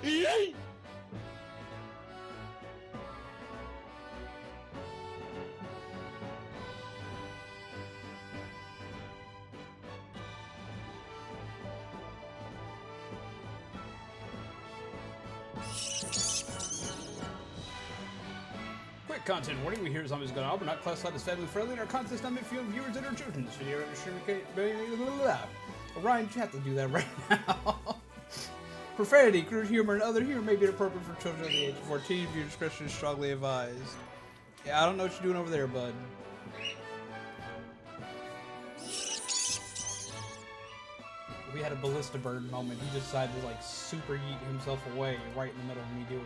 Quick content warning, we hear zombies going on, but not classified as family friendly, and our content is not meant for young viewers and our children. This video Ryan, you have to do that right now. Profanity, crude humor, and other humor may be inappropriate for children under the age of 14. Viewer discretion is strongly advised. Yeah, I don't know what you're doing over there, bud. We had a ballista bird moment. He decided to like super yeet himself away right in the middle of me doing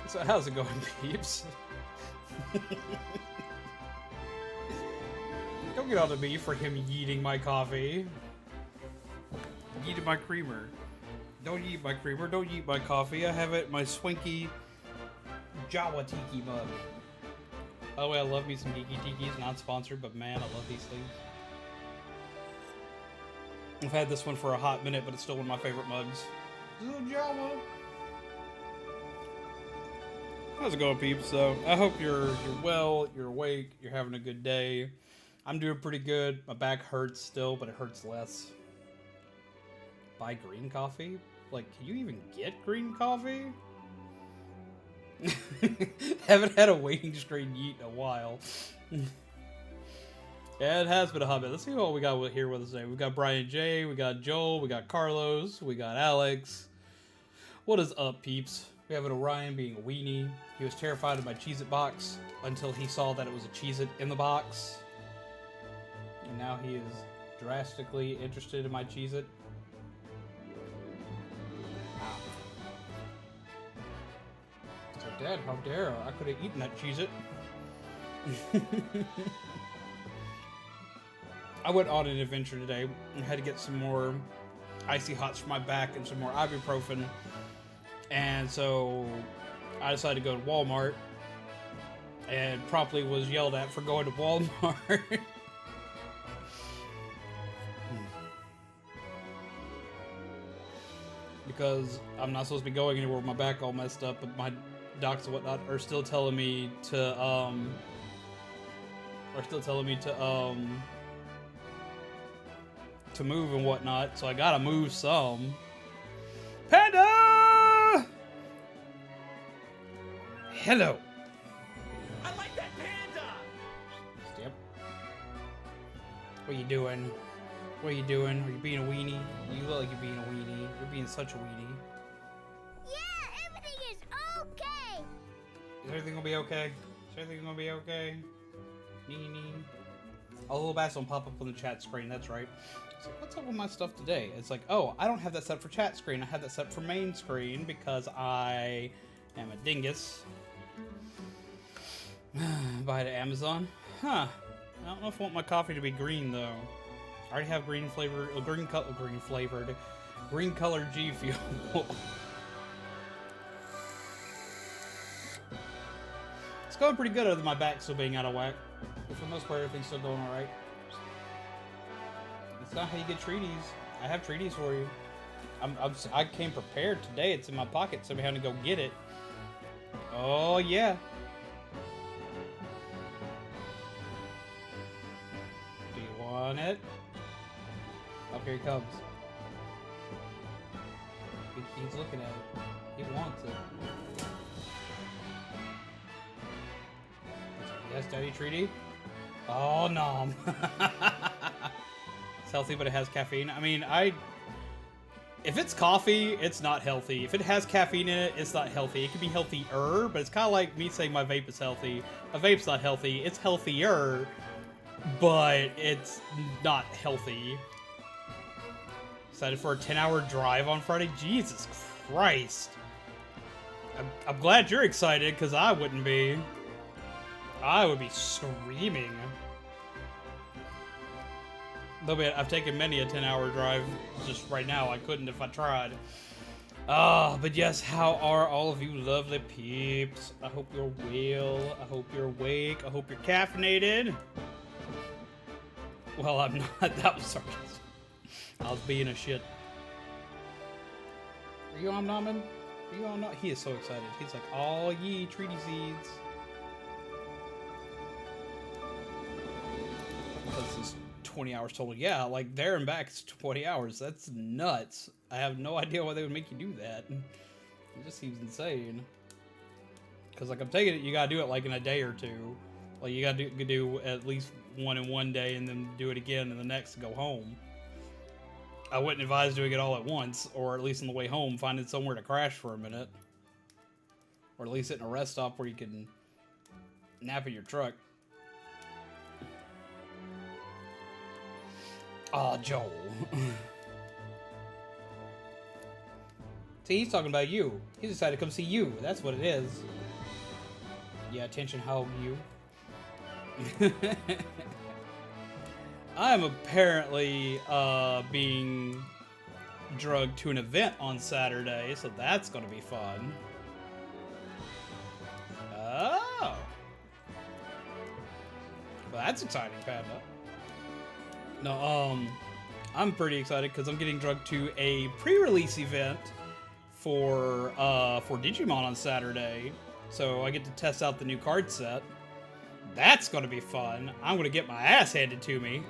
that. So how's it going, peeps? Don't get on to me for him yeeting my coffee. Yeeting my creamer. Don't yeet my creamer, don't yeet my coffee. I have it in my swanky Jawa Tiki mug. By the way, I love me some Geeky Tikis, not sponsored, but man, I love these things. I've had this one for a hot minute, but it's still one of my favorite mugs. Little Jawa. How's it going, peeps? So, I hope you're well, you're awake, you're having a good day. I'm doing pretty good. My back hurts still, but it hurts less. Buy green coffee? Like, can you even get green coffee? Haven't had a waiting screen yeet in a while. Yeah, it has been a hot minute. Let's see what we got here with us today. We got Brian J, we got Joel, we got Carlos, we got Alex. What is up, peeps? We have an Orion being a weenie. He was terrified of my Cheez-It box until he saw that it was a Cheez-It in the box. And now he is drastically interested in my Cheez-It. So, Dad, how dare I? I could have eaten that Cheez-It. I went on an adventure today and had to get some more icy hots for my back and some more ibuprofen. And so I decided to go to Walmart and promptly was yelled at for going to Walmart. Because I'm not supposed to be going anywhere with my back all messed up, but my docs and whatnot are still telling me to move and whatnot, so I gotta move some. Panda! Hello. I like that panda. Yep. What are you doing? What are you doing? Are you being a weenie? You look like you're being a weenie. You're being such a weenie. Yeah, everything is okay. Is everything gonna be okay? Is everything gonna be okay? Nee. A little bass will pop up on the chat screen. That's right. So what's up with my stuff today? It's like, oh, I don't have that set for chat screen. I have that set for main screen because I am a dingus. Buy it at Amazon. Huh. I don't know if I want my coffee to be green though. I already have green flavored G Fuel. It's going pretty good other than my back still being out of whack. But for the most part, everything's still going alright. It's not how you get treaties. I have treaties for you. I came prepared today. It's in my pocket, so I'm having to go get it. Oh yeah. Do you want it? Up here he comes. He's looking at it. He wants it. Yes, Daddy Treaty. Oh no. It's healthy, but it has caffeine. I mean, if it's coffee, it's not healthy. If it has caffeine in it, it's not healthy. It can be healthier, but it's kind of like me saying my vape is healthy. A vape's not healthy. It's healthier, but it's not healthy. Excited for a 10-hour drive on Friday? Jesus Christ. I'm glad you're excited, because I wouldn't be. I would be screaming. Though I've taken many a 10-hour drive. Just right now, I couldn't if I tried. But yes, how are all of you lovely peeps? I hope you're well. I hope you're awake. I hope you're caffeinated. Well, I'm not. That was sarcasm. I was being a shit. Are you on, Naman? Are you on? He is so excited. He's like, "Oh, ye treaty seeds." Because it's 20 hours total. Yeah, like there and back, it's 20 hours. That's nuts. I have no idea why they would make you do that. It just seems insane. Because, like, I'm taking it, you gotta do it, like, in a day or two. Like, you gotta do at least one in one day and then do it again and the next to go home. I wouldn't advise doing it all at once, or at least on the way home, finding somewhere to crash for a minute. Or at least at a rest stop where you can nap in your truck. Aw, Joel. See, he's talking about you. He decided to come see you. That's what it is. Yeah, attention, how you. I'm apparently being drugged to an event on Saturday, so that's gonna be fun. Oh. Well, that's exciting, Panda. No, I'm pretty excited because I'm getting drugged to a pre-release event for Digimon on Saturday. So I get to test out the new card set. That's gonna be fun. I'm gonna get my ass handed to me.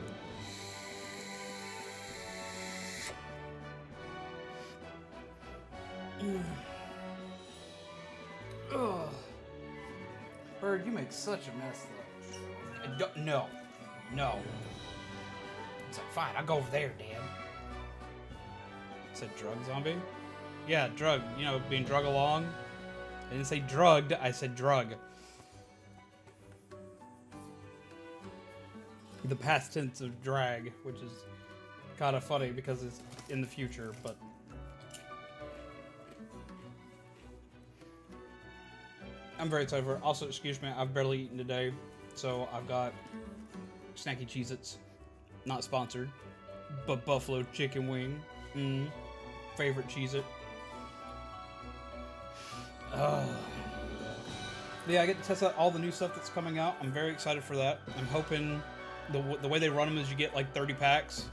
Ugh. Bird, you make such a mess though. No. It's like, fine, I'll go over there, Dan. Said drug zombie? Yeah, drug. You know, being drug along. I didn't say drugged, I said drug. The past tense of drag, which is kind of funny because it's in the future, but... I'm very excited for it. Also, excuse me, I've barely eaten today, so I've got snacky Cheez-Its. Not sponsored, but buffalo chicken wing. Favorite Cheez-It. Yeah, I get to test out all the new stuff that's coming out. I'm very excited for that. I'm hoping the way they run them is you get like 30 packs.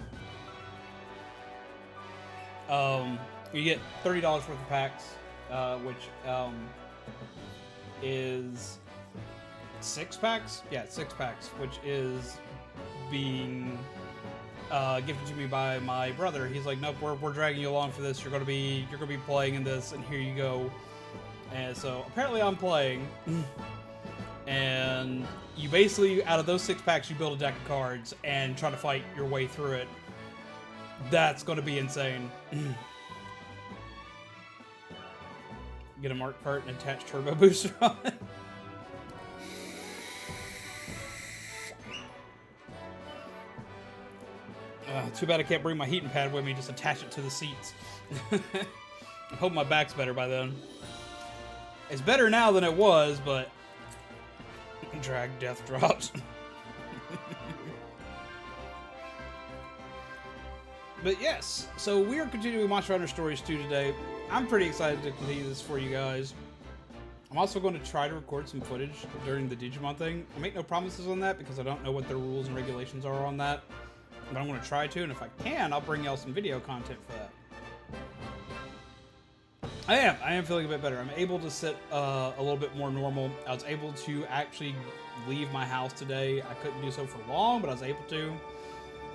You get $30 worth of packs, which is 6 packs. Yeah, 6 packs, which is being gifted to me by my brother. He's like, nope, we're dragging you along for this. You're gonna be playing in this, and here you go. And so apparently I'm playing, and you basically, out of those 6 packs, you build a deck of cards and try to fight your way through it. That's gonna be insane. Get a mark cart and attach turbo booster on it. Too bad I can't bring my heating pad with me, just attach it to the seats. I hope my back's better by then. It's better now than it was, but... Drag death drops. But yes, so we are continuing Monster Hunter Stories 2 today. I'm pretty excited to continue this for you guys. I'm also going to try to record some footage during the Digimon thing. I make no promises on that because I don't know what the rules and regulations are on that. But I'm going to try to, and if I can, I'll bring y'all some video content for that. I am feeling a bit better. I'm able to sit a little bit more normal. I was able to actually leave my house today. I couldn't do so for long, but I was able to.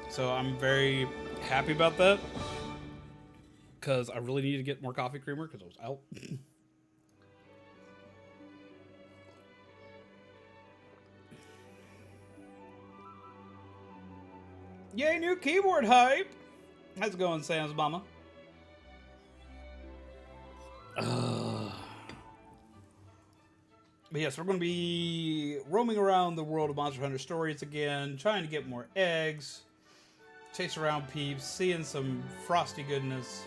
So I'm very happy about that. Because I really needed to get more coffee creamer because I was out. Yay, new keyboard hype! How's it going, Sam's mama? But yes, we're going to be roaming around the world of Monster Hunter Stories again, trying to get more eggs, chase around peeps, seeing some frosty goodness,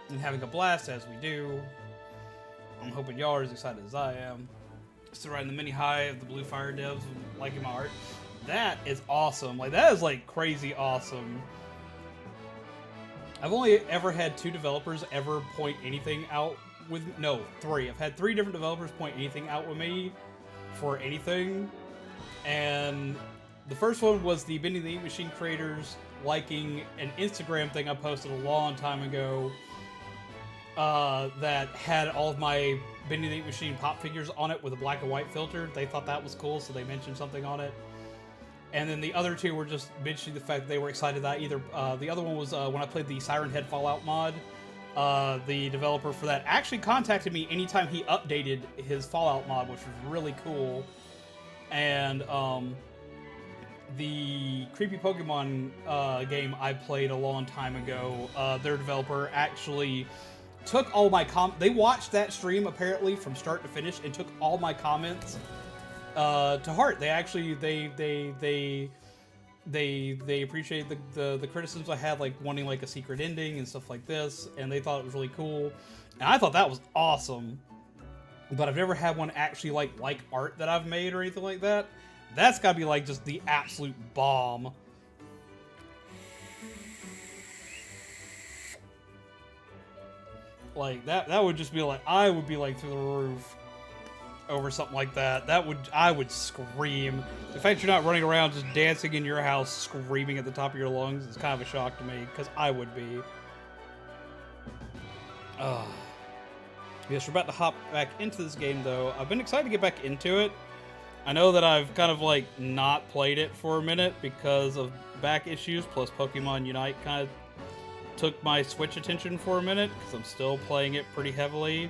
and having a blast as we do. I'm hoping y'all are as excited as I am. Still riding the mini high of the Blue Fire devs, liking my art. That is awesome. Like, that is like crazy awesome. I've only ever had 2 developers ever point anything out with, no, 3. I've had 3 different developers point anything out with me for anything. And the first one was the Bending the Ink Machine creators liking an Instagram thing I posted a long time ago that had all of my Bendy the Ink Machine pop figures on it with a black and white filter. They thought that was cool, so they mentioned something on it. And then the other two were just mentioning the fact that they were excited that either... the other one was when I played the Siren Head Fallout mod. The developer for that actually contacted me anytime he updated his Fallout mod, which was really cool. And the Creepy Pokemon game I played a long time ago, their developer actually took all my they watched that stream apparently from start to finish and took all my comments to heart. They actually they appreciate the criticisms I had, like wanting like a secret ending and stuff like this, and they thought it was really cool. And I thought that was awesome. But I've never had one actually like art that I've made or anything like that. That's gotta be like just the absolute bomb. Like that would just be like, I would be like through the roof over something like that. I would scream. The fact you're not running around just dancing in your house screaming at the top of your lungs is kind of a shock to me, because I would be. Yes, we're about to hop back into this game though. I've been excited to get back into it. I know that I've kind of like not played it for a minute because of back issues, plus Pokemon Unite kind of took my Switch attention for a minute, because I'm still playing it pretty heavily.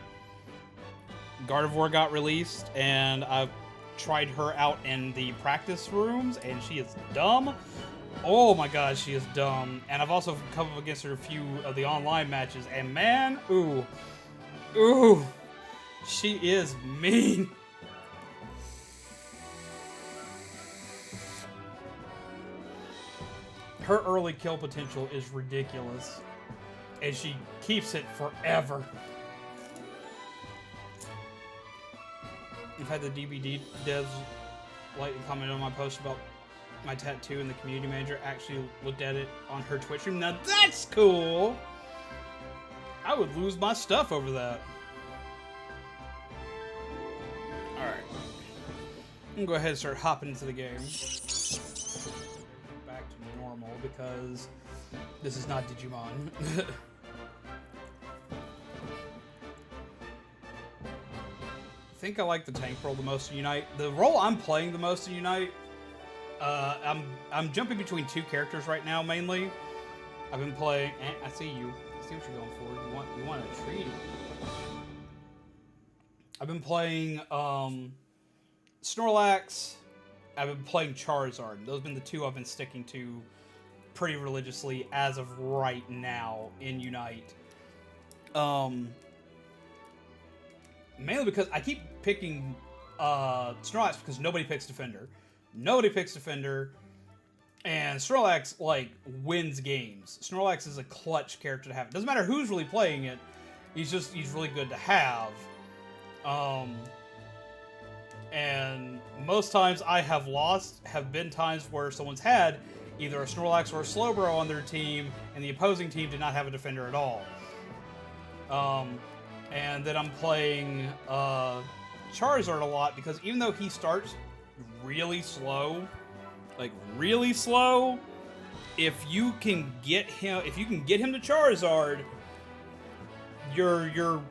Gardevoir got released, and I've tried her out in the practice rooms, and she is dumb. Oh my god, she is dumb. And I've also come up against her a few of the online matches, and man, ooh, she is mean. Her early kill potential is ridiculous, and she keeps it forever. I've had the DBD devs like comment on my post about my tattoo, and the community manager actually looked at it on her Twitch stream. Now that's cool! I would lose my stuff over that. Alright. I'm gonna go ahead and start hopping into the game. Back to normal, because this is not Digimon. I think I like the tank role the most in Unite. The role I'm playing the most in Unite, I'm jumping between two characters right now mainly. I've been playing. I see you. I see what you're going for. You want a treat. I've been playing Snorlax. I've been playing Charizard. Those have been the two I've been sticking to pretty religiously as of right now in Unite. Mainly because I keep picking Snorlax because nobody picks Defender. Nobody picks Defender. And Snorlax, like, wins games. Snorlax is a clutch character to have. It doesn't matter who's really playing it. He's really good to have. And most times I have lost have been times where someone's had either a Snorlax or a Slowbro on their team, and the opposing team did not have a defender at all. And then I'm playing Charizard a lot, because even though he starts really slow, like really slow, if you can get him to Charizard, your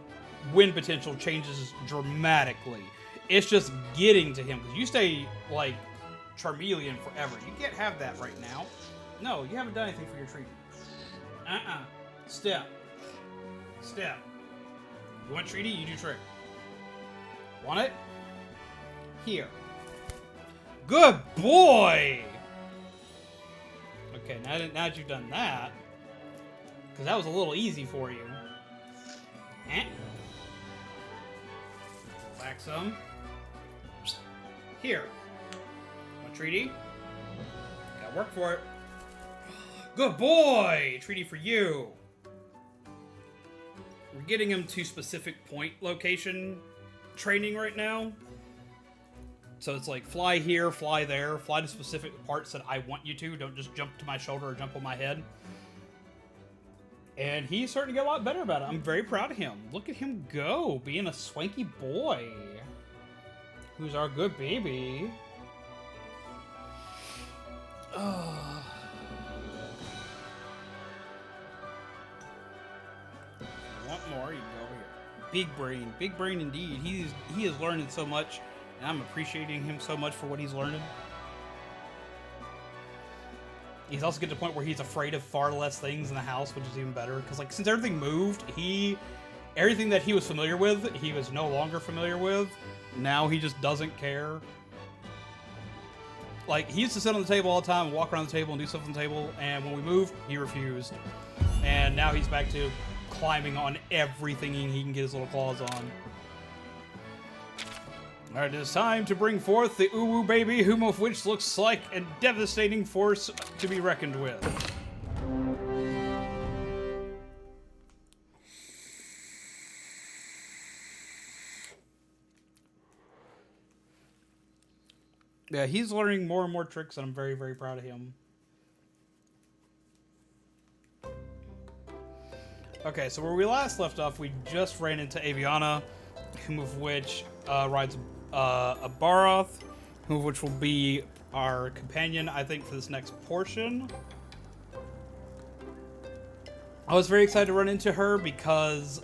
win potential changes dramatically. It's just getting to him, because you stay like Charmeleon forever. You can't have that right now. No, you haven't done anything for your treatment. Step. You want treaty? You do trick. Want it? Here. Good boy! Okay, now that you've done that, because that was a little easy for you. Whack some. Here. Want treaty? Gotta work for it. Good boy! Treaty for you. We're getting him to specific point location training right now. So it's like, fly here, fly there, fly to specific parts that I want you to. Don't just jump to my shoulder or jump on my head. And he's starting to get a lot better about it. I'm very proud of him. Look at him go, being a swanky boy. Who's our good baby. big brain indeed. He is learning so much, and I'm appreciating him so much for what he's learning. He's also getting to the point where he's afraid of far less things in the house, which is even better. Because, like, since everything moved, everything that he was familiar with, he was no longer familiar with. Now he just doesn't care. Like, he used to sit on the table all the time and walk around the table and do stuff on the table, and when we moved, he refused. And now he's back to climbing on everything he can get his little claws on. Alright, it is time to bring forth the Uwu baby, whom of which looks like a devastating force to be reckoned with. Yeah, he's learning more and more tricks, and I'm very, very proud of him. Okay, so where we last left off, we just ran into Aviana, whom of which rides a Baroth, whom of which will be our companion, I think, for this next portion. I was very excited to run into her because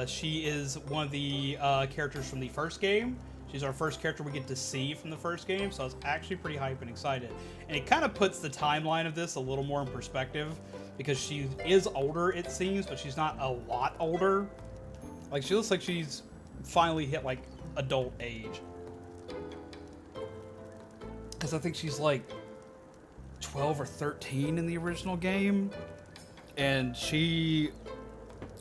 she is one of the characters from the first game. She's our first character we get to see from the first game, so I was actually pretty hyped and excited. And it kind of puts the timeline of this a little more in perspective, because she is older, it seems, but she's not a lot older. Like, she looks like she's finally hit, like, adult age. Because I think she's, like, 12 or 13 in the original game. And she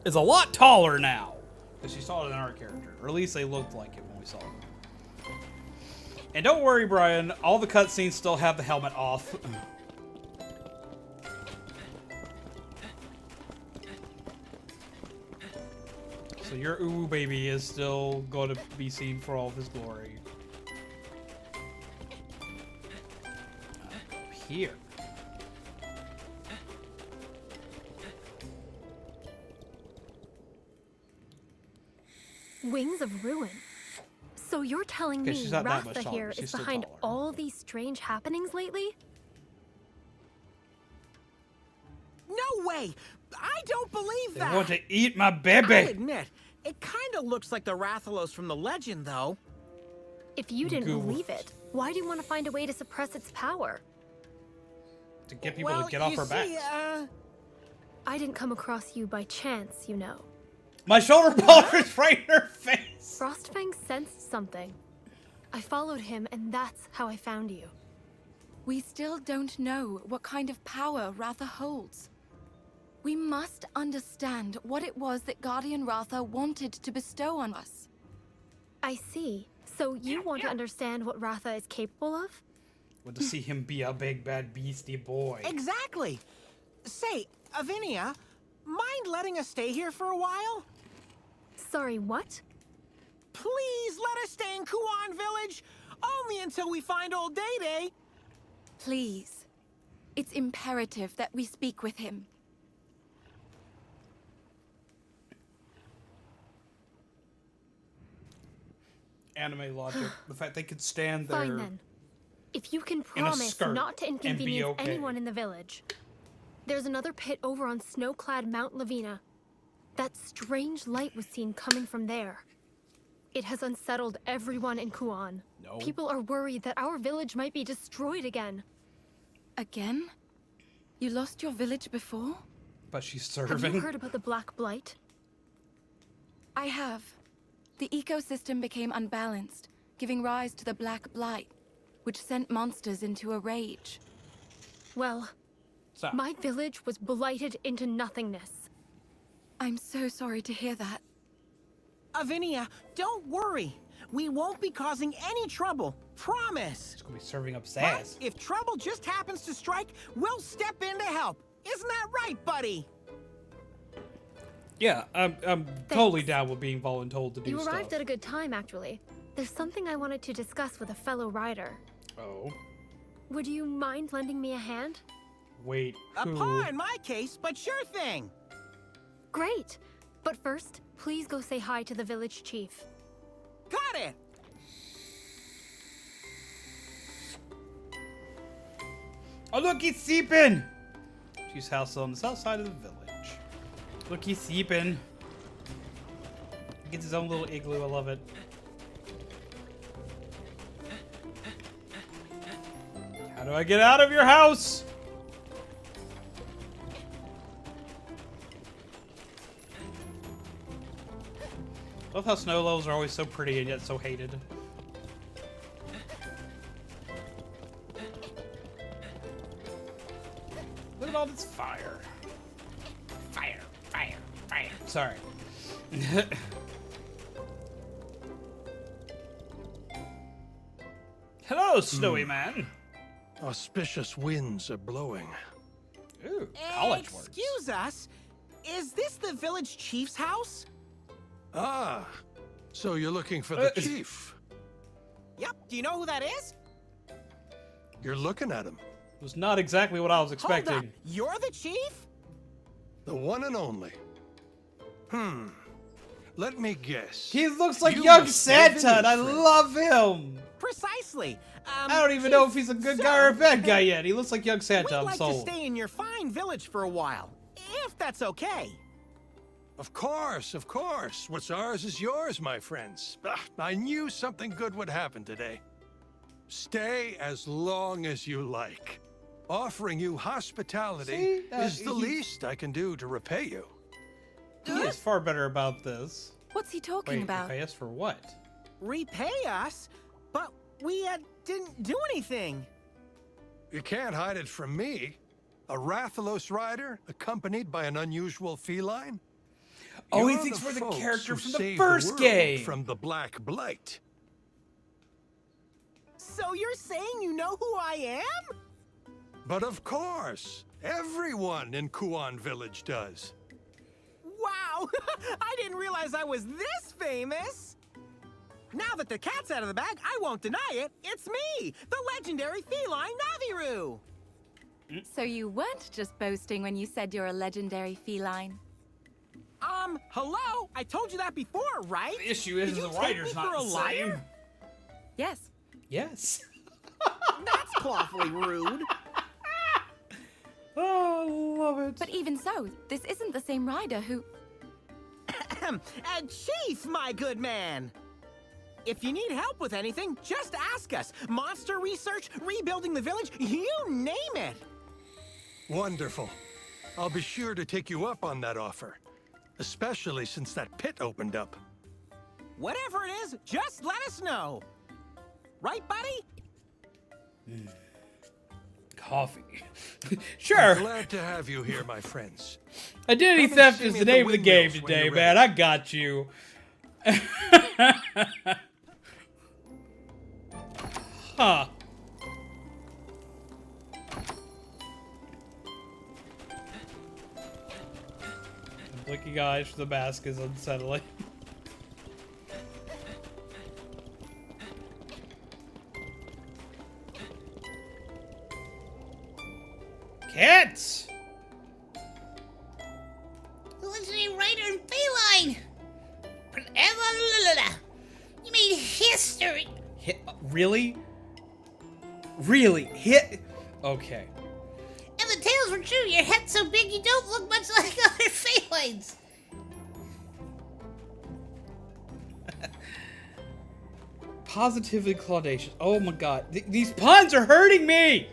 is a lot taller now, because she's taller than our character. Or at least they looked like it when we saw them. And don't worry, Brian, all the cutscenes still have the helmet off. So your Uwu baby is still going to be seen for all of his glory. Up here. Wings of Ruin. So you're telling Okay, me she's not that much Ratha taller, here but she's is still behind taller. all these strange happenings lately? No way! I don't believe They that! want to eat my I'll baby. admit, it kind of looks like the Rathalos from the legend, though. If you didn't Goof. believe it, why do you want to find a way to suppress its power? To get people well, to get off you our backs. see, I didn't come across you by chance, you know. My shoulder bothers right in her face. Frostfang sensed something. I followed him, and that's how I found you. We still don't know what kind of power Ratha holds. We must understand what it was that Guardian Ratha wanted to bestow on us. I see. So you want to understand what Ratha is capable of? Want to see him be a big bad beastie boy. exactly. Say, Avinia, mind letting us stay here for a while? Sorry, what? Please let us stay in Kuan Village, only until we find old Day-Day. Please. It's imperative that we speak with him. Anime logic. The fact they could stand there. Fine then. If you can in a promise skirt not to and be inconvenience okay. anyone in the village. There's another pit over on snow-clad Mount Lavina. That strange light was seen coming from there. It has unsettled everyone in Kuan. No. People are worried that our village might be destroyed again. Again? You lost your village before? But she's Have serving. you heard about the Black Blight? I have. The ecosystem became unbalanced, giving rise to the Black Blight, which sent monsters into a rage. Well, Stop. my village was blighted into nothingness. I'm so sorry to hear that. Avinia, don't worry. We won't be causing any trouble. Promise. She's gonna be serving up But sass. if trouble just happens to strike, we'll step in to help. Isn't that right, buddy? Yeah, I'm totally down with being voluntold to do You stuff. arrived at a good time, actually. There's something I wanted to discuss with a fellow rider. Oh, Would you mind lending me a hand? wait. A Who? paw in my case, but sure thing. Great! But first, please go say hi to the village chief. Got it. Oh look, he's seeping. She's housed on the south side of the village. Look, he's sleeping. He gets his own little igloo. I love it. How do I get out of your house? I love how snow levels are always so pretty and yet so hated. Look at all this fire. Fire, fire, fire. Sorry. Hello, snowy man. Auspicious winds are blowing. Ooh, college words. Excuse us. Is this the village chief's house? Ah, so you're looking for the chief. Yep. Do you know who that is? You're looking at him. Was not exactly what I was Hold expecting. up. You're the chief? The one and only. Let me guess. He looks like You young must live in Santa, and I this friend. love him. Precisely. I don't even know if he's a good guy or a bad guy Chief, yet. He looks like young Santa. We'd I'm like sold. to stay in your fine village for a while, if that's okay. Of course, of course. What's ours is yours, my friends. I knew something good would happen today. Stay as long as you like. Offering you hospitality See? is the least I can do to repay you. He is far better about this. What's he talking Wait, about? pay us for what? Repay us? But we didn't do anything. You can't hide it from me. A Rathalos rider accompanied by an unusual feline? Oh, he You're thinks we're the folks character who from the saved first world game. From the Black Blight. So you're saying you know who I am? But of course, everyone in Kuan Village does. Wow! I didn't realize I was this famous! Now that the cat's out of the bag, I won't deny it. It's me, the legendary feline Naviru! So you weren't just boasting when you said you're a legendary feline. Hello? I told you that before, right? The issue is Did you the take writer's me not for a the liar? same. Yes. Yes. That's clawfully rude. Oh, love it. But even so, this isn't the same rider who... Chief, my good man! If you need help with anything, just ask us. Monster research, rebuilding the village, you name it! Wonderful. I'll be sure to take you up on that offer. Especially since that pit opened up. Whatever it is, just let us know. Right, buddy? Coffee. Sure. Glad to have you here, my friends. Identity Come and theft see is me the at the name of the game windmills when today, you're man. ready. I got you. Huh. Blinking eyes for the mask is unsettling. Cats! Legendary rider and feline! You made history! Really? Really? Hit? Okay. And the tales were true. Your head's so big you don't look much like other felines. Positively claudacious. Oh my god. These puns are hurting me!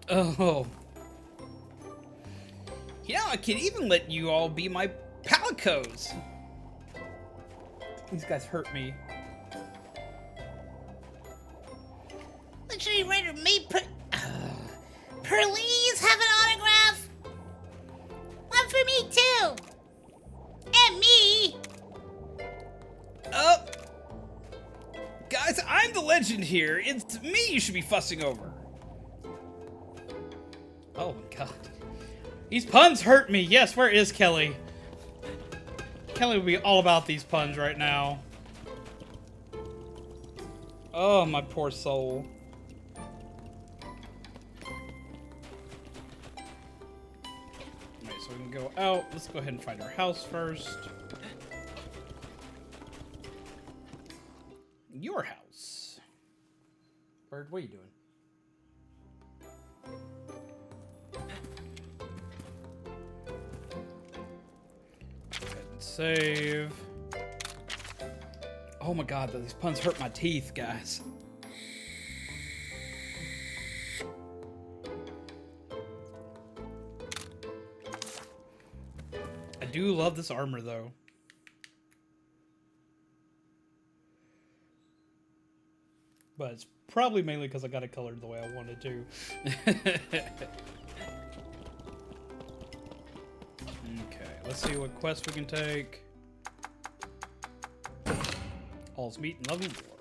Oh. You know, I could even let you all be my palicos. These guys hurt me. Legendary rider may please have an autograph. One for me too. And me. Guys, I'm the legend here. It's me you should be fussing over. Oh my god. These puns hurt me. Yes, where is Kelly? Kelly would be all about these puns right now. Oh, my poor soul. Alright, so we can go out. Let's go ahead and find our house first. Your house. Bird, what are you doing? Save. Oh my god, these puns hurt my teeth, guys. I do love this armor, though. But it's probably mainly because I got it colored the way I wanted to. Okay, let's see what quests we can take. All's meat and love and war.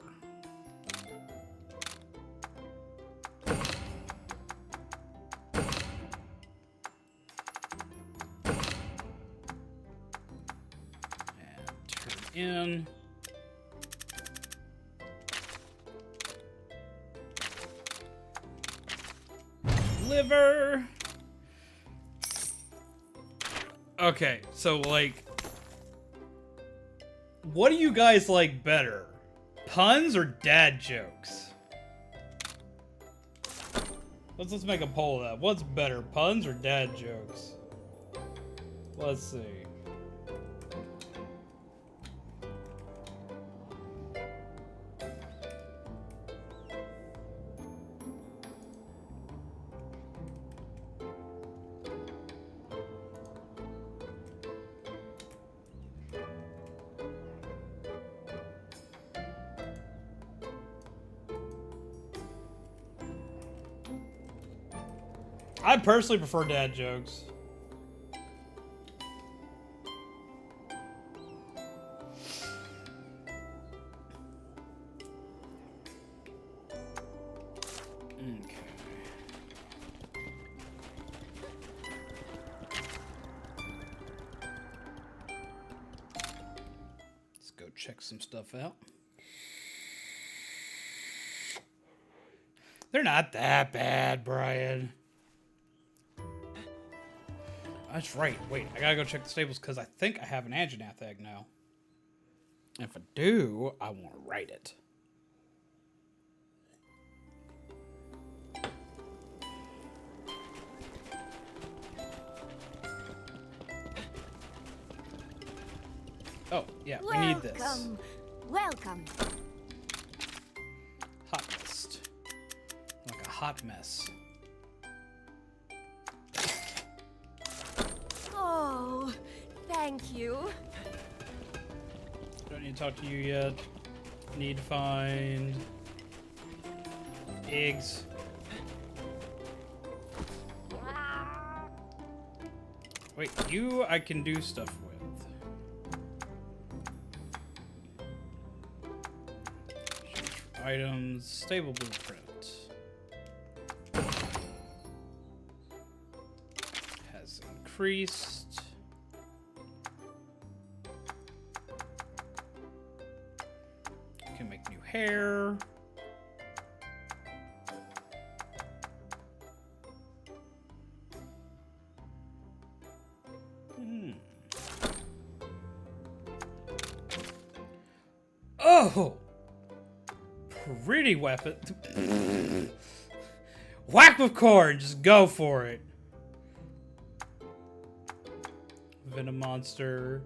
And turn in. Liver. Okay, so like, what do you guys like better? Puns or dad jokes? Let's make a poll of that. What's better, puns or dad jokes? Let's see. I personally prefer dad jokes. Okay. Let's go check some stuff out. They're not that bad, Brian. That's right. Wait, I gotta go check the stables because I think I have an Anjanath egg now. And if I do, I want to write it. Oh, yeah, we need this. Welcome. Hot mist. Like a hot mess. Oh, thank you. Don't need to talk to you yet. Need to find eggs. Wait, you I can do stuff with. Items, stable blueprint. Has increased. Can make new hair. Oh! Pretty weapon. Whack with corn, just go for it. Venom monster.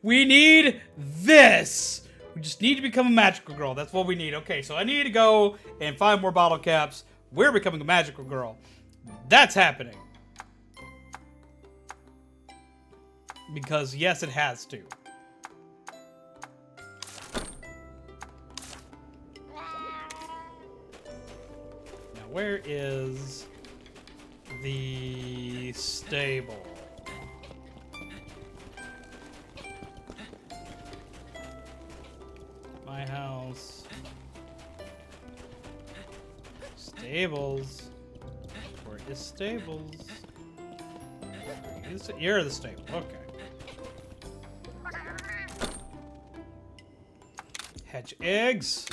We need this! We just need to become a magical girl. That's what we need. Okay, so I need to go and find more bottle caps. We're becoming a magical girl. That's happening. Because, yes, it has to. Now, where is the stable? My house. Stables. Where is stables? You're the stable. Okay. Hatch eggs.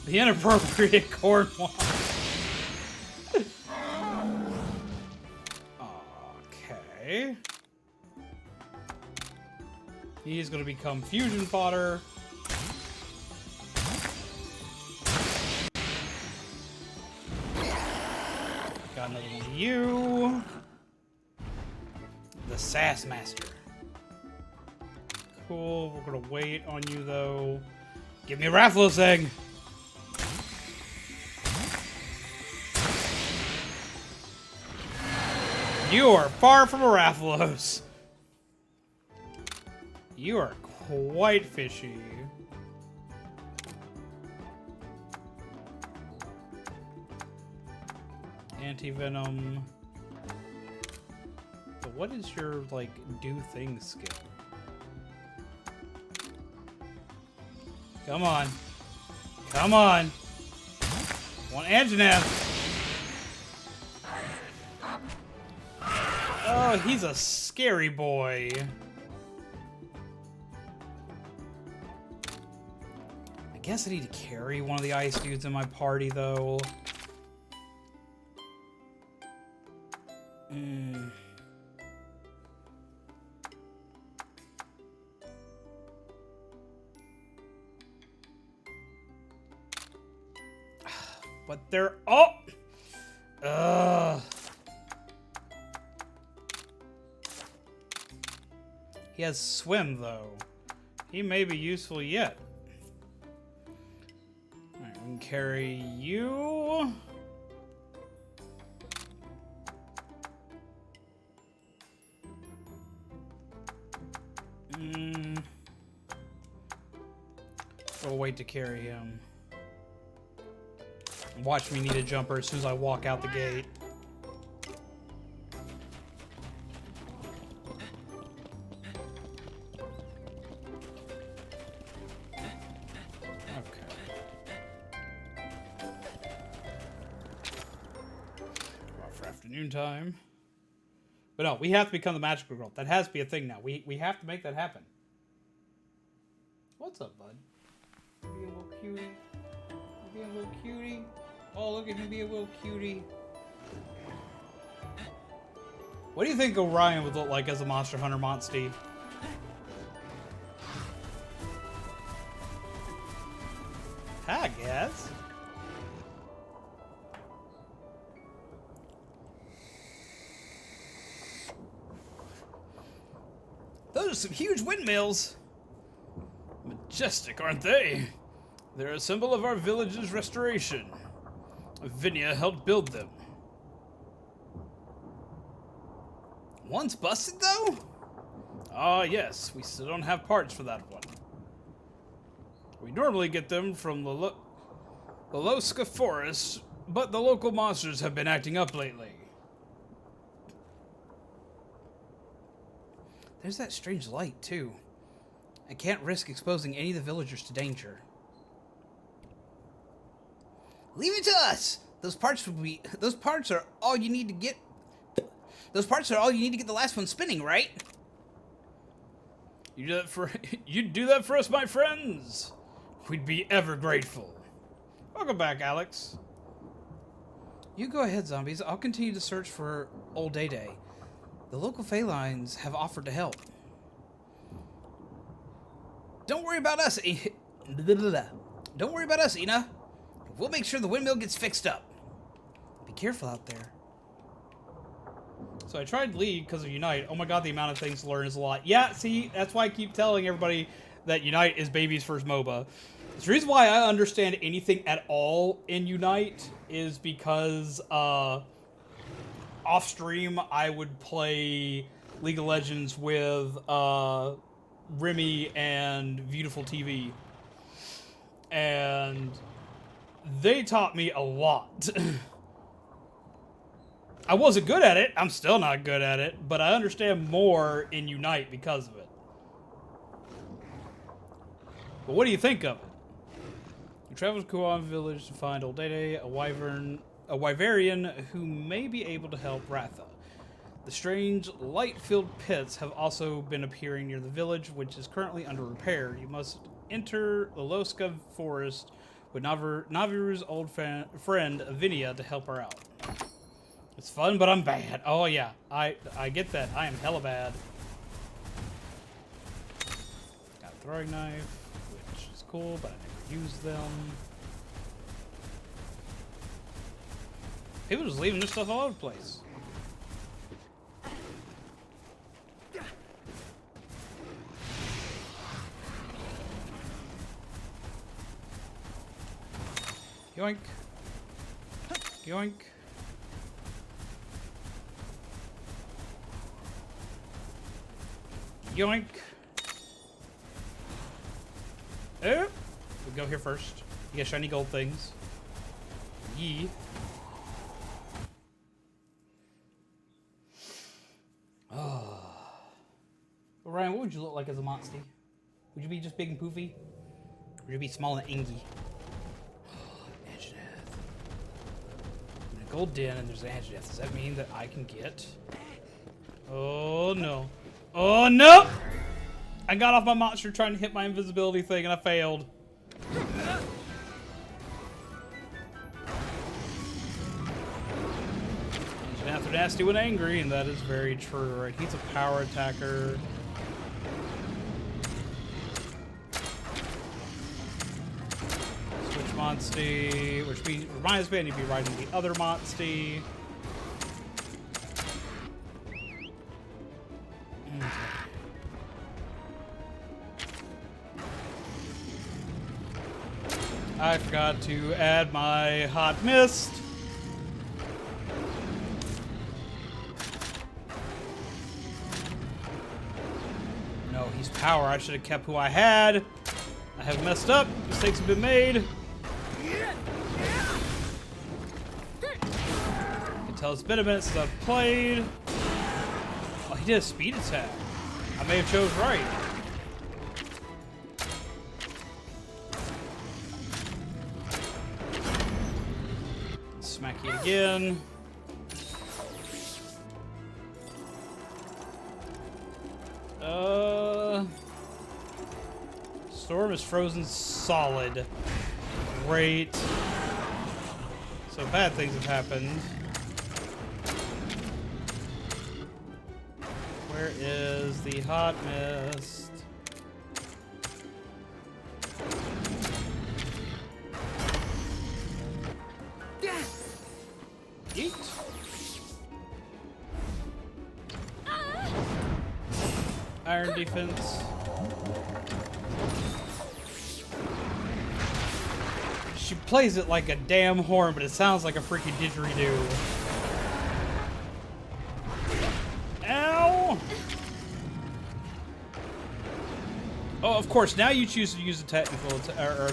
The inappropriate corn one. Okay. He's gonna become fusion fodder. Got another one of you. the Sass Master. Cool. We're gonna wait on you though. Give me a Rathalos egg. You are far from a Rathalos. You are quite fishy. Anti-venom. But what is your, like, do things skill? Come on. Come on. One Anjanath. Oh, he's a scary boy. I guess I need to carry one of the ice dudes in my party, though. But they're all... Ugh. He has swim, though. He may be useful yet. Alright, we can carry you. We'll wait to carry him. Watch me need a jumper as soon as I walk out the gate. Time. But no, we have to become the magical girl. That has to be a thing now. We have to make that happen. What's up, bud? You being a little cutie? You being a little cutie? Oh, look at him be a little cutie. What do you think Orion would look like as a Monster Hunter Monstie? I guess. Those are some huge windmills. Majestic, aren't they? They're a symbol of our village's restoration. Vinia helped build them. Once busted, though? Ah, yes. We still don't have parts for that one. We normally get them from the Loska Forest, but the local monsters have been acting up lately. There's that strange light, too. I can't risk exposing any of the villagers to danger. Leave it to us! Those parts are all you need to get... Those parts are all you need to get the last one spinning, right? You'd do that for us, my friends! We'd be ever grateful. Welcome back, Alex. You go ahead, zombies. I'll continue to search for Old Day Day. The local felines have offered to help. Don't worry about us, Don't worry about us, Ina. We'll make sure the windmill gets fixed up. Be careful out there. So I tried League because of Unite. Oh my god, the amount of things to learn is a lot. Yeah, see, that's why I keep telling everybody that Unite is baby's first MOBA. The reason why I understand anything at all in Unite is because, off stream, I would play League of Legends with Remy and Beautiful TV, and they taught me a lot. I wasn't good at it. I'm still not good at it, but I understand more in Unite because of it. But what do you think of it? You travel to Kuan village to find Old Dede, a Wyverian who may be able to help Ratha. The strange, light-filled pits have also been appearing near the village, which is currently under repair. You must enter the Loska forest with Naviru's old friend, Vinia, to help her out. It's fun, but I'm bad. Oh, yeah. I get that. I am hella bad. Got a throwing knife, which is cool, but I never use them. People just leaving their stuff all over the place. Yoink. Yoink. Yoink. Oh, we go here first. You get shiny gold things. Yee. Oh. Well, Ryan, what would you look like as a monster? Would you be just big and poofy? Or would you be small and ingy? Anjanath. I'm in a gold den and there's an Anjanath. Does that mean that I can get... Oh no. Oh no! I got off my monster trying to hit my invisibility thing and I failed. Anjanath are nasty when angry, and that is very true. Right? He's a power attacker. Switch Monsty, which reminds me I need to be riding the other Monsty. I forgot to add my hot mist. No, he's power. I should have kept who I had. I have messed up. Mistakes have been made. You can tell it's been a minute since I've played. Oh, he did a speed attack. I may have chose right. Smack you again. Storm is frozen solid. Great. So bad things have happened. Where is the hot mist? Yeet. Iron defense. She plays it like a damn horn, but it sounds like a freaking didgeridoo. Ow! Oh, of course, now you choose to use a technical or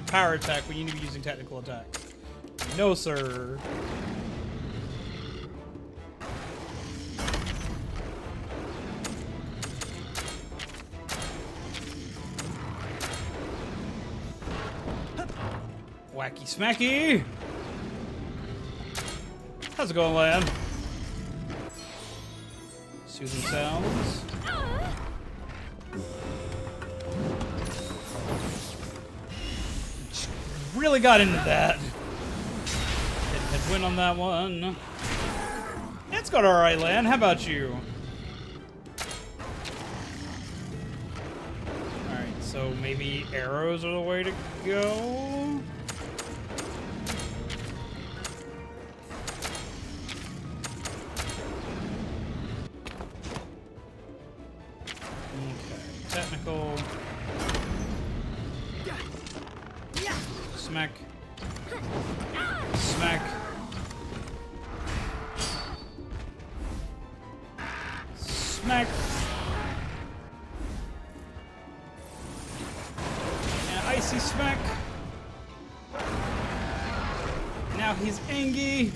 power attack when you need to be using technical attack. No, sir. Wacky smacky! How's it going, Lan? Soothing sounds. Really got into that. Hit win on that one. It's got alright, Lan. How about you? Alright, so maybe arrows are the way to go? Technical. Smack. Smack. Smack. And icy smack. Now he's angry.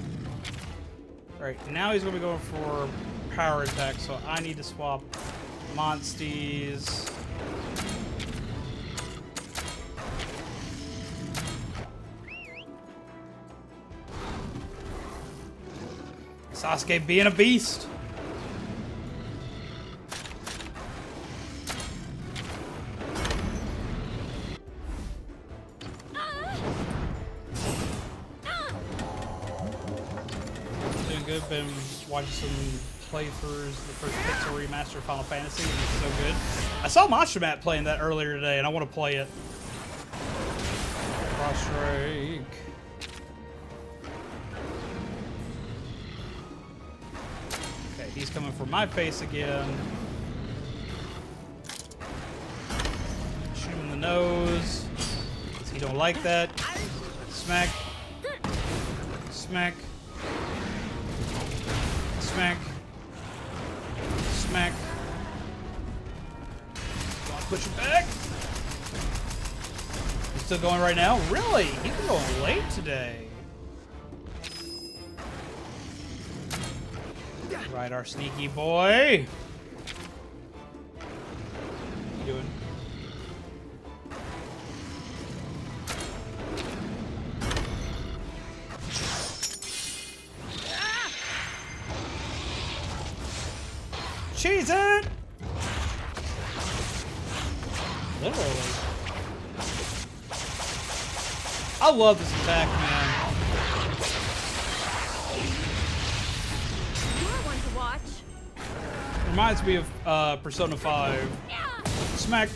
Alright, now he's gonna be going for power attack, so I need to swap Monsties. Sasuke being a beast. Doing good. Been watching some playthroughs, the first Pixel Remaster of Final Fantasy, and it's so good. I saw Monster Matt playing that earlier today, and I want to play it. Cross Strike. Okay, he's coming for my face again. Shoot him in the nose, because he don't like that. Smack. Smack. Smack. Smack. Go on, push it back. He's still going right now? Really? He's been going late today. Right, our sneaky boy. What are you doing? Cheese it! Literally. I love this attack, man. You're one to watch. Reminds me of Persona 5. Smack.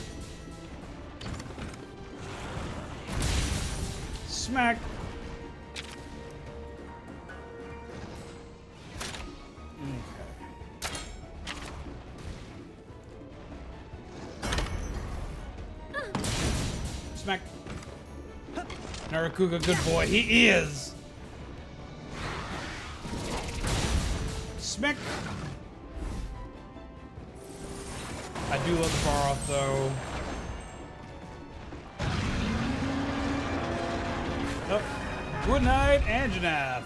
Smack. Smack. Narakuga, good boy. He is. Smack. I do love the bar off though. Oh. Good night, Anjanath.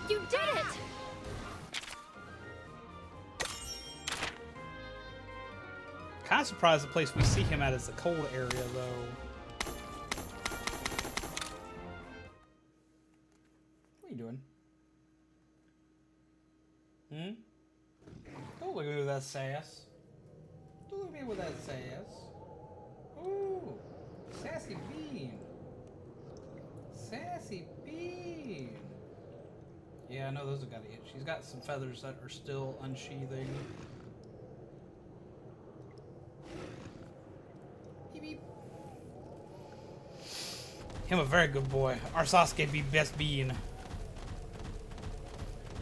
You did it! Kind of surprised the place we see him at is the cold area though. What are you doing? Don't look at me with that sass. Don't look at me with that sass. Ooh, sassy bean. Sassy bean. Yeah, I know those have got to itch. She's got some feathers that are still unsheathing. Beep, beep. Him a very good boy. Our Sasuke be best bean.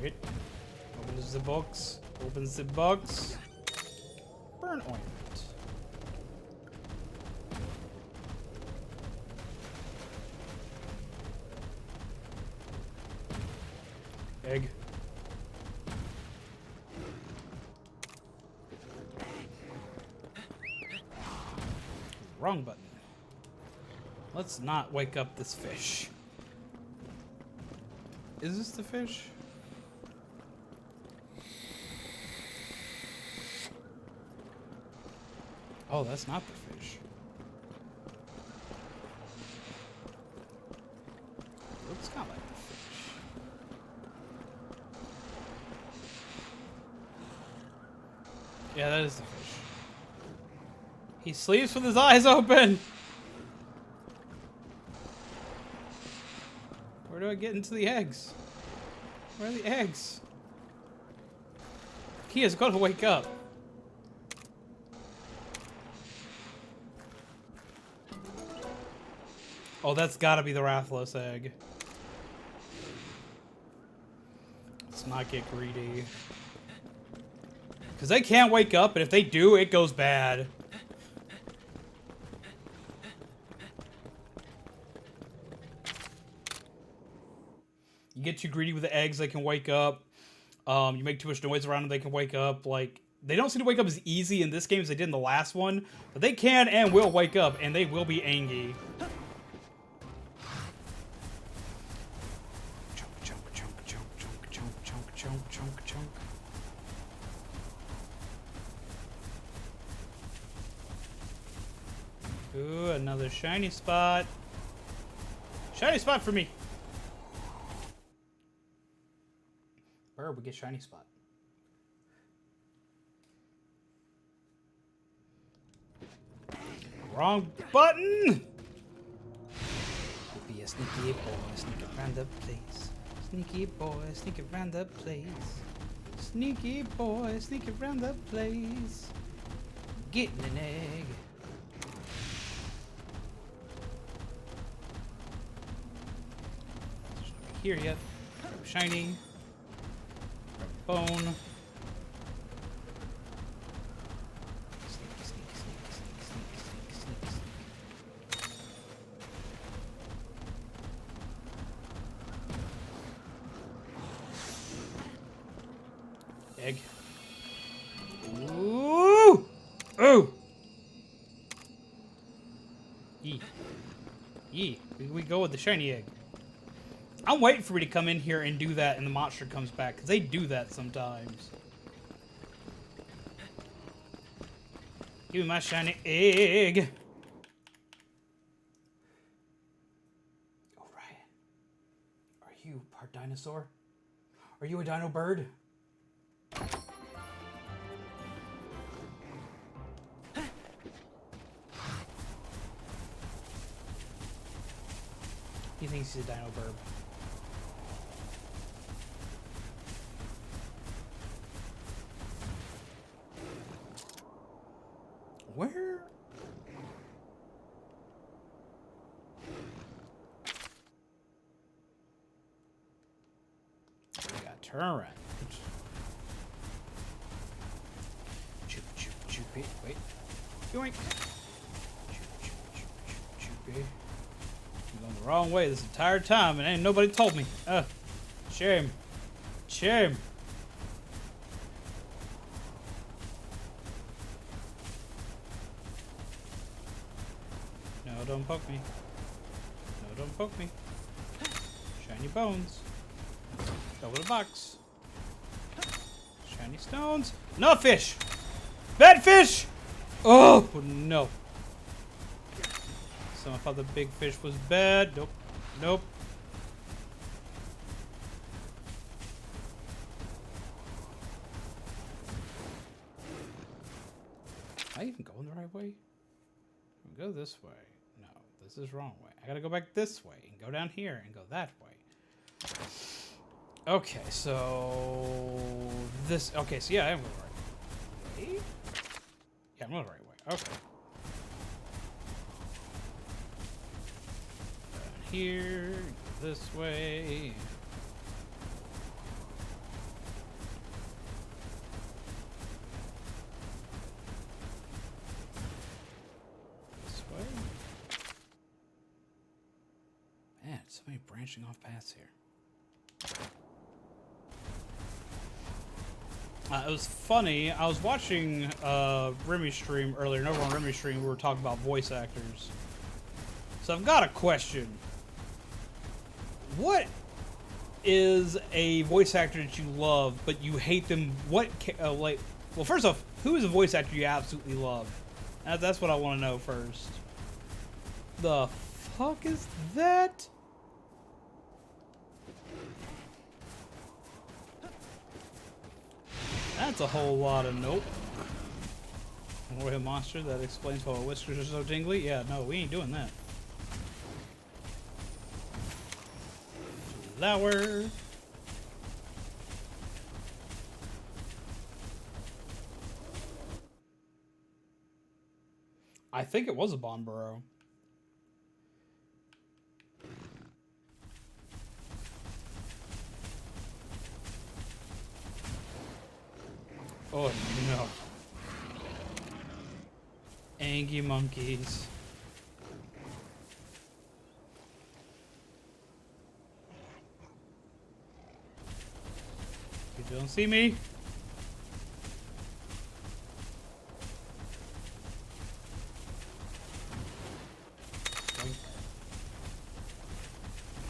Wait. Opens the box. Opens the box. Burn ointment. Egg. Wrong button. Let's not wake up this fish. Is this the fish? Oh, that's not the fish. Looks kind of like the fish. Yeah, that is the fish. He sleeps with his eyes open! Where do I get into the eggs? Where are the eggs? He is gonna wake up. Oh, that's gotta be the Rathalos egg. Let's not get greedy. Because they can't wake up, and if they do, it goes bad. You get too greedy with the eggs, they can wake up. You make too much noise around them, they can wake up. Like, they don't seem to wake up as easy in this game as they did in the last one, but they can and will wake up, and they will be angry. Chunk. Ooh, another shiny spot. Shiny spot for me. Where we get shiny spot? Wrong button. Be a sneaky boy, sneak around the place. Sneaky boy, sneak around the place. Sneaky boy, sneak around the place. Getting an egg. Here yet. Shiny. Bone. egg. Ooh! Ooh! Yee. Yee. We go with the shiny egg. I'm waiting for me to come in here and do that and the monster comes back, because they do that sometimes. Give me my shiny egg. Alright. Are you part dinosaur? Are you a dino bird? He thinks he's a dino bird. Where? We got turn around. Choop, choop, choopy. Wait. Yoink. Choop, choop, choop, choop, choopy. I'm going the wrong way this entire time and ain't nobody told me. Shame. Shame. No, don't poke me. No, don't poke me. Shiny bones. Go with a box. Shiny stones. No fish! Bad fish! Oh, no. So I thought the big fish was bad. Nope. Nope. Am I even going the right way? Go this way. No, this is wrong way. I gotta go back this way and go down here and go that way. Okay, so this. Okay, so yeah, I am going the right way. Yeah, I'm going the right way. Okay. Down here, go this way. Man, so many branching off paths here. It was funny. I was watching Remy's stream earlier, and over on Remy's stream, we were talking about voice actors. So I've got a question. What is a voice actor that you love, but you hate them? What, like, well, first off, who is a voice actor you absolutely love? That's what I want to know first. The fuck is that? That's a whole lot of nope. Royal monster, that explains why my whiskers are so tingly. Yeah, no, we ain't doing that. Flower. I think it was a Bond Burrow. Oh no. Angry monkeys. You don't see me?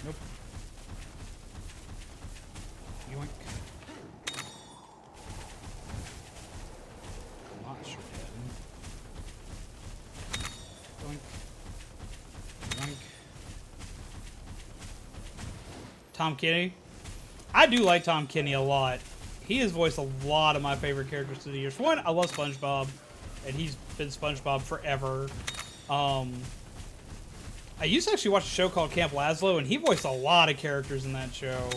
Nope. Yoink. Monster dead. Yoink. Yoink. Tom Kenny. I do like Tom Kenny a lot. He has voiced a lot of my favorite characters through the years. For one, I love SpongeBob, and he's been SpongeBob forever. I used to actually watch a show called Camp Lazlo, and he voiced a lot of characters in that show.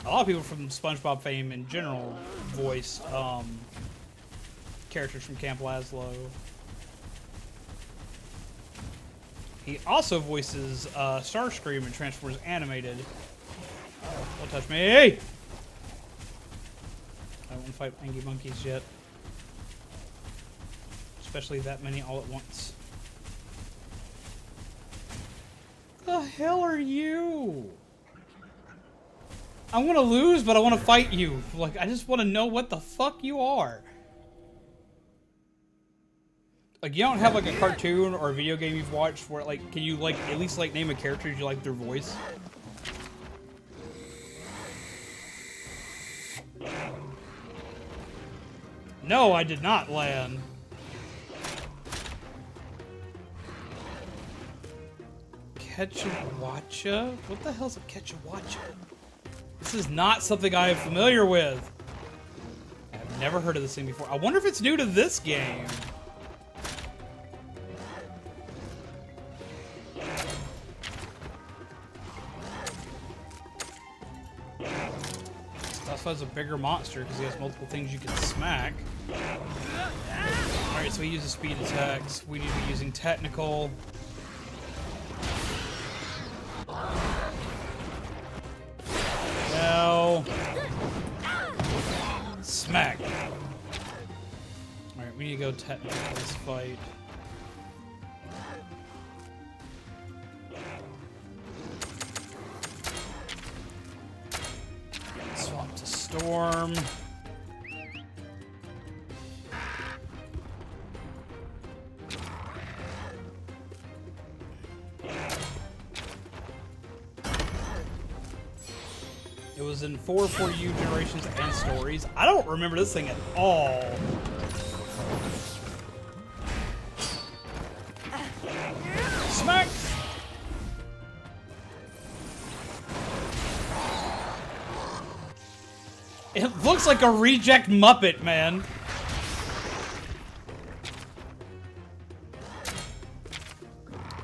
A lot of people from SpongeBob fame in general voiced characters from Camp Lazlo. He also voices Starscream in Transformers Animated. Don't touch me! I don't want to fight angry monkeys yet. Especially that many all at once. The hell are you? I want to lose, but I want to fight you. Like, I just want to know what the fuck you are. Like, you don't have, like, a cartoon or a video game you've watched where, like, can you, like, at least, like, name a character you like their voice? No, I did not land. Ketchawacha? What the hell's a Ketchawacha? This is not something I am familiar with. I've never heard of this thing before. I wonder if it's new to this game. Stuff has a bigger monster because he has multiple things you can smack. Alright, so he uses speed attacks. We need to be using technical. No. Smack. Alright, we need to go technical for this fight. Swap to Storm. It was in 4 generations and stories. I don't remember this thing at all. Smack! It looks like a reject Muppet, man.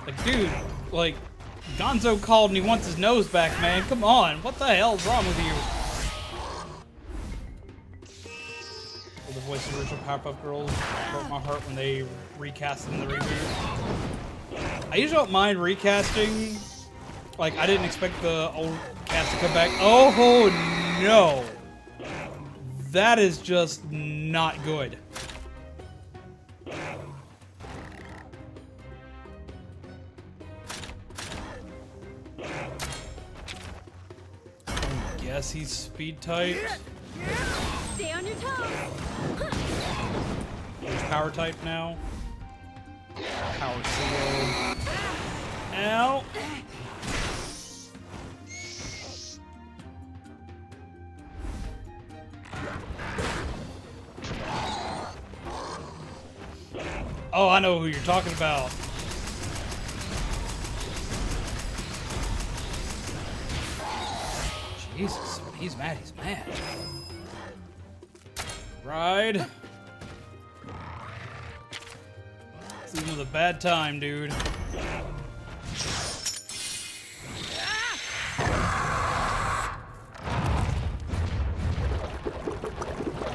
Like, dude, like, Gonzo called and he wants his nose back, man. Come on. What the hell is wrong with you? Well, the voice of the original Powerpuff Girls broke my heart when they recast them in the reboot. I usually don't mind recasting. Like, I didn't expect the old cast to come back. Oh, no. That is just not good. Guess he's speed type. Stay on your toes. He's power type now. Power seal. Ow. Oh, I know who you're talking about. Jesus, when he's mad, he's mad. Ride. This is a bad time, dude.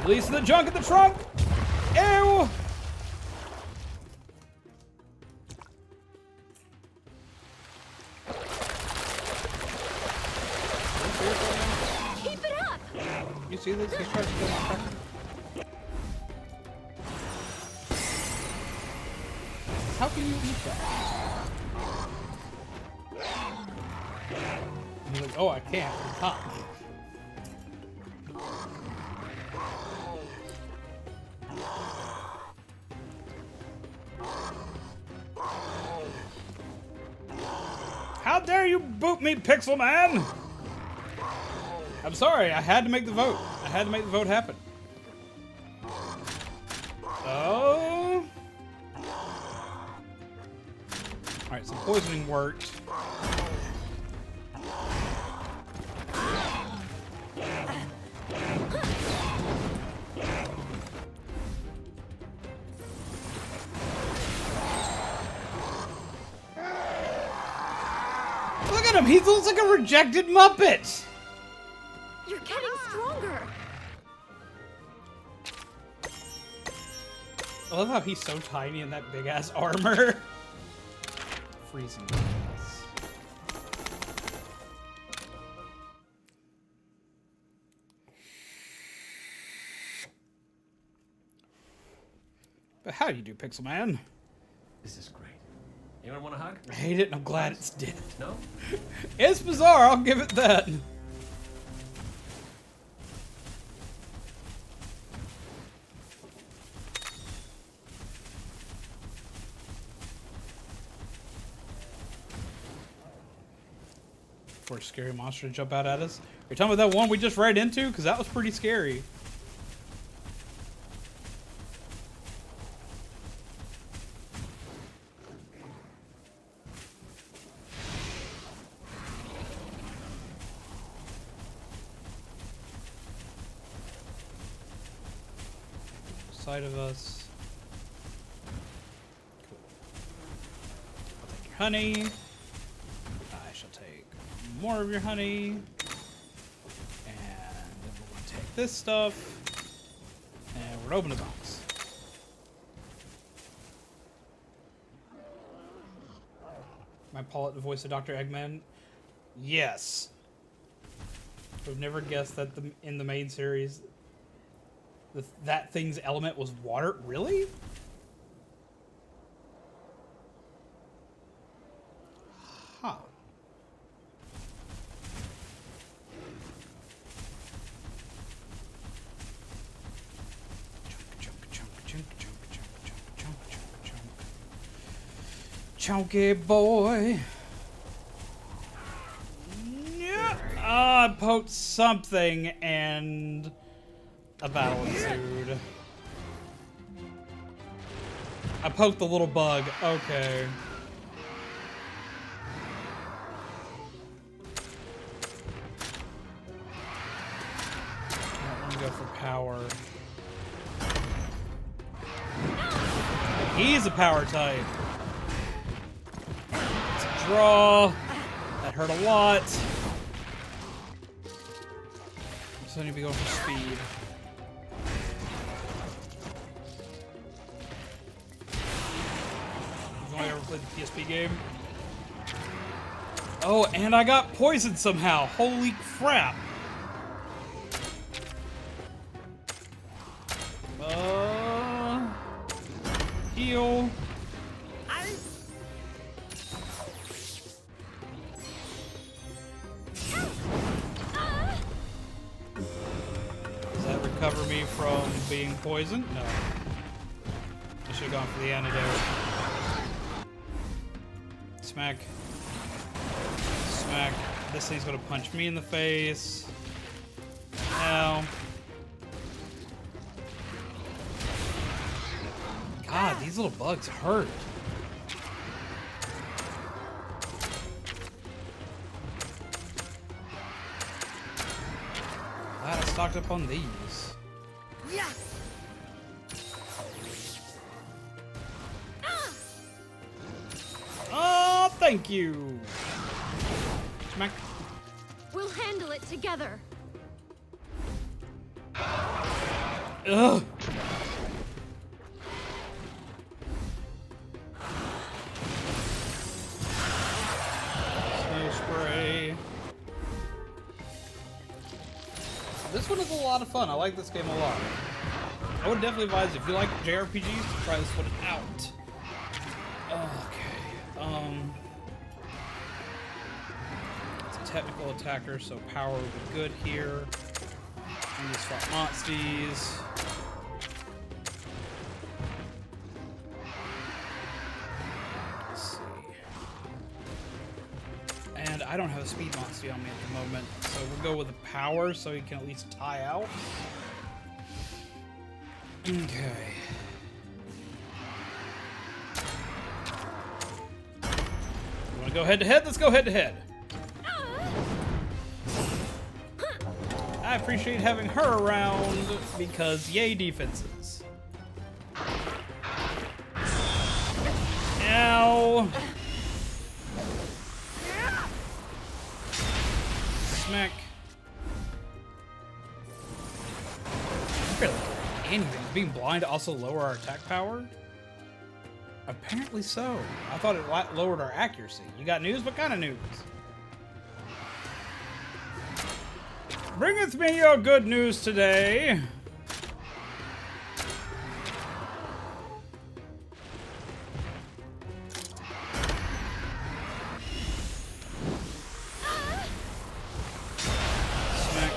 Release the junk in the trunk! Ew! Keep it up! You see this? He's trying to kill my tractor. How can you eat that? And he's like, oh, I can't. I'm hot. How dare you boot me, Pixel Man! I'm sorry, I had to make the vote. I had to make the vote happen. Oh. Alright, so poisoning worked. Look at him! He looks like a rejected Muppet! You're getting stronger. I love how he's so tiny in that big ass armor. Freezing ass. But how do you do, Pixel Man? This is great. Anyone want a hug? I hate it and I'm glad it's dead. No? It's bizarre, I'll give it that. For a scary monster to jump out at us. You're talking about that one we just ran into? Because that was pretty scary. Side of us. Cool. I'll take your honey. I shall take more of your honey. And then we're going to take this stuff. And we're going to open the box. Am I Paul at the voice of Dr. Eggman? Yes. I've never guessed that in the main series that thing's element was water. Really? Huh. Chunky boy. Yeah. I poked something and a battle ensued. I poked the little bug. Okay. I'm gonna go for power. He's a power type. It's a draw. That hurt a lot. So I need to be going for speed. I've only ever played the PSP game. Oh, and I got poisoned somehow. Holy crap. Heal. Does that recover me from being poisoned? No. I should have gone for the antidote. Smack. Smack. This thing's gonna punch me in the face. Ow. God, these little bugs hurt. Glad I stocked up on these. Yeah. Oh, thank you. Smack. We'll handle it together. Ugh. Snow spray. This one is a lot of fun. I like this game a lot. I would definitely advise if you like JRPGs, try this one out. Okay. It's a technical attacker, so power would be good here. And just swap monsters. Let's see. And I don't have a speed monster on me at the moment, so we'll go with the power so he can at least tie out. Okay. You want to go head to head? Let's go head to head. I appreciate having her around because yay defenses. Ow. Smack. Really anything. Being blind also lower our attack power? Apparently so. I thought it lowered our accuracy. You got news? What kind of news? Bringeth me your good news today. Smack.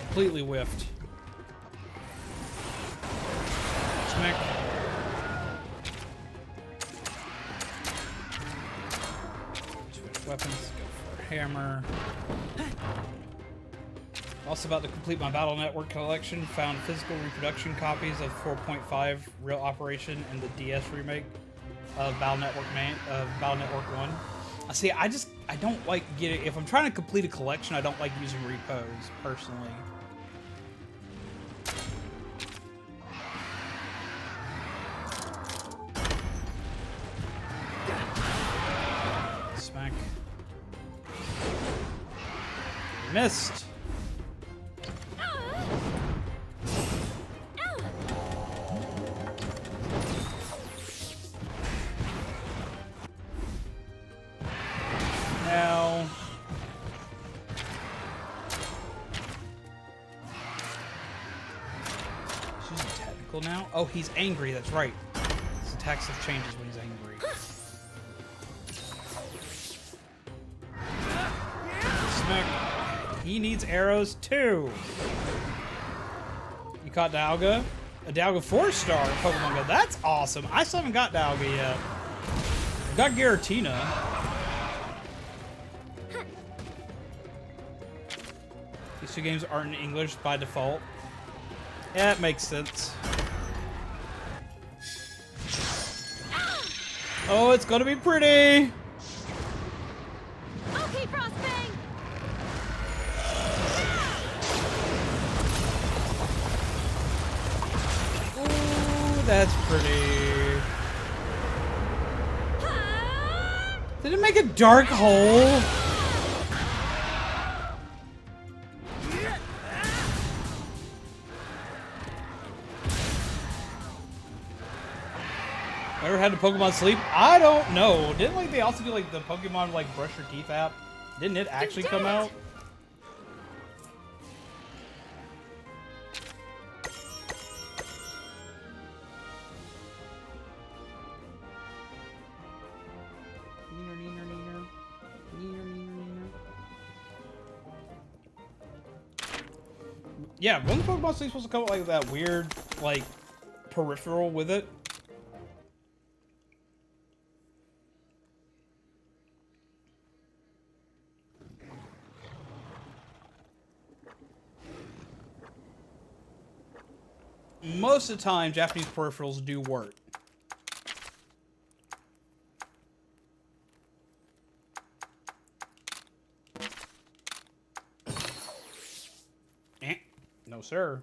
Completely whiffed. Smack. Weapons, go for hammer. Also about to complete my Battle Network collection. Found physical reproduction copies of 4.5 Real Operation and the DS remake of Battle Network 1. See, I don't like getting, if I'm trying to complete a collection, I don't like using repos, personally. Smack. Missed. Now. She's technical now. Oh, he's angry. That's right. His attack stuff changes when he's angry. Smack. He needs arrows too. You caught Dialga? A Dialga 4-star Pokemon Go. That's awesome. I still haven't got Dialga yet. I got Giratina. These two games aren't in English by default. Yeah, it makes sense. Oh, it's gonna be pretty! Okay, Frostbang! Ooh, that's pretty. Did it make a dark hole? Ever had a Pokemon sleep? I don't know. Didn't like they also do like the Pokemon like brush your teeth app? Didn't it actually come out? Yeah, wasn't Pokemon Sleep supposed to come with like that weird like peripheral with it? Most of the time, Japanese peripherals do work. No, sir.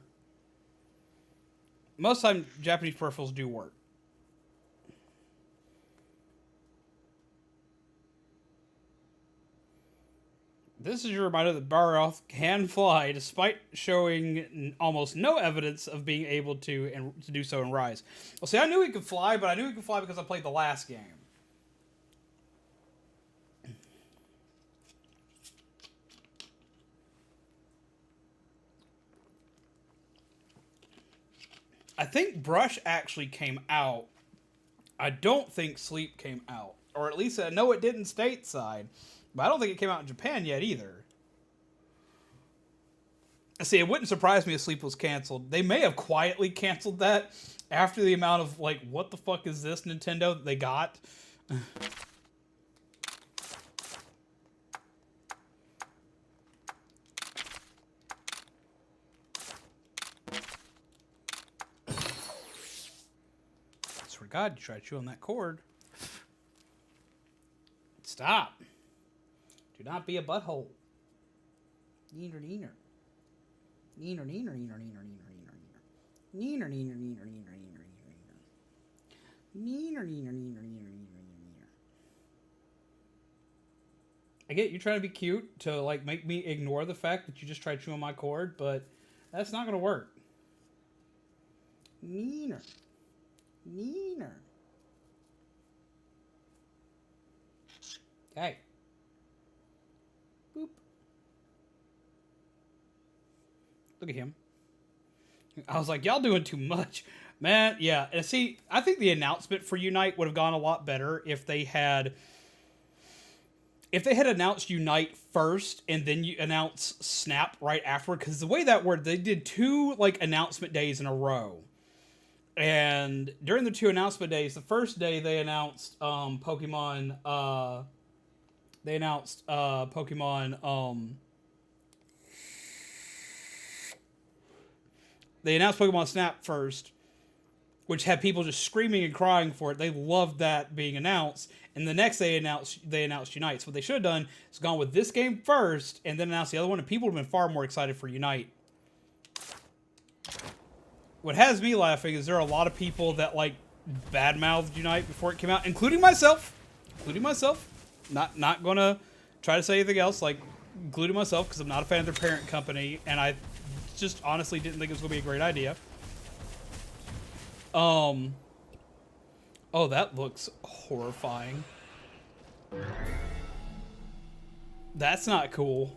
Most of the time, Japanese peripherals do work. This is your reminder that Barroth can fly, despite showing almost no evidence of being able to do so in Rise. Well, see, I knew he could fly, but I knew he could fly because I played the last game. I think Brush actually came out. I don't think Sleep came out. Or at least I know it didn't stateside. But I don't think it came out in Japan yet either. See, it wouldn't surprise me if Sleep was canceled. They may have quietly canceled that after the amount of, like, what the fuck is this, Nintendo, that they got. I swear to God, you try to chew on that cord. Stop. Do not be a butthole. Neener, neener. Neener, neener, neener, neener, neener, neener. Neener, neener, neener, neener, neener, neener. Neener, neener, neener, neener, neener, neener. I get you trying to be cute to, like, make me ignore the fact that you just tried chewing my cord, but that's not going to work. Neener. Neener. Okay. Boop. Look at him. I was like, y'all doing too much. Man, yeah. And see, I think the announcement for Unite would have gone a lot better if they had announced Unite first and then you announce Snap right afterward. Because the way that worked, they did two, like, announcement days in a row. And during the two announcement days, the first day they announced Pokemon they announced Pokemon. They announced Pokemon Snap first, which had people just screaming and crying for it. They loved that being announced. And the next they announced Unite. So what they should have done is gone with this game first and then announced the other one, and people would have been far more excited for Unite. What has me laughing is there are a lot of people that like badmouthed Unite before it came out, including myself. Not gonna try to say anything else, like including myself, because I'm not a fan of their parent company, and I just honestly didn't think it was gonna be a great idea. Oh, that looks horrifying. That's not cool.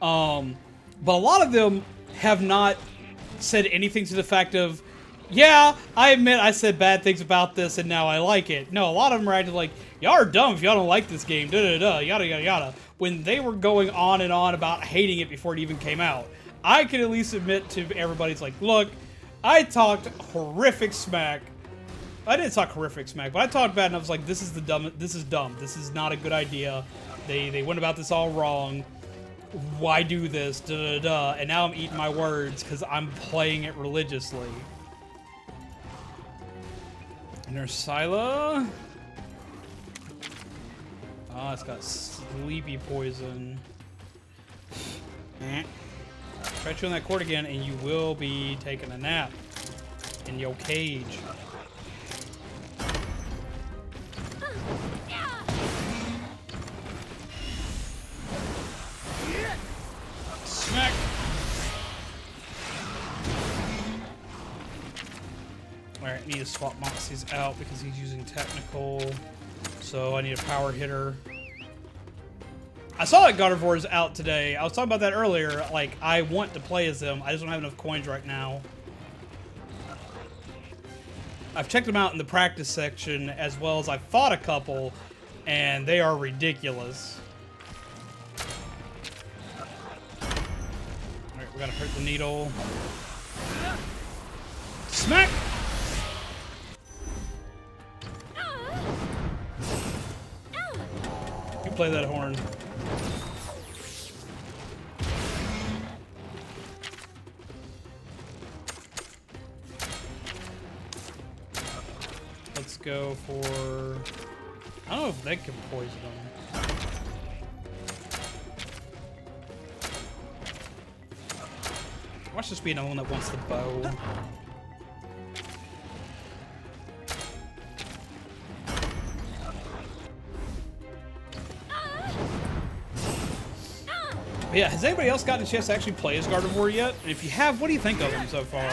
But a lot of them have not said anything to the fact of, yeah, I admit I said bad things about this and now I like it. No, a lot of them are acting like, y'all are dumb if y'all don't like this game, da-da-da, yada yada yada, when they were going on and on about hating it before it even came out. I can at least admit to everybody's like, look, I talked horrific smack. I didn't talk horrific smack, but I talked bad and I was like, this is dumb. This is not a good idea. They went about this all wrong. Why do this? Da da da. And now I'm eating my words because I'm playing it religiously. And there's Scylla. Oh, it's got sleepy poison. Try chewing that cord again, and you will be taking a nap in your cage. Smack. Alright, I need to swap Moxie's out because he's using technical. So I need a power hitter. I saw that Gardevoir is out today. I was talking about that earlier. Like, I want to play as them. I just don't have enough coins right now. I've checked them out in the practice section as well as I fought a couple, and they are ridiculous. Alright, we gotta hurt the needle. Smack! You play that horn. Let's go for... I don't know if they can poison them. Watch this be another one that wants the bow. But yeah, has anybody else gotten a chance to actually play as Gardevoir yet? And if you have, what do you think of him so far?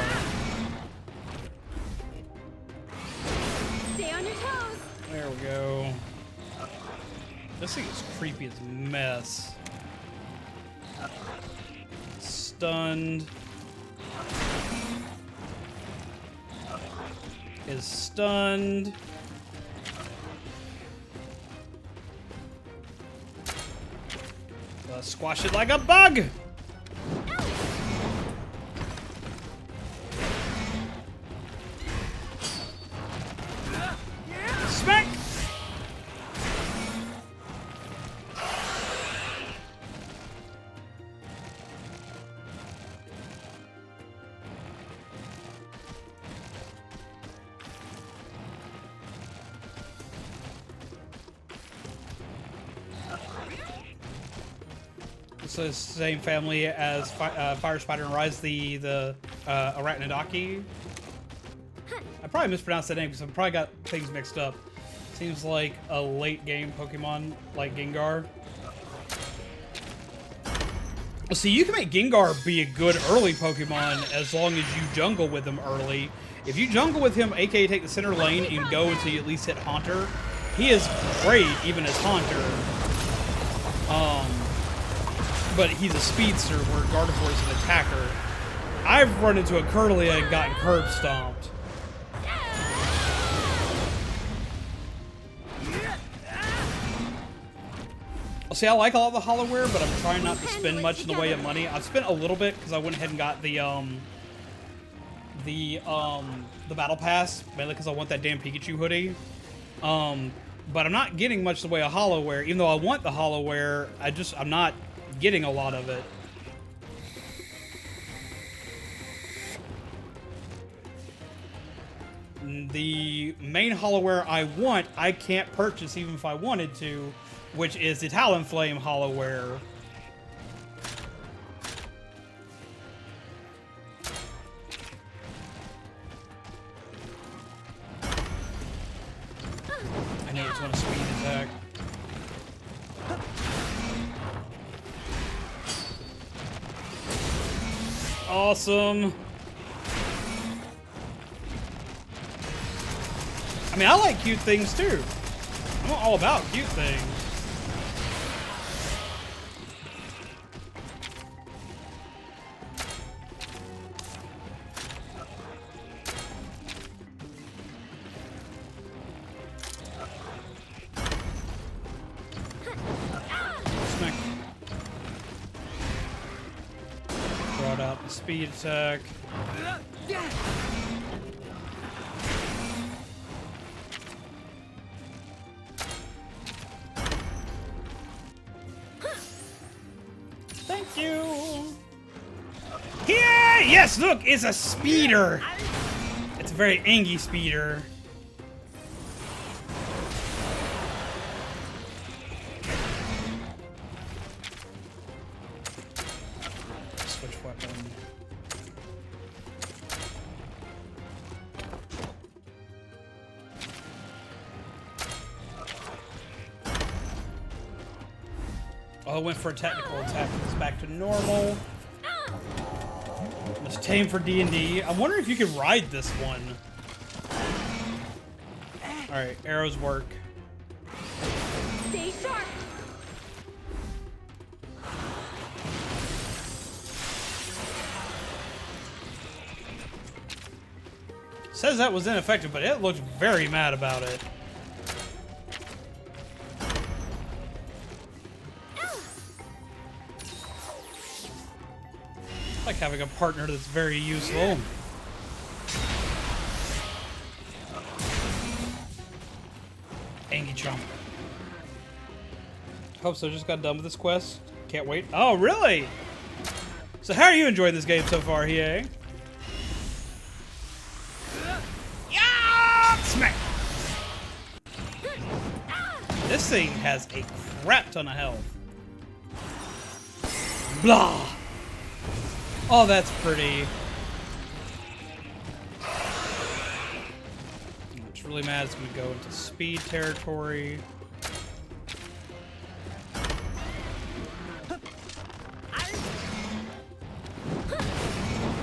Stay on your toes. There we go. This thing is creepy as mess. Stunned. Is stunned. Squash it like a bug! Smack! It's the same family as Fire Spider and Rise, the Arachnidaki. I probably mispronounced that name because I've probably got things mixed up. Seems like a late game Pokemon like Gengar. Well, see, you can make Gengar be a good early Pokemon as long as you jungle with him early. If you jungle with him, aka take the center lane and go until you at least hit Haunter, he is great even as Haunter. But he's a speedster where Gardevoir is an attacker. I've run into a Curlia and gotten curb stomped. See, I like a lot of the Hollowware, but I'm trying not to spend much in the way of money. I've spent a little bit because I went ahead and got the Battle Pass, mainly because I want that damn Pikachu hoodie. but I'm not getting much in the way of hollowware. Even though I want the hollowware, I'm not getting a lot of it. The main hollowware I want, I can't purchase even if I wanted to, which is the Talonflame hollowware. I know it's on a speed attack. Awesome. I mean, I like cute things too. I'm all about cute things. Smack. Brought out the speed attack. Thank you. Yeah, yes, look, it's a speeder. It's a very angy speeder. Switch weapon. Oh, I went for a technical attack. It's back to normal. It's tame for D&D. I wonder if you could ride this one. Alright, arrows work. Stay sharp. Says that was ineffective, but it looked very mad about it. I like having a partner that's very useful. Angie Chomp. Hope so. Just got done with this quest. Can't wait. Oh, really? So how are you enjoying this game so far, Hiei? Yeah! Smack! This thing has a crap ton of health. Blah! Oh, that's pretty. What's really mad is going to go into speed territory.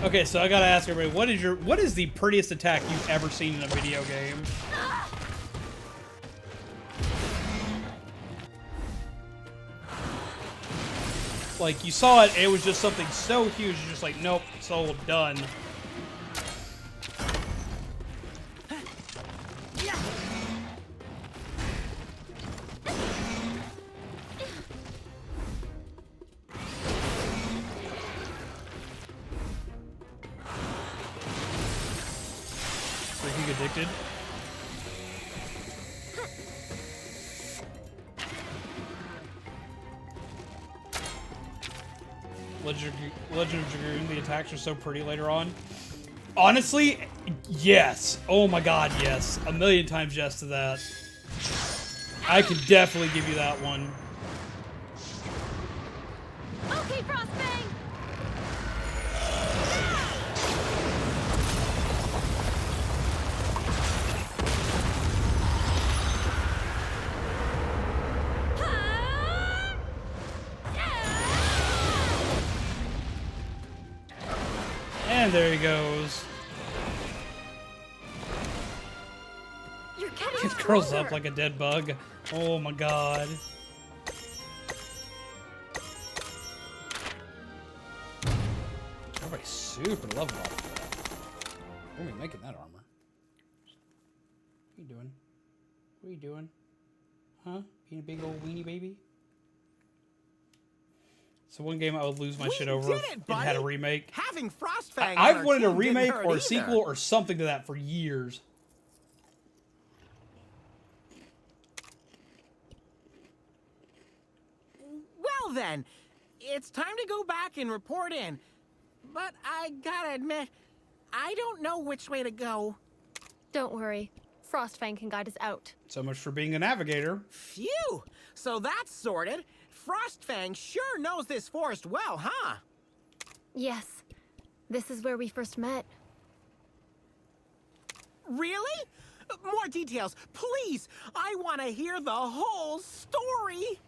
Okay, so I gotta ask everybody, what is the prettiest attack you've ever seen in a video game? Like, you saw it, it was just something so huge, you're just like, nope, sold, done. Freaking addicted. Legend of Dragoon, the attacks are so pretty later on. Honestly, yes. Oh my god, yes. A million times yes to that. I can definitely give you that one. Okay, Frostbang. And there he goes. You're getting It curls stronger. up like a dead bug. Oh my god. Everybody's super level up for that. Where are we making that armor? What are you doing? What are you doing? Huh? Being a big old weenie baby? So one game I would lose my shit over if it had a remake. Having Frostfang. I've wanted a remake or a sequel or something to that for years. then, it's time to go back and report in. But I gotta admit, I don't know which way to go. Don't worry. Frostfang can guide us out. So much for being a navigator. Phew! So that's sorted. Frostfang sure knows this forest well, huh? Yes. This is where we first met. Really? More details, please! I want to hear the whole story!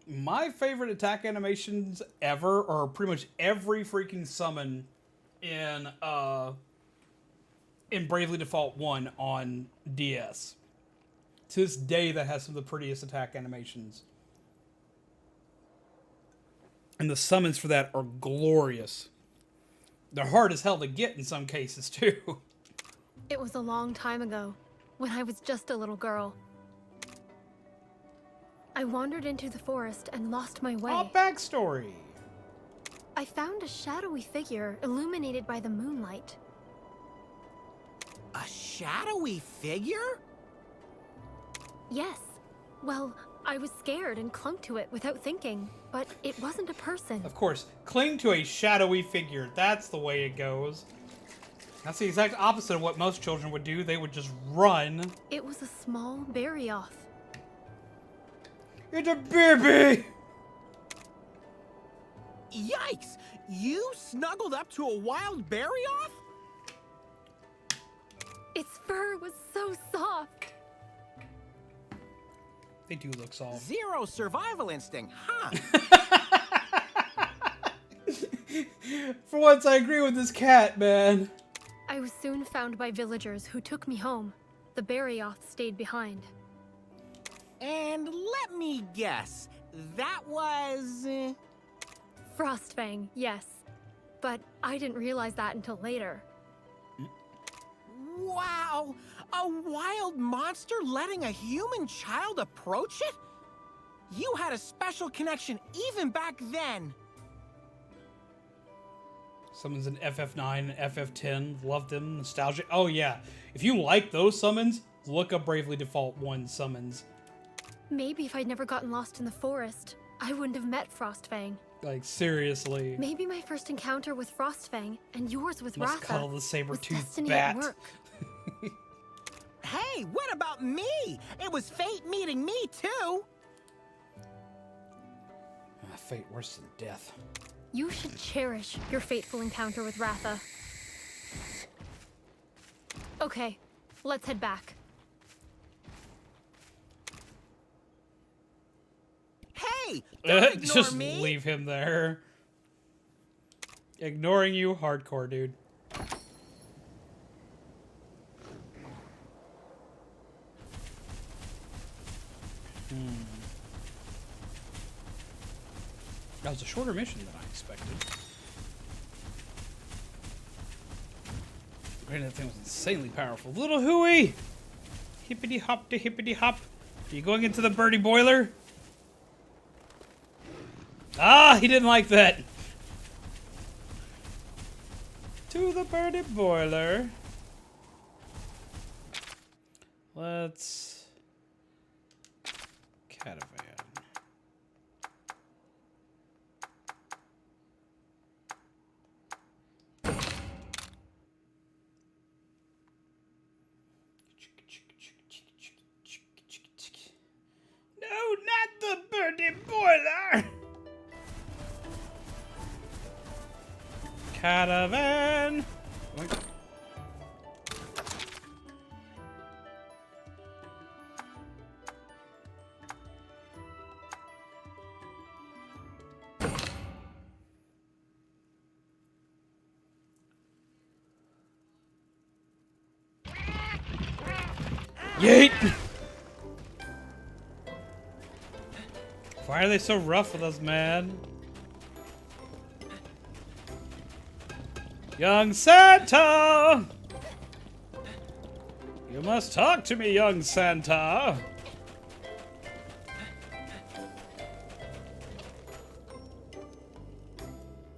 My favorite attack animations ever are pretty much every freaking summon in Bravely Default 1 on DS. To this day, that has some of the prettiest attack animations. And the summons for that are glorious. They're hard as hell to get in some cases, too. It was a long time ago, when I was just a little girl. I wandered into the forest and lost my way. Oh, backstory. I found a shadowy figure illuminated by the moonlight. A shadowy figure? Yes. Well, I was scared and clung to it without thinking, but it wasn't a person. Of course, cling to a shadowy figure. That's the way it goes. That's the exact opposite of what most children would do. They would just run. It was a small berryoth. It's a baby! Yikes! You snuggled up to a wild berryoth? Its fur was so soft. They do look soft. Zero survival instinct, huh? For once, I agree with this cat, man. I was soon found by villagers who took me home. The berryoth stayed behind. And let me guess, that was... Frostfang, yes. But I didn't realize that until later. Wow! A wild monster letting a human child approach it? You had a special connection even back then. Summons in FF9 and FF10. Love them. Nostalgic. Oh, yeah. If you like those summons, look up Bravely Default 1 summons. Maybe if I'd never gotten lost in the forest, I wouldn't have met Frostfang. Like, seriously. Maybe my first encounter with Frostfang and yours with Must Ratha cuddle the was saber-toothed destiny bat. at work. Hey, what about me? It was fate meeting me, too. Fate worse than death. You should cherish your fateful encounter with Ratha. Okay, let's head back. Hey, don't ignore Just me. leave him there. Ignoring you, hardcore, dude. That was a shorter mission than I expected. Granted, that thing was insanely powerful. Little hooey! Hippity hop to hippity hop. Are you going into the birdie boiler? Ah, he didn't like that. To the birdie boiler. Let's... Catavan. No, not the birdie boiler! Caravan! Oink. Yeet! Why are they so rough with us, man? Young Santa! You must talk to me, young Santa.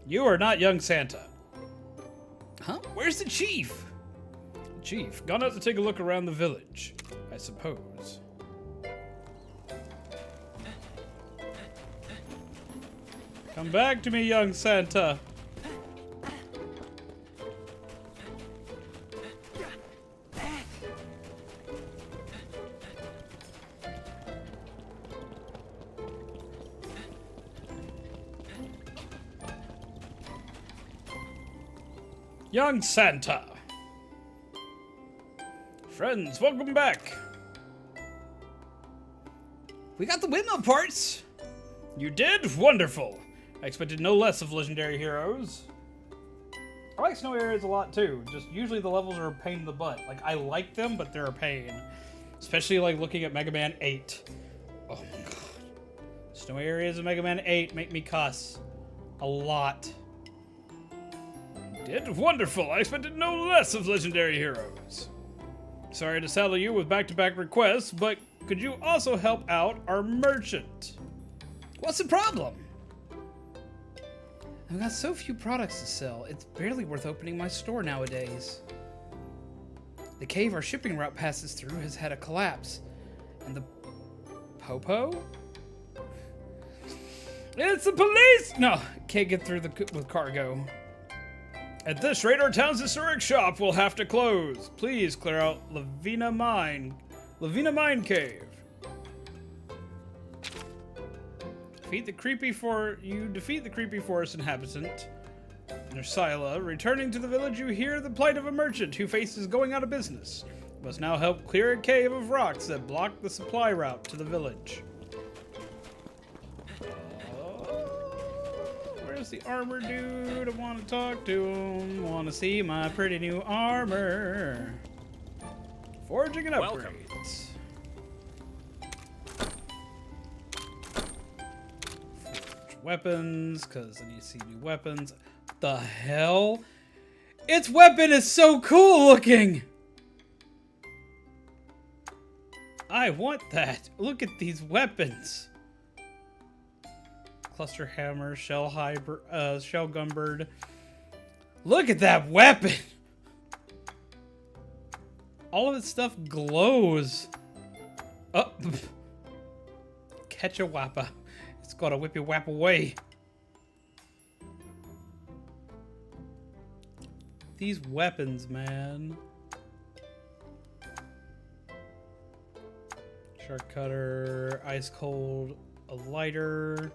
You are not young Santa. Huh? Where's the chief? Chief, gone out to take a look around the village, I suppose. Come back to me, young Santa. Young Santa. Friends, welcome back. We got the windmill parts. You did? Wonderful. I expected no less of legendary heroes. I like snow areas a lot too. Just usually the levels are a pain in the butt. Like, I like them, but they're a pain. Especially like looking at Mega Man 8. Oh my god. Snow areas in Mega Man 8 make me cuss. A lot. You did? Wonderful. I expected no less of legendary heroes. Sorry to saddle you with back-to-back requests, but could you also help out our merchant? What's the problem? I've got so few products to sell, it's barely worth opening my store nowadays. The cave our shipping route passes through has had a collapse, and the Popo? It's the police! No, can't get through with cargo. At this rate, our town's historic shop will have to close. Please clear out Lavina Mine Cave. Defeat the creepy forest inhabitant, Nursila. Returning to the village, you hear the plight of a merchant who faces going out of business. You must now help clear a cave of rocks that block the supply route to the village. Where's the armor dude? I want to talk to him. Want to see my pretty new armor. Forging and upgrades. Weapons, because I need to see new weapons. The hell? Its weapon is so cool looking! I want that. Look at these weapons. Cluster hammer, shell gunbird. Look at that weapon! All of its stuff glows. Oh. Catch a wappa. It's gotta whip your whap away. These weapons, man. Shark cutter, ice cold, a lighter.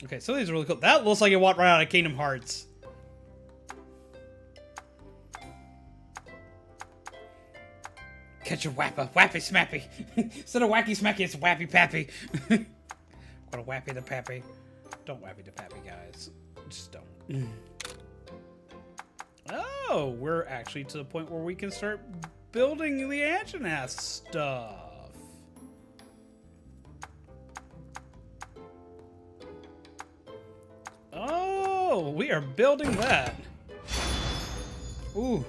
Okay, some of these are really cool. That looks like it walked right out of Kingdom Hearts. Catch a wappa. Wappy smappy. Instead of wacky smacky, it's wappy pappy. Gotta wappy the pappy. Don't wappy the pappy, guys. Just don't. Oh, we're actually to the point where we can start building the Anjanath stuff. Oh, we are building that. Ooh.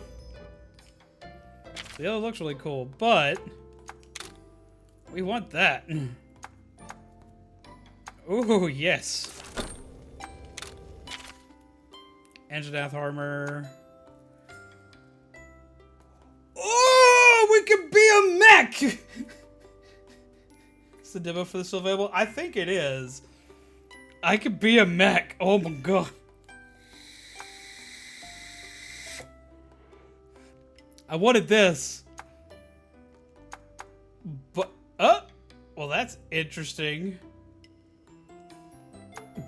The yellow looks really cool, but we want that. Ooh, yes. Anjanath armor. Oh, we could be a mech! Is the demo for this still available? I think it is. I could be a mech. Oh my god. I wanted this. But, well, that's interesting.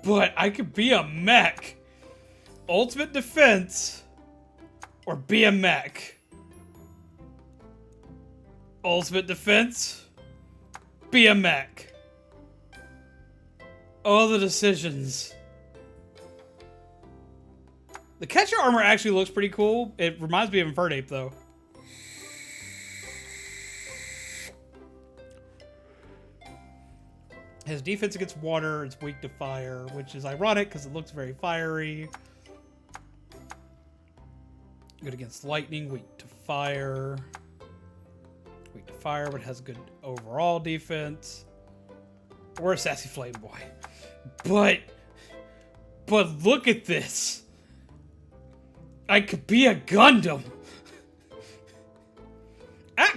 But I could be a mech. Ultimate defense or be a mech. Ultimate defense, be a mech. All the decisions. The catcher armor actually looks pretty cool. It reminds me of Infernape, though. Has defense against water, it's weak to fire, which is ironic because it looks very fiery. Good against lightning, weak to fire. Weak to fire, but has good overall defense. Or a sassy flame boy. But look at this. I could be a Gundam.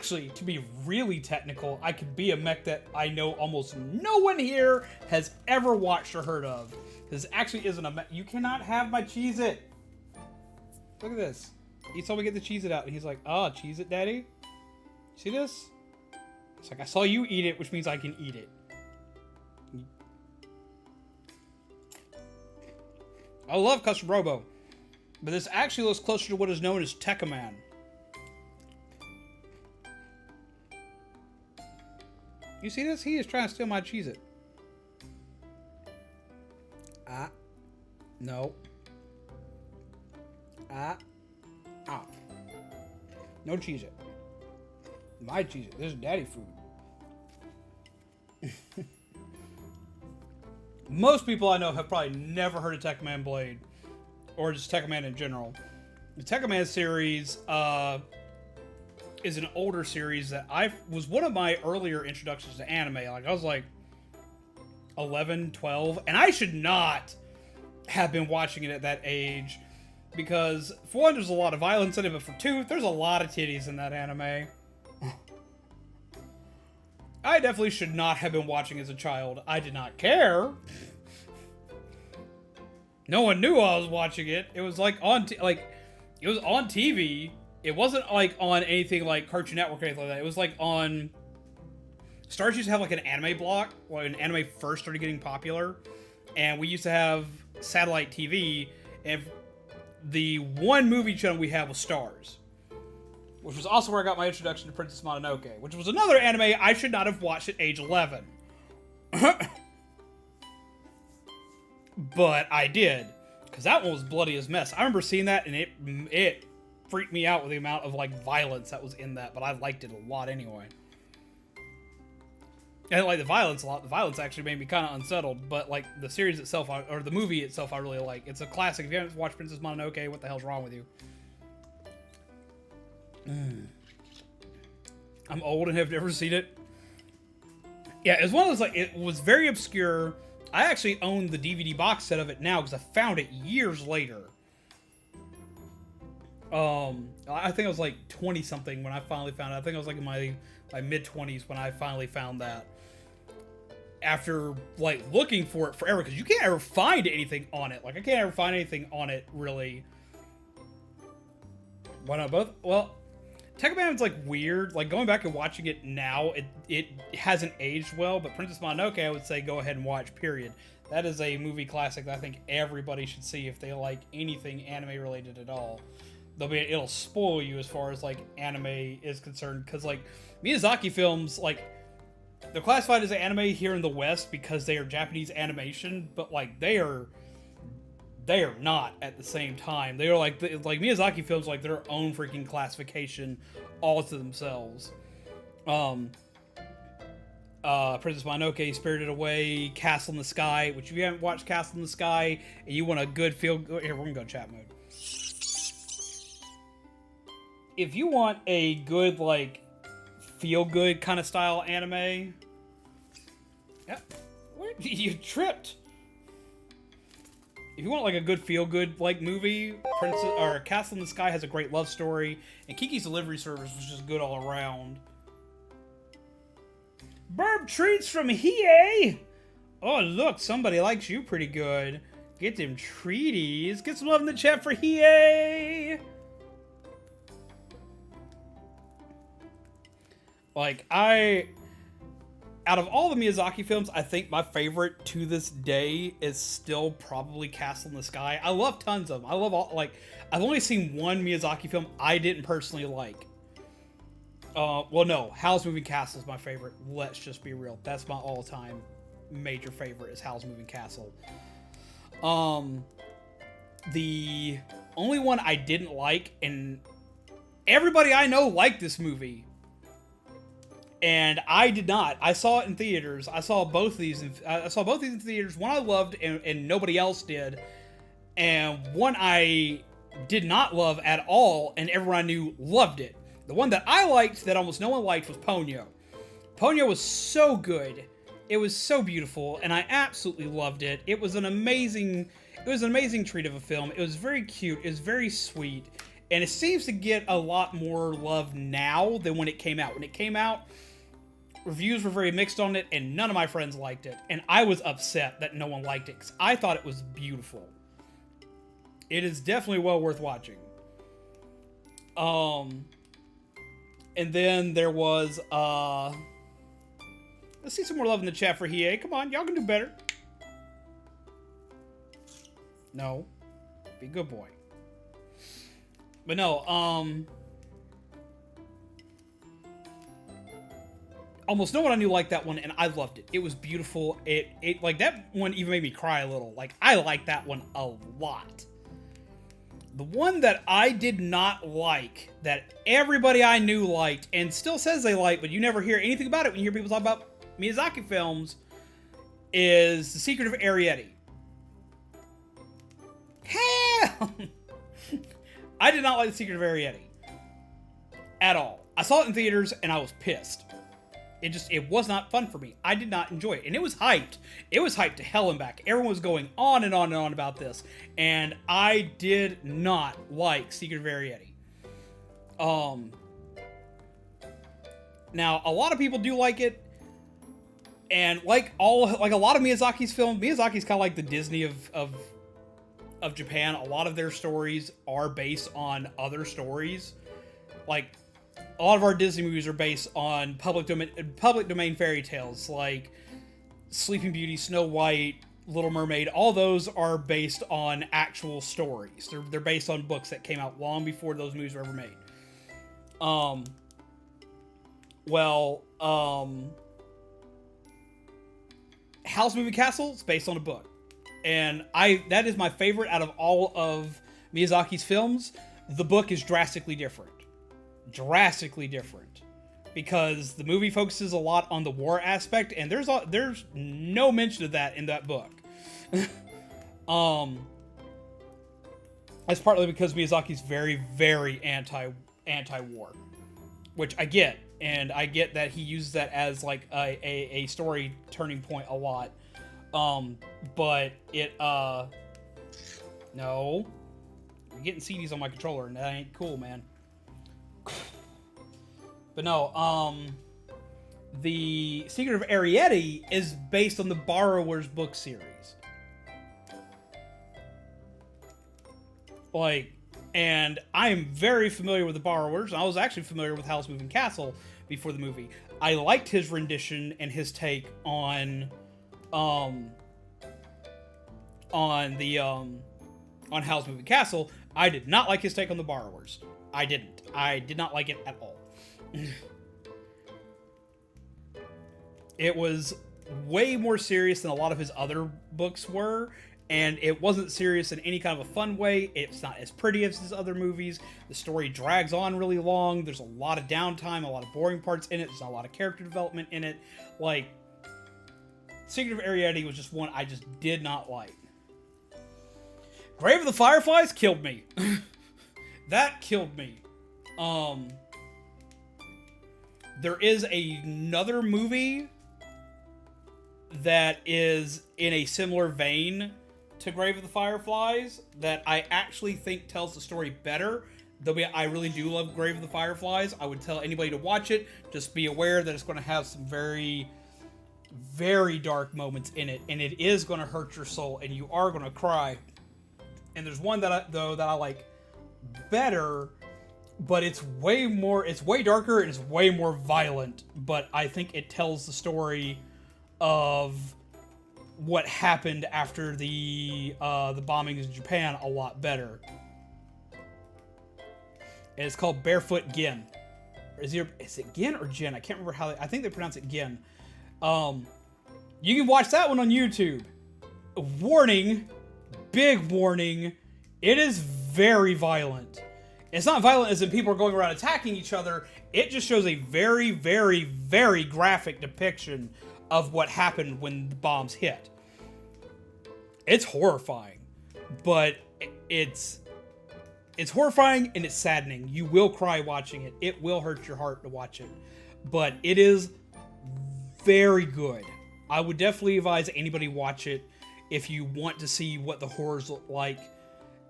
actually, to be really technical, I could be a mech that I know almost no one here has ever watched or heard of. This actually isn't a mech. You cannot have my Cheez-It. Look at this. He told me to get the Cheez-It out, and he's like, "Oh, Cheez-It, Daddy? See this?" It's like, I saw you eat it, which means I can eat it. I love Custom Robo, but this actually looks closer to what is known as Tekkaman. You see this? He is trying to steal my Cheez-It. Ah. No. Ah. Ah. No Cheez-It. My Cheez-It. This is daddy food. Most people I know have probably never heard of Tekkaman Blade. Or just Tekkaman in general. The Tekkaman series, is an older series that was one of my earlier introductions to anime. Like, I was like 11, 12, and I should not have been watching it at that age because, for one, there's a lot of violence in it, but for two, there's a lot of titties in that anime. I definitely should not have been watching as a child. I did not care. No one knew I was watching it. It was like it was on TV. It wasn't like on anything like Cartoon Network or anything like that. It was like on... Stars used to have like an anime block when anime first started getting popular. And we used to have satellite TV. And the one movie channel we had was Stars. Which was also where I got my introduction to Princess Mononoke. Which was another anime I should not have watched at age 11. But I did. Because that one was bloody as mess. I remember seeing that and it freaked me out with the amount of like violence that was in that, but I liked it a lot anyway. I didn't like the violence a lot. The violence actually made me kind of unsettled, but like the series itself, or the movie itself, I really like. It's a classic. If you haven't watched Princess Mononoke, what the hell's wrong with you? I'm old and have never seen it. Yeah, it was one of those, like, it was very obscure. I actually own the DVD box set of it now because I found it years later. I think I was like 20 something when I finally found it. I think I was like in my mid 20s when I finally found that. After like looking for it forever, because you can't ever find anything on it. Like, I can't ever find anything on it really. Why not both? Well, Tekkaman's like weird. Like, going back and watching it now, it hasn't aged well. But Princess Mononoke, I would say go ahead and watch. Period. That is a movie classic that I think everybody should see if they like anything anime related at all. It'll spoil you as far as like anime is concerned, because like Miyazaki films, like, they're classified as anime here in the West because they are Japanese animation, but like they are not at the same time. They are like Miyazaki films, like their own freaking classification all to themselves. Princess Mononoke, Spirited Away, Castle in the Sky, which if you haven't watched Castle in the Sky and you want a good feel, here, we're gonna go chat mode. If you want a good, like, feel-good kind of style anime... Yeah, where, you tripped! If you want, like, a good feel-good, like, movie, Castle in the Sky has a great love story, and Kiki's Delivery Service was just good all around. Burb treats from Hiei! Oh, look, somebody likes you pretty good. Get them treaties. Get some love in the chat for Hiei! Like, out of all the Miyazaki films, I think my favorite to this day is still probably Castle in the Sky. I love tons of them. I love all, like, I've only seen one Miyazaki film I didn't personally like. Well, no, Howl's Moving Castle is my favorite. Let's just be real. That's my all-time major favorite, is Howl's Moving Castle. The only one I didn't like, and everybody I know liked this movie, and I did not. I saw it in theaters. I saw both of these in theaters. One I loved and nobody else did. And one I did not love at all and everyone I knew loved it. The one that I liked that almost no one liked was Ponyo. Ponyo was so good. It was so beautiful and I absolutely loved it. It was an amazing treat of a film. It was very cute. It was very sweet. And it seems to get a lot more love now than when it came out. When it came out, reviews were very mixed on it, and none of my friends liked it. And I was upset that no one liked it, because I thought it was beautiful. It is definitely well worth watching. And then there was, let's see some more love in the chat for Hiei. Come on, y'all can do better. No. Be a good boy. But no, almost no one I knew liked that one, and I loved it. It was beautiful. It like, that one even made me cry a little. Like, I liked that one a lot. The one that I did not like, that everybody I knew liked, and still says they like, but you never hear anything about it when you hear people talk about Miyazaki films, is The Secret of Arrietty. Hell! I did not like The Secret of Arrietty. At all. I saw it in theaters, and I was pissed. It was not fun for me. I did not enjoy it. And it was hyped. It was hyped to hell and back. Everyone was going on and on and on about this. And I did not like Secret of Arrietty. Now, a lot of people do like it. And like a lot of Miyazaki's films, Miyazaki's kind of like the Disney of Japan. A lot of their stories are based on other stories. Like, a lot of our Disney movies are based on public domain fairy tales, like Sleeping Beauty, Snow White, Little Mermaid. All those are based on actual stories. They're based on books that came out long before those movies were ever made. Howl's Moving Castle is based on a book. And that is my favorite out of all of Miyazaki's films. The book is drastically different. Because the movie focuses a lot on the war aspect, and there's no mention of that in that book. That's partly because Miyazaki's very, very anti-war, which I get, and I get that he uses that as like a story turning point a lot. But it no, I'm getting CDs on my controller, and that ain't cool, man. But no, The Secret of Arrietty is based on the Borrower's book series. Like, and I am very familiar with the Borrowers. I was actually familiar with Howl's Moving Castle before the movie. I liked his rendition and his take on Howl's Moving Castle. I did not like his take on the Borrowers. I didn't. I did not like it at all. It was way more serious than a lot of his other books were, and it wasn't serious in any kind of a fun way. It's not as pretty as his other movies. The story drags on really long. There's a lot of downtime, a lot of boring parts in it. There's a lot of character development in it. Like, Secret of Arrietty was just one I just did not like. Grave of the Fireflies killed me. That killed me. There is another movie that is in a similar vein to Grave of the Fireflies that I actually think tells the story better. Though I really do love Grave of the Fireflies. I would tell anybody to watch it. Just be aware that it's going to have some very, very dark moments in it. And it is going to hurt your soul. And you are going to cry. And there's one that I like better, but it's way darker and it's way more violent, but I think it tells the story of what happened after the bombings in Japan a lot better. And it's called Barefoot Gin. Is it Gin or Gin? I can't remember I think they pronounce it Gin. You can watch that one on YouTube. Warning, big warning, it is very violent. It's not violent as in people are going around attacking each other. It just shows a very, very, very graphic depiction of what happened when the bombs hit. It's horrifying, but it's horrifying and it's saddening. You will cry watching it. It will hurt your heart to watch it, but it is very good. I would definitely advise anybody watch it if you want to see what the horrors look like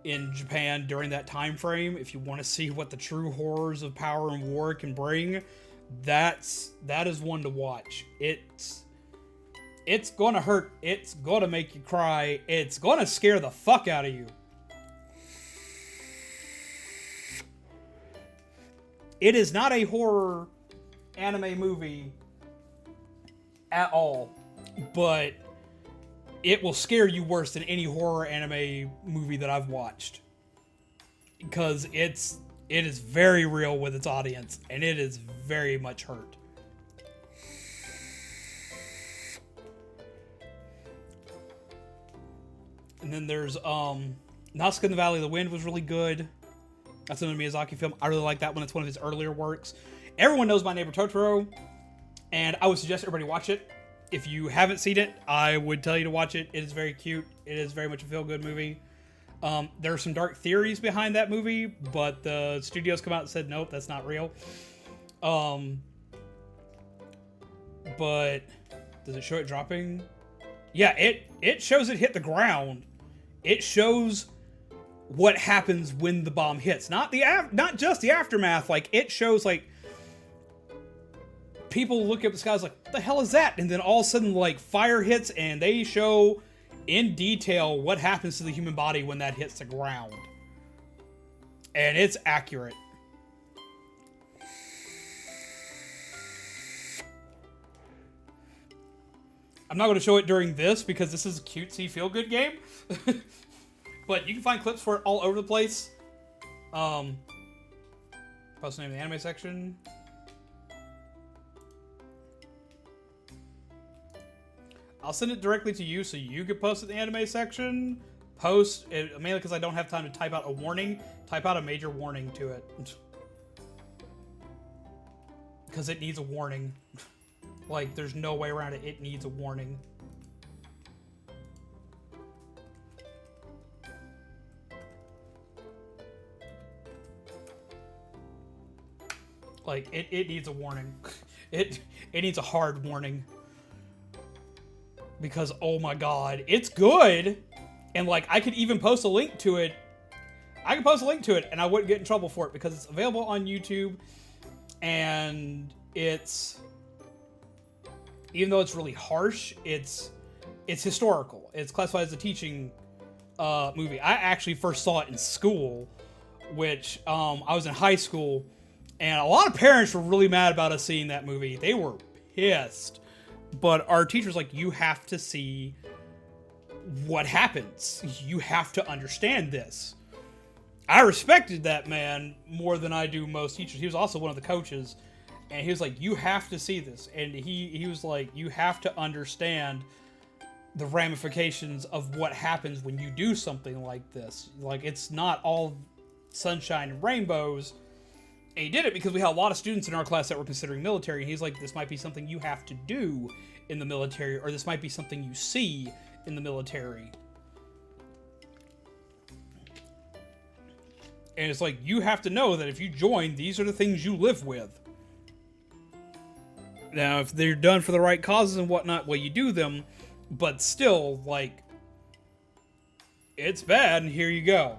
in Japan during that time frame. If you want to see what the true horrors of power and war can bring, that is one to watch. It's gonna hurt. It's gonna make you cry. It's gonna scare the fuck out of you. It is not a horror anime movie at all, but it will scare you worse than any horror anime movie that I've watched. Because it is very real with its audience, and it is very much hurt. And then there's Nausicaä in the Valley of the Wind was really good. That's another Miyazaki film. I really like that one. It's one of his earlier works. Everyone knows My Neighbor Totoro, and I would suggest everybody watch it. If you haven't seen it, I would tell you to watch it. It is very cute. It is very much a feel-good movie. There are some dark theories behind that movie, but the studios come out and said, nope, that's not real. But does it show it dropping? Yeah, it shows it hit the ground. It shows what happens when the bomb hits. Not just the aftermath. Like, it shows, like, people look up the skies like, what the hell is that? And then all of a sudden, like, fire hits, and they show in detail what happens to the human body when that hits the ground. And it's accurate. I'm not going to show it during this because this is a cutesy feel-good game. But you can find clips for it all over the place. Post the name of the anime section. I'll send it directly to you so you can post it in the anime section. Post it, mainly because I don't have time to type out a warning. Type out a major warning to it. Because it needs a warning. Like, there's no way around it. It needs a warning. Like, it needs a warning. It needs a hard warning. Because, oh my god, it's good! And, like, I could even post a link to it. I could post a link to it, and I wouldn't get in trouble for it, because it's available on YouTube, and it's... Even though it's really harsh, it's historical. It's classified as a teaching movie. I actually first saw it in school, which, I was in high school, and a lot of parents were really mad about us seeing that movie. They were pissed. But our teacher's like, you have to see what happens. You have to understand this. I respected that man more than I do most teachers. He was also one of the coaches. And he was like, you have to see this. And he was like, you have to understand the ramifications of what happens when you do something like this. Like, it's not all sunshine and rainbows. And he did it because we had a lot of students in our class that were considering military. And he's like, this might be something you have to do in the military, or this might be something you see in the military. And it's like, you have to know that if you join, these are the things you live with. Now, if they're done for the right causes and whatnot, well, you do them. But still, like, it's bad, and here you go.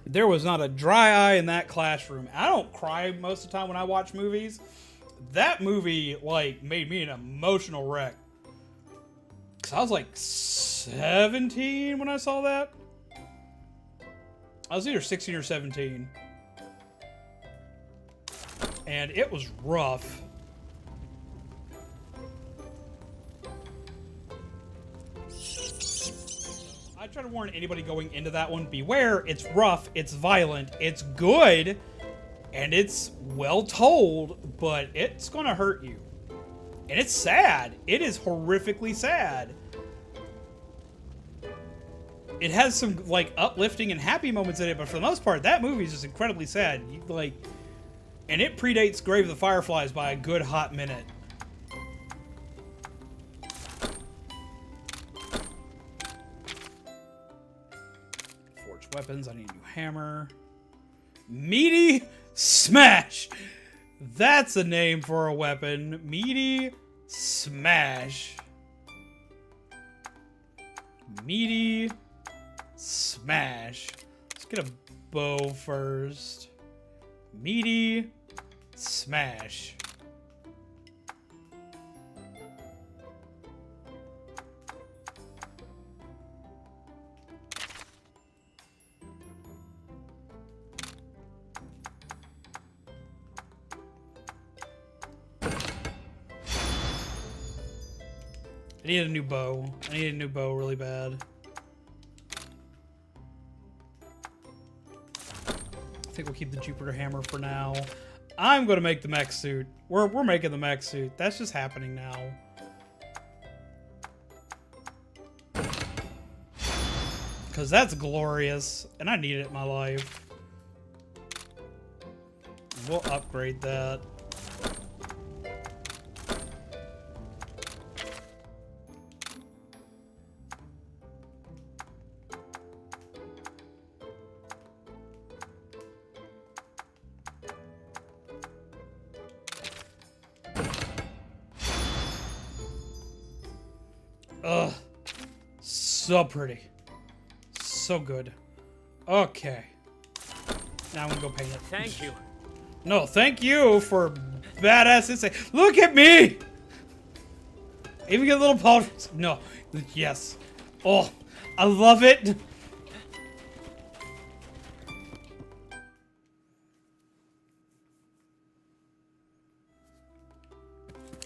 There was not a dry eye in that classroom. I don't cry most of the time when I watch movies. That movie, like, made me an emotional wreck. Because I was, like, 17 when I saw that. I was either 16 or 17. And it was rough. I try to warn anybody going into that one, beware, it's rough, it's violent, it's good, and it's well told, but it's gonna hurt you. And it's sad. It is horrifically sad. It has some, like, uplifting and happy moments in it, but for the most part, that movie is just incredibly sad. And it predates Grave of the Fireflies by a good hot minute. Forged weapons, I need a new hammer. Meaty Smash! That's a name for a weapon. Meaty Smash. Meaty. Smash. Let's get a bow first. Meaty. Smash. I need a new bow. I need a new bow really bad. I think we'll keep the Jupiter hammer for now. I'm gonna make the mech suit. We're making the mech suit. That's just happening now. Cause that's glorious, and I need it in my life. We'll upgrade that. Ugh. So pretty. So good. Okay. Now I'm gonna go paint it. Thank you. No, thank you for badass insight. Look at me! Even get a little powder. No. Yes. Oh, I love it.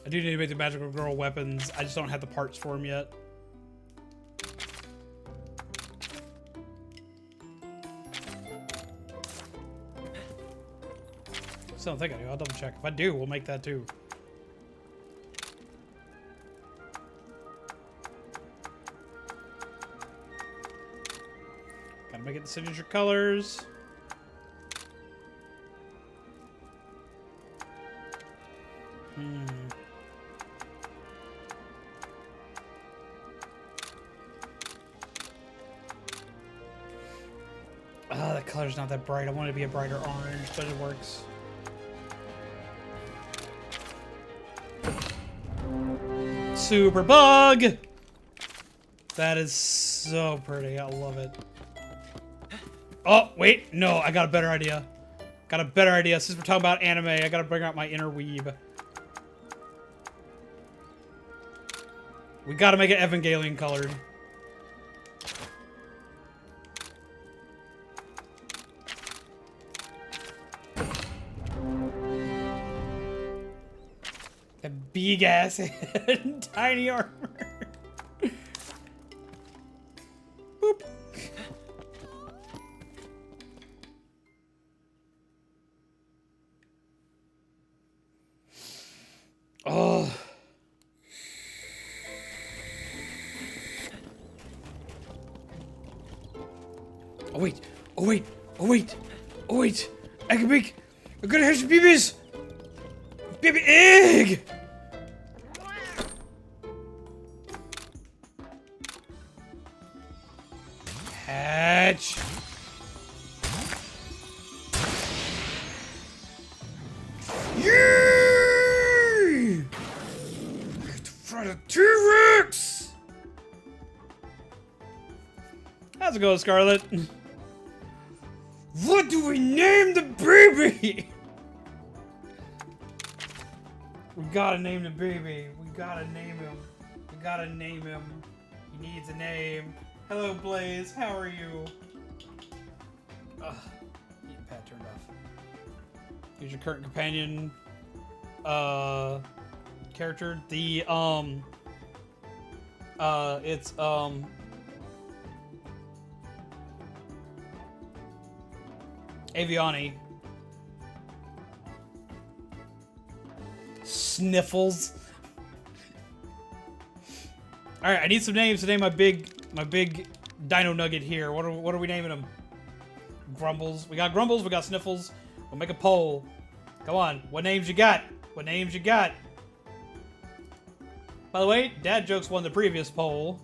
I do need to make the magical girl weapons. I just don't have the parts for them yet. Still don't think I do. I'll double check. If I do, we'll make that too. Gotta make it the signature colors. Ah, that color's not that bright. I want it to be a brighter orange, but it works. Super bug! That is so pretty. I love it. Oh, wait. No, I got a better idea. Got a better idea. Since we're talking about anime, I gotta bring out my inner weeb. We gotta make it Evangelion colored. A big ass head, tiny armor. Boop. Oh. Oh wait, oh wait, oh wait, oh wait. I can make, I'm gonna have some babies. Baby egg! Hatch. Yay! I get to fight a T-Rex! How's it going, Scarlet? What do we name the baby? We gotta name the baby. We gotta name him. We gotta name him. He needs a name. Hello, Blaze. How are you? Ugh. Heat pad turned off. Here's your current companion. Character. The, it's, Aviani. Sniffles. All right, I need some names to name my big dino nugget here. What are we naming him? Grumbles. We got Grumbles. We got Sniffles. We'll make a poll. Come on. What names you got? What names you got? By the way, Dad Jokes won the previous poll.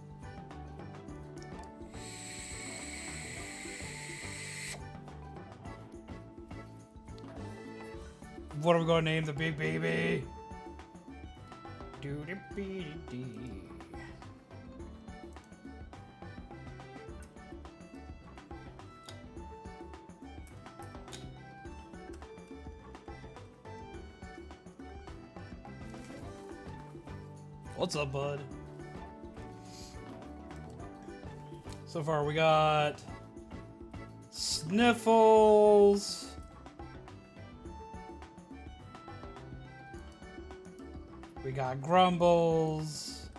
What are we gonna name the big baby? What's up, bud? So far, we got Sniffles. We got Grumbles.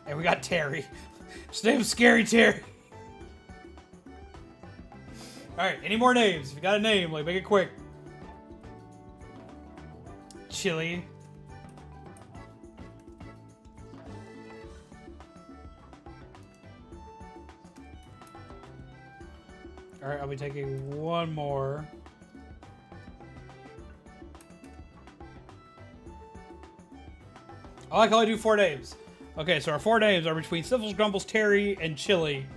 And we got Terry. His name's Scary Terry. Alright, any more names? If you got a name, like, make it quick. Chili. Alright, I'll be taking one more. I like how I do 4 names. Okay, so our 4 names are between Sniffles, Grumbles, Terry, and Chili.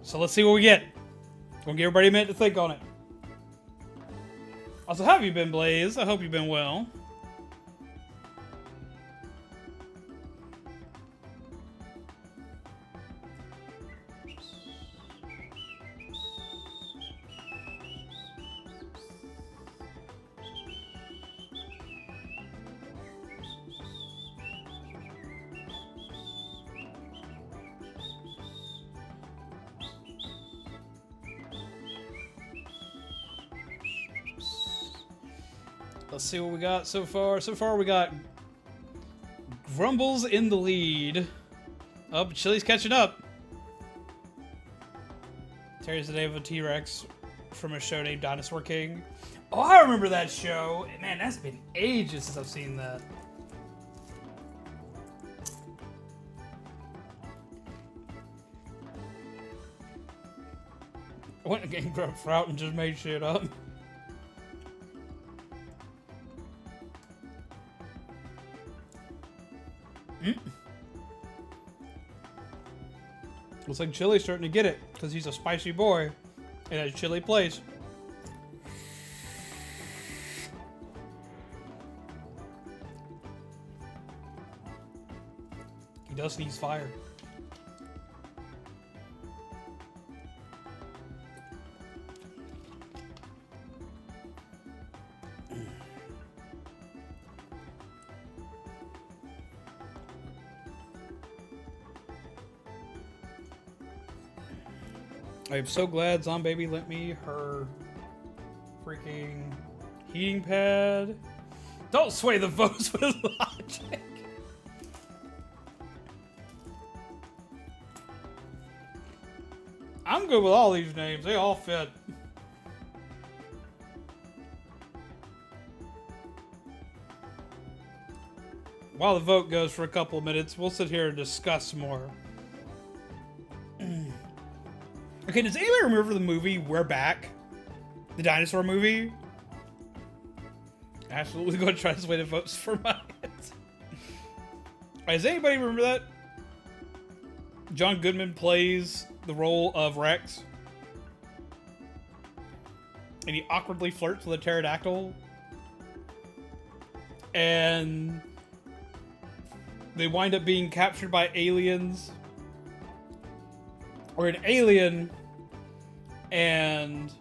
So let's see what we get. Gonna give everybody a minute to think on it. Also, how have you been, Blaze? I hope you've been well. Let's see what we got so far. So far, we got Grumbles in the lead. Oh, Chili's catching up. Terry's the name of a T-Rex from a show named Dinosaur King. Oh, I remember that show. Man, that's been ages since I've seen that. I went and game Grub Fruit and just made shit up. Looks like Chili's starting to get it, because he's a spicy boy in a chili place. He does sneeze fire. I'm so glad Zombaby lent me her freaking heating pad. Don't sway the votes with logic. I'm good with all these names. They all fit. While the vote goes for a couple of minutes, we'll sit here and discuss more. Okay, does anybody remember the movie We're Back? The dinosaur movie? Absolutely going to try to sway the votes for mine. Does anybody remember that? John Goodman plays the role of Rex. And he awkwardly flirts with a pterodactyl. And they wind up being captured by aliens. Or an alien and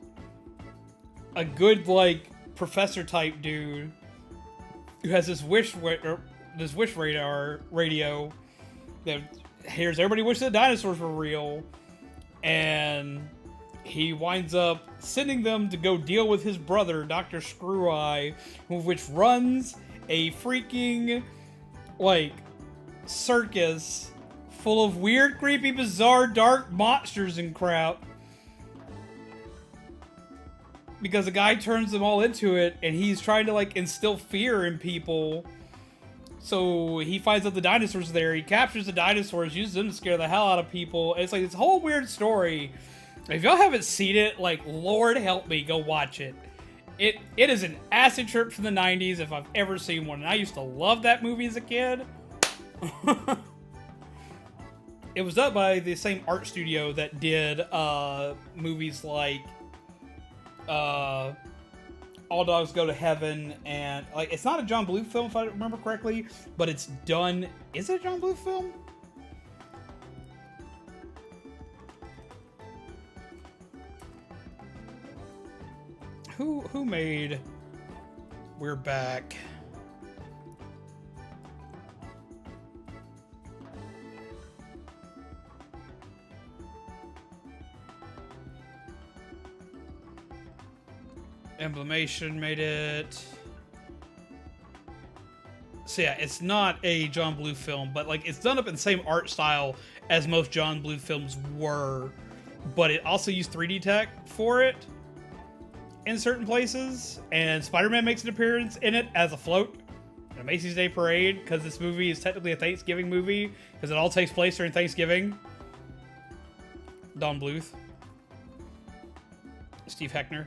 a good, like, professor type dude who has this wish radio that hears everybody wish the dinosaurs were real, and he winds up sending them to go deal with his brother, Dr. Screw-Eye, which runs a freaking, like, circus full of weird, creepy, bizarre, dark monsters and crap. Because the guy turns them all into it, and he's trying to, like, instill fear in people. So he finds out the dinosaurs are there, he captures the dinosaurs, uses them to scare the hell out of people. And it's like this whole weird story. If y'all haven't seen it, like, Lord help me, go watch it. It is an acid trip from the 90s if I've ever seen one. And I used to love that movie as a kid. It was done by the same art studio that did movies like All Dogs Go to Heaven, and like it's not a John Bluth film if I remember correctly, but it's done. Is it a John Bluth film? Who made We're Back? Emblemation made it. So yeah, it's not a John Bluth film, but like it's done up in the same art style as most John Bluth films were, but it also used 3D tech for it in certain places, and Spider-Man makes an appearance in it as a float in a Macy's Day Parade, because this movie is technically a Thanksgiving movie, because it all takes place during Thanksgiving. Don Bluth. Steve Hickner.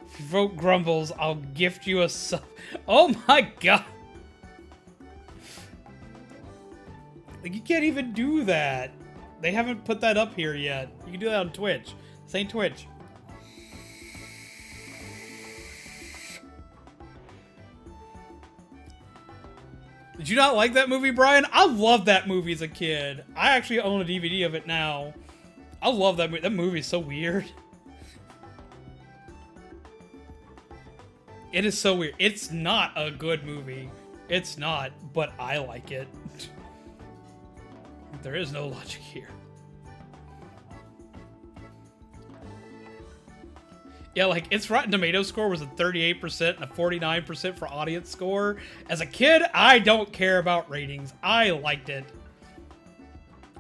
If you vote Grumbles, I'll gift you a sub. Oh my god! Like, you can't even do that. They haven't put that up here yet. You can do that on Twitch. This ain't Twitch. Did you not like that movie, Brian? I loved that movie as a kid. I actually own a DVD of it now. I love that movie. That movie is so weird. It is so weird. It's not a good movie. It's not, but I like it. There is no logic here. Yeah, like, its Rotten Tomatoes score was a 38% and a 49% for audience score. As a kid, I don't care about ratings. I liked it.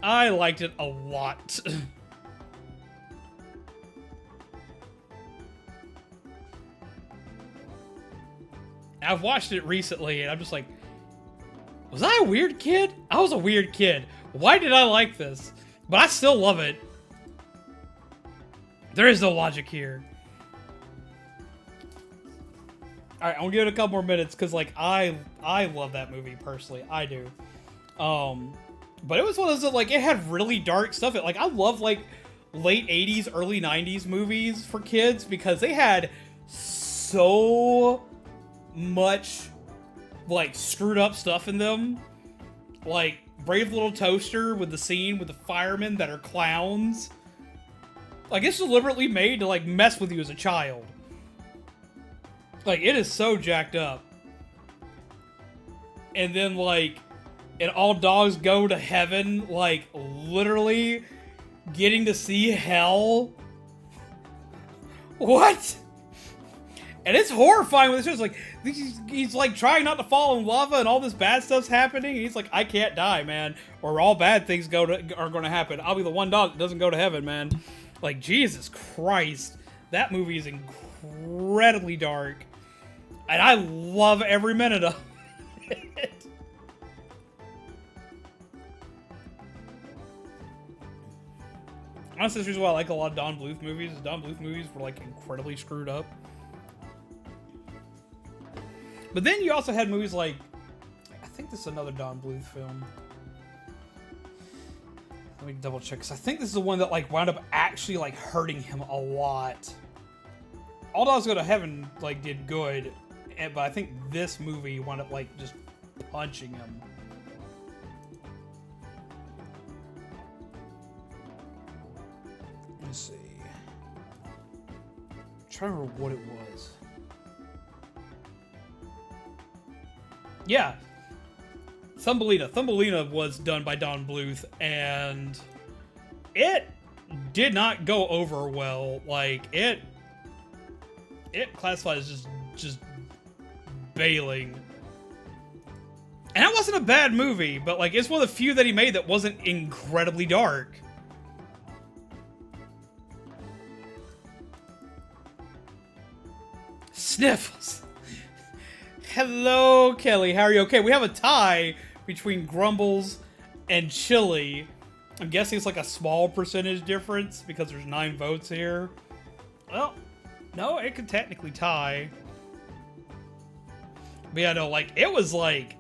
I liked it a lot. I've watched it recently, and I'm just like, was I a weird kid? I was a weird kid. Why did I like this? But I still love it. There is no logic here. Alright, I'm gonna give it a couple more minutes, because, like, I love that movie, personally. I do. But it was one of those, like, it had really dark stuff. Like, I love, like, late 80s, early 90s movies for kids, because they had so much, like, screwed up stuff in them. Like, Brave Little Toaster with the scene with the firemen that are clowns. Like, it's deliberately made to, like, mess with you as a child. Like, it is so jacked up. And then, like, and All Dogs Go to Heaven, like, literally getting to see hell. What? And it's horrifying when it's just like, he's like trying not to fall in lava and all this bad stuff's happening. And he's like, I can't die, man. Or all bad things are going to happen. I'll be the one dog that doesn't go to heaven, man. Like, Jesus Christ. That movie is incredibly dark. And I love every minute of it. Honestly, this is why I like a lot of Don Bluth movies. Don Bluth movies were, like, incredibly screwed up. But then you also had movies like, I think this is another Don Bluth film. Let me double check, because I think this is the one that, like, wound up actually, like, hurting him a lot. All Dogs Go to Heaven, like, did good, but I think this movie wound up, like, just punching him. Let's see. I'm trying to remember what it was. Yeah. Thumbelina. Thumbelina was done by Don Bluth, and it did not go over well. Like, it classified as just bailing. And that wasn't a bad movie, but, like, it's one of the few that he made that wasn't incredibly dark. Sniffles. Hello, Kelly. How are you? Okay, we have a tie between Grumbles and Chili. I'm guessing it's like a small percentage difference because there's 9 votes here. Well, no, it could technically tie. But yeah, no, like, it was, like,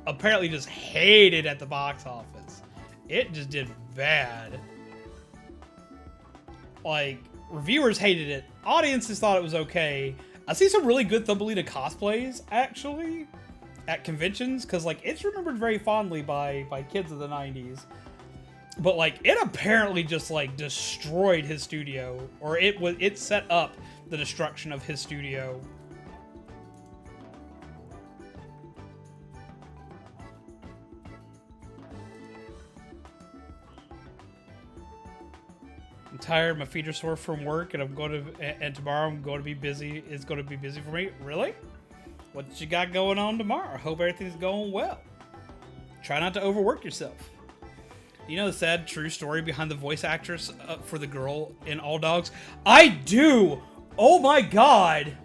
apparently just hated at the box office. It just did bad. Like, reviewers hated it. Audiences thought it was okay. I see some really good Thumbelina cosplays, actually, at conventions, because, like, it's remembered very fondly by kids of the 90s. But like it apparently just like destroyed his studio, or it set up the destruction of his studio. I'm tired, my feet are sore from work, and tomorrow I'm going to be busy. It's going to be busy for me. Really? What you got going on tomorrow? I hope everything's going well. Try not to overwork yourself. You know the sad true story behind the voice actress for the girl in All Dogs? I do! Oh my god!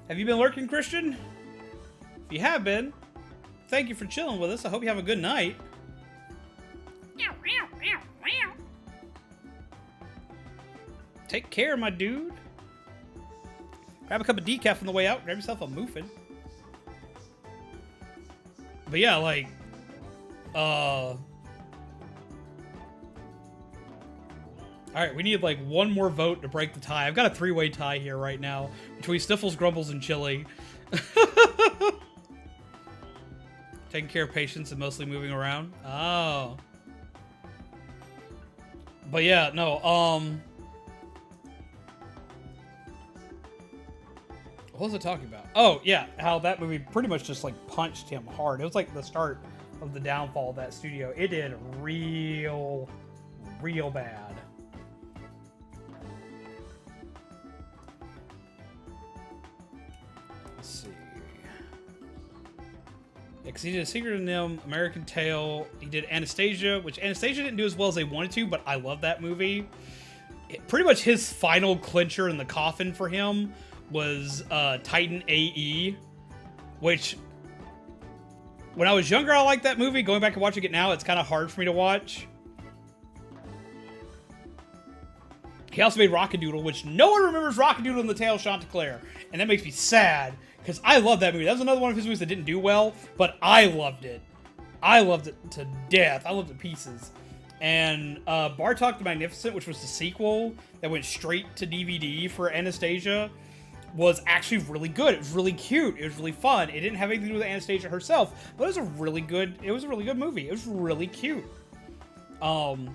Have you been lurking, Christian? If you have been, thank you for chilling with us. I hope you have a good night. Take care, my dude. Grab a cup of decaf on the way out. Grab yourself a muffin. But yeah, like, all right, we need like one more vote to break the tie. I've got a 3-way tie here right now between Sniffles, Grumbles, and Chili. Taking care of patients and mostly moving around. Oh. But yeah, no, what was I talking about? Oh, yeah, how that movie pretty much just, like, punched him hard. It was, like, the start of the downfall of that studio. It did real bad. Let's see. Yeah, because he did A Secret in Them, American Tail. He did Anastasia, which Anastasia didn't do as well as they wanted to, but I love that movie. Pretty much his final clincher in the coffin for him was Titan AE, which when I was younger I liked that movie. Going back and watching it now, it's kind of hard for me to watch. He also made Rockadoodle, which no one remembers Rockadoodle in the Tale of Chanticleer, and that makes me sad because I love that movie. That was another one of his movies that didn't do well, but I loved it. I loved it to death. I loved it to pieces. And Bartok the Magnificent, which was the sequel that went straight to DVD for Anastasia, was actually really good. It was really cute. It was really fun. It didn't have anything to do with Anastasia herself, but it was a really good movie. It was really cute. He also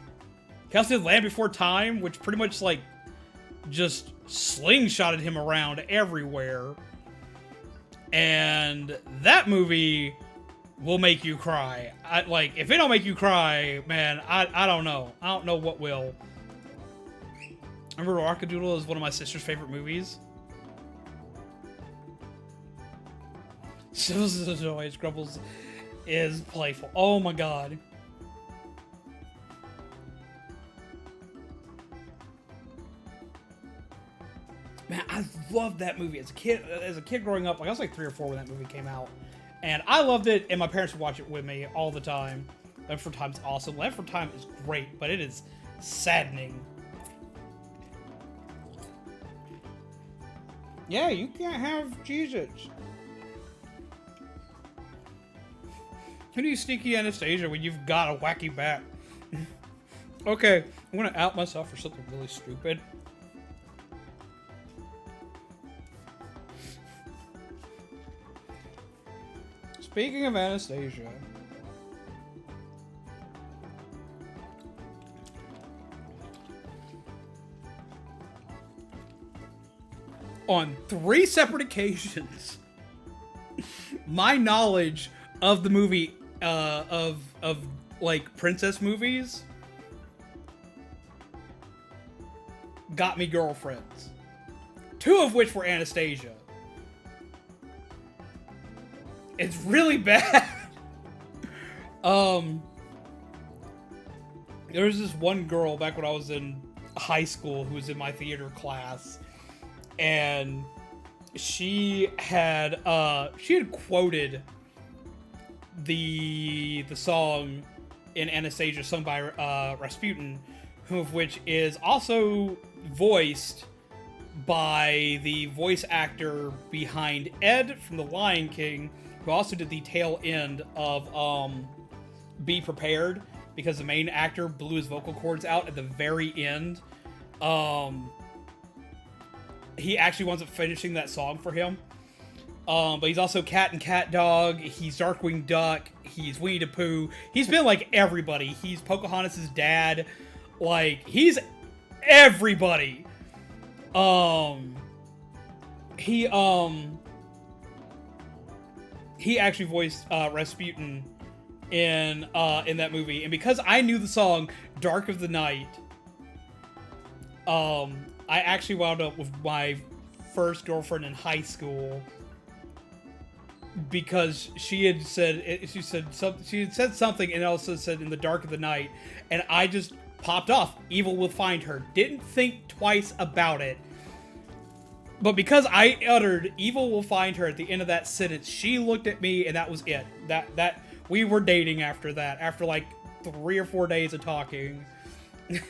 did Land Before Time, which pretty much like just slingshotted him around everywhere. And that movie will make you cry. If it don't make you cry, man, I don't know. I don't know what will. I remember Rockadoodle is one of my sister's favorite movies. Sniffles is annoying. Grumbles is playful. Oh my god. Man, I loved that movie as a kid. As a kid growing up, like I was like 3 or 4 when that movie came out, and I loved it. And my parents would watch it with me all the time. Left for Time's awesome. Left for Time is great, but it is saddening. Yeah, you can't have Jesus. Who do you sneaky Anastasia when you've got a wacky bat? Okay, I'm gonna out myself for something really stupid. Speaking of Anastasia, on 3 separate occasions, my knowledge of the movie of like princess movies got me girlfriends. 2 of which were Anastasia. It's really bad. There was this one girl back when I was in high school who was in my theater class, and she had quoted the song in Anastasia sung by Rasputin, who of which is also voiced by the voice actor behind Ed from The Lion King, who also did the tail end of Be Prepared, because the main actor blew his vocal cords out at the very end. He actually winds up finishing that song for him. But he's also Cat and Cat Dog. He's Darkwing Duck. He's Winnie the Pooh. He's been like everybody. He's Pocahontas' dad. Like, he's everybody. He actually voiced Rasputin in that movie, and because I knew the song "Dark of the Night," I actually wound up with my first girlfriend in high school because she had said something, and it also said "in the dark of the night," and I just popped off. Evil will find her. Didn't think twice about it. But because I uttered "evil will find her" at the end of that sentence, she looked at me, and that was it. That we were dating after that. After like 3 or 4 days of talking. The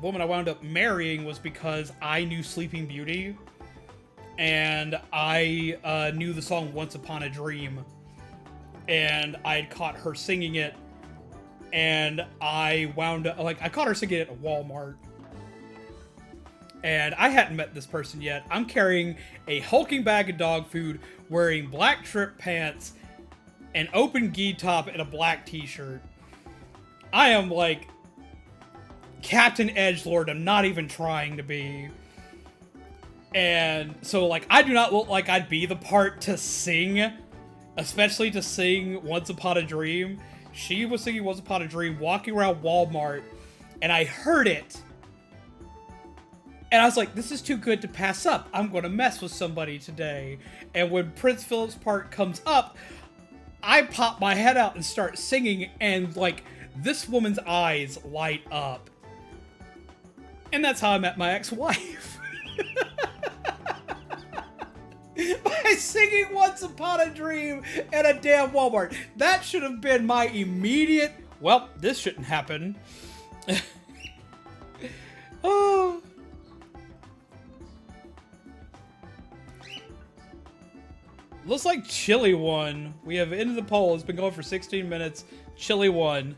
woman I wound up marrying was because I knew Sleeping Beauty, and I knew the song "Once Upon a Dream," and I had caught her singing it. And I wound up, like, I caught her singing it at Walmart. And I hadn't met this person yet. I'm carrying a hulking bag of dog food, wearing black trip pants, an open gi top, and a black t-shirt. I am, like, Captain Edgelord. I'm not even trying to be. And so, like, I do not look like I'd be the part to sing, especially to sing Once Upon a Dream. She was singing Once Upon a Dream, walking around Walmart, and I heard it. And I was like, this is too good to pass up. I'm going to mess with somebody today. And when Prince Philip's part comes up, I pop my head out and start singing, and, like, this woman's eyes light up. And that's how I met my ex-wife. By singing Once Upon a Dream at a damn Walmart. That should have been my immediate, well, this shouldn't happen. Oh. Looks like Chili won. We have ended the poll. It's been going for 16 minutes. Chili won.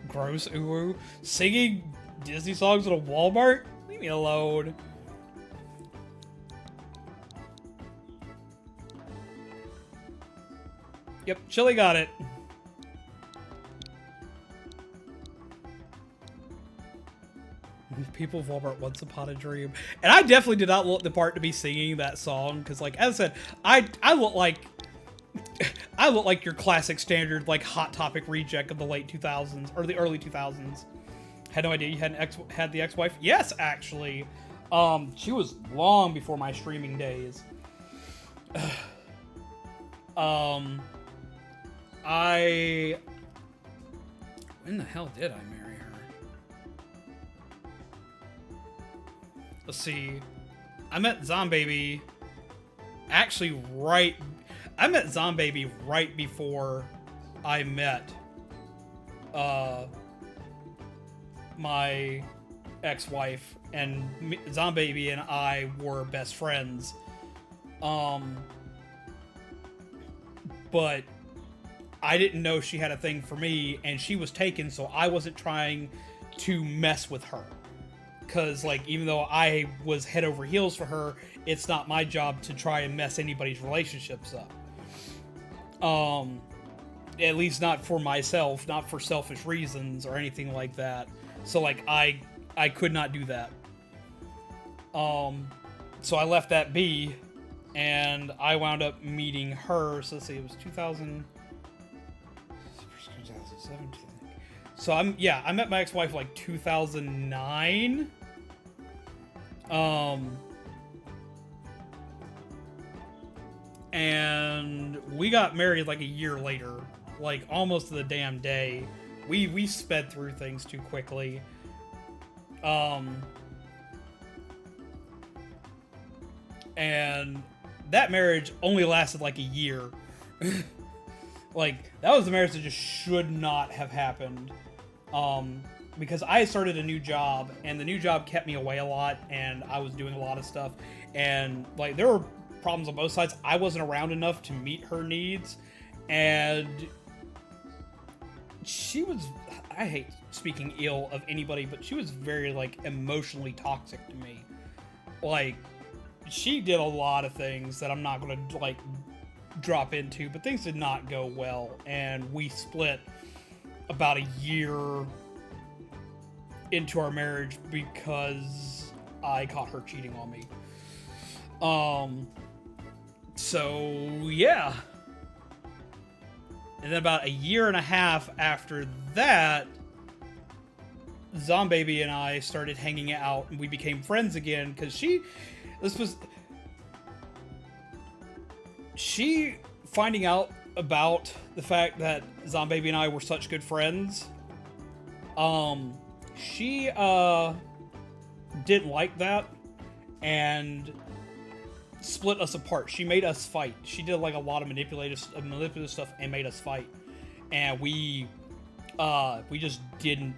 Gross uwu. Singing Disney songs at a Walmart? Leave me alone. Yep, Chili got it. People of Walmart, Once Upon a Dream. And I definitely did not look the part to be singing that song, because, like, as I said, I look like I look like your classic standard, like, Hot Topic reject of the late 2000s, or the early 2000s. Had no idea you had the ex-wife? Yes, actually. She was long before my streaming days. When the hell did I marry her? Let's see. I met Zombaby actually I met Zombaby right before I met my ex-wife, and Zombaby and I were best friends. But I didn't know she had a thing for me, and she was taken, so I wasn't trying to mess with her. Because, like, even though I was head over heels for her, it's not my job to try and mess anybody's relationships up. At least not for myself, not for selfish reasons or anything like that. So, like, I could not do that. So I left that be, and I wound up meeting her. So let's see, it was 2017. So I met my ex-wife like 2009. And we got married like a year later, like almost to the damn day. We sped through things too quickly. And that marriage only lasted like a year. Like, that was the marriage that just should not have happened. Because I started a new job, and the new job kept me away a lot, and I was doing a lot of stuff. And, like, there were problems on both sides. I wasn't around enough to meet her needs, and she was... I hate speaking ill of anybody, but she was very, like, emotionally toxic to me. Like, she did a lot of things that I'm not gonna, like, drop into, but things did not go well, and we split about a year into our marriage because I caught her cheating on me. So yeah. And then about a year and a half after that, Zombaby and I started hanging out, and we became friends again, because she finding out about the fact that Zombaby and I were such good friends, she didn't like that and split us apart. She made us fight. She did like a lot of manipulative stuff and made us fight, and we just didn't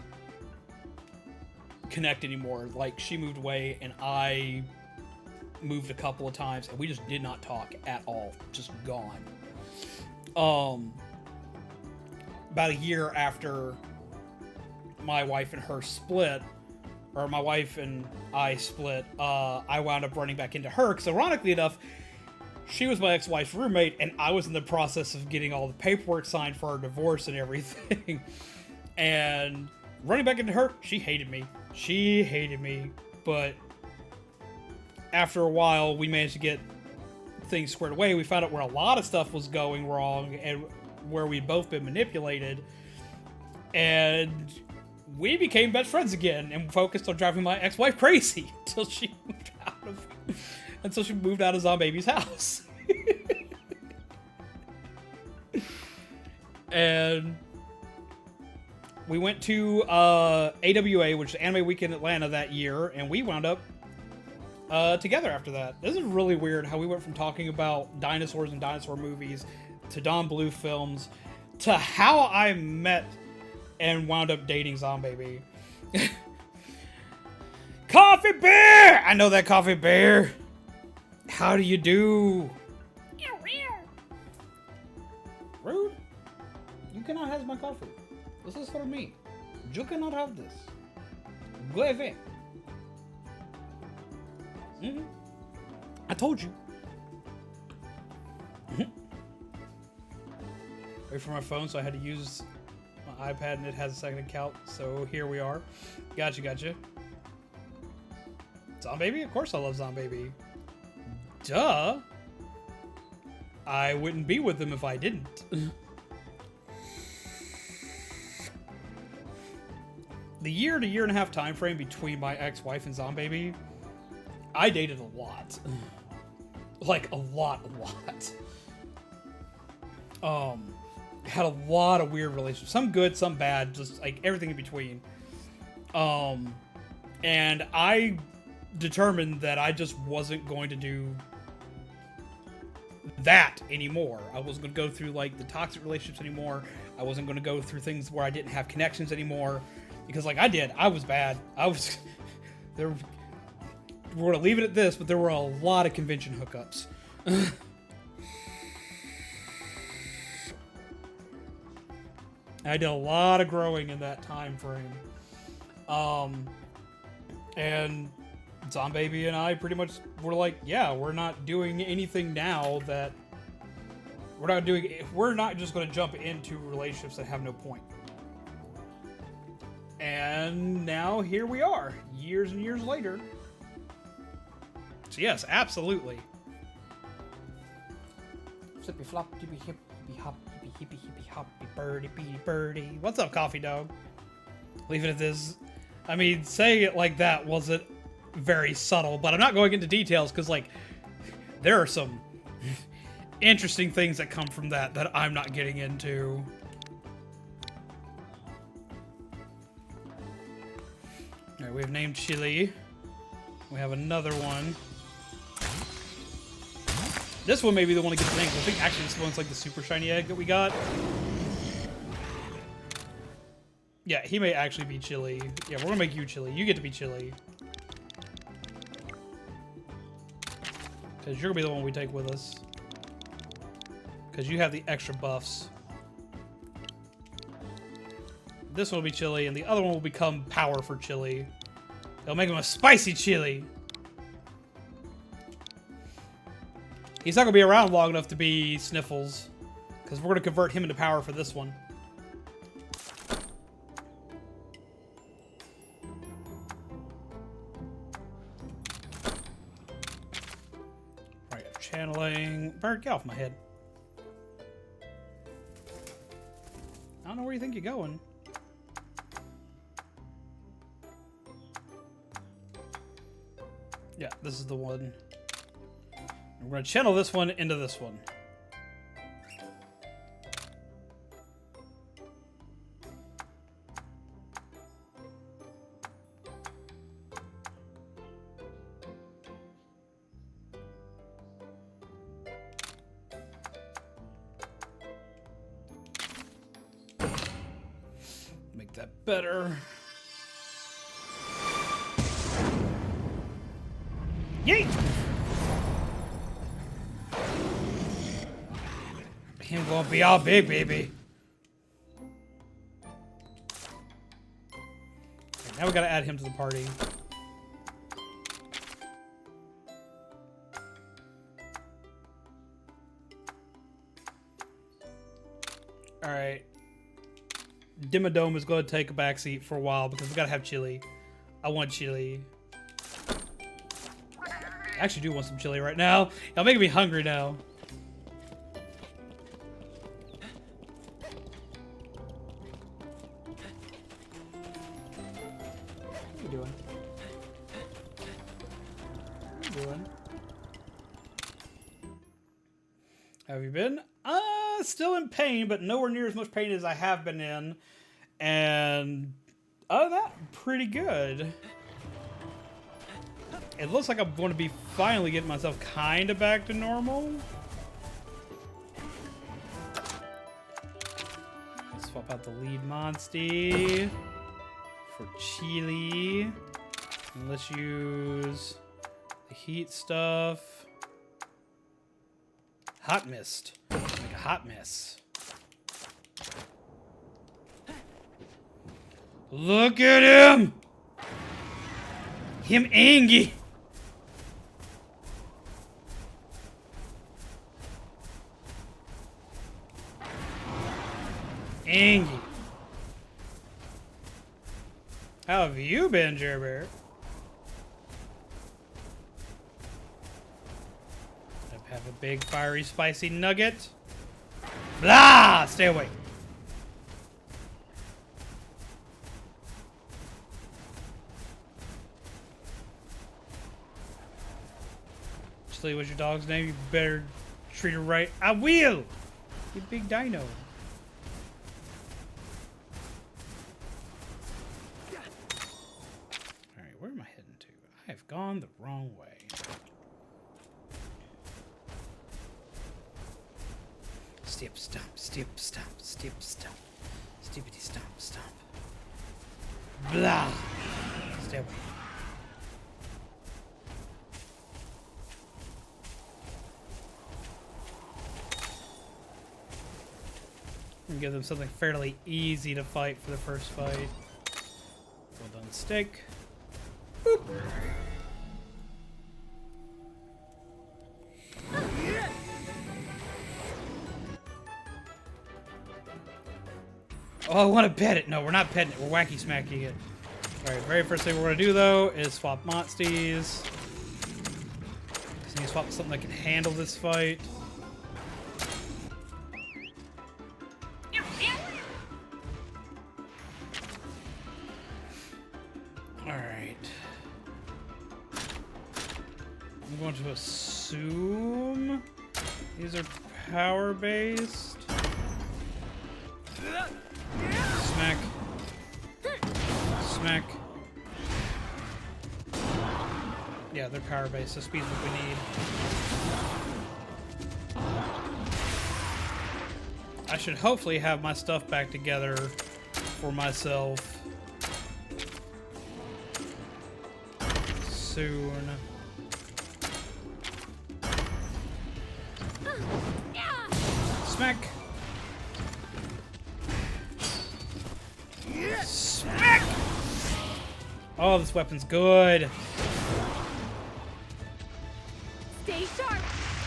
connect anymore. Like, she moved away and I moved a couple of times, and we just did not talk at all. Just gone. About a year after my wife and her split, or my wife and I split, I wound up running back into her, because ironically enough, she was my ex-wife's roommate, and I was in the process of getting all the paperwork signed for our divorce and everything. And running back into her, she hated me. She hated me, but after a while, we managed to get things squared away. We found out where a lot of stuff was going wrong and where we'd both been manipulated, and we became best friends again and focused on driving my ex-wife crazy until she moved out of Zombaby's house. And we went to AWA, which is Anime Weekend Atlanta, that year, and we wound up together after that. This is really weird how we went from talking about dinosaurs and dinosaur movies to Don Bluth films to how I met and wound up dating Zombaby. Coffee Bear! I know that, Coffee Bear. How do you do? Rude. You cannot have my coffee. This is for me. You cannot have this. Go away. I told you. Wait for my phone, so I had to use my iPad, and it has a second account, so here we are. Gotcha. Zombaby? Of course I love Zombaby. Duh. I wouldn't be with them if I didn't. The year to year and a half time frame between my ex-wife and Zombaby, I dated a lot. Like, a lot. Had a lot of weird relationships. Some good, some bad, just like everything in between. And I determined that I just wasn't going to do that anymore. I wasn't going to go through like the toxic relationships anymore. I wasn't going to go through things where I didn't have connections anymore. Because like I did, I was bad. We're going to leave it at this, but there were a lot of convention hookups. I did a lot of growing in that time frame. And Zombaby and I pretty much were like, yeah, we're not doing anything now that we're not just going to jump into relationships that have no point. And now here we are, years and years later. So yes, absolutely. Flippy flop, dippy hip, hippy hop, hippy hoppy birdie beady birdie. What's up, coffee dog? Leave it at this. I mean, saying it like that wasn't very subtle, but I'm not going into details because, like, there are some interesting things that come from that I'm not getting into. Alright, we have named Chili. We have another one. This one may be the one that gets named. I think actually this one's like the super shiny egg that we got. Yeah, he may actually be Chili. Yeah, we're gonna make you Chili. You get to be Chili. Because you're gonna be the one we take with us. Because you have the extra buffs. This one will be chili, and the other one will become power for chili. It'll make him a spicy chili. He's not gonna be around long enough to be Sniffles, because we're gonna convert him into power for this one. Right, channeling. Bird, get off my head. I don't know where you think you're going. Yeah, this is the one. We're going to channel this one into this one. Make that better. Yeet! Him gonna be all big, baby. Okay, now we gotta add him to the party. Alright. Dimmadome is gonna take a backseat for a while because we gotta have chili. I want chili. I actually do want some chili right now. Y'all making me hungry now. What are you doing? What are you doing? How have you been? Still in pain, but nowhere near as much pain as I have been in. And other than that, pretty good. It looks like I'm going to be finally getting myself kind of back to normal. Let's swap out the lead Monstie for chili. And let's use the heat stuff. Hot mist. Make a hot mess. Look at him! Him angry. Angie. How have you been, Gerber? Have a big, fiery, spicy nugget. Blah! Stay away. Chili, what's your dog's name? You better treat her right. I will! You big dino. Alright, where am I heading to? I have gone the wrong way. Step, stomp, step, stomp, step, stomp. Steepity stomp, stomp. Blah! Stay away. And give them something fairly easy to fight for the first fight. Well done, steak. Boop. Oh, I want to pet it. No, we're not petting it. We're wacky smacking it. Alright, very first thing we're going to do, though, is swap Monsties. Just need to swap something that can handle this fight. Alright. I'm going to assume these are power-based. Smack. Smack. Yeah, they're power-based, so speed's what we need. I should hopefully have my stuff back together for myself soon. Smack. Smack! Oh, this weapon's good. Stay sharp.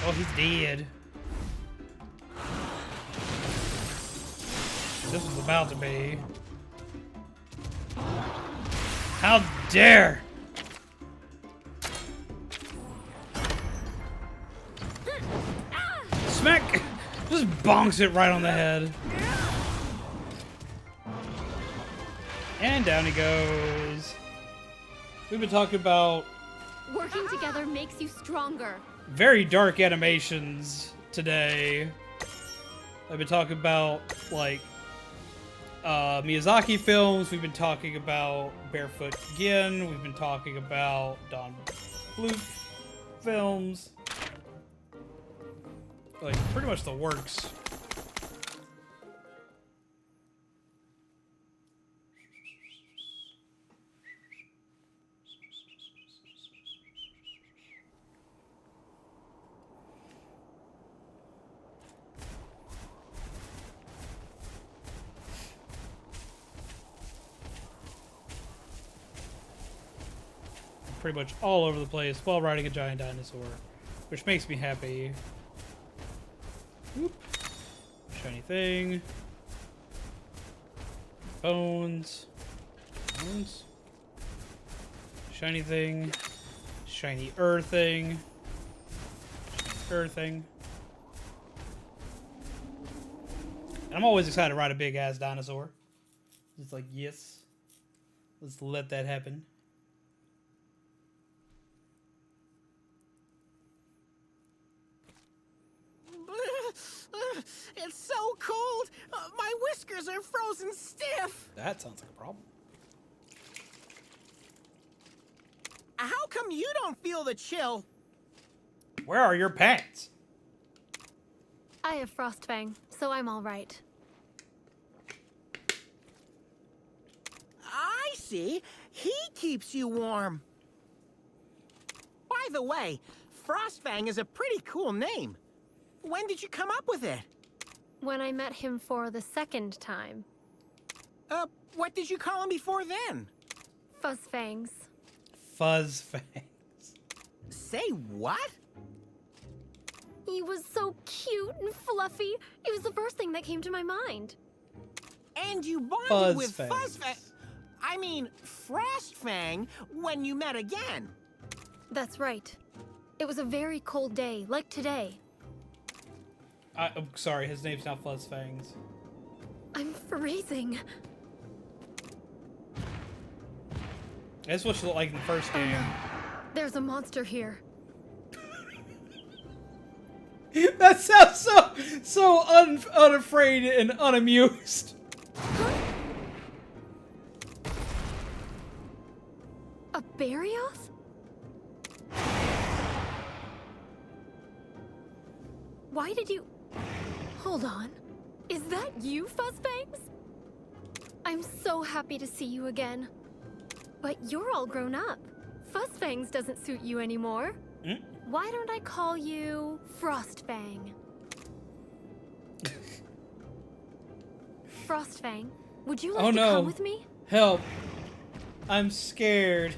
Oh, he's dead. This was about to be. How dare! Smack! Just bonks it right on the head. And down he goes. We've been talking about Working together makes you stronger. very dark animations today. I've been talking about, like, Miyazaki films. We've been talking about Barefoot Gen. We've been talking about Don Bluth films. Like, pretty much the works. Pretty much all over the place while riding a giant dinosaur, which makes me happy. Whoop. Shiny thing. Bones. Bones. Shiny thing. Shiny thing. Shiny thing. And I'm always excited to ride a big ass dinosaur. It's like, yes. Let's let that happen. It's so cold. My whiskers are frozen stiff. That sounds like a problem. How come you don't feel the chill? Where are your pants? I have Frostfang, so I'm all right. I see. He keeps you warm. By the way, Frostfang is a pretty cool name. When did you come up with it? When I met him for the second time. What did you call him before then? Fuzzfangs. Fuzzfangs. Say what? He was so cute and fluffy. It was the first thing that came to my mind. And you bonded with Fuzzfangs. Fuzzfang. I mean, Frostfang when you met again. That's right. It was a very cold day, like today. I'm sorry, his name's not Fuzzfangs. I'm freezing. That's what she looked like in the first game. There's a monster here. That sounds so unafraid and unamused. A Barioth? Why did you... Hold on. Is that you, Fuzzfangs? I'm so happy to see you again. But you're all grown up. Fuzzfangs doesn't suit you anymore. Mm? Why don't I call you Frostfang? Frostfang, would you like Oh, to no. come with me? Help. I'm scared.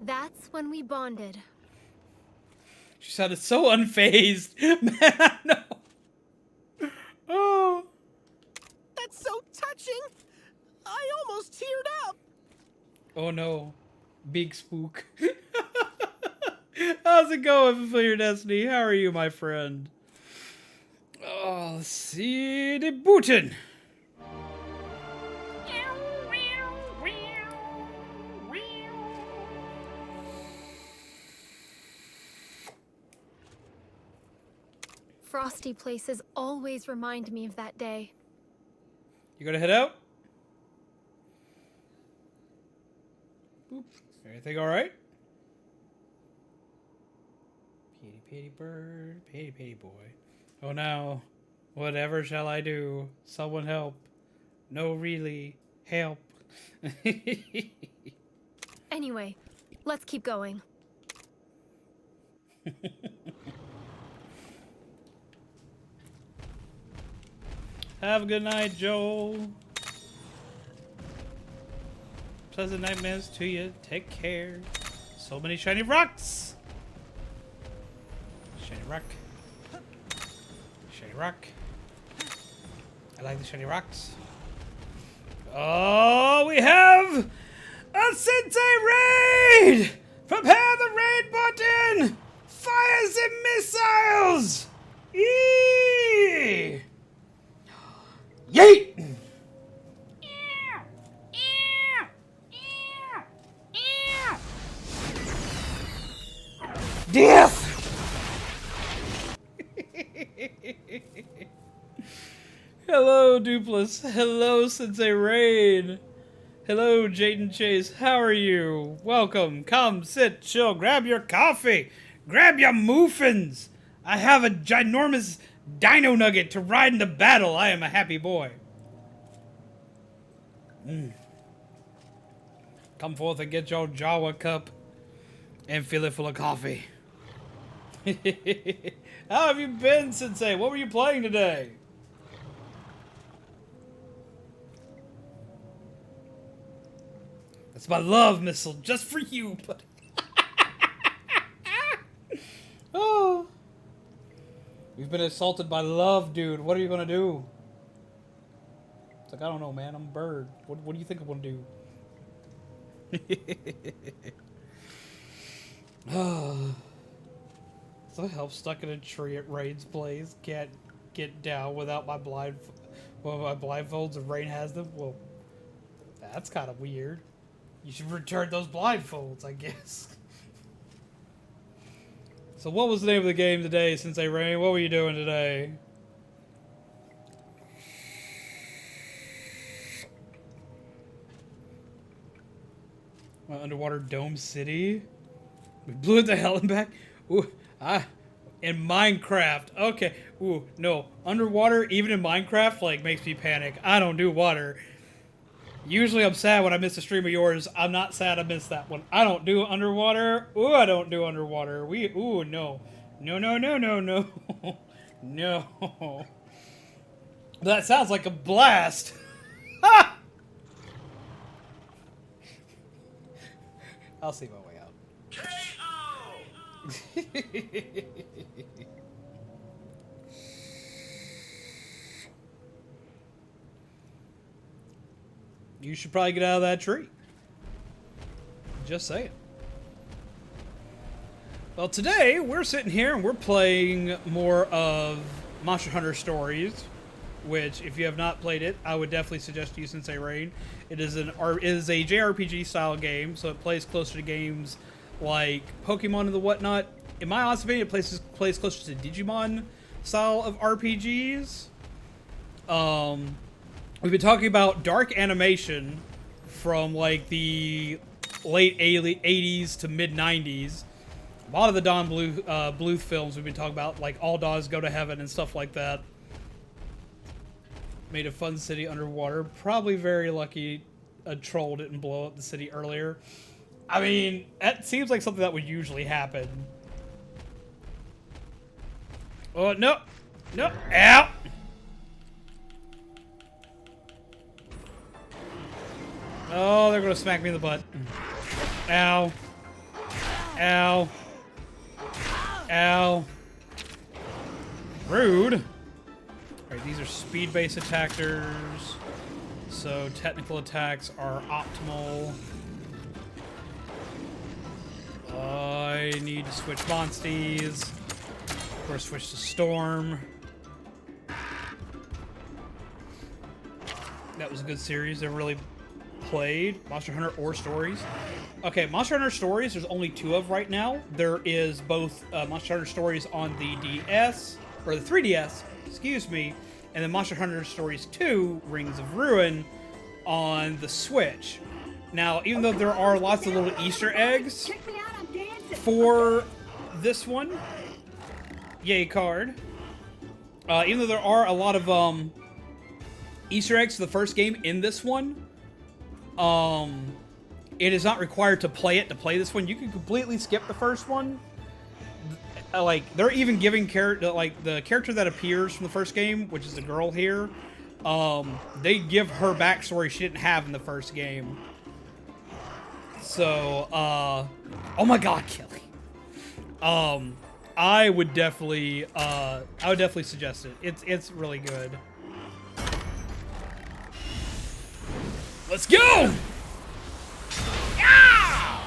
That's when we bonded. She sounded so unfazed. Man, I know. Oh. That's so touching. I almost teared up. Oh no. Big spook. How's it going, Fulfill Your Destiny? How are you, my friend? Oh, let's see. The Booten. Frosty places always remind me of that day. You gonna head out? Boop. Everything alright? Petey, petey bird, petey, petey boy. Oh no. Whatever shall I do? Someone help. No, really. Help. Anyway, let's keep going. Have a good night, Joel. Pleasant nightmares to you. Take care. So many shiny rocks. Shiny rock. Shiny rock. I like the shiny rocks. Oh, we have a Sensei raid! Prepare the raid button! Fire the missiles! Eee! Yeet! Death! Hello, Dupless. Hello, Sensei Raid. Hello, Jaden Chase. How are you? Welcome. Come, sit, chill, grab your coffee. Grab your muffins. I have a ginormous dino nugget to ride into battle. I am a happy boy. Come forth and get your Jawa cup and fill it full of coffee. How have you been, Sensei? What were you playing today? That's my love missile just for you, buddy. Oh. We've been assaulted by love, dude. What are you gonna do? It's like, I don't know, man. I'm a bird. What do you think I'm gonna do? So help stuck in a tree at Rain's place. Can't get down without my blindfolds if Rain has them. Well, that's kind of weird. You should return those blindfolds, I guess. So what was the name of the game today, Sensei Rain? What were you doing today? Underwater Dome City? We blew it to hell and back? Ooh, in Minecraft. Okay. Ooh, no. Underwater, even in Minecraft, like, makes me panic. I don't do water. Usually I'm sad when I miss a stream of yours. I'm not sad I missed that one. I don't do underwater. Ooh, I don't do underwater. Ooh, no. No, no, no, no, no. No. That sounds like a blast. Ha! I'll see my way out. You should probably get out of that tree. Just saying. Well, today we're sitting here and we're playing more of Monster Hunter Stories, which, if you have not played it, I would definitely suggest you, Sensei Rain. It is a JRPG style game, so it plays closer to games like Pokemon and the whatnot. In my honest opinion, it plays closer to Digimon style of RPGs. We've been talking about dark animation from like the late 80s to mid 90s. A lot of the Don Bluth films we've been talking about, like All Dogs Go to Heaven and stuff like that. Made a fun city underwater. Probably very lucky a troll didn't blow up the city earlier. I mean, that seems like something that would usually happen. Oh, no. No. Ow. Oh, they're going to smack me in the butt. Ow. Ow. Ow. Rude. Alright, these are speed-based attackers. So technical attacks are optimal. I need to switch monsties. Of course, switch to Storm. That was a good series. They really played Monster Hunter or Stories. Okay, Monster Hunter Stories, there's only 2 of right now. There is both Monster Hunter Stories on the DS, or the 3DS, excuse me, and then Monster Hunter Stories 2, Rings of Ruin, on the Switch. Now, even though there are lots of little Easter eggs for this one, yay card, even though there are a lot of Easter eggs for the first game in this one, it is not required to play this one. You can completely skip the first one. Like, they're even giving the character that appears from the first game, which is the girl here, they give her backstory she didn't have in the first game. So, oh my God, Kelly. I would definitely suggest it. It's really good. Let's go! Yeah!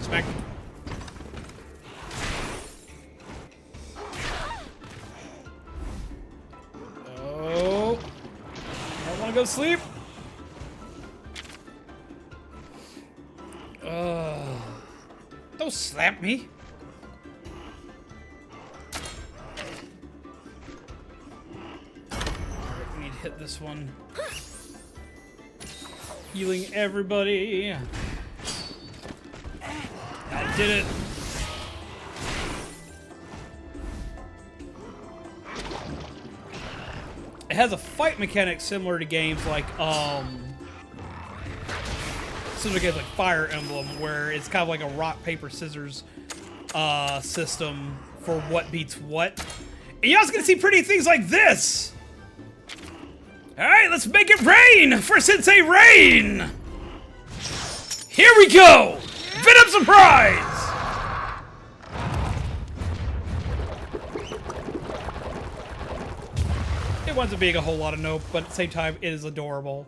Smack. Oh. I want to go sleep. Don't slap me. We need to hit this one. Healing everybody. I did it. It has a fight mechanic similar to games like similar to games like Fire Emblem, where it's kind of like a rock paper scissors system for what beats what. And you're also gonna see pretty things like this. All right, let's make it rain for Sensei Rain. Here we go. Venom Surprise. It winds up being a whole lot of nope, but at the same time, it is adorable.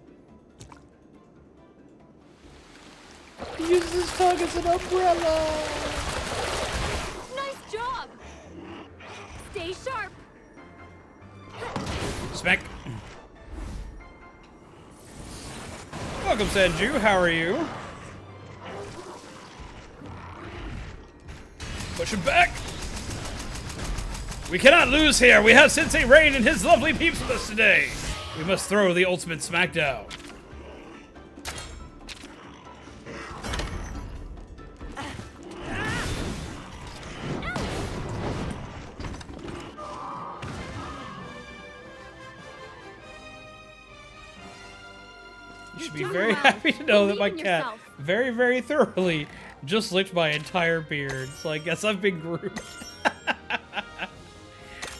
He uses his tongue as an umbrella. Nice job. Stay sharp. Smack. Welcome, Senju. How are you? Push him back. We cannot lose here. We have Sensei Rain and his lovely peeps with us today. We must throw the ultimate smackdown. You should be very happy to know that my cat very, very thoroughly just licked my entire beard. So I guess I've been groomed.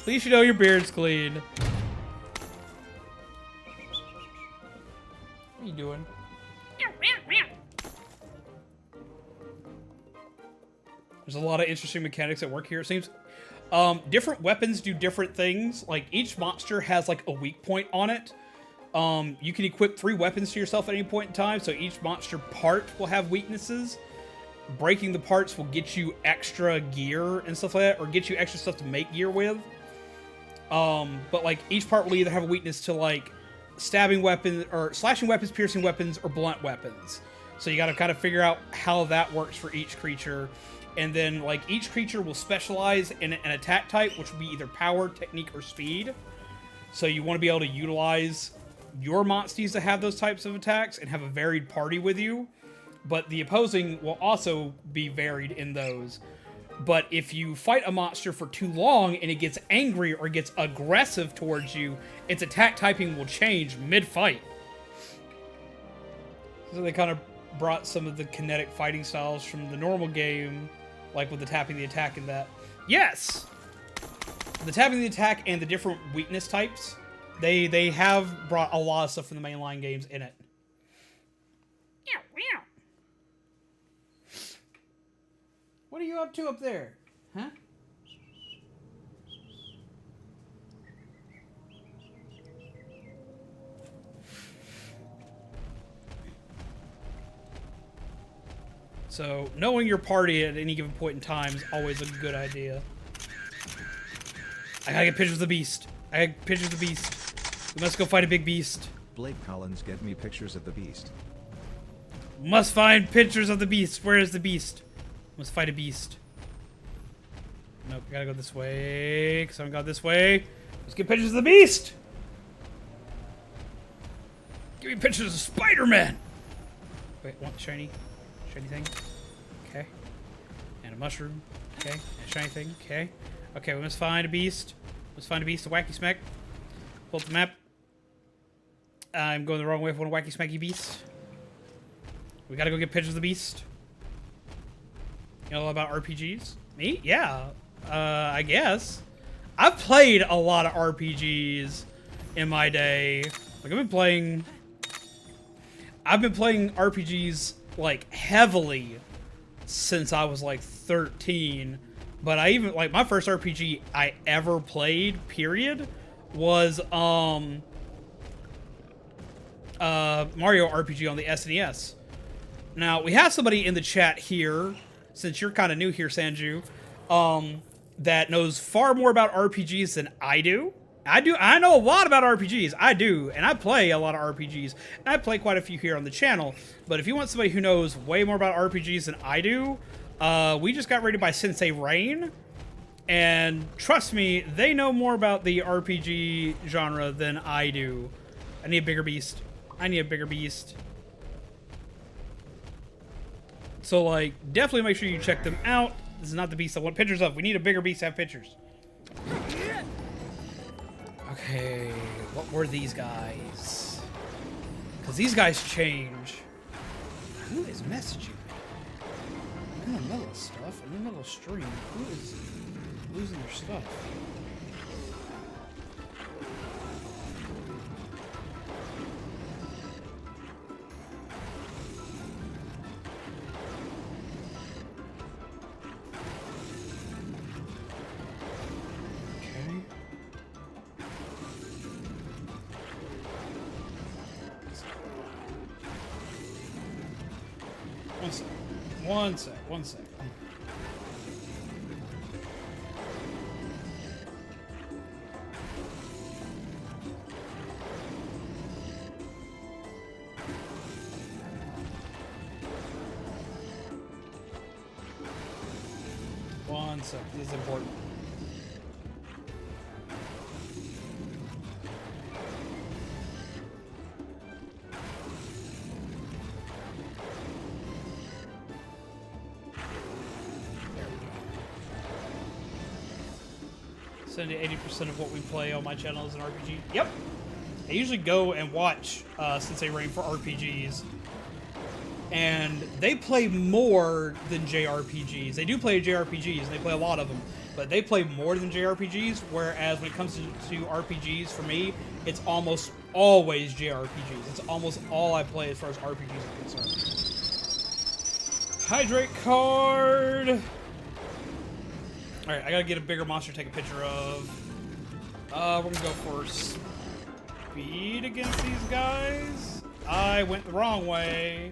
At least you know your beard's clean. What are you doing? There's a lot of interesting mechanics at work here, it seems. Different weapons do different things. Like, each monster has, like, a weak point on it. You can equip 3 weapons to yourself at any point in time, so each monster part will have weaknesses. Breaking the parts will get you extra gear and stuff like that, or get you extra stuff to make gear with. But like each part will either have a weakness to like stabbing weapons, or slashing weapons, piercing weapons, or blunt weapons. So you gotta kind of figure out how that works for each creature. And then like each creature will specialize in an attack type, which will be either power, technique, or speed. So you want to be able to utilize your monsties to have those types of attacks and have a varied party with you. But the opposing will also be varied in those. But if you fight a monster for too long and it gets angry or gets aggressive towards you, its attack typing will change mid-fight. So they kind of brought some of the kinetic fighting styles from the normal game, like with the tapping the attack and that. Yes! The tapping the attack and the different weakness types, they have brought a lot of stuff from the mainline games in it. What are you up to up there? Huh? So, knowing your party at any given point in time is always a good idea. I gotta get pictures of the beast. I got pictures of the beast. We must go fight a big beast. Blake Collins, get me pictures of the beast. Must find pictures of the beast. Where is the beast? Must fight a beast. Nope, I gotta go this way, because I haven't got this way. Let's get pictures of the beast! Give me pictures of Spider-Man! Wait, want shiny? Shiny thing? Okay. And a mushroom. Okay. And a shiny thing. Okay. Okay, we must find a beast. Let's find a beast, a wacky smack. Pull up the map. I'm going the wrong way for one wacky smacky beast. We gotta go get pictures of the beast. You know all about RPGs? Me? Yeah. I guess. I've played a lot of RPGs in my day. Like I've been playing RPGs like heavily since I was like 13. But I even like my first RPG I ever played, period, was Mario RPG on the SNES. Now we have somebody in the chat here, since you're kind of new here, Sanju, that knows far more about RPGs than I do. I know a lot about RPGs. I do, and I play a lot of RPGs, and I play quite a few here on the channel. But if you want somebody who knows way more about RPGs than I do, we just got rated by Sensei Rain, and trust me, they know more about the RPG genre than I do. I need a bigger beast. I need a bigger beast. So, like, definitely make sure you check them out. This is not the beast I want pictures of. We need a bigger beast to have pictures. Okay, what were these guys? Because these guys change. Who is messaging me? I'm in the middle of stuff. I'm in the middle of stream. Who is losing their stuff? One sec. One sec. This is important. To 80% of what we play on my channel is an RPG. Yep. I usually go and watch Sensei Rain for RPGs. And they play more than JRPGs. They do play JRPGs, and they play a lot of them. But they play more than JRPGs, whereas when it comes to RPGs, for me, it's almost always JRPGs. It's almost all I play as far as RPGs are concerned. Hydrate card! Alright, I gotta get a bigger monster to take a picture of. We're gonna go for speed against these guys. I went the wrong way.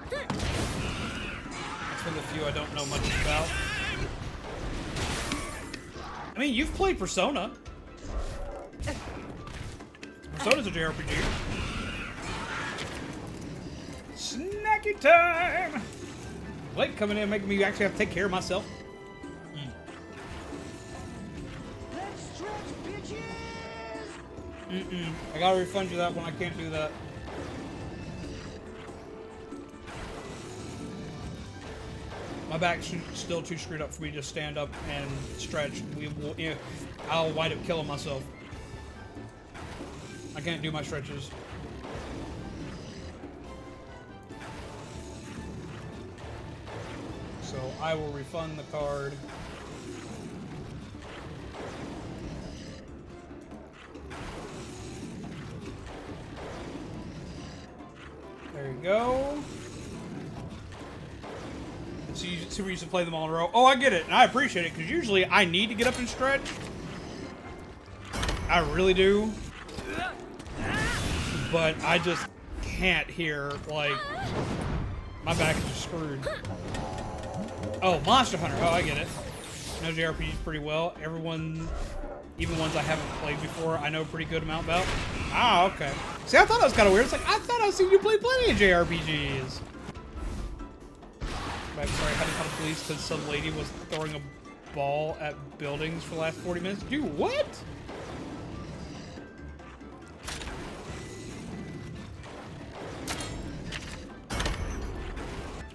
That's one of the few I don't know much about. I mean, you've played Persona. Persona's a JRPG. Snacky time! Blake coming in, making me actually have to take care of myself. I gotta refund you that one. I can't do that. My back's still too screwed up for me to just stand up and stretch. I'll wind up killing myself. I can't do my stretches. So I will refund the card. There you go. So we used to play them all in a row. Oh, I get it, and I appreciate it, because usually I need to get up and stretch. I really do. But I just can't here. Like, my back is just screwed. Oh, Monster Hunter. Oh, I get it. I know JRPGs pretty well. Everyone, even ones I haven't played before, I know a pretty good amount about. Ah, okay. See, I thought that was kind of weird. It's like, I thought I seen you play plenty of JRPGs. I'm sorry, I had to call the police because some lady was throwing a ball at buildings for the last 40 minutes. Dude, what?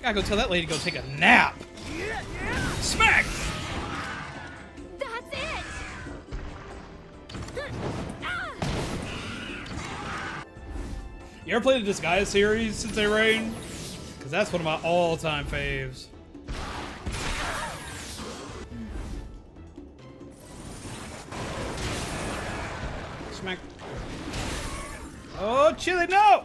Gotta go tell that lady to go take a nap. Smack! That's it! You ever played the Disgaea series since they rain? Because that's one of my all-time faves. Oh, Chili, no!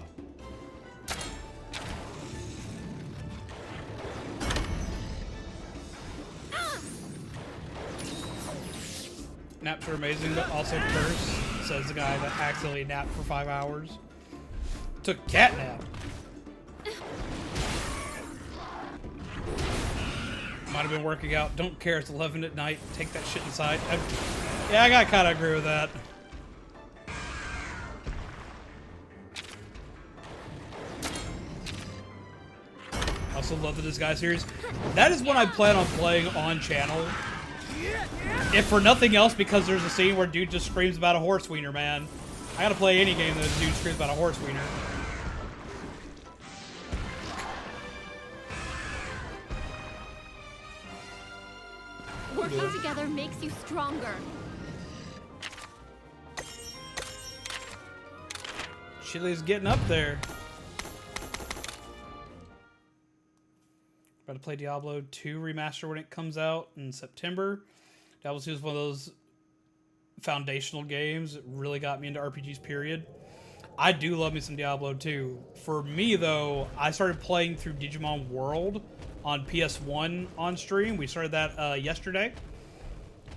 Naps are amazing, but also curse, says the guy that accidentally napped for 5 hours. Took a cat nap. Might have been working out. Don't care, it's 11 at night. Take that shit inside. Yeah, I gotta kind of agree with that. I also love the Disguise series. That is what I plan on playing on channel. If for nothing else, because there's a scene where dude just screams about a horse wiener, man. I gotta play any game that a dude screams about a horse wiener. Working together makes you stronger. Chili's getting up there. About to play Diablo 2 Remaster when it comes out in September. Diablo 2 is one of those foundational games that really got me into RPGs, period. I do love me some Diablo 2. For me, though, I started playing through Digimon World on PS1 on stream. We started that yesterday.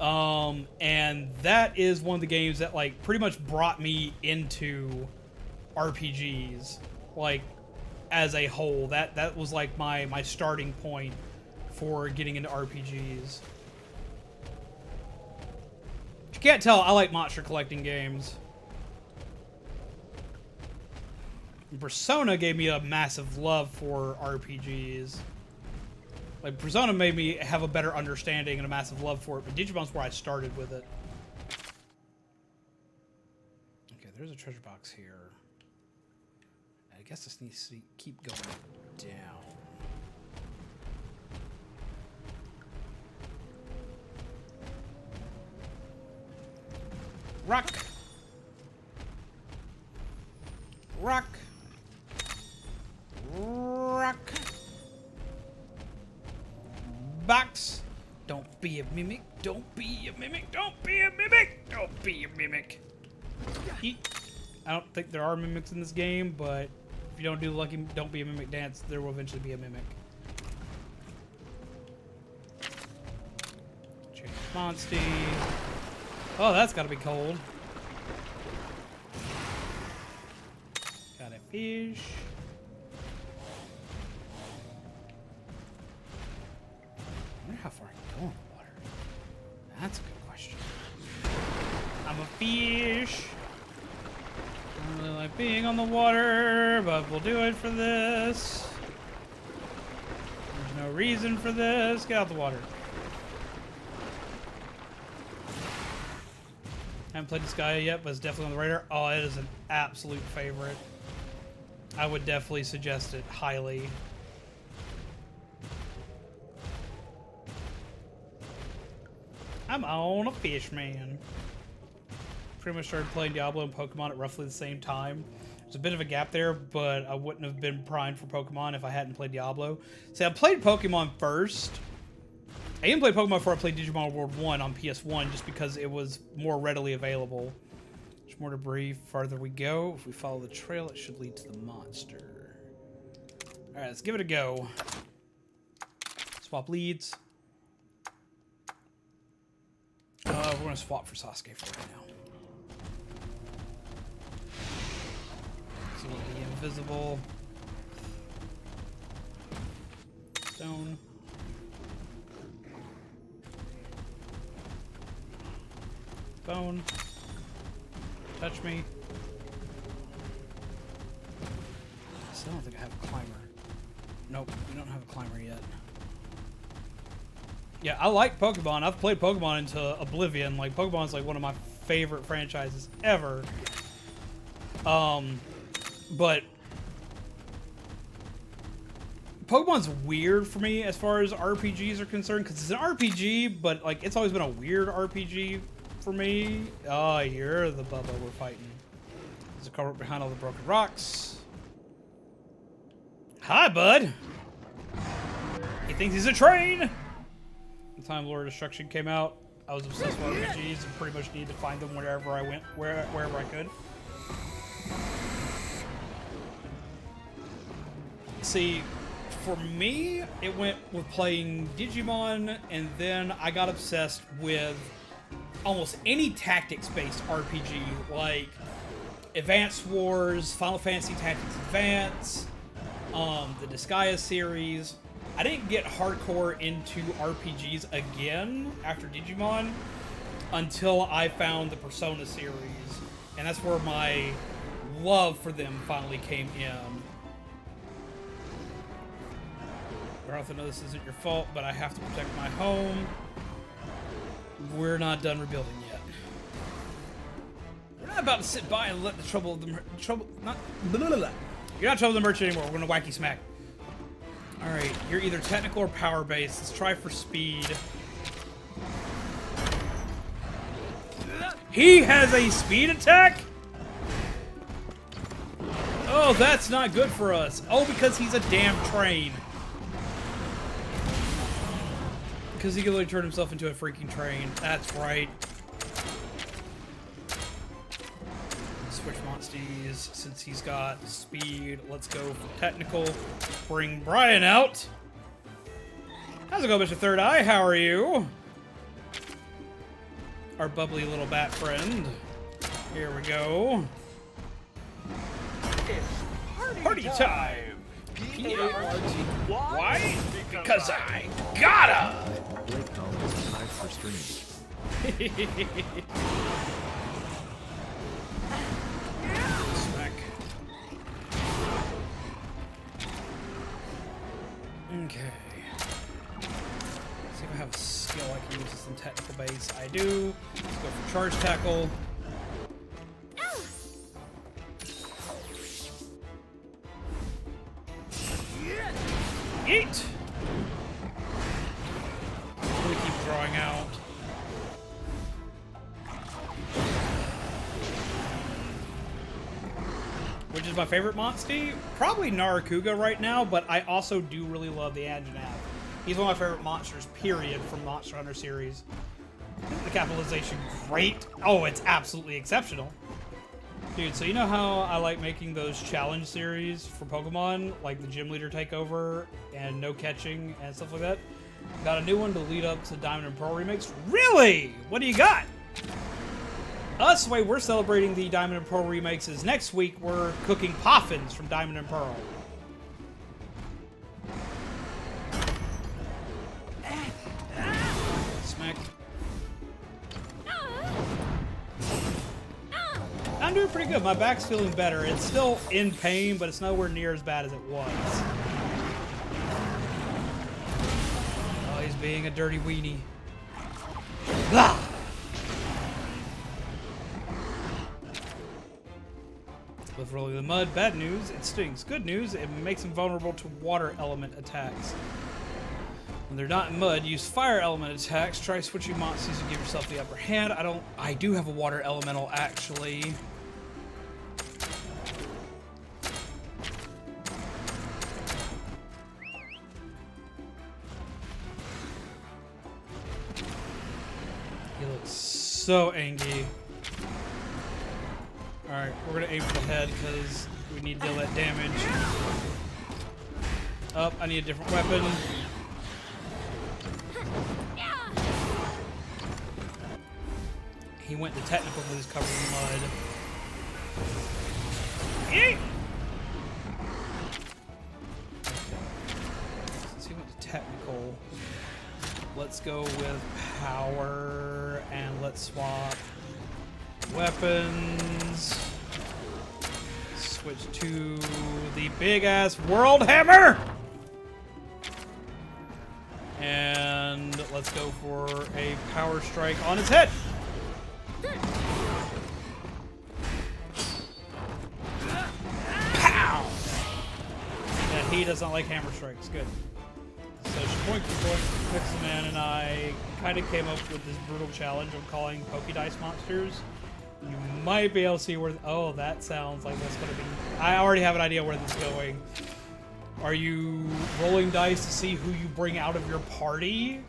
And that is one of the games that, like, pretty much brought me into RPGs, like, as a whole. That was, like, my starting point for getting into RPGs. You can't tell, I like monster collecting games. Persona gave me a massive love for RPGs. Like, Persona made me have a better understanding and a massive love for it, but Digimon's where I started with it. Okay, there's a treasure box here. I guess this needs to keep going down. Rock! Rock! Rock! Box! Don't be a mimic! Don't be a mimic! Don't be a mimic! Don't be a mimic! Eat. I don't think there are mimics in this game, but if you don't do the lucky don't be a mimic dance, there will eventually be a mimic. Change Monsty. Oh, that's gotta be cold. Got a fish. I wonder how far I can go in the water. That's a good question. I'm a fish. I don't really like being on the water, but we'll do it for this. There's no reason for this. Get out the water. Haven't played this guy yet, but it's definitely on the radar. Oh, it is an absolute favorite. I would definitely suggest it highly. I'm on a fish, man. Pretty much started playing Diablo and Pokemon at roughly the same time. There's a bit of a gap there, but I wouldn't have been primed for Pokemon if I hadn't played Diablo. See, I played Pokemon first. I even played Pokemon before I played Digimon World 1 on PS1 just because it was more readily available. There's more debris. Farther we go, if we follow the trail, it should lead to the monster. Alright, let's give it a go. Swap leads. We're going to swap for Sasuke for right now. So we'll be invisible. Stone. Bone. Touch me. I still don't think I have a climber. Nope, we don't have a climber yet. Yeah, I like Pokemon. I've played Pokemon into oblivion. Like, Pokemon's like one of my favorite franchises ever. But Pokemon's weird for me as far as RPGs are concerned, because it's an RPG, but like it's always been a weird RPG for me. Oh, you're the Bubba we're fighting. There's a culprit behind all the broken rocks. Hi, bud. He thinks he's a train. The time Lord of Destruction came out, I was obsessed with RPGs and pretty much needed to find them wherever I went, wherever I could. See, for me, it went with playing Digimon, and then I got obsessed with almost any tactics-based RPG, like Advance Wars, Final Fantasy Tactics Advance, the Disgaea series. I didn't get hardcore into RPGs again after Digimon until I found the Persona series, and that's where my love for them finally came in. Arthur, no, this isn't your fault, but I have to protect my home. We're not done rebuilding yet. We're not about to sit by and let the trouble of the You're not trouble of the merchant anymore. We're gonna wacky smack. All right, you're either technical or power based. Let's try for speed. He has a speed attack? Oh, that's not good for us. Oh, because he's a damn train. Because he can literally turn himself into a freaking train. That's right. Switch Monsties. Since he's got speed, let's go for technical. Bring Brian out. How's it going, Mr. Third Eye? How are you? Our bubbly little bat friend. Here we go. It's Party time! P-A-R-T. Why? Because I gotta! Blake Collins is hyped for stream. Smack. Okay. See if I have a skill I can use this in technical base. I do. Let's go for charge tackle. Eat! We keep drawing out. Which is my favorite Monstie? Probably Narakuga right now, but I also do really love the Anjanath. He's one of my favorite monsters, period, from Monster Hunter series. The capitalization, great. Oh, it's absolutely exceptional. Dude, so you know how I like making those challenge series for Pokemon, like the gym leader takeover and no catching and stuff like that? Got a new one to lead up to Diamond and Pearl remakes. Really? What do you got? Us, the way we're celebrating the Diamond and Pearl remakes is next week we're cooking poffins from Diamond and Pearl. Smack. I'm doing pretty good. My back's feeling better. It's still in pain, but it's nowhere near as bad as it was. Oh, he's being a dirty weenie. Ah! With rolling the mud, bad news, it stings. Good news, it makes him vulnerable to water element attacks. When they're not in mud, use fire element attacks. Try switching monsters to give yourself the upper hand. I do have a water elemental, actually. He looks so angry. Alright, we're gonna aim for the head because we need to deal that damage. Oh, I need a different weapon. He went to technical but he's covered in mud. Eek! Since he went to technical, let's go with power and let's swap weapons. Switch to the big ass World Hammer! And let's go for a power strike on his head. Pow! And he does not like hammer strikes. Good. So Shaboink Pixelman and I kind of came up with this brutal challenge of calling Pokédice monsters. You might be able to see where... Oh, that sounds like that's going to be... I already have an idea where this is going. Are you rolling dice to see who you bring out of your party?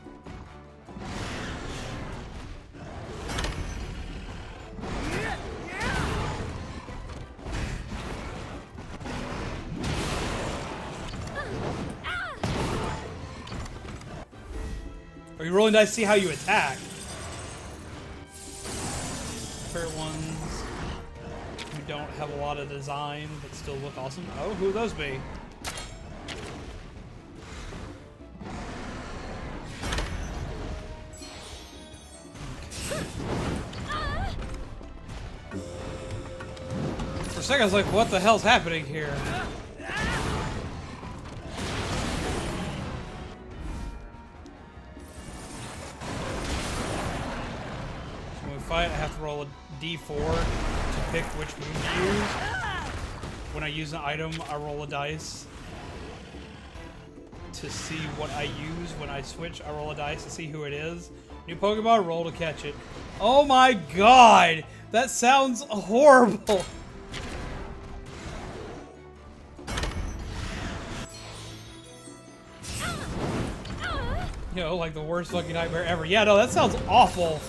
Are you rolling dice to see how you attack? Fair ones who don't have a lot of design but still look awesome. Oh, who would those be? For a second I was like, what the hell's happening here? Fight, I have to roll a d4 to pick which move to use. When I use an item, I roll a dice to see what I use. When I switch, I roll a dice to see who it is. New Pokemon, roll to catch it. Oh my god! That sounds horrible! You know, like the worst fucking nightmare ever. Yeah, no, that sounds awful.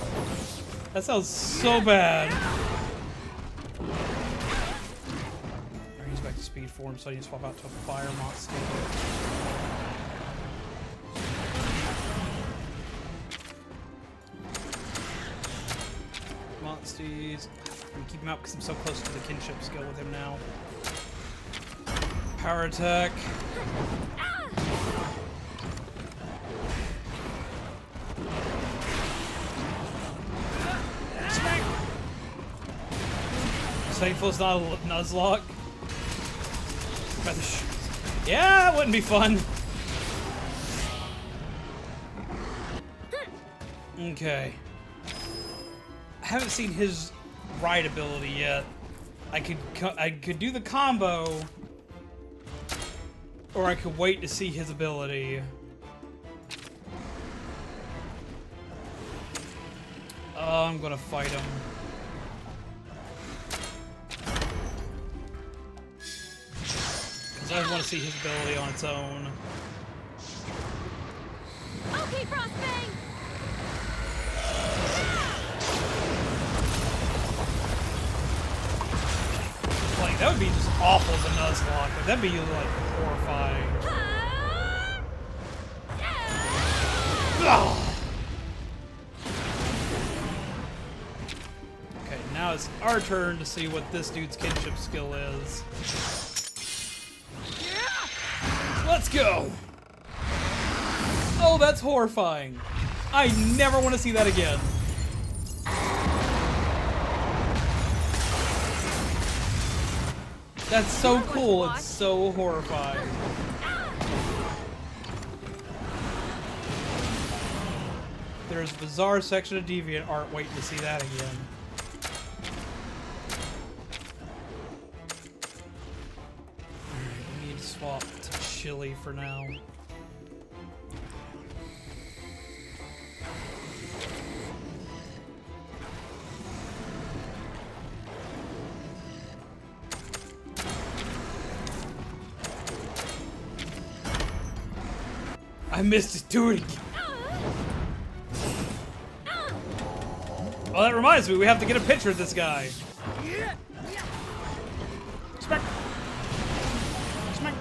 That sounds so bad. Alright, he's back to speed form, so I need to swap out to a fire monster. Monsties. I'm keep him out because I'm so close to the kinship skill with him now. Power attack. Thankful it's not a Nuzlocke. Yeah, it wouldn't be fun. Okay. I haven't seen his ride ability yet. I could do the combo, or I could wait to see his ability. I'm gonna fight him. I just want to see his ability on its own. Okay, Frostbang! Like, that would be just awful as a Nuzlocke, but that'd be, like, horrifying. Okay, now it's our turn to see what this dude's kinship skill is. Let's go! Oh, that's horrifying. I never want to see that again. That's so cool. It's so horrifying. There's a bizarre section of Deviant art waiting to see that again. We need to swap to Chili for now. I missed it. Do it again. Oh, that reminds me. We have to get a picture of this guy. Smack. Smack.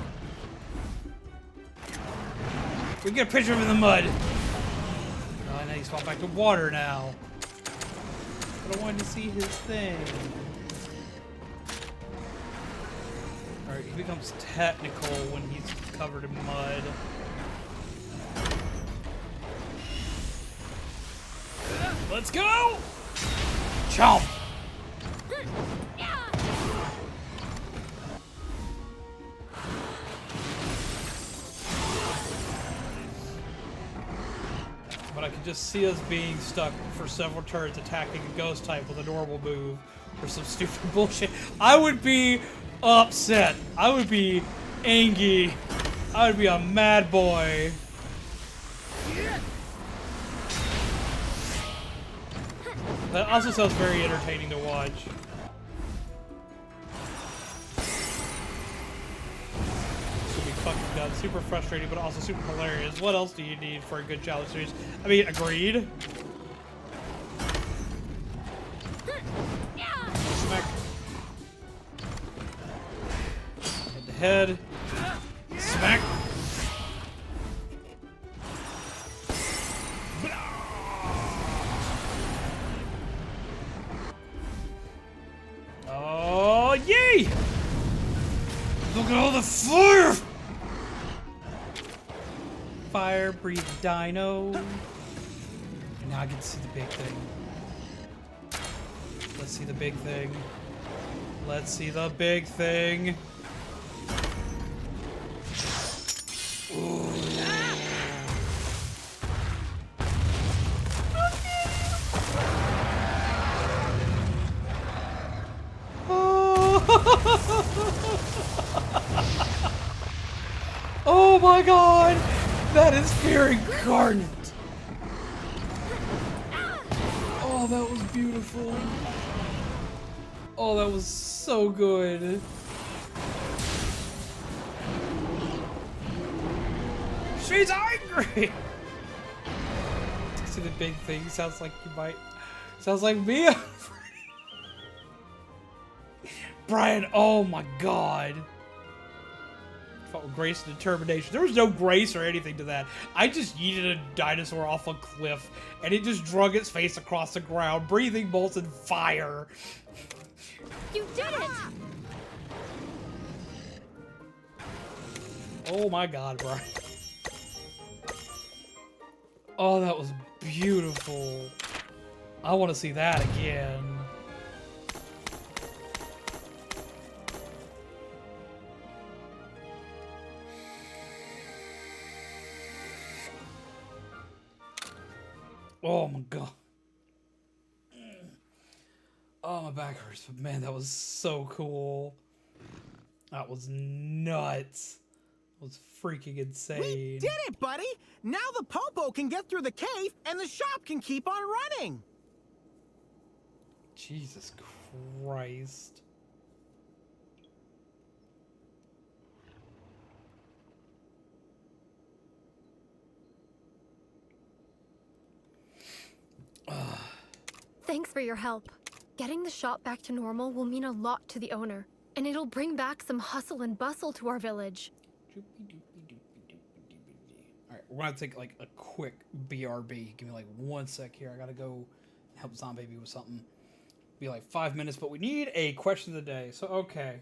We can get a picture of him in the mud. Oh, now he's falling back to water now. But I wanted to see his thing. Alright, he becomes technical when he's covered in mud. Let's go! Chomp! But I could just see us being stuck for several turns attacking a ghost type with a normal move or some stupid bullshit. I would be upset. I would be angry. I would be a mad boy. That also sounds very entertaining to watch. This will be fucking done. Super frustrating, but also super hilarious. What else do you need for a good challenge series? I mean, agreed. Smack. Head to head. Smack. Oh, the fire! Fire breathe dino. Now I get to see the big thing. Let's see the big thing. Let's see the big thing. Ooh. Oh my god! That is fear incarnate! Oh, that was beautiful. Oh, that was so good. She's angry! See the big thing, sounds like you might... Sounds like me. Brian, oh my god. Fought with grace and determination. There was no grace or anything to that. I just yeeted a dinosaur off a cliff, and it just drug its face across the ground, breathing molten fire. You did it! Oh my god, Brian. Oh, that was beautiful. I want to see that again. Oh my god. Oh, my back hurts, but man, that was so cool. That was nuts. That was freaking insane. We did it, buddy! Now the Popo can get through the cave, and the shop can keep on running! Jesus Christ. Thanks for your help. Getting the shop back to normal will mean a lot to the owner, and it'll bring back some hustle and bustle to our village. Alright, we're gonna take like a quick BRB. Give me like 1 sec here. I gotta go help Zombie with something. Be like 5 minutes, but we need a question of the day. So, okay.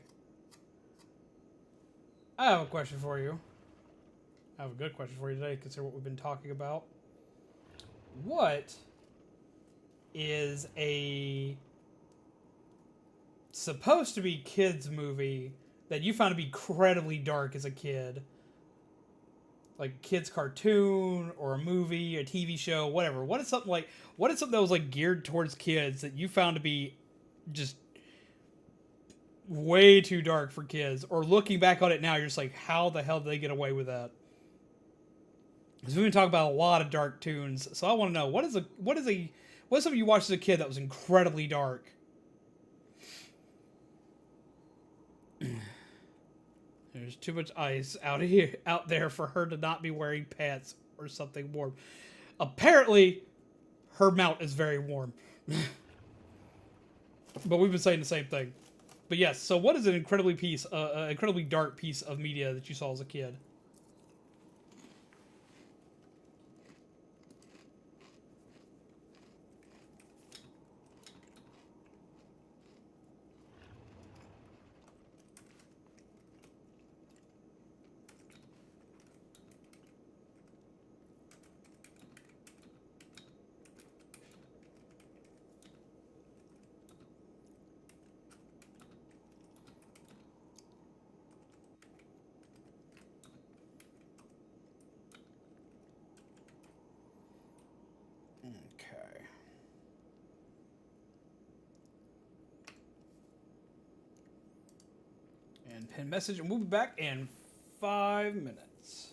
I have a question for you. I have a good question for you today, consider what we've been talking about. What is a supposed to be kids movie that you found to be incredibly dark as a kid? Like a kid's cartoon or a movie, a TV show, whatever. What is something that was like geared towards kids that you found to be just way too dark for kids? Or looking back on it now, you're just like, how the hell did they get away with that? Because we've been talking about a lot of dark tunes, so I want to know what's something you watched as a kid that was incredibly dark? There's too much ice out there for her to not be wearing pants or something warm. Apparently, her mount is very warm. But we've been saying the same thing. But yes, so what is an incredibly dark piece of media that you saw as a kid? Okay. And pin message, and we'll be back in 5 minutes.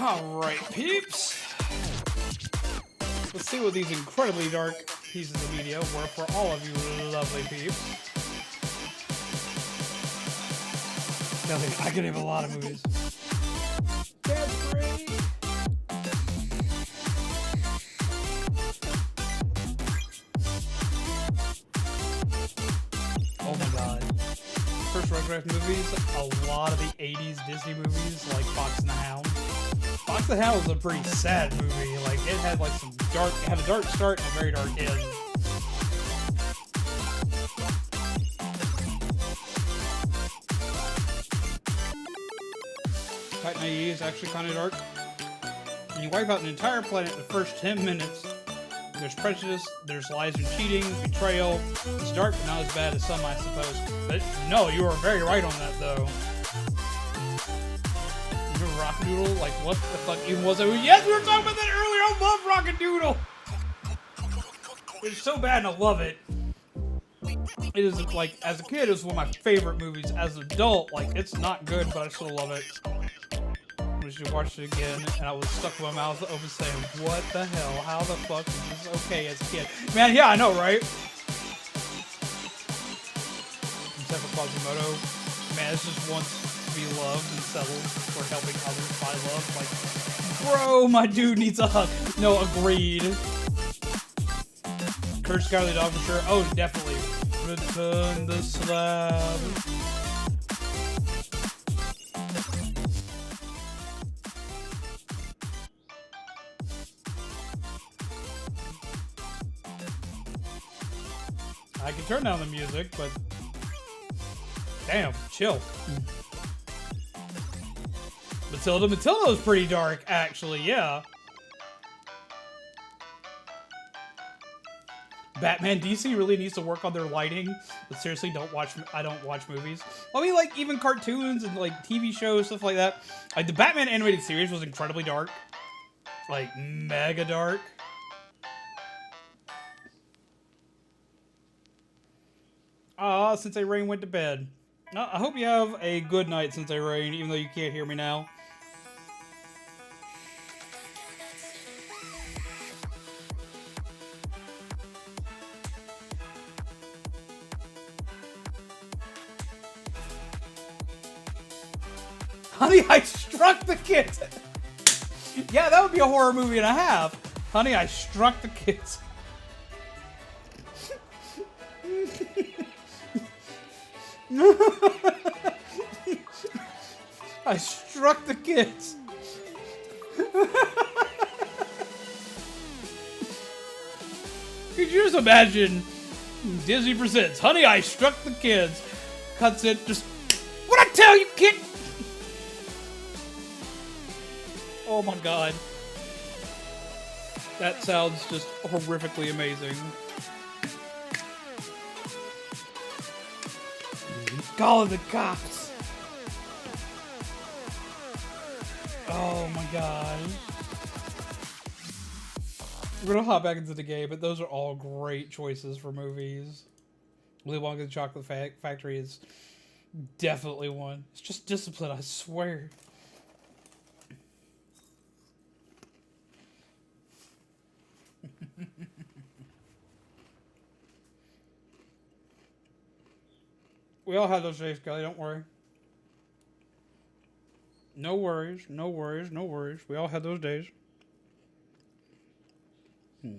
Alright, peeps. Let's see what these incredibly dark pieces of media were for all of you lovely peeps. Nothing. I could name a lot of movies. That's great. Oh my god. First Rugrats movies, a lot of the 80s Disney movies, like Fox and the Hound. Fox and the Hound was a pretty sad movie. Like, it had like some dark, it had a dark start and a very dark end. Titan AE is actually kind of dark. When you wipe out an entire planet in the first 10 minutes, there's prejudice, there's lies and cheating, betrayal. It's dark, but not as bad as some, I suppose. But no, you are very right on that, though. You remember Rockadoodle? Like, what the fuck even was it? Yes, we were talking about that earlier! I love Rockadoodle! It's so bad and I love it. It is, like, as a kid, it was one of my favorite movies. As an adult, like, it's not good, but I still love it. I just watched it again, and I was stuck with my mouth open saying, what the hell? How the fuck is this okay as a kid? Man, yeah, I know, right? Except for Quasimodo. Man, it's just wants to be loved and settled for helping others by love. Like, bro, my dude needs a hug. No, agreed. Courage the Cowardly Dog for sure. Oh, definitely. Return the slab. I can turn down the music, but damn, chill. Matilda's pretty dark, actually. Yeah. Batman DC really needs to work on their lighting. But seriously, I don't watch movies. I mean, like, even cartoons and, like, TV shows, stuff like that. Like, the Batman animated series was incredibly dark. Like, mega dark. Ah, Sensei Rain went to bed. I hope you have a good night, Sensei Rain, even though you can't hear me now. Honey, I Struck the Kids. Yeah, that would be a horror movie and a half. Honey, I Struck the Kids. I struck the kids. Could you just imagine Disney presents Honey, I Struck the Kids? Cuts it, just, what'd I tell you, kid? Oh my god. That sounds just horrifically amazing. Call the cops. Oh my god. We're gonna hop back into the game, but those are all great choices for movies. Willy Wonka and the Chocolate Factory is definitely one. It's just discipline, I swear. We all had those days, Kelly, don't worry. No worries, no worries, no worries. We all had those days. Boop.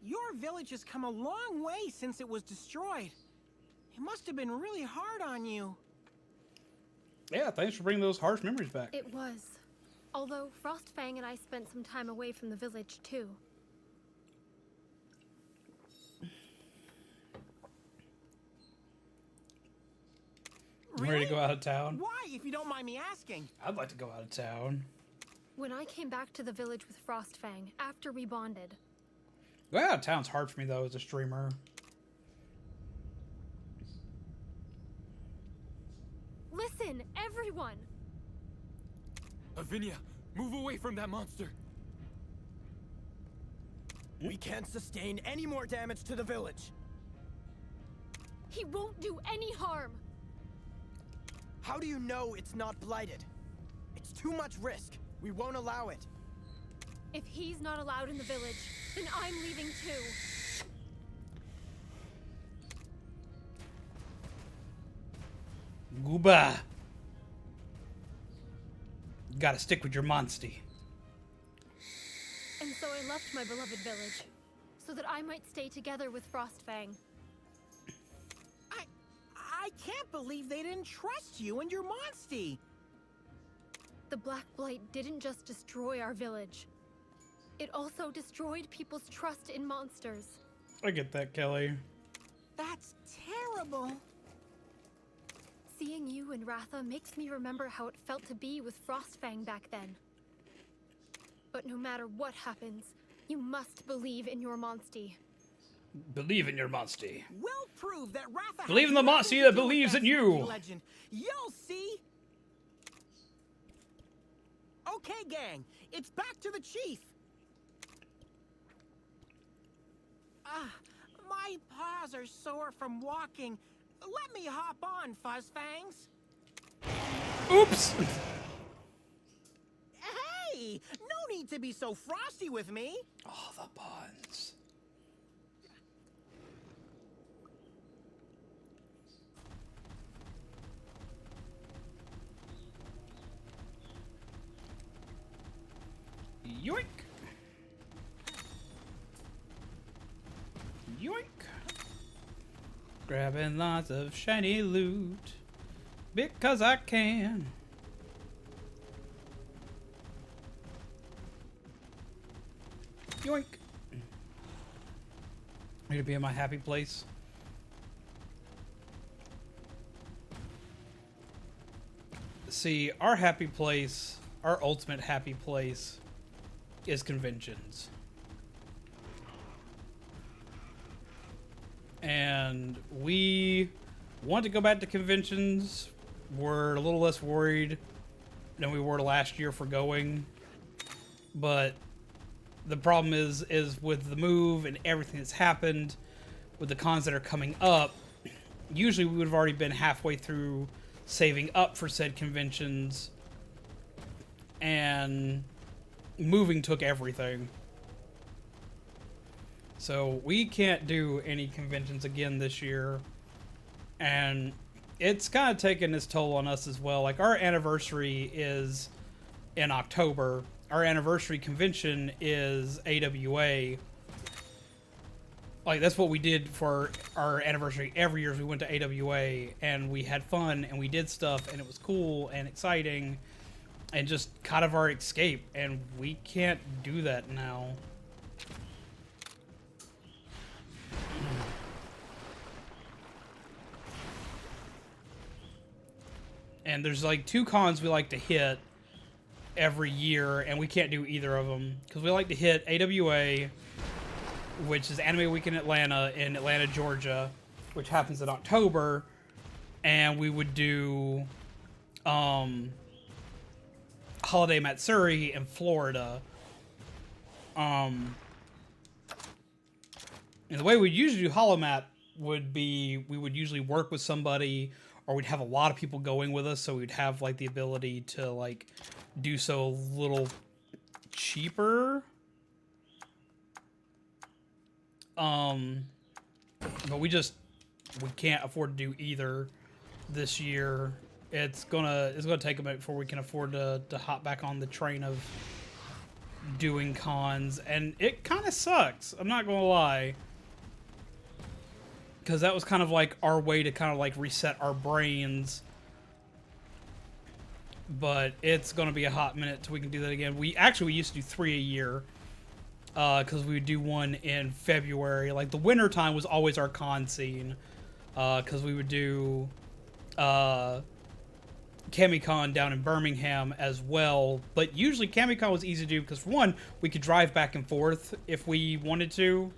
Your village has come a long way since it was destroyed. It must have been really hard on you. Yeah, thanks for bringing those harsh memories back. It was. Although Frostfang and I spent some time away from the village, too. Really? Ready to go out of town? Why, if you don't mind me asking? I'd like to go out of town. When I came back to the village with Frostfang, after we bonded, Going out of town's hard for me, though, as a streamer. listen, everyone! Avinia, move away from that monster. We can't sustain any more damage to the village. He won't do any harm! How do you know it's not blighted? It's too much risk. We won't allow it. If he's not allowed in the village, then I'm leaving too. Gooba. You gotta stick with your monsty. And so I left my beloved village, so that I might stay together with Frostfang. I can't believe they didn't trust you and your monstie. The Black Blight didn't just destroy our village. It also destroyed people's trust in monsters. I get that, Kelly. That's terrible. Seeing you and Ratha makes me remember how it felt to be with Frostfang back then. But no matter what happens, you must believe in your monstie. Believe in your monstie. We'll prove that Ratha Believe in the monstie that believes in you. Legend. You'll see. Okay, gang. It's back to the chief. My paws are sore from walking. Let me hop on, Fuzzfangs. Oops! Hey! No need to be so frosty with me. Oh, the puns. Yoink. Yoink. Grabbing lots of shiny loot because I can. Yoink. Need to be in my happy place. See, our happy place, our ultimate happy place, is conventions. And we want to go back to conventions. We're a little less worried than we were last year for going. But the problem is with the move and everything that's happened, with the cons that are coming up, usually we would have already been halfway through saving up for said conventions, and moving took everything. So we can't do any conventions again this year, and it's kind of taken its toll on us as well. Like, our anniversary is in October. Our anniversary convention is AWA. Like, that's what we did for our anniversary every year. We went to AWA, and we had fun, and we did stuff, and it was cool and exciting, and just kind of our escape, and we can't do that now. And there's like 2 cons we like to hit every year, and we can't do either of them, because we like to hit AWA, which is Anime Week in Atlanta, Georgia, which happens in October, and we would do Holiday Matsuri in Florida. And the way we usually do Holomat would be, we would usually work with somebody, or we'd have a lot of people going with us, so we'd have like the ability to like do so a little cheaper. But we can't afford to do either this year. It's gonna take a minute before we can afford to hop back on the train of doing cons, and it kind of sucks. I'm not gonna lie, because that was kind of like our way to kind of like reset our brains. But it's gonna be a hot minute till we can do that again. We used to do 3 a year. Because we would do one in February. Like, the winter time was always our con scene. Because we would do Kamicon down in Birmingham as well. But usually Kamicon was easy to do because, for one, we could drive back and forth if we wanted to,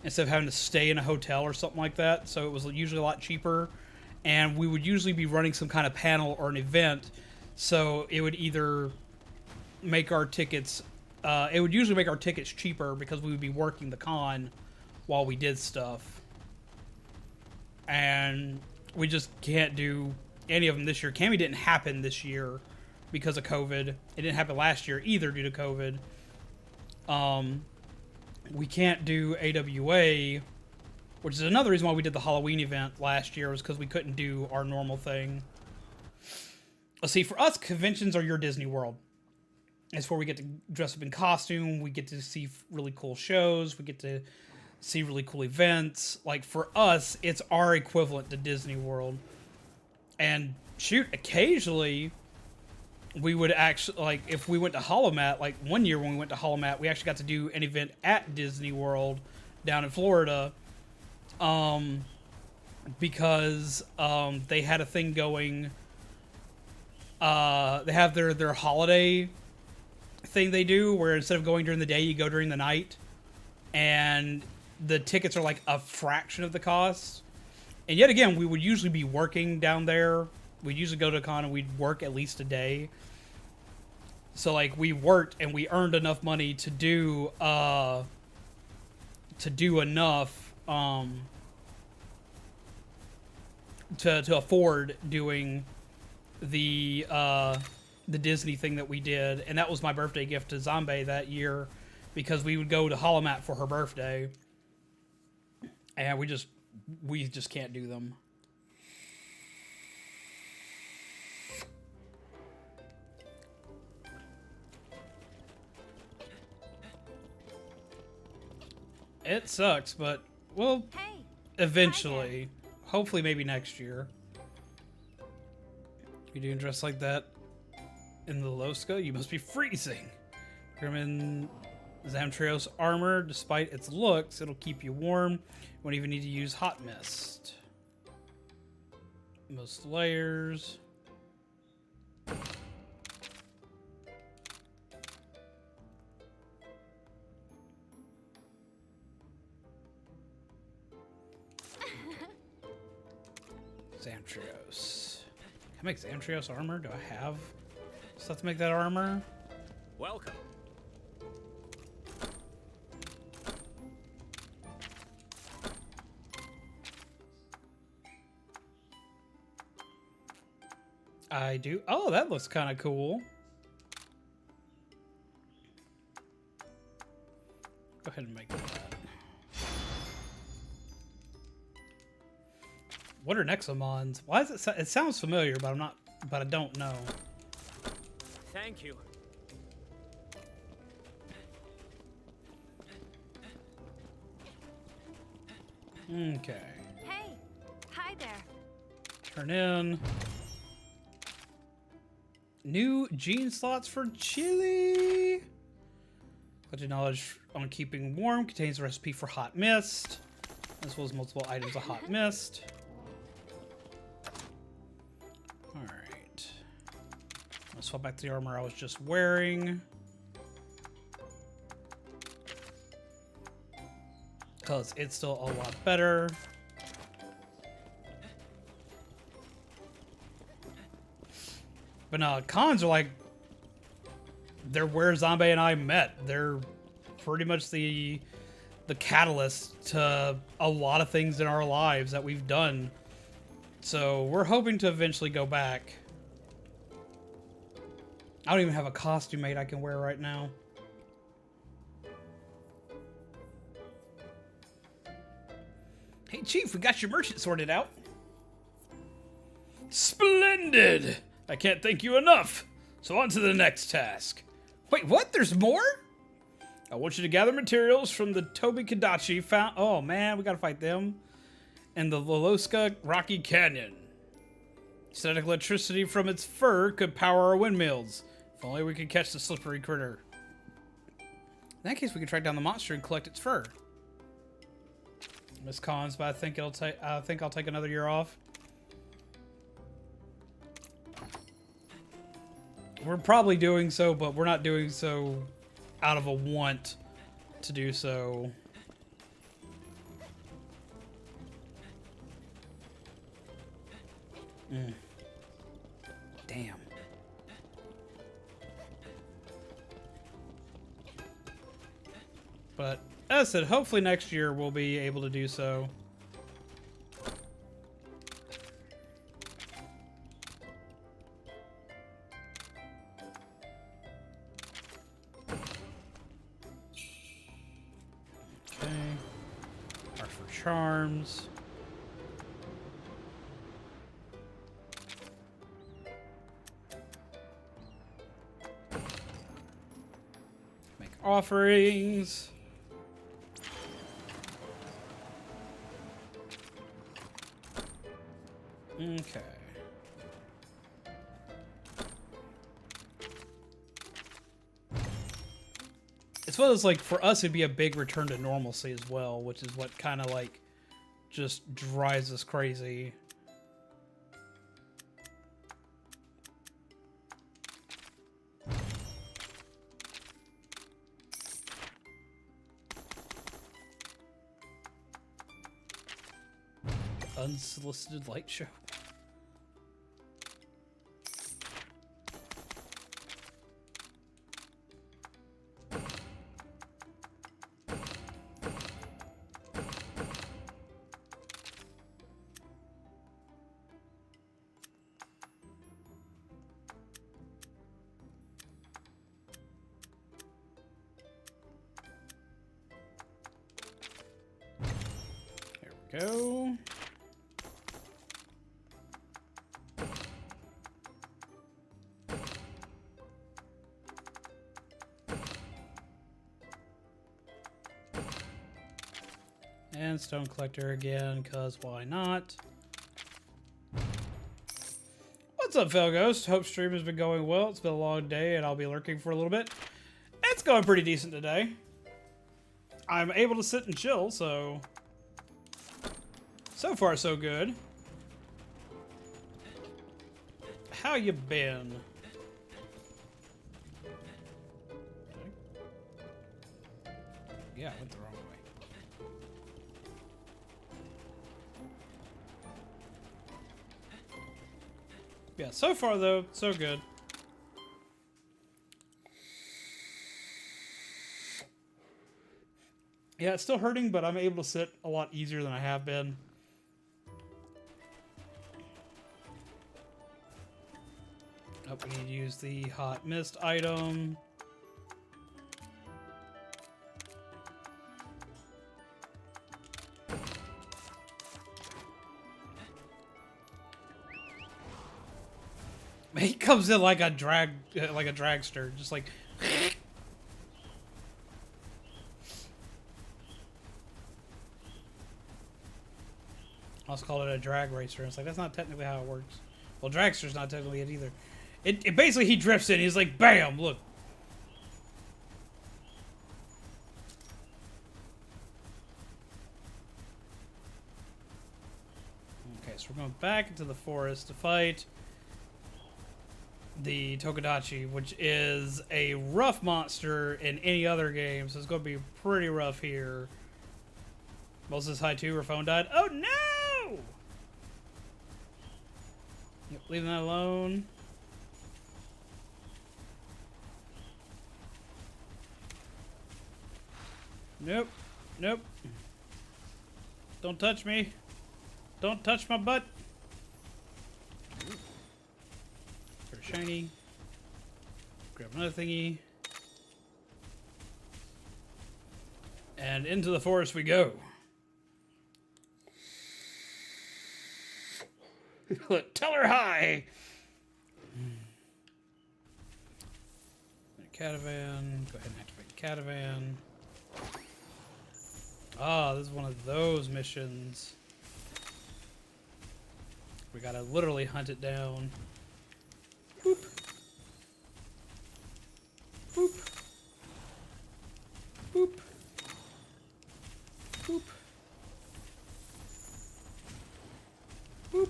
instead of having to stay in a hotel or something like that. So it was usually a lot cheaper. And we would usually be running some kind of panel or an event. So it would either make our tickets... it would usually make our tickets cheaper because we would be working the con while we did stuff. And we just can't do any of them this year. Cami didn't happen this year because of COVID. It didn't happen last year either due to COVID. We can't do AWA, which is another reason why we did the Halloween event last year, was because we couldn't do our normal thing. Let's see, for us, conventions are your Disney World. It's where we get to dress up in costume, we get to see really cool shows, we get to see really cool events. Like, for us, it's our equivalent to Disney World. And shoot, occasionally, we would actually, like, if we went to Holomat, like one year when we went to Holomat, we actually got to do an event at Disney World down in Florida. Because they had a thing going, they have their holiday thing they do, where instead of going during the day, you go during the night, and the tickets are like a fraction of the cost. And yet again, we would usually be working down there. We'd usually go to a con and we'd work at least a day. So like, we worked and we earned enough money to do enough to afford doing the Disney thing that we did. And that was my birthday gift to Zombie that year, because we would go to Holomat for her birthday, and we just can't do them. it sucks, but we'll Hey. eventually. Hopefully, maybe next year. You doing dressed like that in the Loska? You must be freezing. Grim Zamtrios armor, despite its looks, it'll keep you warm. You won't even need to use hot mist. Most layers. Zamtrios. Can I make Zamtrios armor? Do I have stuff to make that armor? Welcome. I do. Oh, that looks kind of cool. Go ahead and make that. What are Nexomons? Why does it sounds familiar, but I don't know. Thank you. Okay. Hey. Hi there. Turn in. New gene slots for chili. Collected knowledge on keeping warm. Contains a recipe for hot mist, as well as multiple items of hot mist. Alright. I'm gonna swap back to the armor I was just wearing. Because it's still a lot better. But no, cons are like, they're where Zombie and I met. They're pretty much the catalyst to a lot of things in our lives that we've done. So we're hoping to eventually go back. I don't even have a costume made I can wear right now. Hey Chief, we got your merchant sorted out. Splendid! I can't thank you enough. So on to the next task. Wait, what? There's more? I want you to gather materials from the Tobi Kadachi found. Oh man, we gotta fight them. And the Loloska Rocky Canyon. Static electricity from its fur could power our windmills. If only we could catch the slippery critter. In that case, we could track down the monster and collect its fur. Miss Cons, but I think I'll take another year off. We're probably doing so, but we're not doing so out of a want to do so. Damn. But as I said, hopefully next year we'll be able to do so. Okay. Are for charms. Make offerings. Okay. As well as, like, for us, it'd be a big return to normalcy as well, which is what kind of, like, just drives us crazy. Unsolicited light show. There we go. And stone collector again, cause why not? What's up, fellow ghost? Hope stream has been going well. It's been a long day and I'll be lurking for a little bit. It's going pretty decent today. I'm able to sit and chill, so far so good. How you been? Yeah, I went the wrong way. Yeah, so far though, so good. Yeah, it's still hurting, but I'm able to sit a lot easier than I have been. Oh, we need to use the hot mist item. He comes in like a dragster, just like. I was call it a drag racer. It's like that's not technically how it works. Well, dragster's not technically it either. It basically he drifts in. He's like, bam! Look. Okay, so we're going back into the forest to fight the Tokudachi, which is a rough monster in any other game, so it's going to be pretty rough here. Moses High 2, her phone died. Oh no! Yep, leaving that alone. Nope. Nope. Don't touch me. Don't touch my butt. Pretty shiny. Grab another thingy. And into the forest we go. Tell her hi! Catavan. Go ahead and activate the Catavan. Ah, this is one of those missions. We gotta literally hunt it down. Boop. Boop. Boop. Boop. Boop.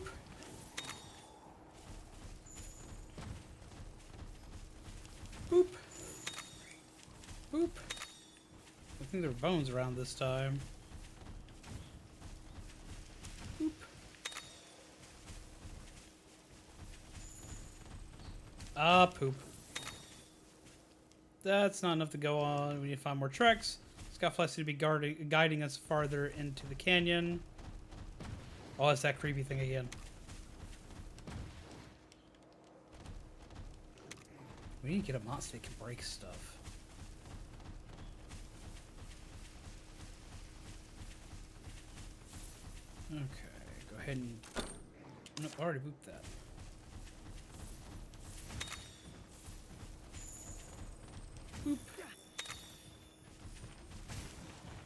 Boop. Boop. I think there are bones around this time. Boop. Ah, poop. That's not enough to go on. We need to find more treks. Scoutflies need to be guiding us farther into the canyon. Oh, it's that creepy thing again. We need to get a monster that can break stuff. Okay, go ahead and... Nope, I already booped that. Boop.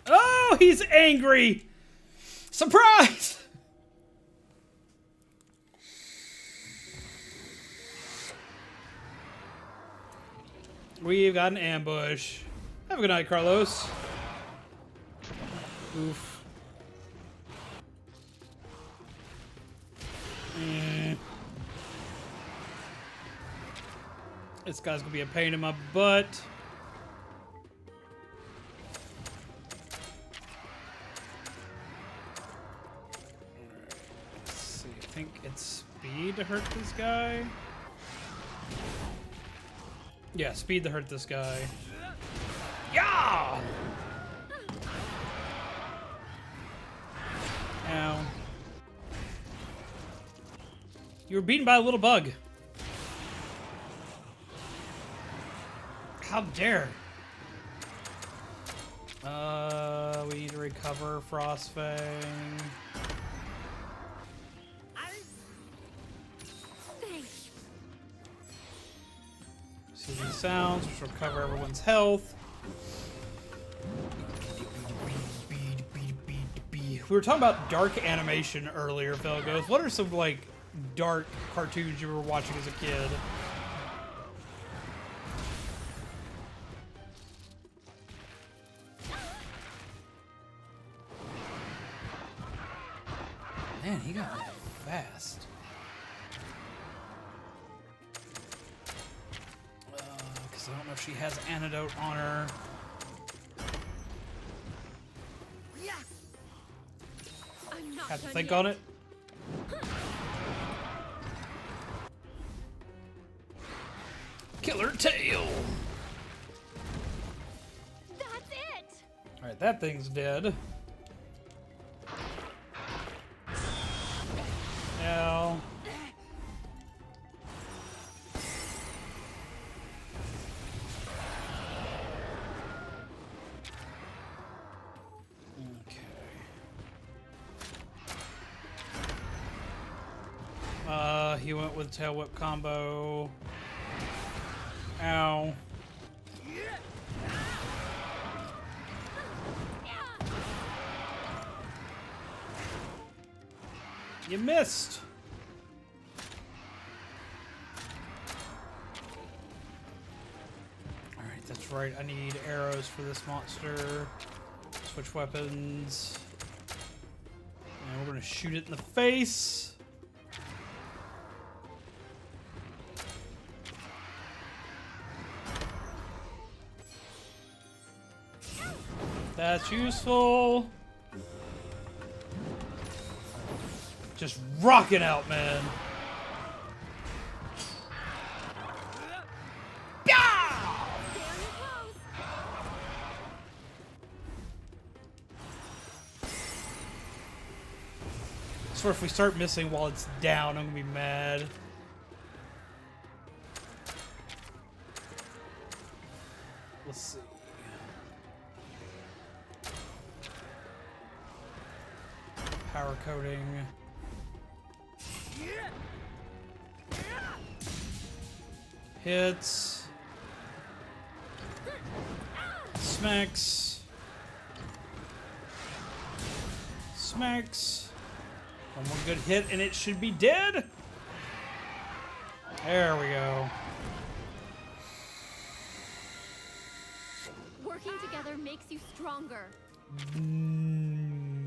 Oh, he's angry! Surprise! We've got an ambush. Have a good night, Carlos. Oof. This guy's gonna be a pain in my butt. Let's see, I think it's speed to hurt this guy. Yeah, speed to hurt this guy. Yeah! Ow. You were beaten by a little bug. How dare. We need to recover Frostfang. See these sounds, which will recover everyone's health. we were talking about dark animation earlier, Felgos. What are some, like, dark cartoons you were watching as a kid? Man, he got that fast. Because I don't know if she has antidote on her. I'm not Have to done think yet. on it. Killer tail. That's it! Alright, that thing's dead. Now. Okay. He went with tail whip combo. Ow. You missed. Alright, that's right. I need arrows for this monster. Switch weapons. And we're gonna shoot it in the face. That's useful. Just rocking out, man. I swear if we start missing while it's down, I'm gonna be mad. Let's see. Power coating. Hits. Smacks. Smacks. One more good hit and it should be dead. There we go. Working together makes you stronger.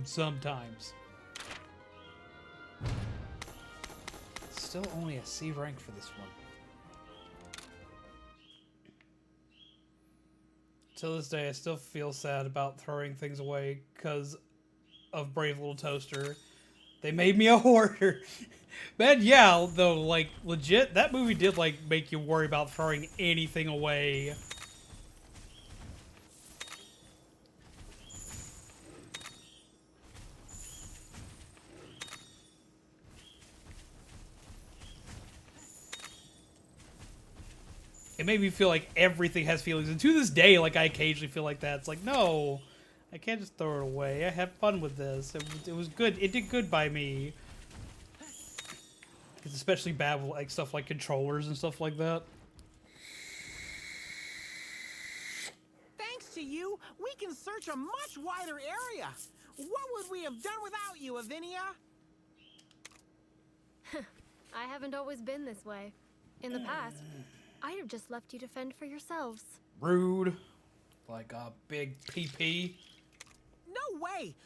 Sometimes. Still only a C rank for this one. Till this day, I still feel sad about throwing things away because of Brave Little Toaster. They made me a hoarder. Man, yeah, though, like, legit, that movie did, like, make you worry about throwing anything away. It made me feel like everything has feelings. And to this day, like, I occasionally feel like that. It's like, no, I can't just throw it away. I had fun with this. It was good. It did good by me. It's especially bad with, like, stuff like controllers and stuff like that. Thanks to you, we can search a much wider area. What would we have done without you, Avinia? I haven't always been this way. In the past, I'd have just left you to fend for yourselves. Rude. Like a big PP. No way!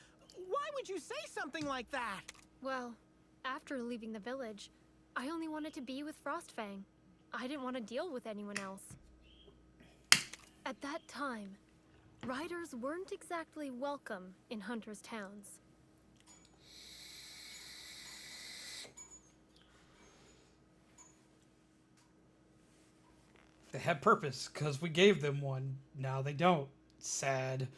Why would you say something like that? Well, after leaving the village, I only wanted to be with Frostfang. I didn't want to deal with anyone else. At that time, riders weren't exactly welcome in hunters' towns. They had purpose because we gave them one. Now they don't. Sad.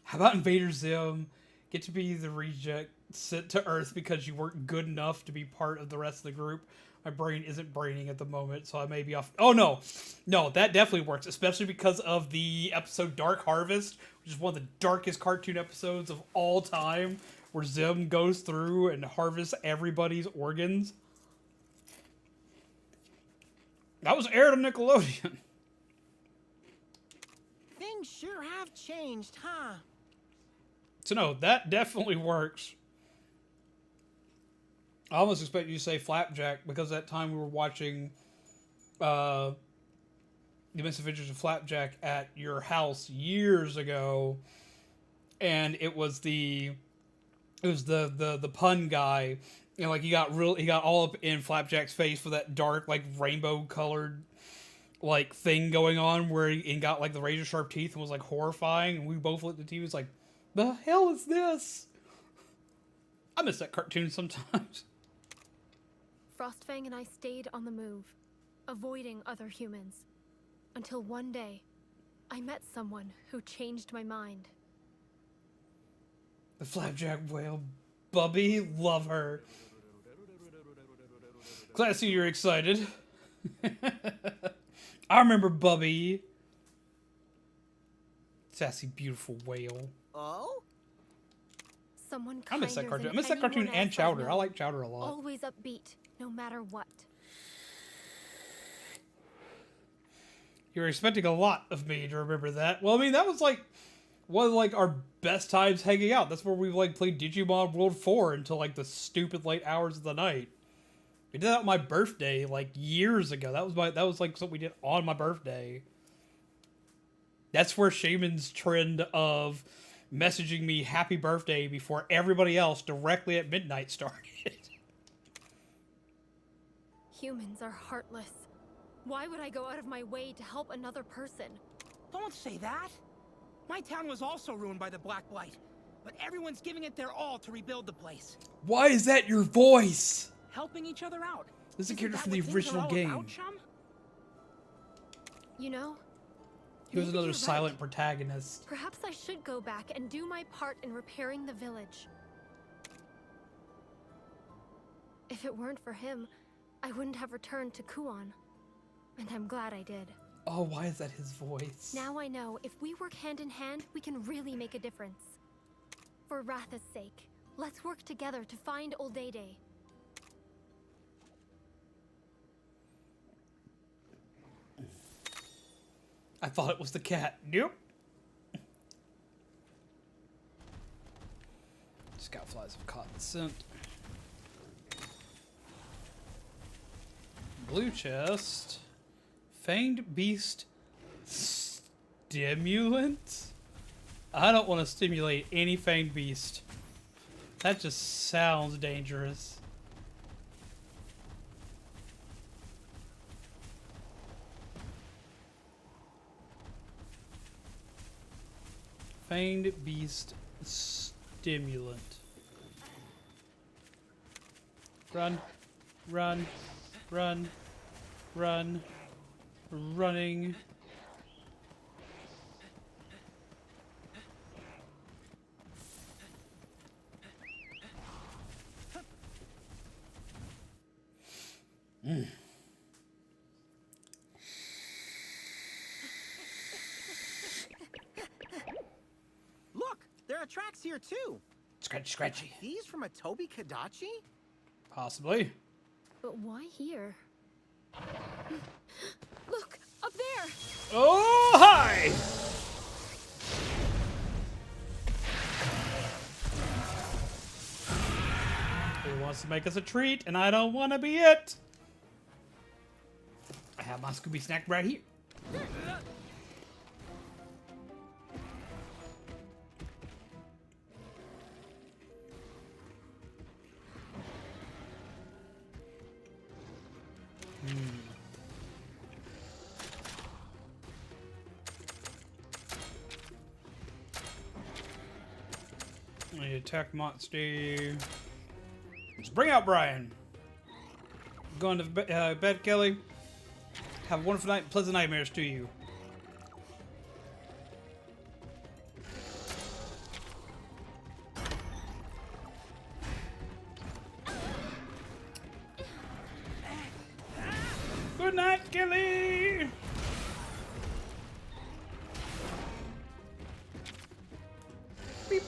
How about Invader Zim? Get to be the reject sent to Earth because you weren't good enough to be part of the rest of the group. My brain isn't braining at the moment, so I may be off. Oh, no. No, that definitely works, especially because of the episode Dark Harvest, which is one of the darkest cartoon episodes of all time, where Zim goes through and harvests everybody's organs. That was aired on Nickelodeon. Things sure have changed, huh? So no, that definitely works. I almost expect you to say Flapjack because that time we were watching The Misadventures of Flapjack at your house years ago, and it was the pun guy, and like he got all up in Flapjack's face with that dark like rainbow colored like thing going on where he got like the razor sharp teeth and was like horrifying, and we both looked at the TV was like, the hell is this? I miss that cartoon sometimes. Frostfang and I stayed on the move, avoiding other humans, until one day, I met someone who changed my mind. The Flapjack whale, Bubby, love her. Glad to see you're excited. I remember Bubby. Sassy, beautiful whale. Oh? Someone I miss that kinder cartoon. I than miss that cartoon anyone and else Chowder. I know. like Chowder a lot. Always upbeat, no matter what. You're expecting a lot of me to remember that. Well, I mean, that was like one of like our best times hanging out. That's where we like played Digimon World 4 until like the stupid late hours of the night. We did that on my birthday like years ago. That was like something we did on my birthday. That's where Shaman's trend of messaging me happy birthday before everybody else directly at midnight started. Humans are heartless. Why would I go out of my way to help another person? Don't say that. My town was also ruined by the Black Blight, but everyone's giving it their all to rebuild the place. Why is that your voice? Helping each other out. This is a Isn't character that from the what things are original all game. about, chum? You know, He was maybe another you're silent right. protagonist. Perhaps I should go back and do my part in repairing the village. If it weren't for him, I wouldn't have returned to Kuon. And I'm glad I did. Oh, why is that his voice? Now I know if we work hand in hand, we can really make a difference. For Ratha's sake, let's work together to find Old Day. I thought it was the cat. Nope. Scoutflies of cotton scent. Blue chest. Fanged beast stimulant? I don't want to stimulate any fanged beast. That just sounds dangerous. Fanged beast stimulant. Run, run, run, run, running. Look, there are tracks here too. Scratchy, scratchy. These from a Toby Kadachi? Possibly. But why here? Look, up there! Oh, hi! He wants to make us a treat, and I don't want to be it. I have my Scooby snack right here. The attack monster. Let's bring out Brian. Going to bed, Kelly. Have a wonderful night, pleasant nightmares to you. Good night, Kelly. Beep.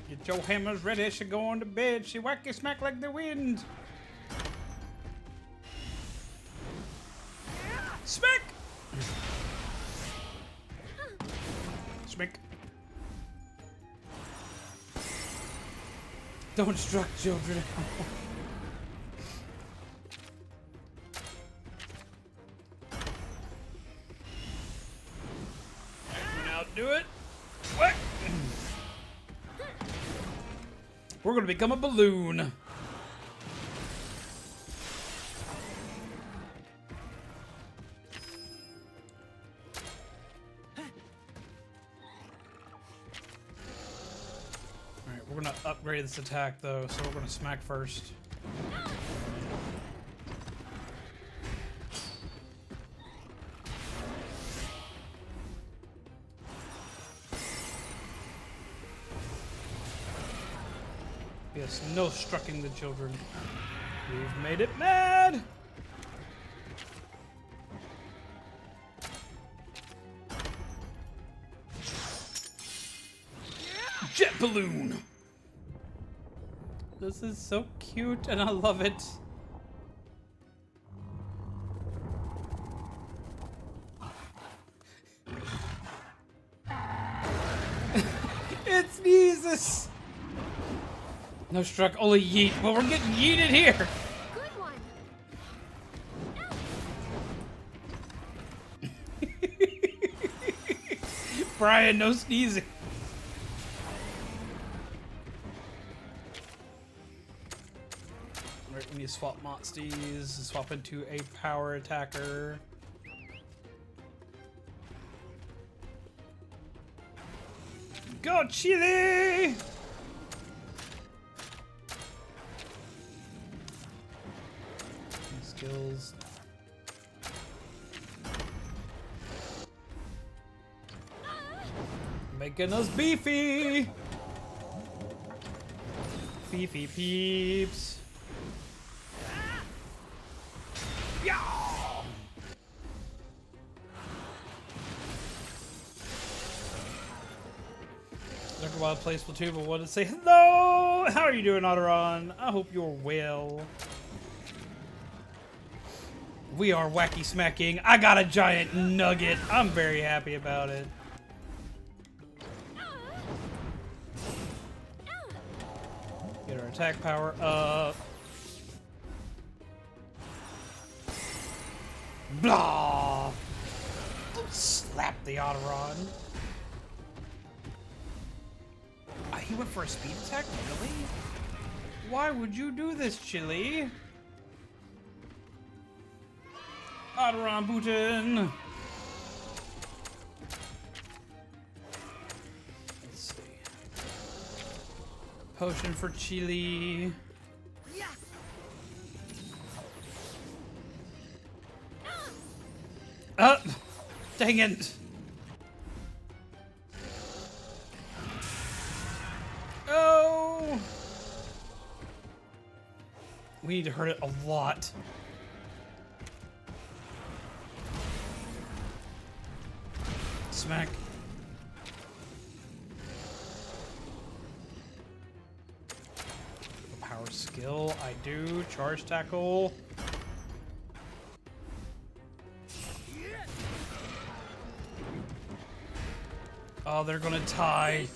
Get your hammers ready, she going to bed, she wacky smack like the wind. Smack! Schmick. Don't instruct children. Now do it. What? We're gonna become a balloon. Alright, we're gonna upgrade this attack though, so we're gonna smack first. Yes, no strucking the children. We've made it mad! Jet balloon! This is so cute and I love it. It sneezes! No struck, only yeet. Well, we're getting yeeted here. Good one. Brian, no sneezing. Alright, we need to swap Monsties, swap into a power attacker. Go, Chili! Skills. Making us beefy! Beefy peeps. Yeah! Look a while play Splatoon, but wanted to say hello! How are you doing, Otteron? I hope you're well. We are wacky smacking. I got a giant nugget. I'm very happy about it. Get our attack power up. Blah! Slap the Otteron. He went for a speed attack? Really? Why would you do this, Chili? Otteron Booten. Let's see. Potion for Chili. Dang it. Oh. We need to hurt it a lot. Smack. Power skill, I do. Charge tackle. Oh, they're gonna tie.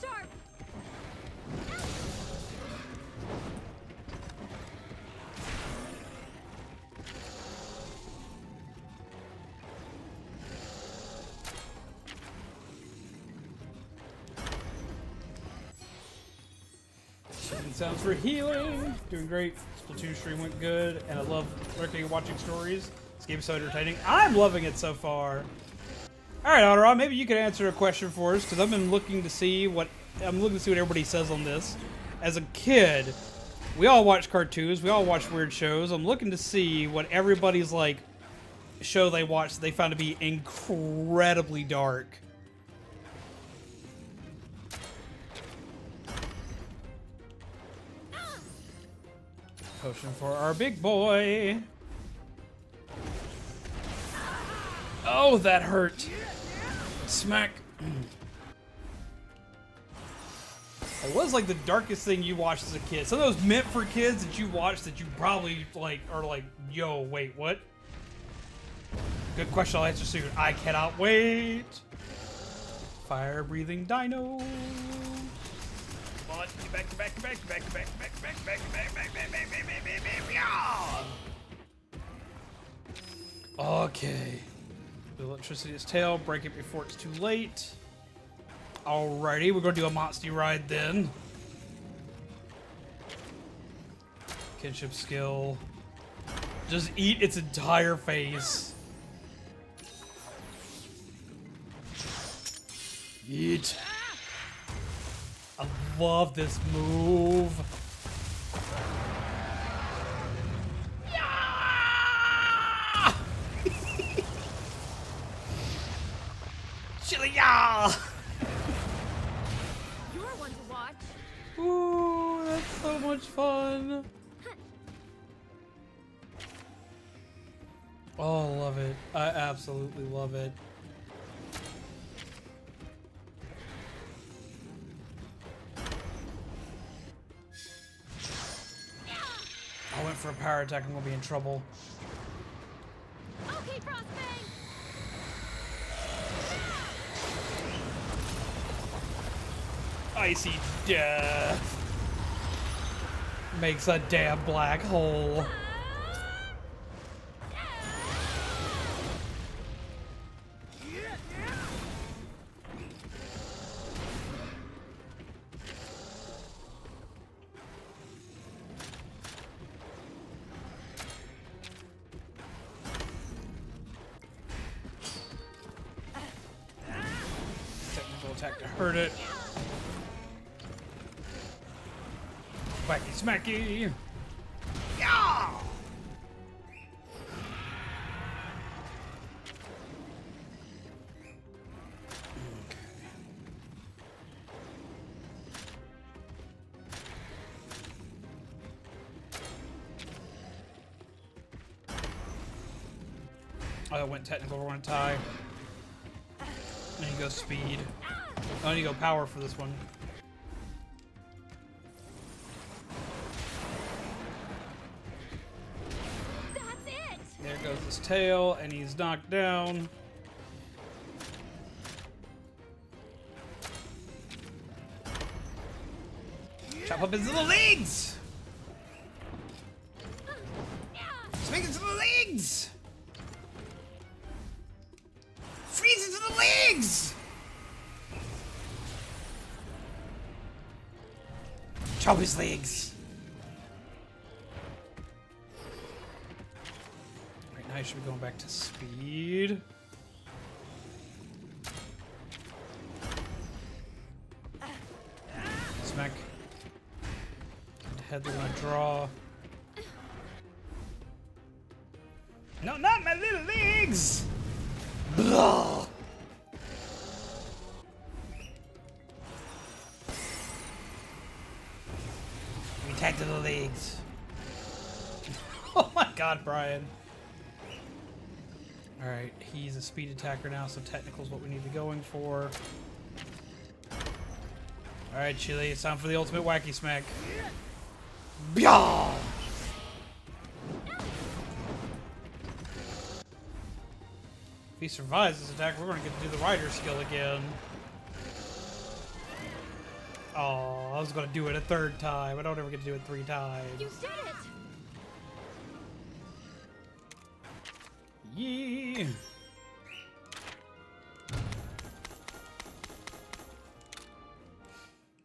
Sounds for healing. Doing great. Splatoon stream went good, and I love lurking and watching stories. This game's so entertaining. I'm loving it so far. All right, Otteron, maybe you could answer a question for us, because I've been looking to see what everybody says on this. As a kid, we all watch cartoons, we all watch weird shows. I'm looking to see what everybody's like show they watched that they found to be incredibly dark. Potion for our big boy. Oh, that hurt. Smack. What was like the darkest thing you watched as a kid? Some of those meant for kids that you watched that you probably like are like, yo, wait, what? Good question, I'll answer soon. I cannot wait. Fire-breathing dino. Come on, get back, get back, get back, get back, get back, get back, get back, get back, get back, get back, get back, get back, yeah! Okay. The electricity is tail. Break it before it's too late. Alrighty, we're gonna do a Monster ride then. Kinship skill. Just eat its entire face. Eat. I love this move. Yeah! Chili, yeah! You're one to watch. Ooh, that's so much fun. Oh, I love it. I absolutely love it. I went for a power attack. I'm gonna be in trouble. Okay, Frostbang. Icy death makes a damn black hole. Technical attack to hurt it. Wacky smacky. Yeah! Oh, I went technical, we're gonna tie. And you go speed. Oh, and you go power for this one. That's it. There goes his tail, and he's knocked down. Chop up his little legs! Swing into the legs! Freeze into the legs! Chop his legs! Right now I should be going back to speed. Smack. Head they're gonna draw. No, not my little legs! Blah. We attack to the legs. Oh my god, Brian. Alright, he's a speed attacker now, so technical is what we need to be going for. Alright, Chili, it's time for the ultimate wacky smack. Blah. If he survives this attack, we're going to get to do the rider skill again. Oh, I was going to do it a third time. I don't ever get to do it 3 times. You did it. Yeah.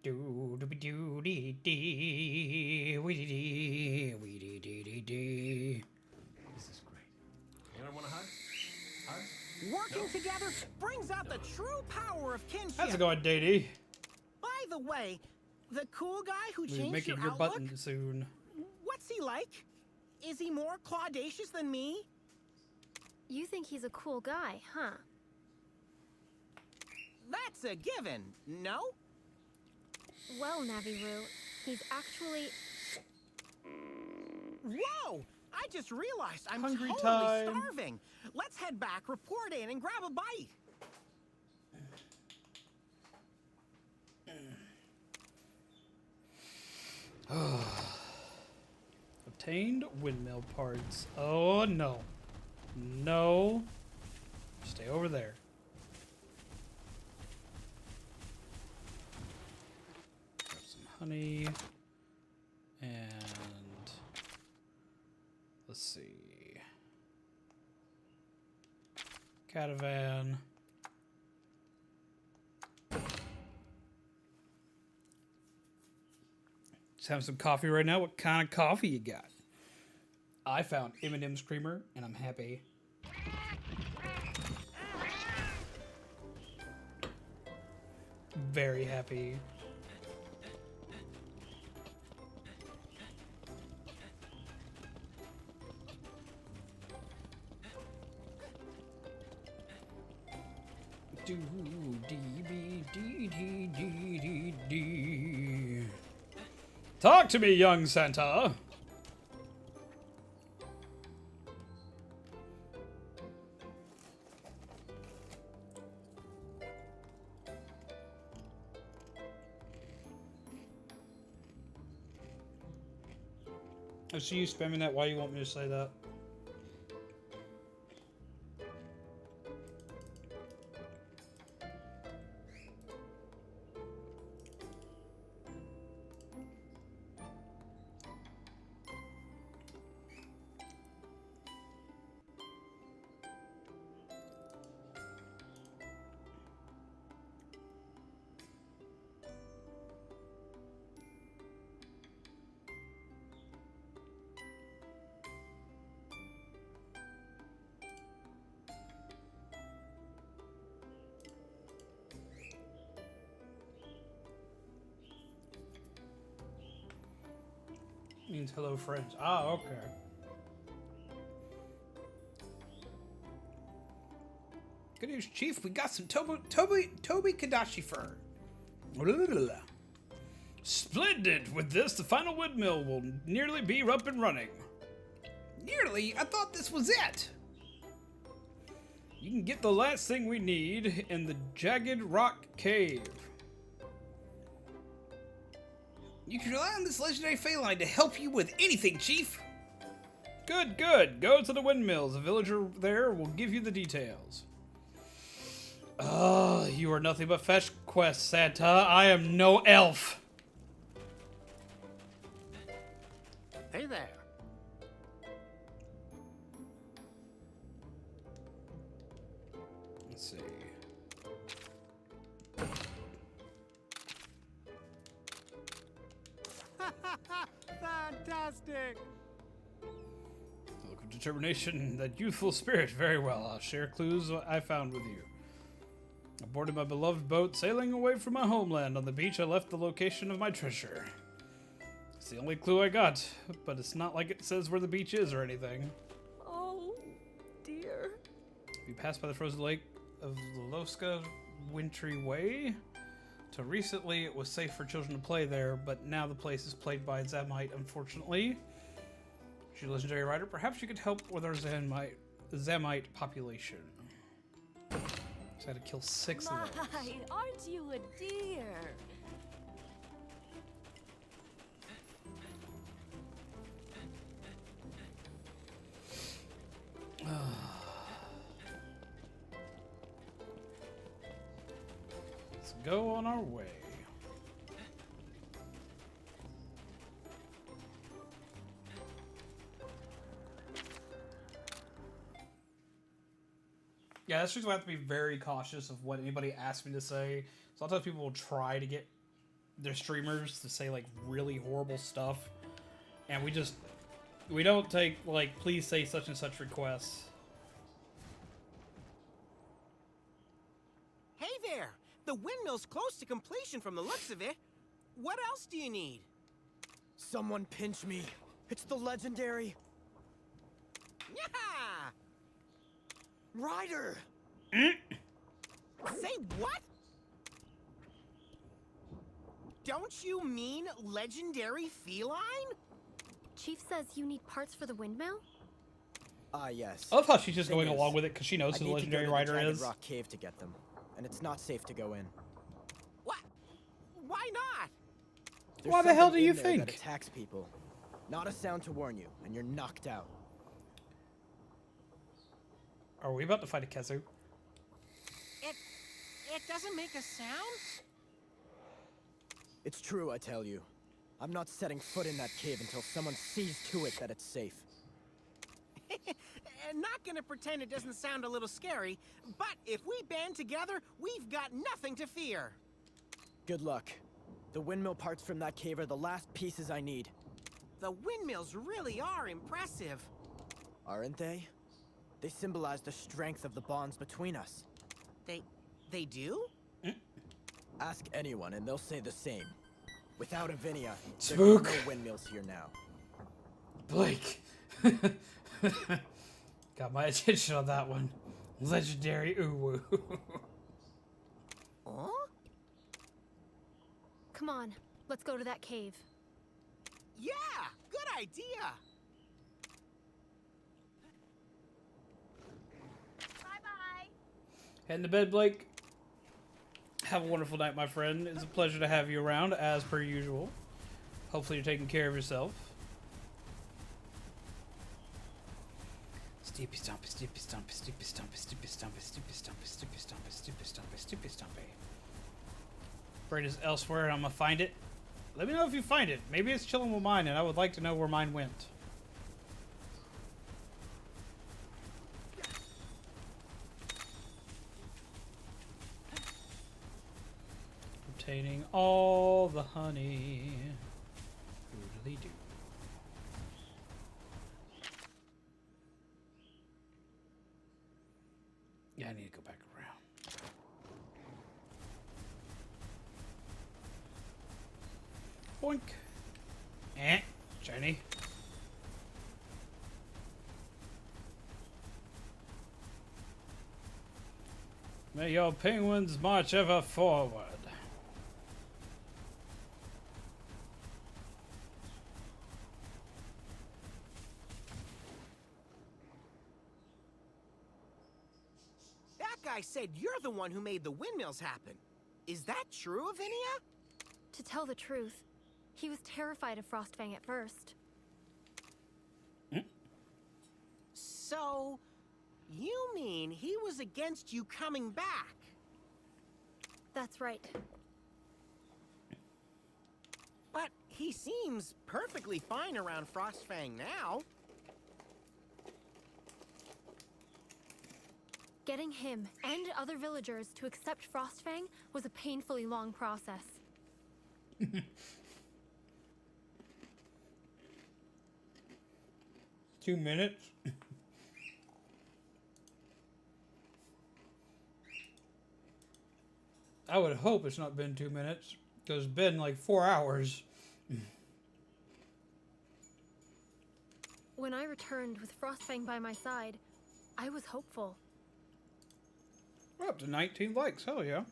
Do do do dee dee wee dee wee dee dee dee. This is great. Anyone want a hug? Hug? Working together brings out the true power of kinship. How's it going, Dee? By the way, the cool guy who We'll be changed making your your outlook, button soon. what's he like? Is he more claudacious than me? You think he's a cool guy, huh? That's a given, no? Well, Naviru, he's actually... Whoa! I just realized I'm Hungry totally time. starving. Let's head back, report in, and grab a bite. Obtained windmill parts. Oh no. No. Stay over there. honey. And let's see. Catavan. Just having some coffee right now. What kind of coffee you got? I found M&M's creamer, and I'm happy. Very happy. Do D B D D D D D. Talk to me, young Santa. I see you spamming that. Why you want me to say that? Means hello, friends. Ah, okay. Good news, Chief. We got some Toby Kadashi fur. Splendid! With this, the final windmill will nearly be up and running. Nearly? I thought this was it. You can get the last thing we need in the Jagged Rock Cave. You can rely on this legendary feline to help you with anything, Chief. Good, good. Go to the windmills. A villager there will give you the details. Oh, you are nothing but fetch quests, Santa. I am no elf. Hey there. Let's see. Fantastic! The look of determination, that youthful spirit. Very well. I'll share clues I found with you. Aboarded my beloved boat, sailing away from my homeland. On the beach, I left the location of my treasure. It's the only clue I got, but it's not like it says where the beach is or anything. Oh, dear. We passed by the frozen lake of Loska Wintry Way. Till recently, it was safe for children to play there, but now the place is plagued by Zamite, unfortunately. She's a legendary rider. Perhaps you could help with our Zamite population. So I had to kill 6 of those. My, aren't you a dear? Let's go on our way. Yeah, that's just why I have to be very cautious of what anybody asks me to say. Sometimes people will try to get their streamers to say like really horrible stuff, and we don't take like please say such and such requests. Hey there! The windmill's close to completion from the looks of it. What else do you need? Someone pinch me. It's the legendary Yeah! Rider! Say what? Don't you mean legendary feline? Chief says you need parts for the windmill? Ah, yes. I love how she's just Thing going is, along with it because she knows I who the need to legendary go to rider the Jagged is. Rock Cave to get them, and it's not safe to go in. What? Why not? There's Why the hell something do you in there think? that attacks people? Not a sound to warn you, and you're knocked out. Are we about to fight a Kezu? It doesn't make a sound? It's true, I tell you. I'm not setting foot in that cave until someone sees to it that it's safe. Not gonna pretend it doesn't sound a little scary, but if we band together, we've got nothing to fear. Good luck. The windmill parts from that cave are the last pieces I need. The windmills really are impressive. Aren't they? They symbolize the strength of the bonds between us. They do? Ask anyone and they'll say the same. Without Avinia, there'd Spook. be no windmills here now. Blake. Got my attention on that one. Legendary uwu. Huh? Come on, let's go to that cave. Yeah, good idea. Bye-bye. Heading to bed, Blake. Have a wonderful night, my friend. It's a pleasure to have you around, as per usual. Hopefully you're taking care of yourself. Steepy stompy, steepy stompy, steepy stompy, steepy stompy, steepy stompy, steepy stompy, steepy stompy, steepy stompy. Braid is elsewhere and I'm gonna find it. Let me know if you find it. Maybe it's chilling with mine and I would like to know where mine went. Obtaining all the honey. Doodly-doo. Yeah, I need to go back around. Boink. Shiny. May your penguins march ever forward. That guy said you're the one who made the windmills happen. Is that true, Avinia? To tell the truth, he was terrified of Frostfang at first. So, you mean he was against you coming back? That's right. But he seems perfectly fine around Frostfang now. Getting him and other villagers to accept Frostfang was a painfully long process. 2 minutes. I would hope it's not been 2 minutes, because it's been like 4 hours. When I returned with Frostfang by my side, I was hopeful. We're up to 19 likes, hell yeah.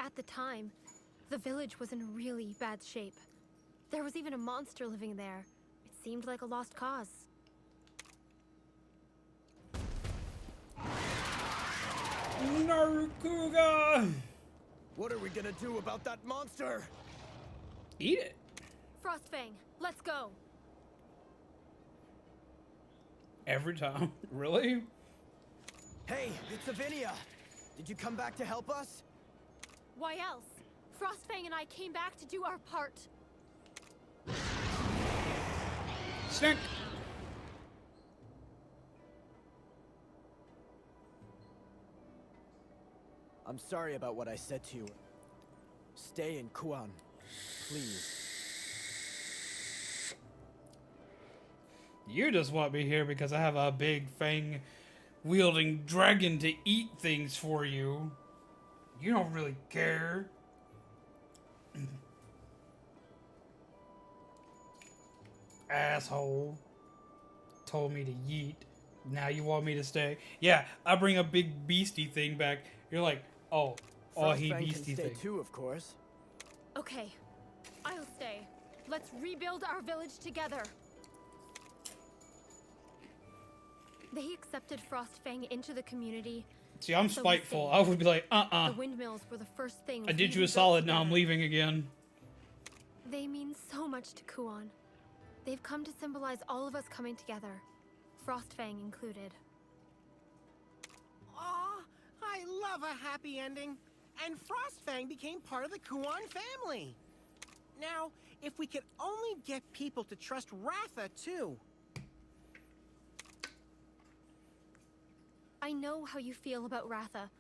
At the time, the village was in really bad shape. There was even a monster living there. It seemed like a lost cause. Narukuga! What are we gonna do about that monster? Eat it. Frostfang, let's go! Every time. Really? Hey, it's Avinia! Did you come back to help us? Why else? Frostfang and I came back to do our part. Snack. I'm sorry about what I said to you. Stay in Kuan, please. You just want me here because I have a big fang wielding dragon to eat things for you. You don't really care. Asshole. Told me to yeet. Now you want me to stay? Yeah, I bring a big beastie thing back. You're like, oh, he Frostfang beastie can stay thing. too, of course. Okay, I'll stay. Let's rebuild our village together. They accepted Frostfang into the community. See, I'm So we spiteful. stayed. I would be like, The windmills were the first thing I did we you a rebuilt solid, now I'm together. leaving again. They mean so much to Kuan. They've come to symbolize all of us coming together, Frostfang included. Aw, I love a happy ending. And Frostfang became part of the Kuan family. Now, If we could only get people to trust Ratha, too. I know how you feel about Ratha.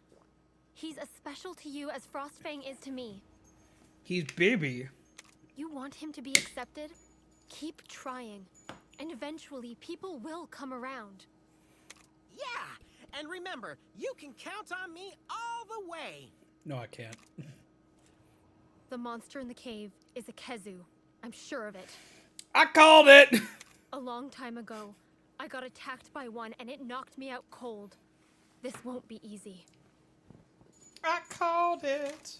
He's as special to you as Frostfang is to me. He's baby. You want him to be accepted? Keep trying. And eventually, people will come around. Yeah! And remember, you can count on me all the way! No, I can't. The monster in the cave is a Kezu. I'm sure of it. I called it! A long time ago, I got attacked by one and it knocked me out cold. This won't be easy. I called it.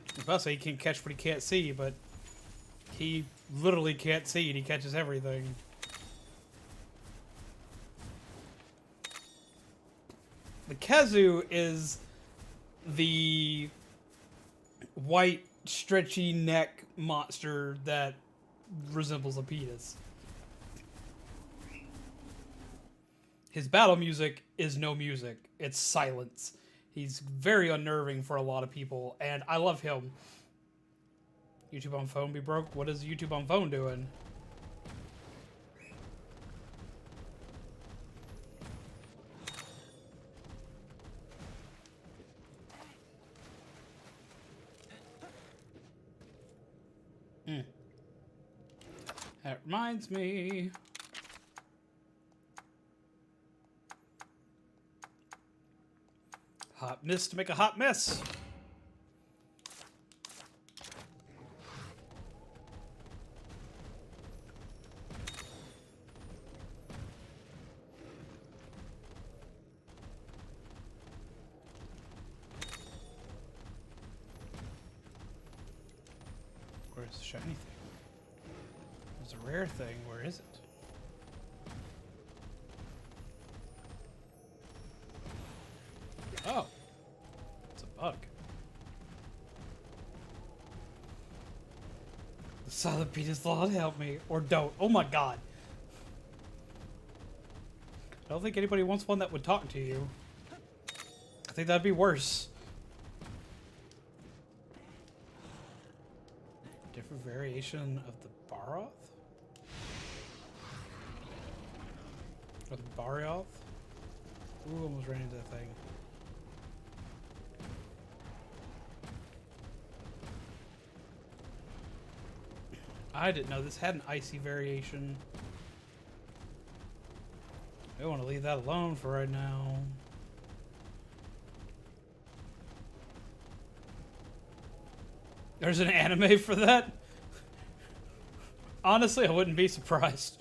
I was about to say he can catch what he can't see, but he literally can't see and he catches everything. The Kezu is the white, stretchy neck monster that resembles a penis. His battle music is no music. It's silence. He's very unnerving for a lot of people, and I love him. YouTube on phone be broke? What is YouTube on phone doing? That reminds me. Hot mess to make a hot mess. Where's the shiny thing? There's a rare thing. Where is it? Oh. It's a bug. The silent penis Lord help me. Or don't. Oh my god. I don't think anybody wants one that would talk to you. I think that'd be worse. Different variation of the Baroth? Or the Barioth? Ooh, almost ran into that thing. I didn't know this had an icy variation. I want to leave that alone for right now. There's an anime for that? Honestly, I wouldn't be surprised.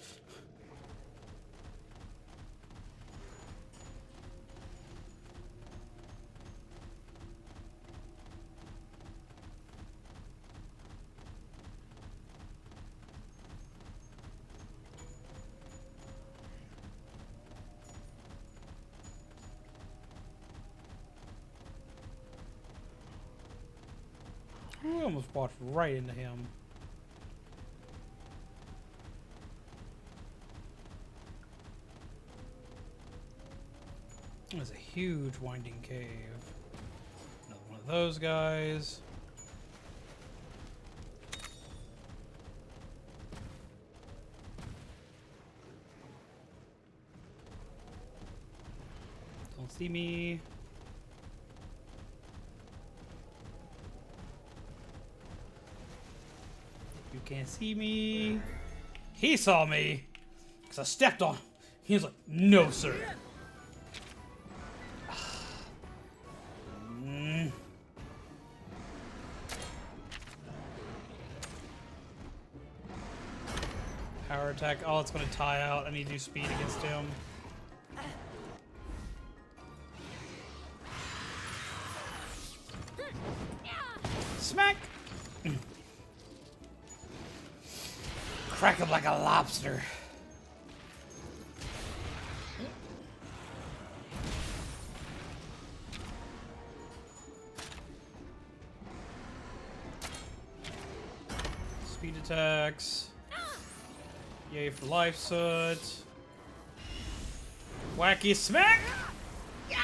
I almost walked right into him. There's a huge winding cave. Another one of those guys. Don't see me. You can't see me. He saw me because I stepped on him. He was like, no, sir. Power attack. Oh, it's going to tie out. I need to do speed against him. Smack! Crack him like a lobster. Speed attacks. Yay for life soot. Wacky smack! Yeah!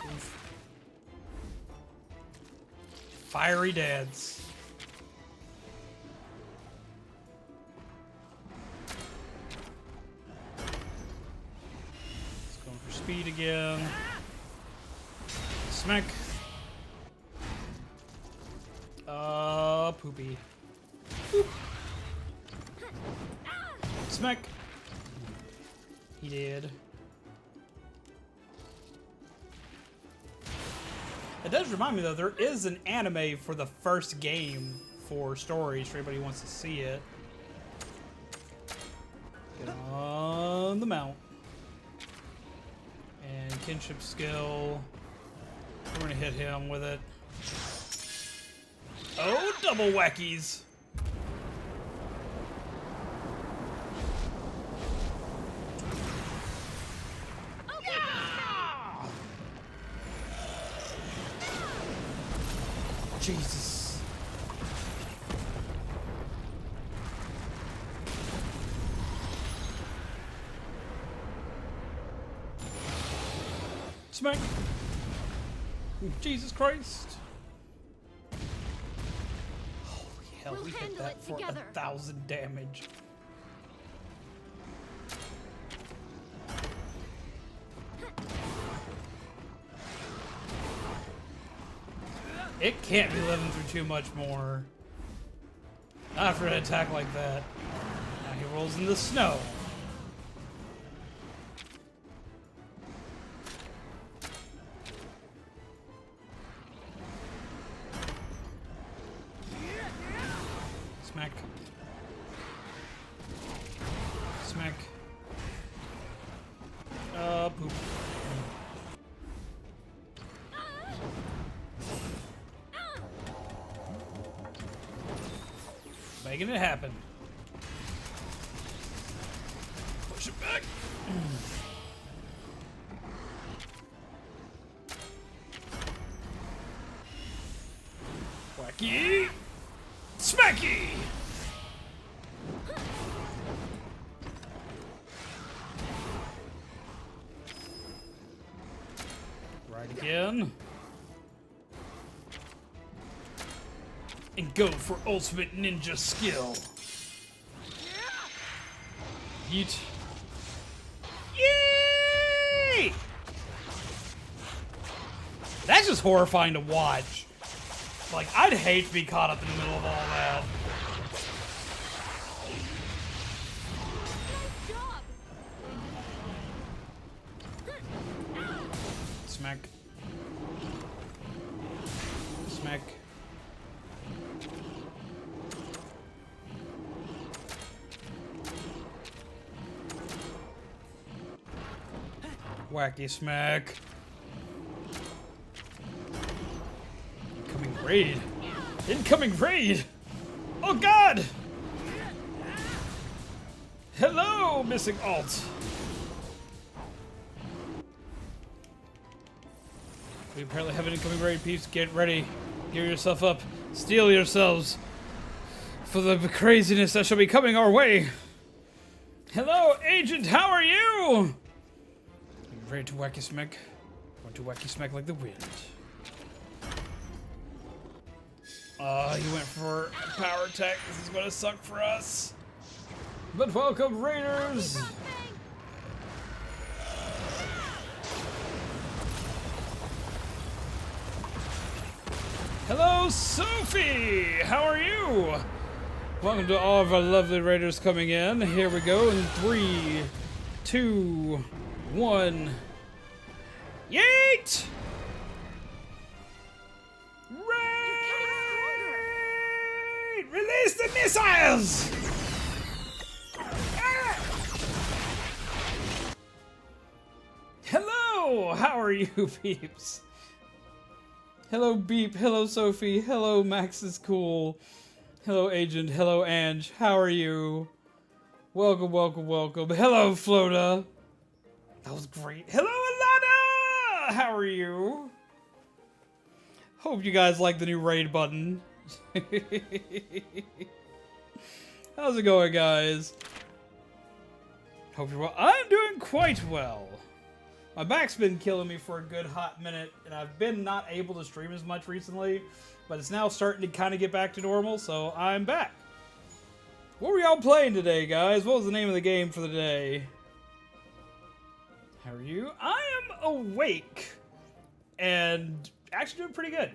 Oof. Fiery dance. Let's go for speed again. Smack. Poopy. Boop. Smack. He did. It does remind me though, there is an anime for the first game for stories for anybody who wants to see it. Get on the mount. And kinship skill. We're gonna hit him with it. Oh, double wackies! Yeah! Jesus. Smack! Jesus Christ! Hell, We'll we hit handle that it for together. 1,000 damage. It can't be living through too much more. Not after an attack like that. Now he rolls in the snow. Smack. Smack. Poop. Making it happen. Push it back. Wacky. Smacky. Right again. And go for ultimate ninja skill. Yeet. Yay! That's just horrifying to watch. Like, I'd hate to be caught up in the middle of all that. Smack. Smack. Wacky smack. Incoming raid. Incoming raid! Oh god! Hello, missing alt. We apparently have an incoming raid, peeps. Get ready. Gear yourself up. Steel yourselves for the craziness that shall be coming our way. Hello, agent. How are you? Ready to wacky smack? Want to wacky smack like the wind. He went for a power attack. This is gonna suck for us. But welcome, Raiders! Hello, Sophie! How are you? Welcome to all of our lovely Raiders coming in. Here we go in 3, 2, 1. Yeet! Raid! Release the missiles! Ah! Hello! How are you, peeps? Hello, Beep. Hello, Sophie. Hello, Max is cool. Hello, Agent. Hello, Ange. How are you? Welcome, welcome, welcome. Hello, Flota. That was great. Hello, Alana! How are you? Hope you guys like the new raid button. How's it going, guys? Hope you're well. I'm doing quite well. My back's been killing me for a good hot minute, and I've been not able to stream as much recently, but it's now starting to kind of get back to normal, so I'm back. What were y'all playing today, guys? What was the name of the game for the day? How are you? I am awake, and actually doing pretty good.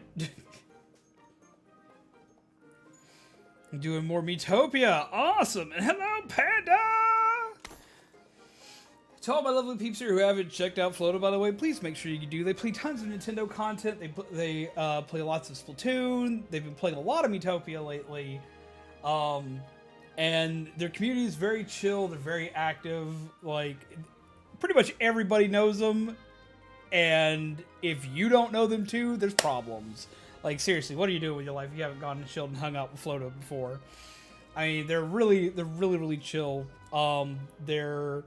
I'm doing more Metopia. Awesome. And hello, Panda! To all my lovely peeps here who haven't checked out Floato, by the way, please make sure you do. They play tons of Nintendo content. They play lots of Splatoon. They've been playing a lot of Metopia lately. And their community is very chill. They're very active. Like, pretty much everybody knows them. And if you don't know them too, there's problems. Like, seriously, what are you doing with your life if you haven't gone and chilled and hung out with Floato before? I mean, they're really chill. They're...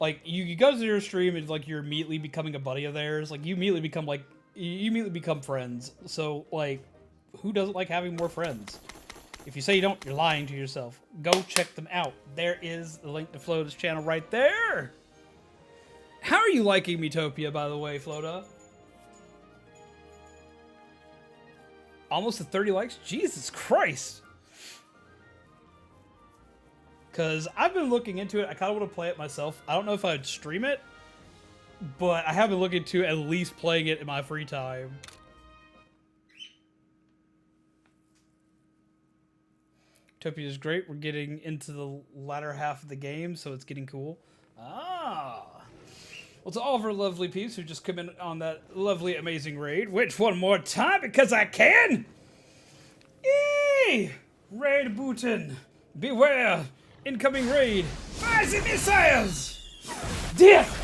Like, you go to their stream and, like, you're immediately becoming a buddy of theirs. Like, you immediately become friends. So, like, who doesn't like having more friends? If you say you don't, you're lying to yourself. Go check them out. There is the link to Flota's channel right there. How are you liking Metopia, by the way, Flota? Almost to 30 likes? Jesus Christ! Because I've been looking into it. I kind of want to play it myself. I don't know if I'd stream it, but I have been looking to at least playing it in my free time. Utopia is great. We're getting into the latter half of the game, so it's getting cool. Ah! Well, to all of our lovely peeps who just come in on that lovely, amazing raid, which one more time because I can! Eee! Raid Booten! Beware! Incoming raid! Fire the missiles! Death!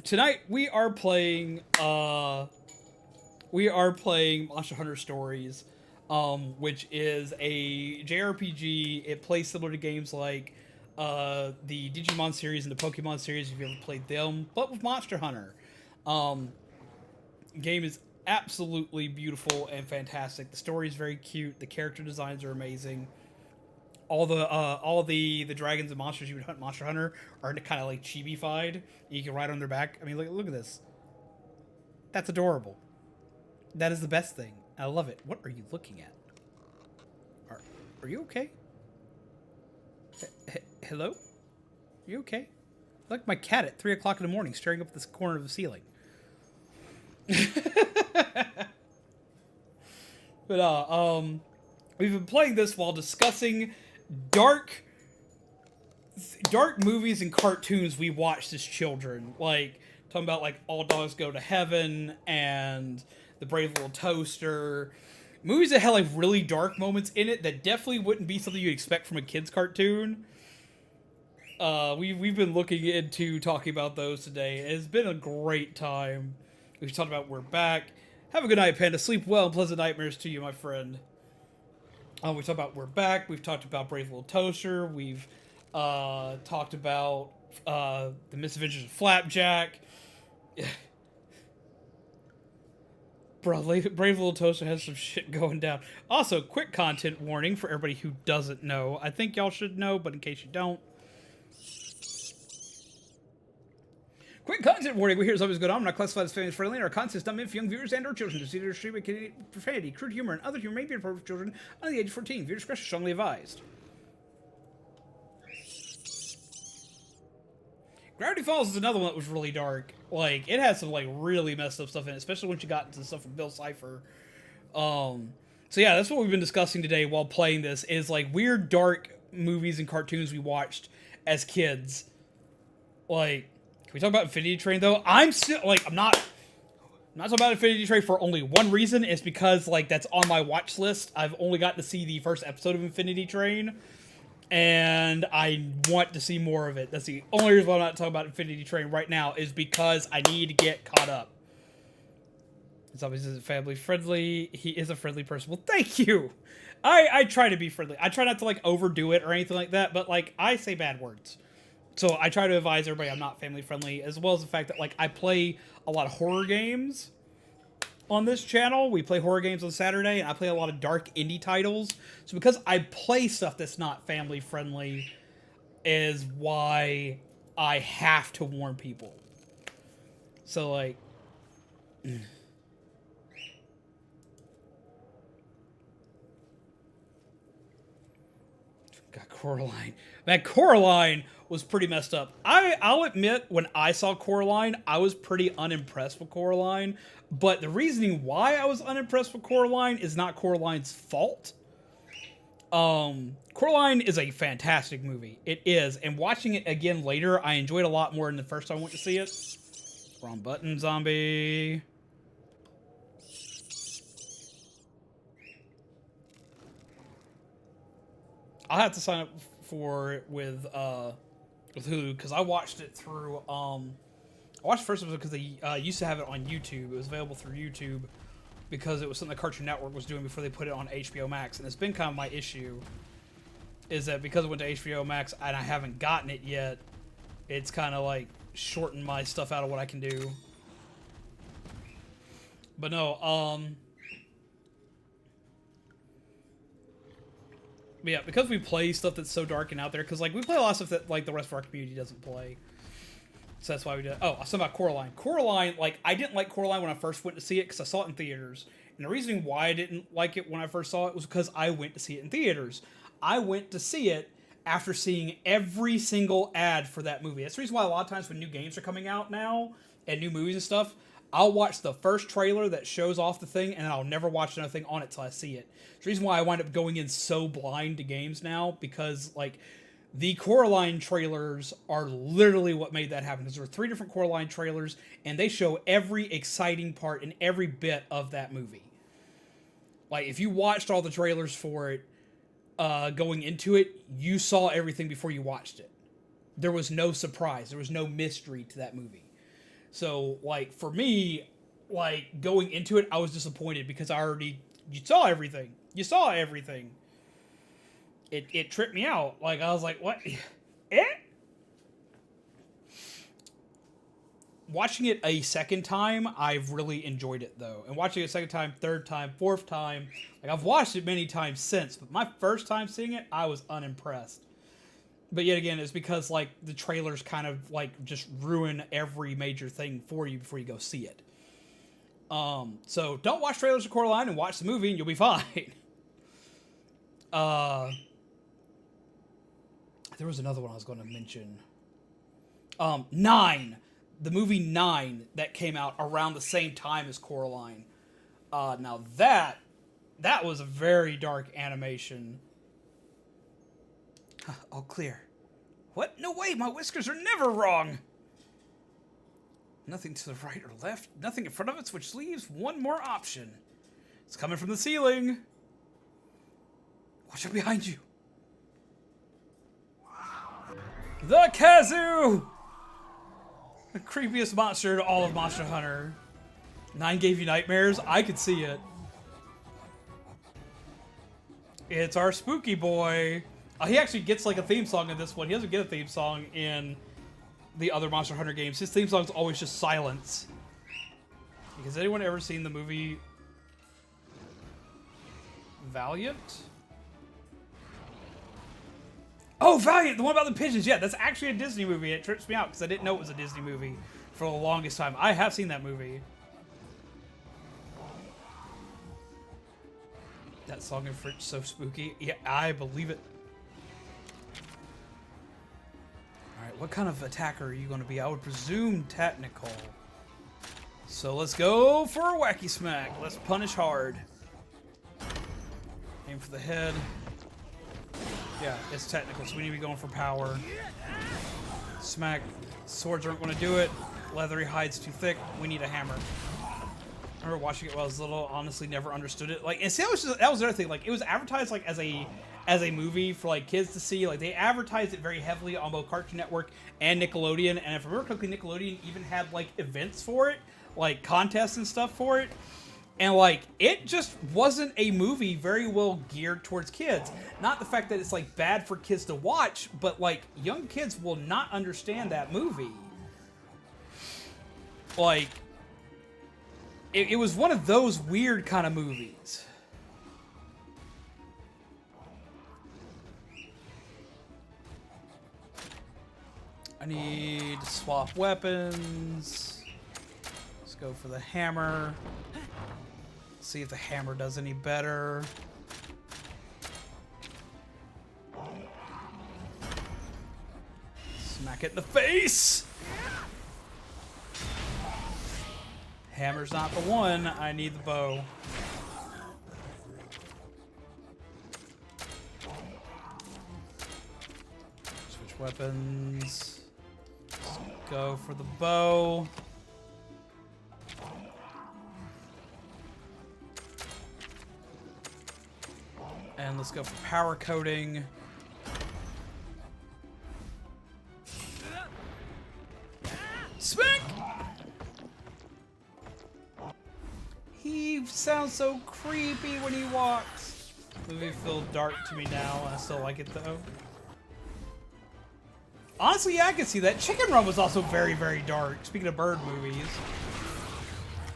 Tonight we are playing Monster Hunter Stories, which is a JRPG. It plays similar to games like the Digimon series and the Pokemon series if you ever played them, but with Monster Hunter. Game is absolutely beautiful and fantastic. The story is very cute. The character designs are amazing. All the dragons and monsters you would hunt in Monster Hunter are kind of like chibi-fied. You can ride on their back. I mean, look at this. That's adorable. That is the best thing. I love it. What are you looking at? Are you okay? Hello? Are you okay? Like my cat at 3 o'clock in the morning staring up this corner of the ceiling. But we've been playing this while discussing dark movies and cartoons we watched as children. Like talking about like All Dogs Go to Heaven and The Brave Little Toaster. Movies that had like really dark moments in it that definitely wouldn't be something you'd expect from a kid's cartoon. We've been looking into talking about those today. It's been a great time. We've talked about We're Back. Have a good night, Panda. Sleep well and pleasant nightmares to you, my friend. We talked about We're Back. We've talked about Brave Little Toaster. We've talked about The Misadventures of Flapjack. Bro, Brave Little Toaster has some shit going down. Also, quick content warning for everybody who doesn't know. I think y'all should know, but in case you don't. Quick content warning, we hear something's going on. We're not classified as family friendly, and our content is not meant for young viewers and or children. To see their stream containing profanity, crude humor, and other humor may be inappropriate for children under the age of 14. Viewer discretion is strongly advised. Gravity Falls is another one that was really dark. Like, it had some, like, really messed up stuff in it, especially once you got into the stuff from Bill Cipher. So yeah, that's what we've been discussing today while playing this, is, like, weird, dark movies and cartoons we watched as kids. Like, can we talk about Infinity Train, though? I'm still, like, I'm not talking about Infinity Train for only one reason. It's because, like, that's on my watch list. I've only gotten to see the first episode of Infinity Train, and I want to see more of it. That's the only reason why I'm not talking about Infinity Train right now, is because I need to get caught up. Zombies isn't family friendly. He is a friendly person. Well, thank you. I try to be friendly. I try not to, like, overdo it or anything like that, but, like, I say bad words. So I try to advise everybody I'm not family friendly, as well as the fact that like I play a lot of horror games on this channel. We play horror games on Saturday, and I play a lot of dark indie titles. So because I play stuff that's not family friendly is why I have to warn people. So like got Coraline. Man, Coraline was pretty messed up. I'll admit, when I saw Coraline, I was pretty unimpressed with Coraline. But the reasoning why I was unimpressed with Coraline is not Coraline's fault. Coraline is a fantastic movie. It is. And watching it again later, I enjoyed it a lot more than the first time I went to see it. Wrong button, zombie. I'll have to sign up for it with Hulu, because I watched it through, I watched the first episode because they used to have it on YouTube. It was available through YouTube because it was something the Cartoon Network was doing before they put it on HBO Max. And it's been kind of my issue, is that because it went to HBO Max and I haven't gotten it yet, it's kind of like shortened my stuff out of what I can do. But no, but yeah, because we play stuff that's so dark and out there, because like we play a lot of stuff that like the rest of our community doesn't play. So that's why we did. Oh, I was talking about Coraline. Coraline, like I didn't like Coraline when I first went to see it because I saw it in theaters. And the reason why I didn't like it when I first saw it was because I went to see it in theaters. I went to see it after seeing every single ad for that movie. That's the reason why a lot of times when new games are coming out now and new movies and stuff, I'll watch the first trailer that shows off the thing, and I'll never watch another thing on it till I see it. It's the reason why I wind up going in so blind to games now, because like the Coraline trailers are literally what made that happen. Because there were 3 different Coraline trailers, and they show every exciting part and every bit of that movie. Like if you watched all the trailers for it going into it, you saw everything before you watched it. There was no surprise. There was no mystery to that movie. So, like, for me, like, going into it, I was disappointed because you saw everything. You saw everything. It tripped me out. Like, I was like, what? Watching it a second time, I've really enjoyed it, though. And watching it a second time, third time, fourth time, like, I've watched it many times since, but my first time seeing it, I was unimpressed. But yet again, it's because, like, the trailers kind of, like, just ruin every major thing for you before you go see it. So don't watch trailers of Coraline and watch the movie and you'll be fine. There was another one I was going to mention. 9. The movie 9 that came out around the same time as Coraline. Now that was a very dark animation. All clear. What? No way, my whiskers are never wrong. Nothing to the right or left, nothing in front of us, which leaves one more option. It's coming from the ceiling. Watch out behind you. The Kazoo! The creepiest monster in all of Monster Hunter. 9 gave you nightmares? I could see it. It's our spooky boy. He actually gets like a theme song in this one. He doesn't get a theme song in the other Monster Hunter games. His theme song's always just silence. Has anyone ever seen the movie Valiant? Oh, Valiant! The one about the pigeons. Yeah, that's actually a Disney movie. It trips me out because I didn't know it was a Disney movie for the longest time. I have seen that movie. That song in French, so spooky. Yeah, I believe it. Alright, what kind of attacker are you going to be? I would presume technical. So let's go for a wacky smack. Let's punish hard. Aim for the head. Yeah, it's technical, so we need to be going for power. Smack. Swords aren't going to do it. Leathery hide's too thick. We need a hammer. I remember watching it when I was little. Honestly, never understood it. Like, and see, that was another thing. Like, it was advertised like as a movie for like kids to see. Like, they advertised it very heavily on both Cartoon Network and Nickelodeon. And if I remember correctly, Nickelodeon even had like events for it, like contests and stuff for it. And like, it just wasn't a movie very well geared towards kids. Not the fact that it's like bad for kids to watch, but like young kids will not understand that movie. Like, it was one of those weird kind of movies. I need to swap weapons. Let's go for the hammer. See if the hammer does any better. Smack it in the face! Hammer's not the one. I need the bow. Switch weapons. Let's go for the bow. And let's go for power coating. Smack! He sounds so creepy when he walks. The movie feels dark to me now. I still like it though. Honestly, yeah, I can see that. Chicken Run was also very, very dark. Speaking of bird movies.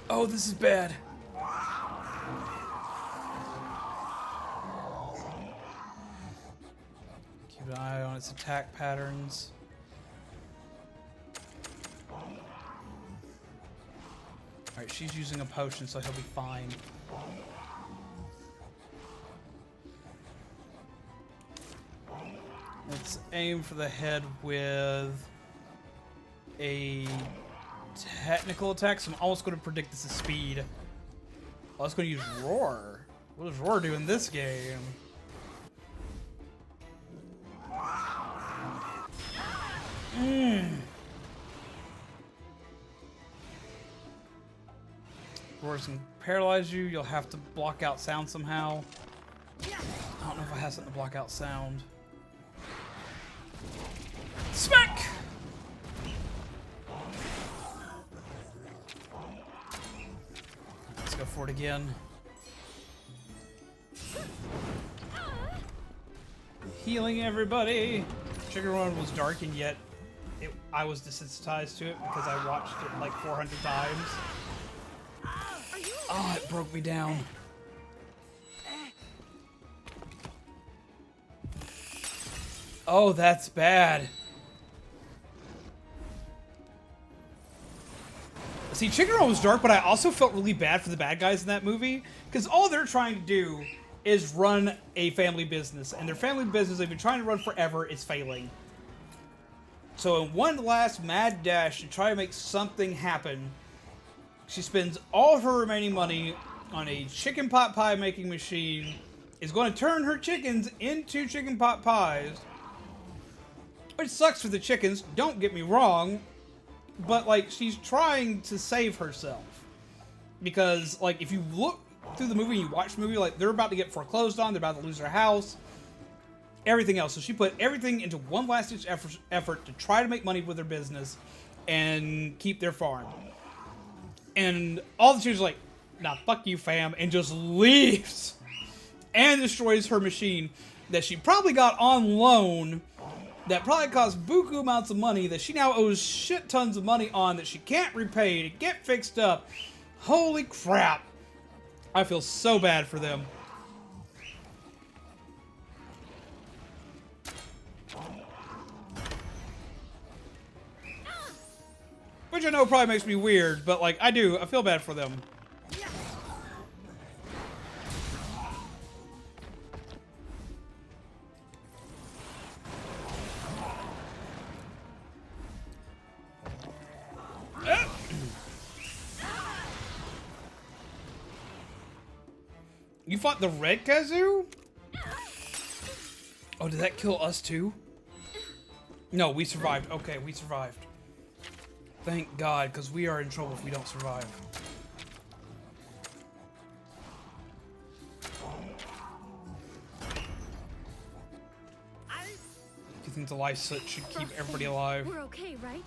Oh, this is bad. Keep an eye on its attack patterns. Alright, she's using a potion, so he'll be fine. Let's aim for the head with a technical attack, so I'm almost going to predict this is speed. I was going to use Roar. What does Roar do in this game? Roars can paralyze you. You'll have to block out sound somehow. I don't know if I have something to block out sound. Smack! Let's go for it again. Healing everybody. Chicken Run was dark, and yet I was desensitized to it because I watched it like 400 times. Oh, it broke me down. Oh, that's bad. See, Chicken Run was dark, but I also felt really bad for the bad guys in that movie because all they're trying to do is run a family business, and their family business they've been trying to run forever is failing. So in one last mad dash to try to make something happen, she spends all of her remaining money on a chicken pot pie making machine, is going to turn her chickens into chicken pot pies, which sucks for the chickens, don't get me wrong, but like she's trying to save herself. Because like if you look through the movie and you watch the movie, like they're about to get foreclosed on, they're about to lose their house, everything else. So she put everything into one last ditch effort to try to make money with her business and keep their farm. And all the chickens are like, nah, fuck you, fam, and just leaves and destroys her machine that she probably got on loan that probably cost buku amounts of money that she now owes shit tons of money on that she can't repay to get fixed up. Holy crap. I feel so bad for them. Which I know probably makes me weird, but like, I do. I feel bad for them. You fought the red kazoo? Oh, did that kill us too? No, we survived. Okay, we survived. Thank God, because we are in trouble if we don't survive. Do you think the life soot should keep everybody alive? We're okay, right?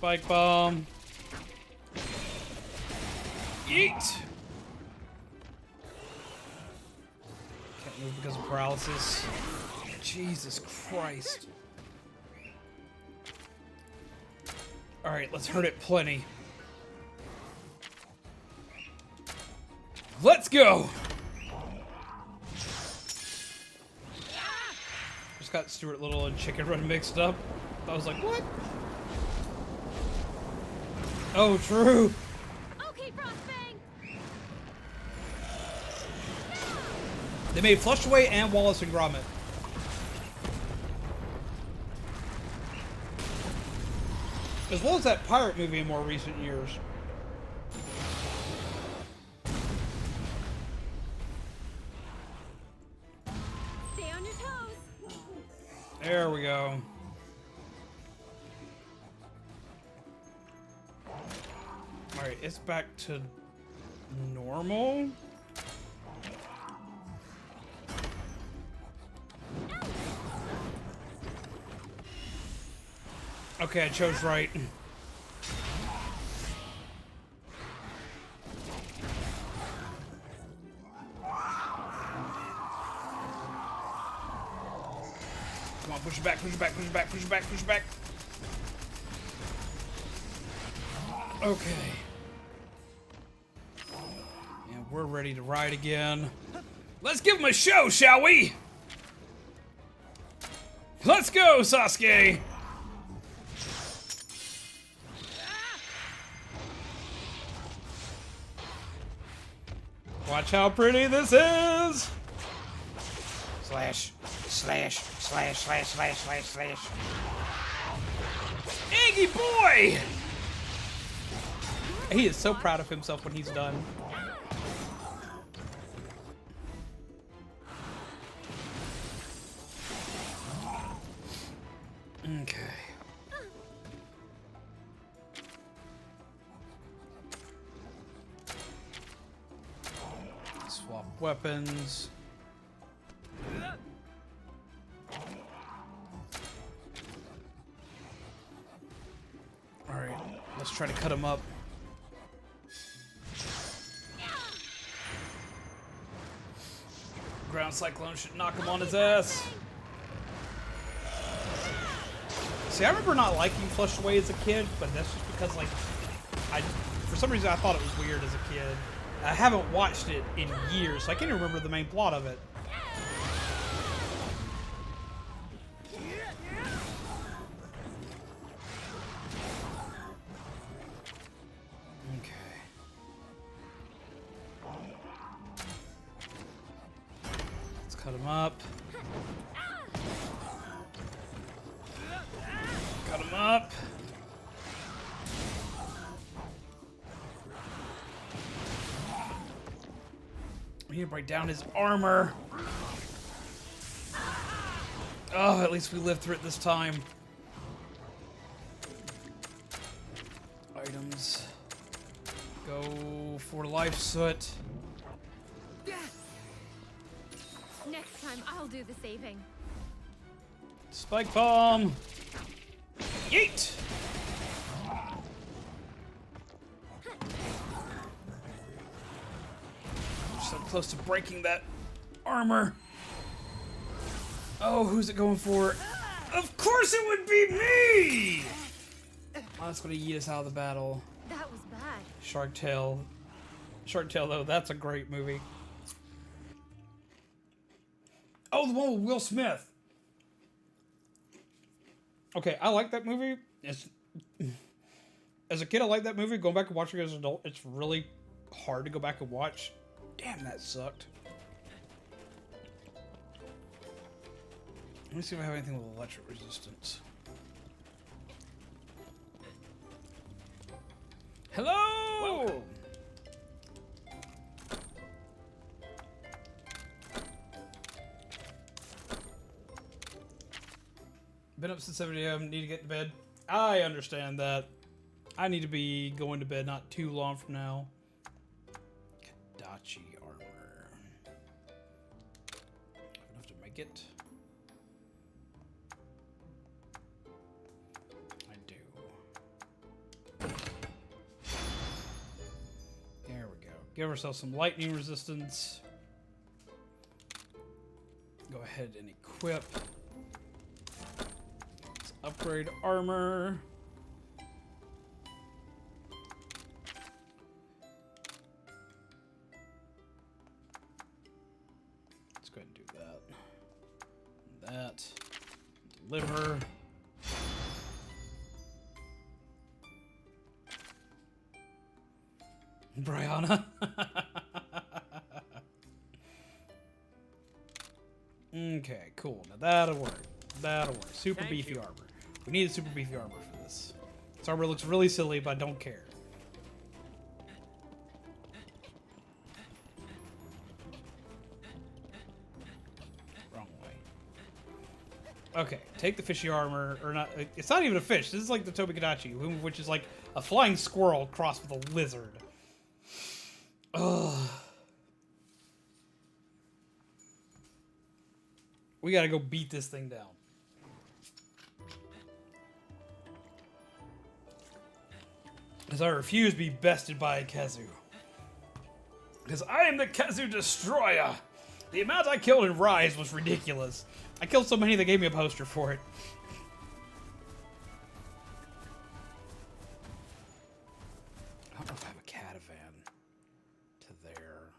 Spike bomb. Yeet! Can't move because of paralysis. Jesus Christ. Alright, let's hurt it plenty. Let's go! Just got Stuart Little and Chicken Run mixed up. I was like, what? Oh, true. Okay, Frostbang. They made Flush Away and Wallace and Gromit. As well as that pirate movie in more recent years. Stay on your toes. There we go. Alright, it's back to normal. Okay, I chose right. Come on, push it back, push it back, push it back, push it back, push it back. Okay. And we're ready to ride again. Let's give him a show, shall we? Let's go, Sasuke! Watch how pretty this is! Slash, slash, slash, slash, slash, slash, slash. Iggy boy! He is so proud of himself when he's done. Okay. Swap weapons. Alright, let's try to cut him up. Ground Cyclone should knock him on his ass. See, I remember not liking Flushed Away as a kid, but that's just because, like, for some reason I thought it was weird as a kid. I haven't watched it in years, so I can't even remember the main plot of it. Okay. Let's cut him up. Cut him up. We need to break down his armor. Oh, at least we lived through it this time. Items. Go for life soot. Next time, I'll do the saving. Spike bomb. Yeet! So close to breaking that armor. Oh, who's it going for? Of course it would be me! Oh, that's gonna yeet us out of the battle. That was bad. Shark Tale. Shark Tale, though, that's a great movie. Oh, the one with Will Smith. Okay, I like that movie. As a kid, I liked that movie. Going back and watching it as an adult, it's really hard to go back and watch. Damn, that sucked. Let me see if I have anything with electric resistance. Hello! Welcome. Been up since 7 a.m. Need to get to bed. I understand that. I need to be going to bed not too long from now. Kadachi armor. Enough to make it. I do. Give ourselves some lightning resistance. Go ahead and equip. Let's upgrade armor. Let's go ahead and do that. That. Deliver. Brianna. Okay, cool. Now that'll work. That'll work. Super beefy armor. We need a super beefy armor for this. This armor looks really silly, but I don't care. Wrong way. Okay, take the fishy armor, or not. It's not even a fish. This is like the Tobikadachi, which is like a flying squirrel crossed with a lizard. Ugh. We gotta go beat this thing down. Because I refuse to be bested by a Kazu. Because I am the Kazu Destroyer! The amount I killed in Rise was ridiculous. I killed so many they gave me a poster for it. I don't know if I have a catavan to there.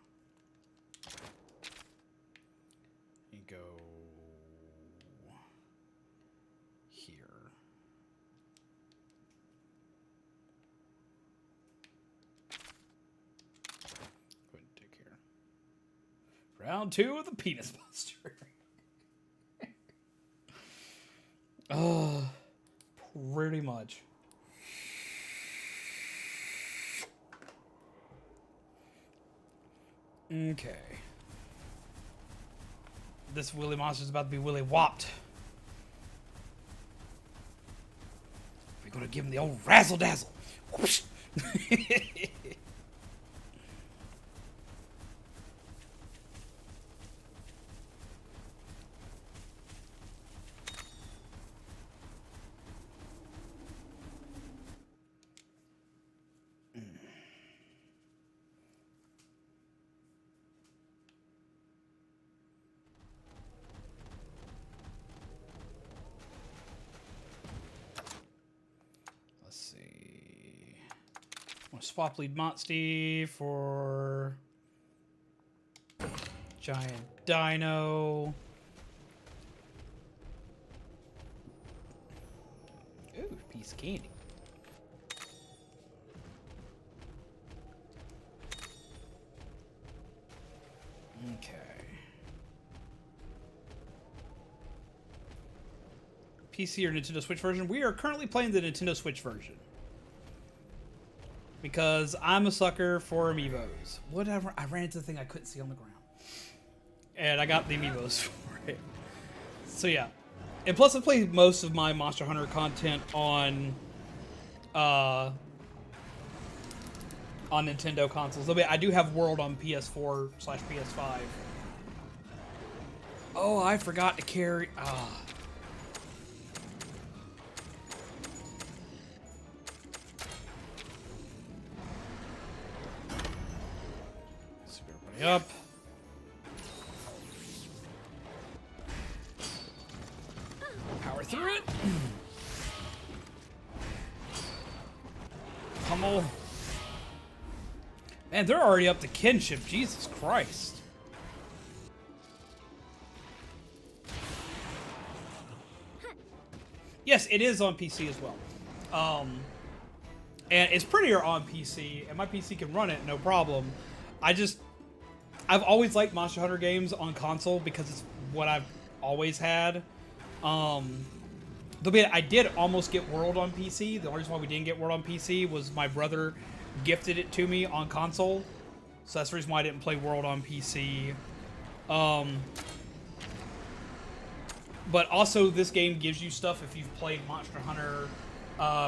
You go here. Go ahead and dig here. Round 2 of the Penis Buster. Oh, pretty much. Okay. This Willy monster is about to be Willy whopped. We're gonna give him the old razzle dazzle. Whoosh. Swap lead Monsty for Giant Dino. Ooh, piece of candy. Okay. PC or Nintendo Switch version? We are currently playing the Nintendo Switch version. Because I'm a sucker for amiibos. Whatever, I ran into the thing I couldn't see on the ground. And I got the amiibos for it. So yeah. And plus I played most of my Monster Hunter content on Nintendo consoles. I do have World on PS4/PS5. Oh, I forgot to carry... Up. Power through it. Pummel. Man, they're already up to kinship. Jesus Christ. Yes, it is on PC as well. And it's prettier on PC, and my PC can run it, no problem. I've always liked Monster Hunter games on console because it's what I've always had. I did almost get World on PC. The only reason why we didn't get World on PC was my brother gifted it to me on console. So that's the reason why I didn't play World on PC. But also, this game gives you stuff if you've played Monster Hunter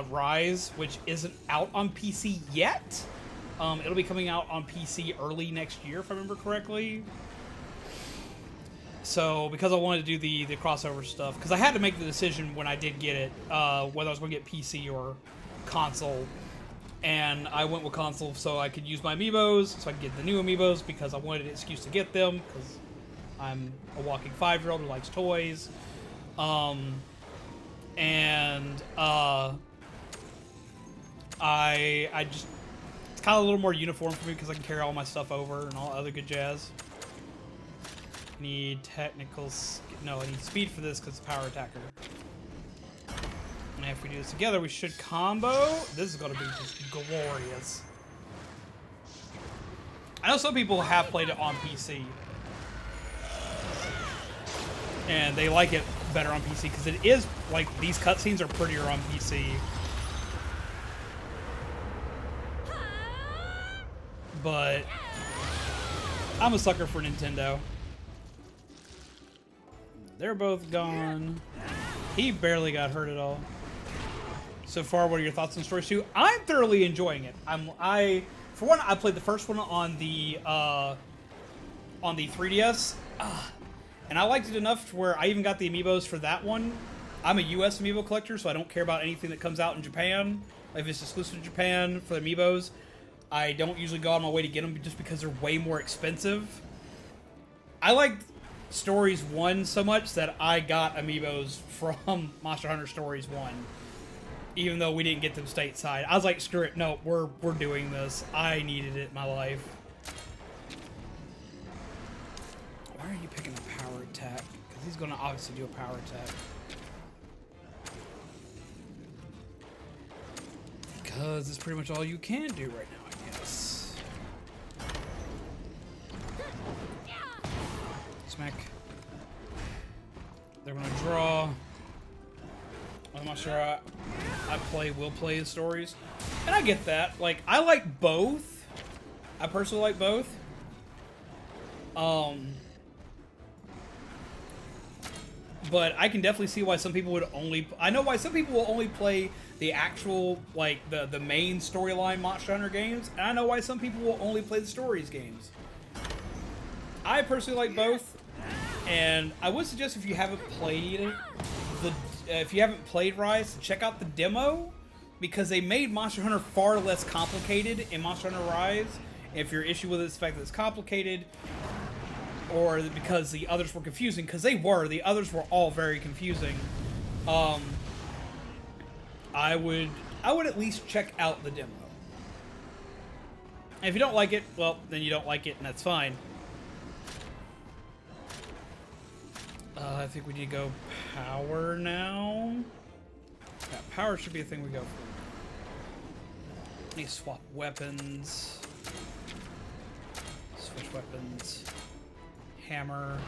Rise, which isn't out on PC yet. It'll be coming out on PC early next year, if I remember correctly. So, because I wanted to do the crossover stuff, because I had to make the decision when I did get it, whether I was going to get PC or console. and I went with console so I could use my amiibos, so I could get the new amiibos because I wanted an excuse to get them because I'm a walking 5-year-old who likes toys. I just, it's kind of a little more uniform for me because I can carry all my stuff over and all other good jazz. I need no, I need speed for this because it's power attacker. And if we do this together, we should combo. This is going to be just glorious. I know some people have played it on PC. And they like it better on PC because it is, like, these cutscenes are prettier on PC. But I'm a sucker for Nintendo. They're both gone. He barely got hurt at all. So far, what are your thoughts on Stories 2? I'm thoroughly enjoying it. For one, I played the first one on the 3DS, and I liked it enough to where I even got the amiibos for that one. I'm a US amiibo collector, so I don't care about anything that comes out in Japan. If it's exclusive to Japan for the amiibos, I don't usually go on my way to get them just because they're way more expensive. I like Stories 1 so much that I got amiibos from Monster Hunter Stories 1. Even though we didn't get them stateside. I was like, screw it, no, we're doing this. I needed it in my life. Why are you picking a power attack? Because he's going to obviously do a power attack. Because it's pretty much all you can do right now, I guess. Smack. They're going to draw. I'm not sure I will play the stories. And I get that. Like, I like both. I personally like both. But I can definitely see why some people would only... I know why some people will only play the actual, like, the main storyline Monster Hunter games. And I know why some people will only play the stories games. I personally like both. And I would suggest if you haven't played Rise, check out the demo, because they made Monster Hunter far less complicated in Monster Hunter Rise. If your issue with it is the fact that it's complicated, or because the others were confusing, because the others were all very confusing. I would at least check out the demo. And if you don't like it, well, then you don't like it, and that's fine. I think we need to go power now. Yeah, power should be a thing we go for. Need to swap weapons. Switch weapons. Hammer.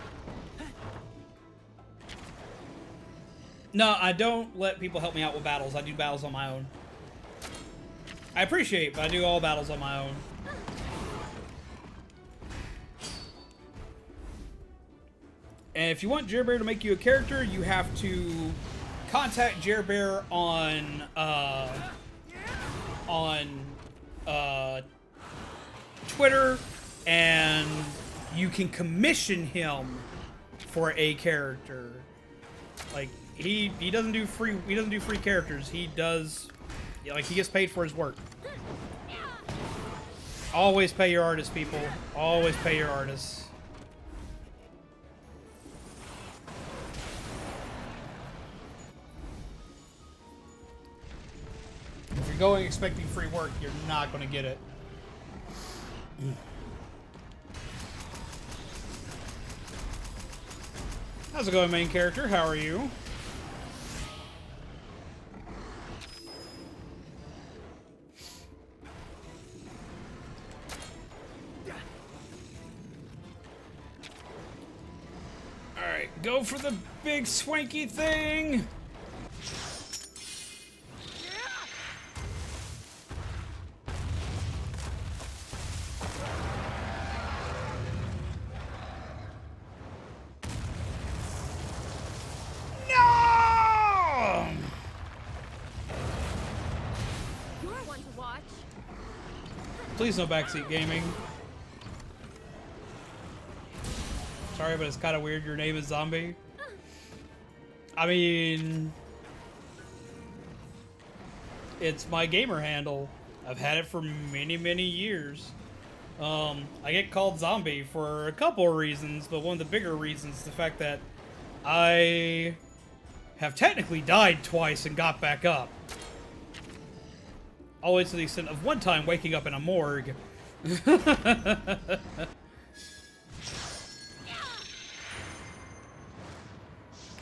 No, I don't let people help me out with battles. I do battles on my own. I appreciate it, but I do all battles on my own. And if you want Jerbear to make you a character, you have to contact Jerbear on Twitter, and you can commission him for a character. Like, he doesn't do free characters. He does, like, he gets paid for his work. Always pay your artists, people. Always pay your artists. If you're going expecting free work, you're not going to get it. How's it going, main character? How are you? Alright, go for the big swanky thing! Please no backseat gaming. Sorry, but it's kind of weird your name is Zombie. I mean, it's my gamer handle. I've had it for many, many years. I get called zombie for a couple of reasons, but one of the bigger reasons is the fact that I have technically died twice and got back up. Always to the extent of one time waking up in a morgue.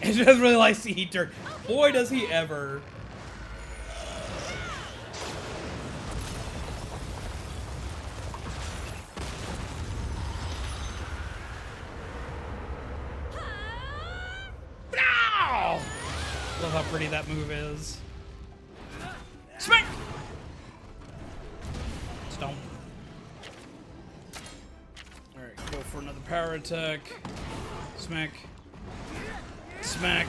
He just really likes to eat dirt. Boy, does he ever. Ow! Love how pretty that move is. Smack! Stomp. Alright, go for another power attack. Smack. Smack.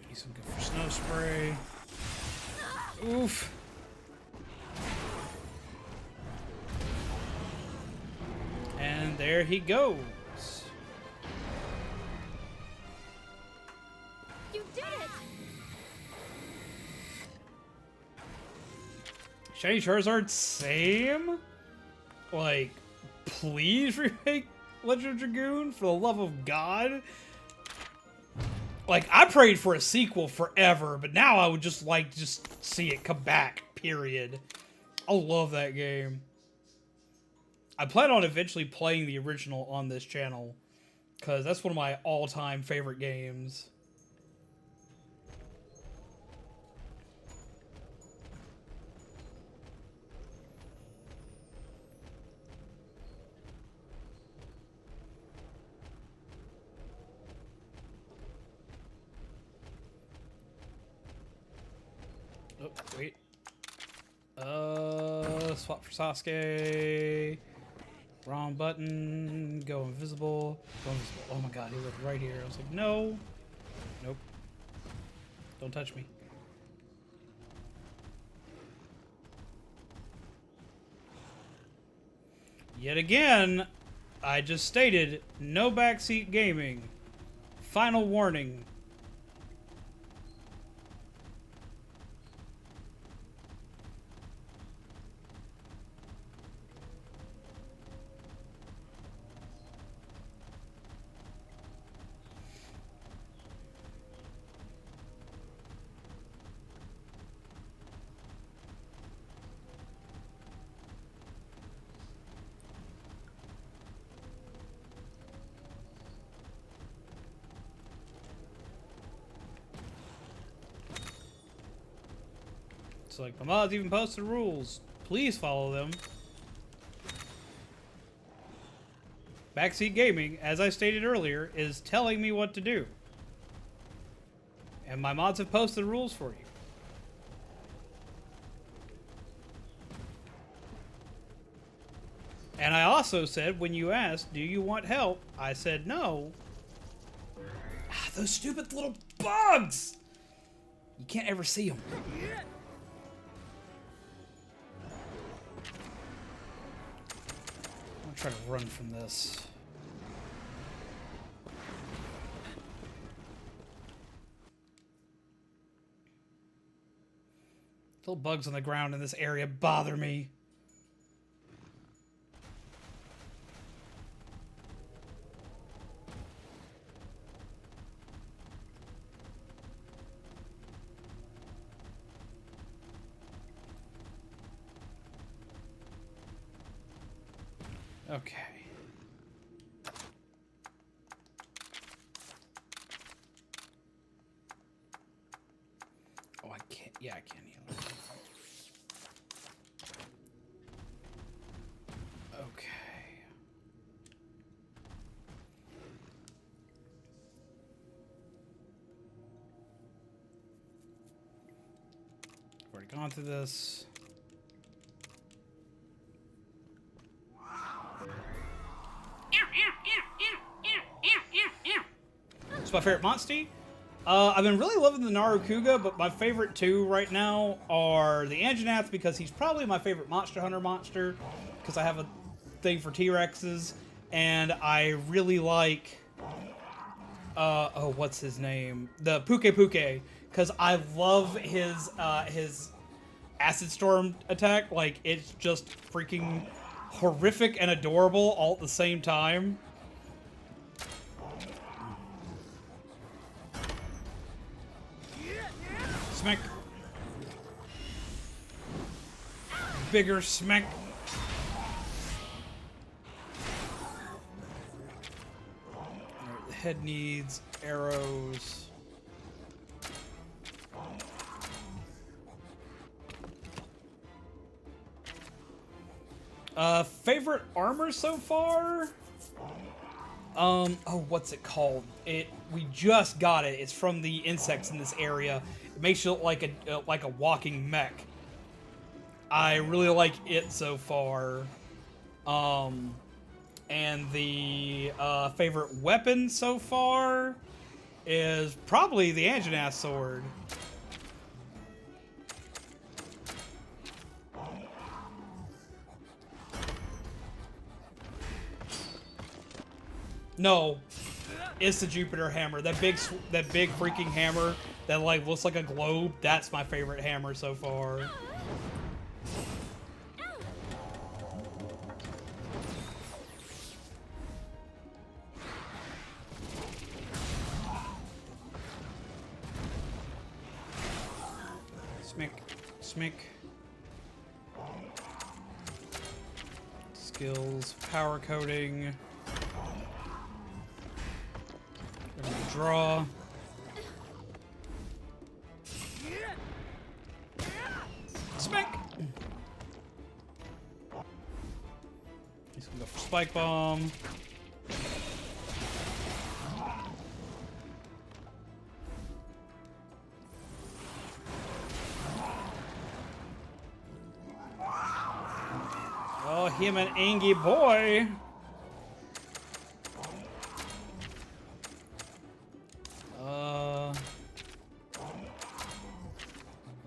He's some good for snow spray. Oof. And there he goes. You did it! Shiny Charizard, same? Like, please remake Legend of Dragoon, for the love of God. Like, I prayed for a sequel forever, but now I would just like to just see it come back, period. I love that game. I plan on eventually playing the original on this channel, because that's one of my all-time favorite games. Oh, wait. Swap for Sasuke. Wrong button. Go invisible. Go invisible. Oh my god, he was right here. I was like, no. Nope. Don't touch me. Yet again, I just stated, no backseat gaming. Final warning. Like, my mods even posted rules. Please follow them. Backseat gaming, as I stated earlier, is telling me what to do. And my mods have posted rules for you. And I also said, when you asked, do you want help? I said no. Ah, those stupid little bugs! You can't ever see them. Try to run from this. Little bugs on the ground in this area bother me. Okay. Oh, I can't. Yeah, I can heal. Okay. I've already gone through this. It's my favorite monster. I've been really loving the Narukuga, but my favorite two right now are the Anjanath, because he's probably my favorite Monster Hunter monster, because I have a thing for T-Rexes, and I really like, oh, what's his name? The Puke Puke, because I love his acid storm attack. Like, it's just freaking horrific and adorable all at the same time. Smack. Bigger smack. Alright, the head needs arrows. Favorite armor so far? Oh, what's it called? We just got it. It's from the insects in this area. It makes you look like a walking mech. I really like it so far. And the favorite weapon so far is probably the Anjanath sword. No, it's the Jupiter hammer. That big freaking hammer that like looks like a globe. That's my favorite hammer so far. Smick, smick. Skills, power coding. Draw. Smack. He's gonna go for spike bomb. Oh, him an angry boy.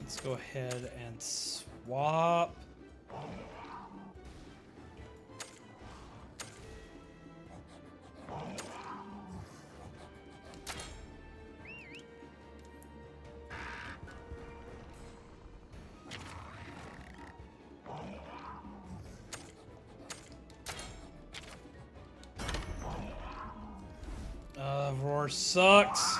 Let's go ahead and swap. Roar sucks.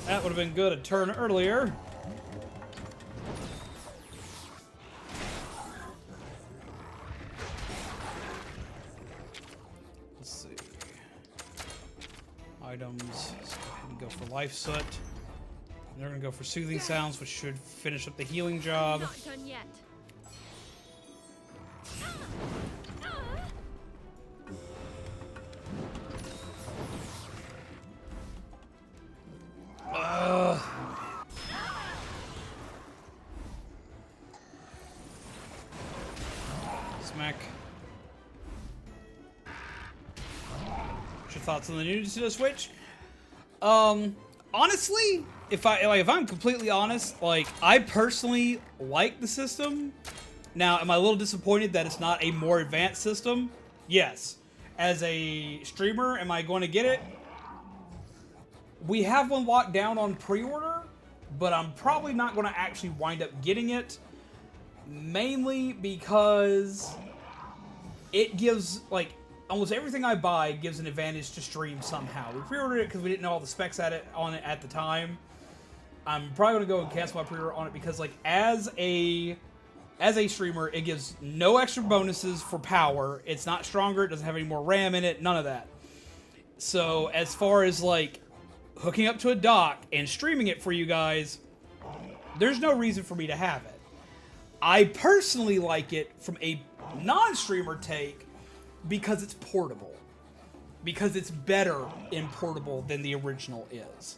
That would have been good a turn earlier. Let's see. Items. Let's go ahead and go for life soot. And they're gonna go for soothing sounds, which should finish up the healing job. Not done yet. Smack. What's your thoughts on the new Nintendo Switch? Honestly, if I'm completely honest, like, I personally like the system. Now, am I a little disappointed that it's not a more advanced system? Yes. As a streamer, am I going to get it? We have one locked down on pre-order, but I'm probably not going to actually wind up getting it. Mainly because it gives, like, almost everything I buy gives an advantage to stream somehow. We pre-ordered it because we didn't know all the specs on it at the time. I'm probably going to go and cancel my pre-order on it because, like, as a streamer, it gives no extra bonuses for power. It's not stronger. It doesn't have any more RAM in it. None of that. So, as far as, like, hooking up to a dock and streaming it for you guys, there's no reason for me to have it. I personally like it from a non-streamer take because it's portable. Because it's better in portable than the original is.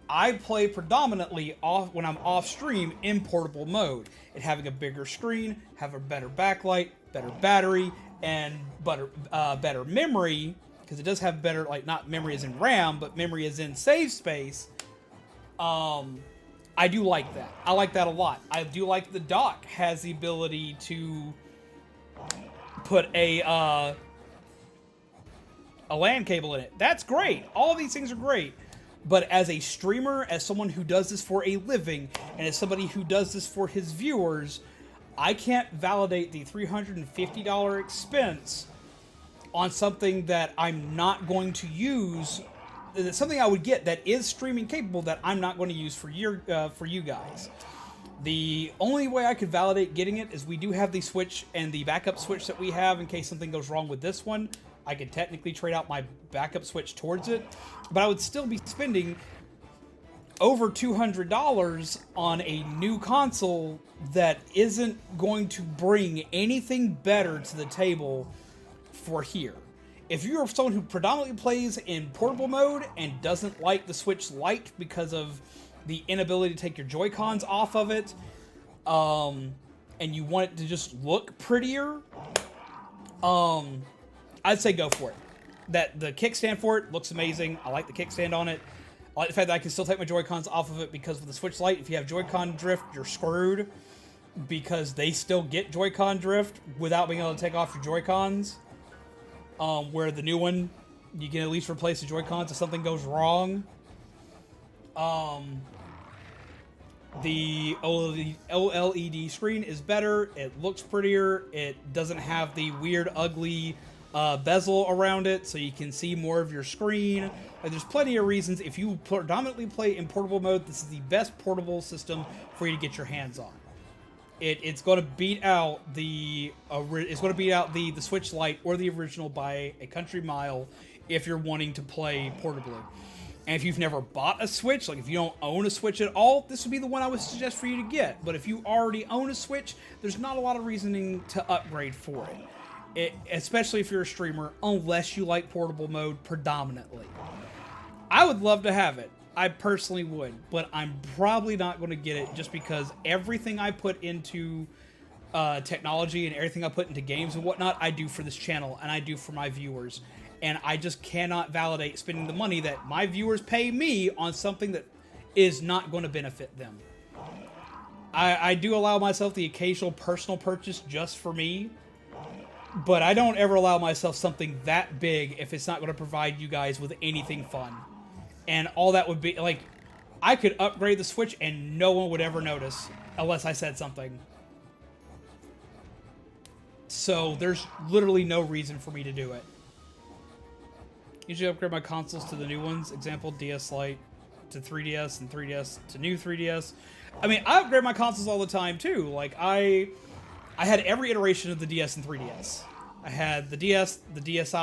I play predominantly when I'm off stream in portable mode. It having a bigger screen, have a better backlight, better battery, and better memory, because it does have better, like, not memory as in RAM, but memory as in save space. I do like that. I like that a lot. I do like the dock has the ability to put a a LAN cable in it. That's great. All of these things are great. But as a streamer, as someone who does this for a living, and as somebody who does this for his viewers, I can't validate the $350 expense on something that I'm not going to use. That's something I would get that is streaming capable that I'm not going to use for you guys. The only way I could validate getting it is we do have the switch and the backup switch that we have in case something goes wrong with this one. I could technically trade out my backup switch towards it, but I would still be spending over $200 on a new console that isn't going to bring anything better to the table for here. If you're someone who predominantly plays in portable mode and doesn't like the Switch Lite because of the inability to take your Joy-Cons off of it, and you want it to just look prettier, I'd say go for it. The kickstand for it looks amazing. I like the kickstand on it. I like the fact that I can still take my Joy-Cons off of it, because with the Switch Lite, if you have Joy-Con drift, you're screwed, because they still get Joy-Con drift without being able to take off your Joy-Cons. Where the new one, you can at least replace the Joy-Cons if something goes wrong. The OLED screen is better. It looks prettier. It doesn't have the weird, ugly bezel around it, so you can see more of your screen. Like, there's plenty of reasons. If you predominantly play in portable mode, this is the best portable system for you to get your hands on. It's going to beat out the Switch Lite or the original by a country mile if you're wanting to play portably. And if you've never bought a Switch, like if you don't own a Switch at all, this would be the one I would suggest for you to get. But if you already own a Switch, there's not a lot of reasoning to upgrade for it, especially if you're a streamer, unless you like portable mode predominantly. I would love to have it. I personally would, but I'm probably not going to get it just because everything I put into technology and everything I put into games and whatnot, I do for this channel and I do for my viewers. And I just cannot validate spending the money that my viewers pay me on something that is not going to benefit them. I do allow myself the occasional personal purchase just for me, but I don't ever allow myself something that big if it's not going to provide you guys with anything fun. And all that would be, like, I could upgrade the Switch and no one would ever notice unless I said something. So there's literally no reason for me to do it. Usually upgrade my consoles to the new ones. Example, DS Lite to 3DS and 3DS to new 3DS. I mean, I upgrade my consoles all the time too. Like, I had every iteration of the DS and 3DS. I had the DS, the DSi,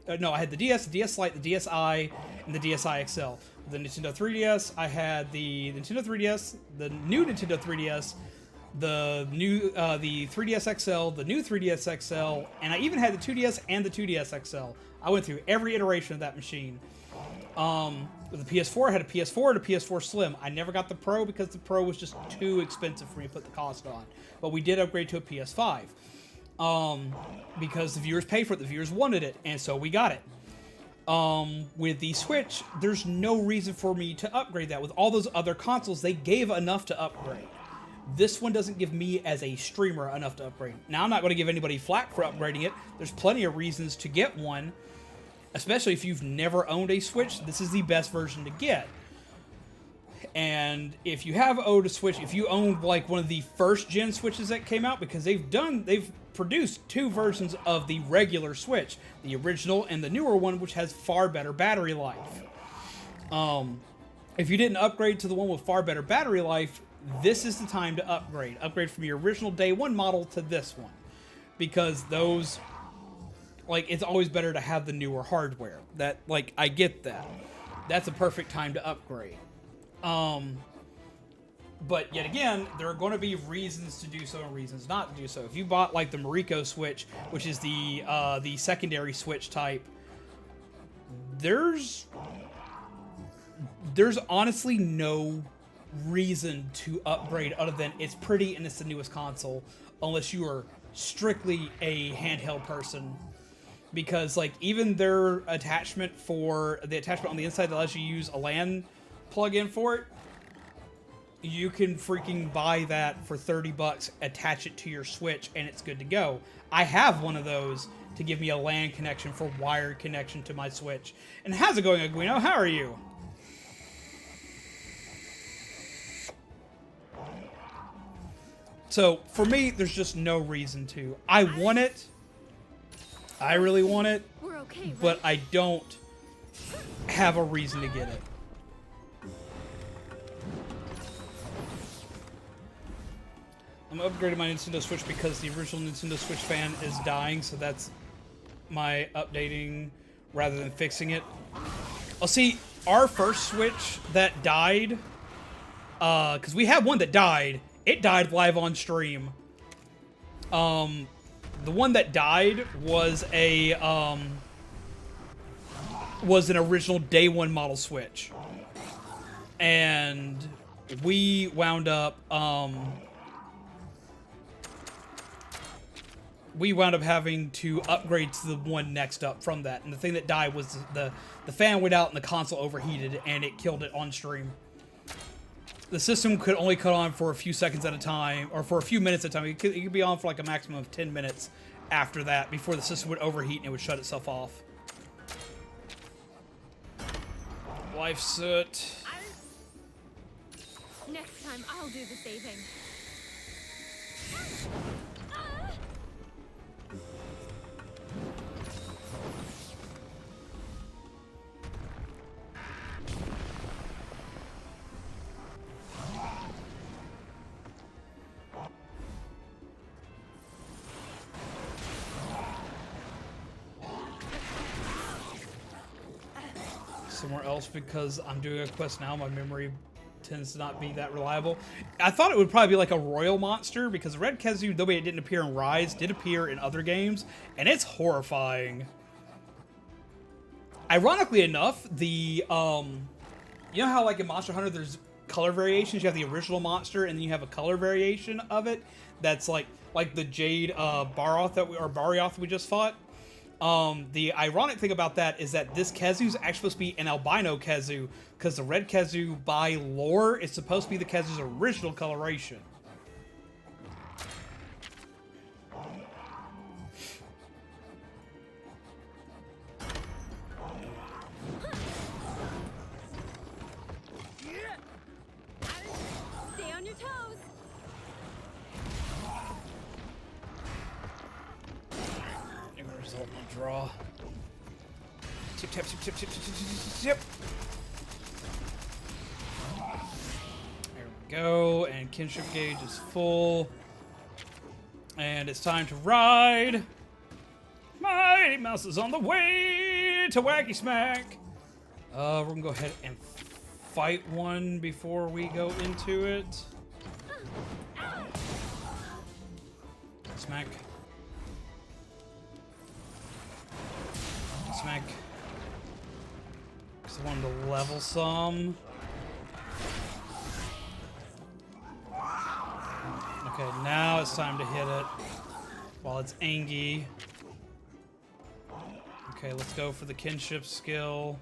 I had the DS, the DS Lite, the DSi, and the DSi XL. The Nintendo 3DS, I had the Nintendo 3DS, the new Nintendo 3DS, the 3DS XL, the new 3DS XL, and I even had the 2DS and the 2DS XL. I went through every iteration of that machine. With the PS4, I had a PS4 and a PS4 Slim. I never got the Pro because the Pro was just too expensive for me to put the cost on. But we did upgrade to a PS5. Because the viewers paid for it, the viewers wanted it, and so we got it. With the Switch, there's no reason for me to upgrade that. With all those other consoles, they gave enough to upgrade. This one doesn't give me, as a streamer, enough to upgrade. Now, I'm not going to give anybody flack for upgrading it. There's plenty of reasons to get one, especially if you've never owned a Switch. This is the best version to get. And if you have owned a Switch, if you own like one of the first gen Switches that came out, because they've produced two versions of the regular Switch, the original and the newer one, which has far better battery life. If you didn't upgrade to the one with far better battery life, this is the time to upgrade. Upgrade from your original day one model to this one, because those, like, it's always better to have the newer hardware. That, like, I get that. That's a perfect time to upgrade. But yet again, there are going to be reasons to do so and reasons not to do so. If you bought like the Mariko Switch, which is the secondary Switch type, there's honestly no reason to upgrade other than it's pretty and it's the newest console, unless you are strictly a handheld person. Because like even their attachment on the inside that lets you use a LAN plug-in for it, you can freaking buy that for $30, attach it to your Switch, and it's good to go. I have one of those to give me a LAN connection for wired connection to my Switch. And how's it going, Aguino? How are you? So, for me, there's just no reason to. I want it. I really want it. We're okay, right? But I don't have a reason to get it. I'm upgrading my Nintendo Switch because the original Nintendo Switch fan is dying, so that's my updating rather than fixing it. Oh, see, our first Switch that died, because we had one that died. It died live on stream. The one that died was was an original day one model Switch, and we wound up having to upgrade to the one next up from that. And the thing that died was the fan went out and the console overheated and it killed it on stream. The system could only cut on for a few seconds at a time, or for a few minutes at a time. It could be on for like a maximum of 10 minutes after that before the system would overheat and it would shut itself off. Life soot. Next time, I'll do the saving. Somewhere else because I'm doing a quest now. My memory tends to not be that reliable. I thought it would probably be like a royal monster because Red Khezu, though it didn't appear in Rise, did appear in other games, and it's horrifying. Ironically enough, the you know how like in Monster Hunter there's color variations? You have the original monster and then you have a color variation of it that's like the Jade Barioth we just fought. The ironic thing about that is that this Khezu is actually supposed to be an albino Khezu, because the red Khezu, by lore, is supposed to be the Khezu's original coloration. Stay on your toes. Result in a draw. Tip, tip, tip, tip, tip, tip, tip, tip. There we go, and kinship gauge is full. And it's time to ride. Mighty Mouse is on the way to Wacky Smack. We're gonna go ahead and fight one before we go into it. Smack. Smack. Because I wanted to level some. Okay, now it's time to hit it while it's angy. Okay, let's go for the kinship skill.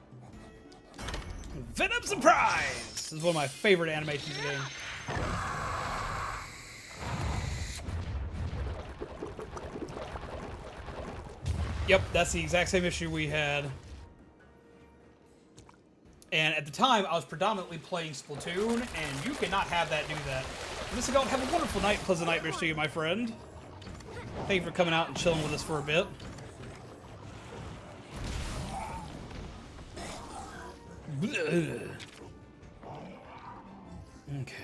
Venom Surprise! This is one of my favorite animations in the game. Yep, that's the exact same issue we had. And at the time, I was predominantly playing Splatoon, and you cannot have that do that. Mr. Gold, have a wonderful night, pleasant nightmares to you, my friend. Thank you for coming out and chilling with us for a bit. Okay.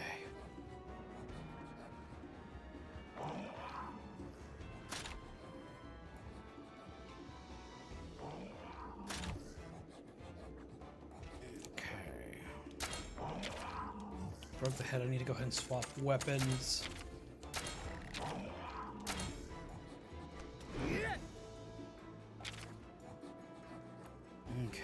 Broke the head, I need to go ahead and swap weapons. Okay.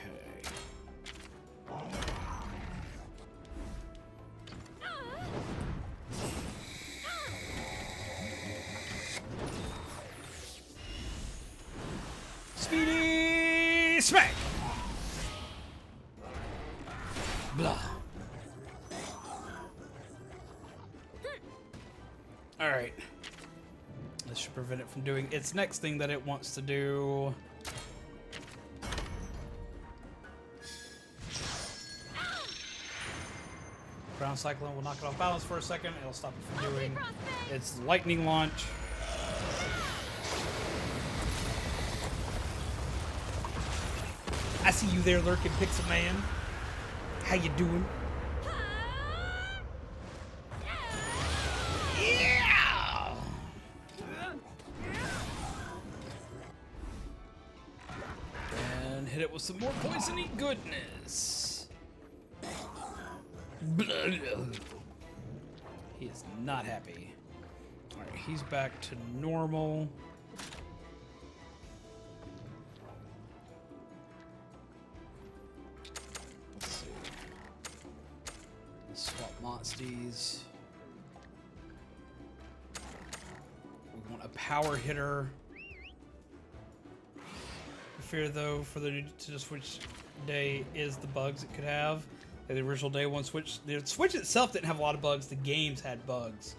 Speedy smack! Blah. Alright. This should prevent it from doing its next thing that it wants to do. Ground cyclone will knock it off balance for a second. It'll stop it from doing its lightning launch. I see you there lurking, Pixel Man. How you doing? Yeah! And hit it with some more poisony goodness. He is not happy. Alright, he's back to normal. Swap Monsties. We want a power hitter. I fear though for the Switch day is the bugs it could have. The original day one Switch, the Switch itself didn't have a lot of bugs. The games had bugs.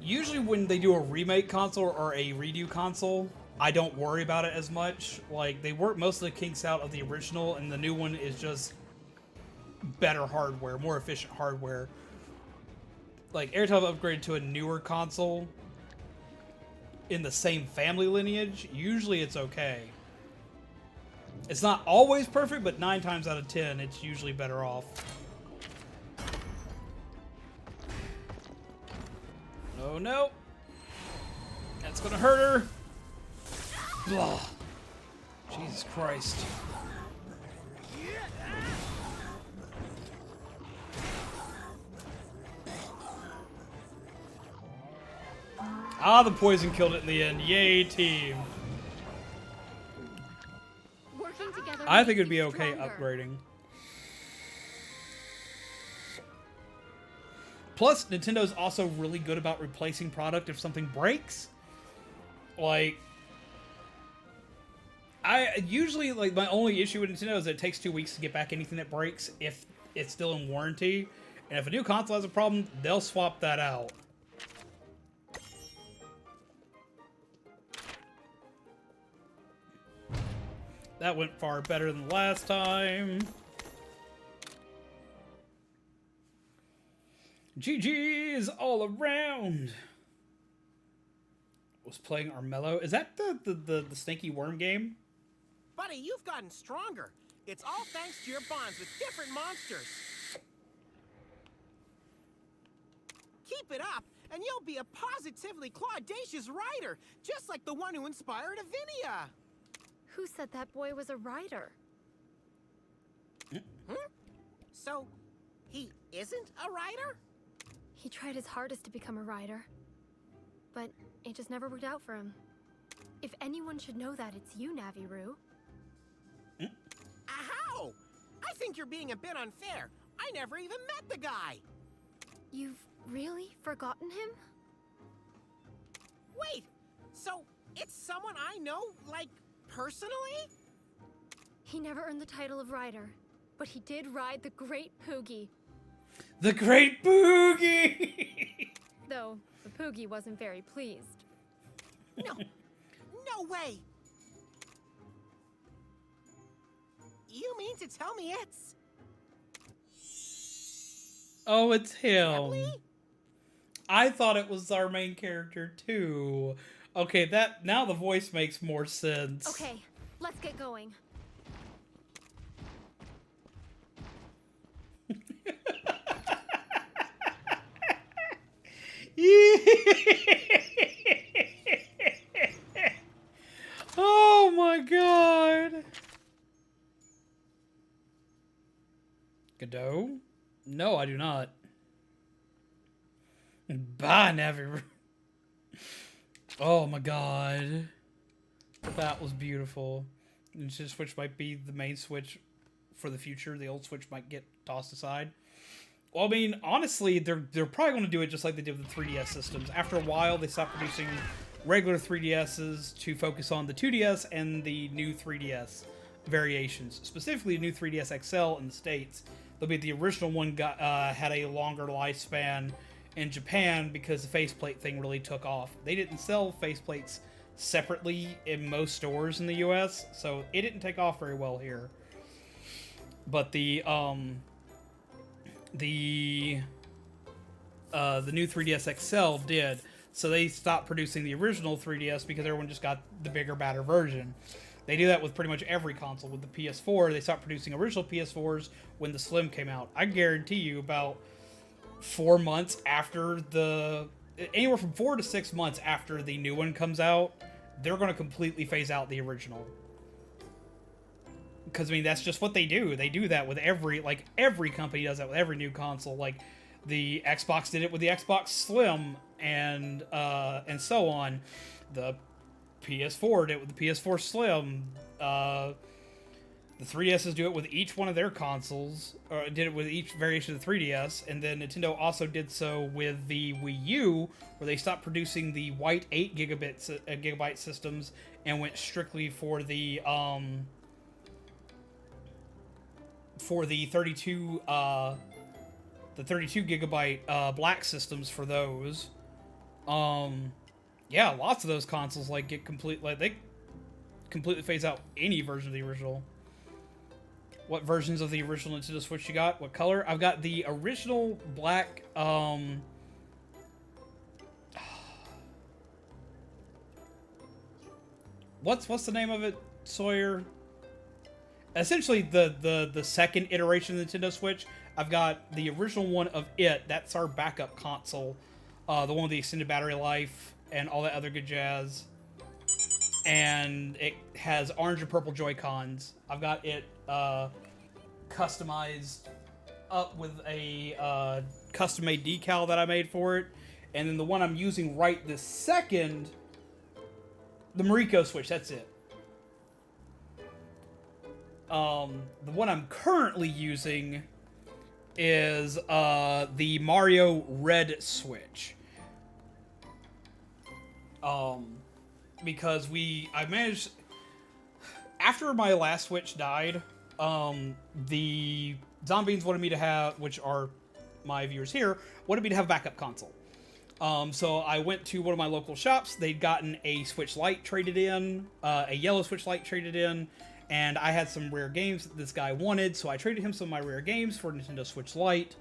Usually when they do a remake console or a redo console, I don't worry about it as much. Like they work most of the kinks out of the original, and the new one is just better hardware, more efficient hardware. Like every time I've upgraded to a newer console in the same family lineage, usually it's okay. It's not always perfect, but 9 times out of 10, it's usually better off. Oh no! That's gonna hurt her! Blah. Jesus Christ. Ah, the poison killed it in the end. Yay, team. Working together I think makes it'd be you okay stronger. upgrading. Plus, Nintendo's also really good about replacing product if something breaks. Like, I usually, like, my only issue with Nintendo is that it takes 2 weeks to get back anything that breaks if it's still in warranty. And if a new console has a problem, they'll swap that out. That went far better than the last time. GG's all around. Was playing Armello. Is that the stinky worm game? Buddy, you've gotten stronger. It's all thanks to your bonds with different monsters. Keep it up, and you'll be a positively claudacious writer, just like the one who inspired Avinia. Who said that boy was a writer? Hmm? So, he isn't a writer? He tried his hardest to become a writer, but it just never worked out for him. If anyone should know that, it's you, Naviru. How? I think you're being a bit unfair. I never even met the guy. You've really forgotten him? Wait, so it's someone I know, like, personally? He never earned the title of rider, but he did ride the Great Poogie. The Great Boogie! Though, the Poogie wasn't very pleased. No, no way. You mean to tell me it's... Oh, it's him. Emily? I thought it was our main character too. Okay, that now the voice makes more sense. Okay, let's get going. Oh my god. Godot? No, I do not. Bye, Navi. Oh my god. That was beautiful. This Switch might be the main Switch for the future. The old Switch might get tossed aside. Well, I mean, honestly, they're probably going to do it just like they did with the 3DS systems. After a while, they stopped producing regular 3DSs to focus on the 2DS and the new 3DS variations. Specifically, the new 3DS XL in the States. There'll be the original one had a longer lifespan in Japan because the faceplate thing really took off. They didn't sell faceplates separately in most stores in the US, so it didn't take off very well here. But the new 3DS XL did. So they stopped producing the original 3DS because everyone just got the bigger, badder version. They do that with pretty much every console. With the PS4, they stopped producing original PS4s when the Slim came out. I guarantee you about 4 months after anywhere from 4 to 6 months after the new one comes out, they're going to completely phase out the original. Because, I mean, that's just what they do. They do that with every company does that with every new console. Like, the Xbox did it with the Xbox Slim and so on. The PS4 did it with the PS4 Slim. The 3DSs do it with each one of their consoles, or did it with each variation of the 3DS, and then Nintendo also did so with the Wii U, where they stopped producing the white 8 gigabyte systems and went strictly for the 32 gigabyte black systems for those. Yeah, lots of those consoles they completely phase out any version of the original. What versions of the original Nintendo Switch you got? What color? I've got the original black, what's the name of it, Sawyer? Essentially, the second iteration of the Nintendo Switch. I've got the original one of it. That's our backup console. The one with the extended battery life and all that other good jazz. And it has orange and purple Joy-Cons. I've got it customized up with a custom-made decal that I made for it. And then the one I'm using right this second, the Mariko Switch, that's it. The one I'm currently using is the Mario Red Switch. Because I managed, after my last Switch died, the Zombies wanted me to have, which are my viewers here, wanted me to have a backup console. So I went to one of my local shops. They'd gotten a Switch Lite traded in, a yellow Switch Lite traded in, and I had some rare games that this guy wanted, so I traded him some of my rare games for Nintendo Switch Lite.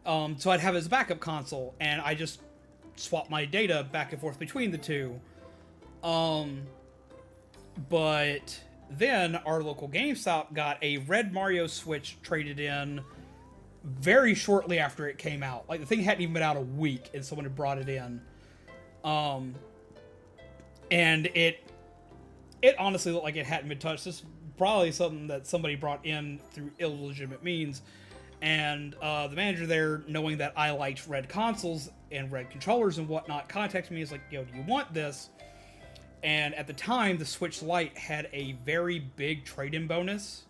So I'd have it as a backup console, and I just swapped my data back and forth between the two. But then our local GameStop got a red Mario Switch traded in very shortly after it came out. Like, the thing hadn't even been out a week, and someone had brought it in. And it honestly looked like it hadn't been touched. This is probably something that somebody brought in through illegitimate means. And the manager there, knowing that I liked red consoles and red controllers and whatnot, contacted me. He's like, yo, do you want this? And at the time, the Switch Lite had a very big trade-in bonus.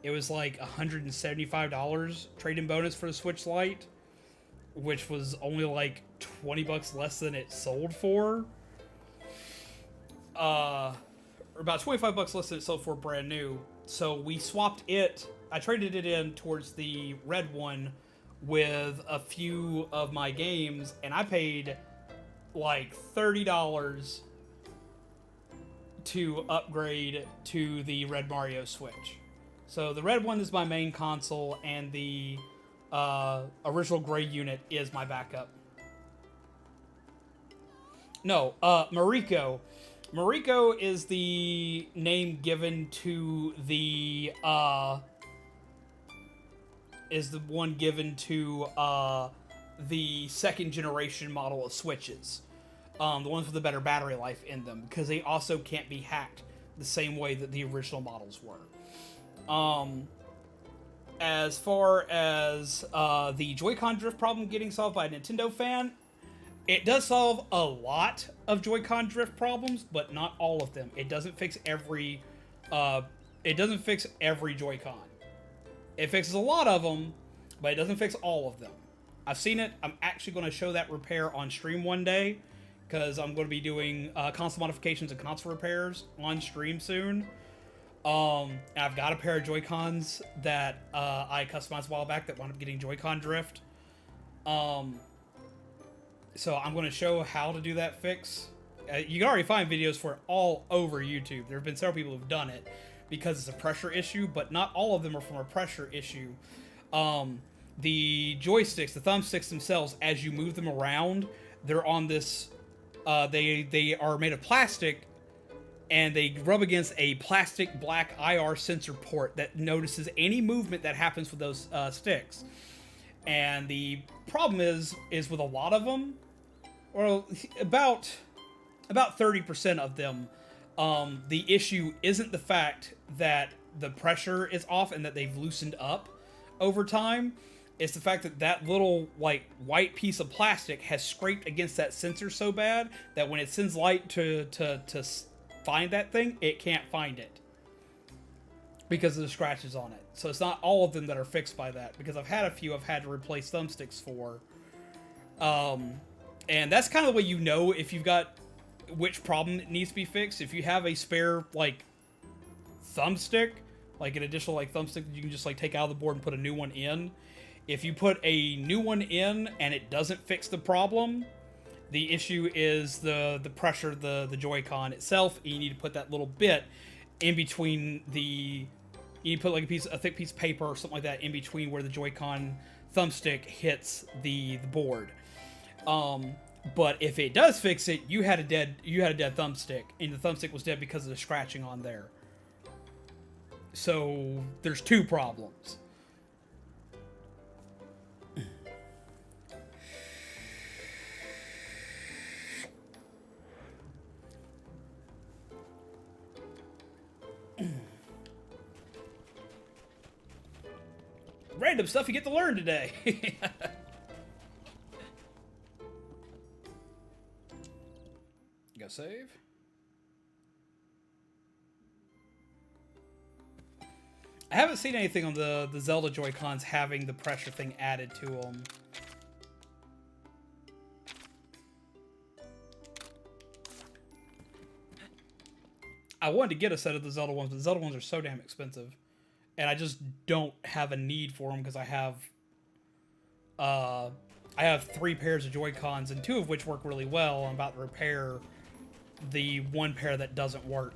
It was like $175 trade-in bonus for the Switch Lite, which was only like $20 less than it sold for. Or about $25 less than it sold for brand new. So we swapped it. I traded it in towards the red one with a few of my games, and I paid like $30 to upgrade to the red Mario Switch. So the red one is my main console, and the original gray unit is my backup. No, Mariko. Mariko is the name given to the one given to the second generation model of Switches. The ones with the better battery life in them, because they also can't be hacked the same way that the original models were. As far as the Joy-Con drift problem getting solved by a Nintendo fan, it does solve a lot of Joy-Con drift problems, but not all of them. It doesn't fix every Joy-Con. It fixes a lot of them, but it doesn't fix all of them. I've seen it. I'm actually going to show that repair on stream one day, because I'm going to be doing console modifications and console repairs on stream soon. And I've got a pair of Joy-Cons that I customized a while back that wound up getting Joy-Con drift. So I'm going to show how to do that fix. You can already find videos for it all over YouTube. There have been several people who've done it because it's a pressure issue, but not all of them are from a pressure issue. The joysticks, the thumbsticks themselves, as you move them around, they're on this, they are made of plastic, and they rub against a plastic black IR sensor port that notices any movement that happens with those sticks. And the problem is with a lot of them, or about 30% of them, the issue isn't the fact that the pressure is off and that they've loosened up over time. It's the fact that that little, like, white piece of plastic has scraped against that sensor so bad that when it sends light to find that thing, it can't find it because of the scratches on it. So it's not all of them that are fixed by that, because I've had a few I've had to replace thumbsticks for. And that's kind of the way you know if you've got which problem needs to be fixed. If you have a spare, like, thumbstick, like an additional, like, thumbstick that you can just, like, take out of the board and put a new one in. If you put a new one in and it doesn't fix the problem, the issue is the pressure, the Joy-Con itself. You need to put that little bit in between the... You put like a thick piece of paper or something like that in between where the Joy-Con thumbstick hits the board. But if it does fix it, you had a dead thumbstick, and the thumbstick was dead because of the scratching on there. So there's two problems. Random stuff you get to learn today. Go save. I haven't seen anything on the Zelda Joy-Cons having the pressure thing added to them. I wanted to get a set of the Zelda ones, but the Zelda ones are so damn expensive. And I just don't have a need for them because I have 3 pairs of Joy-Cons, and 2 of which work really well. I'm about to repair the 1 pair that doesn't work.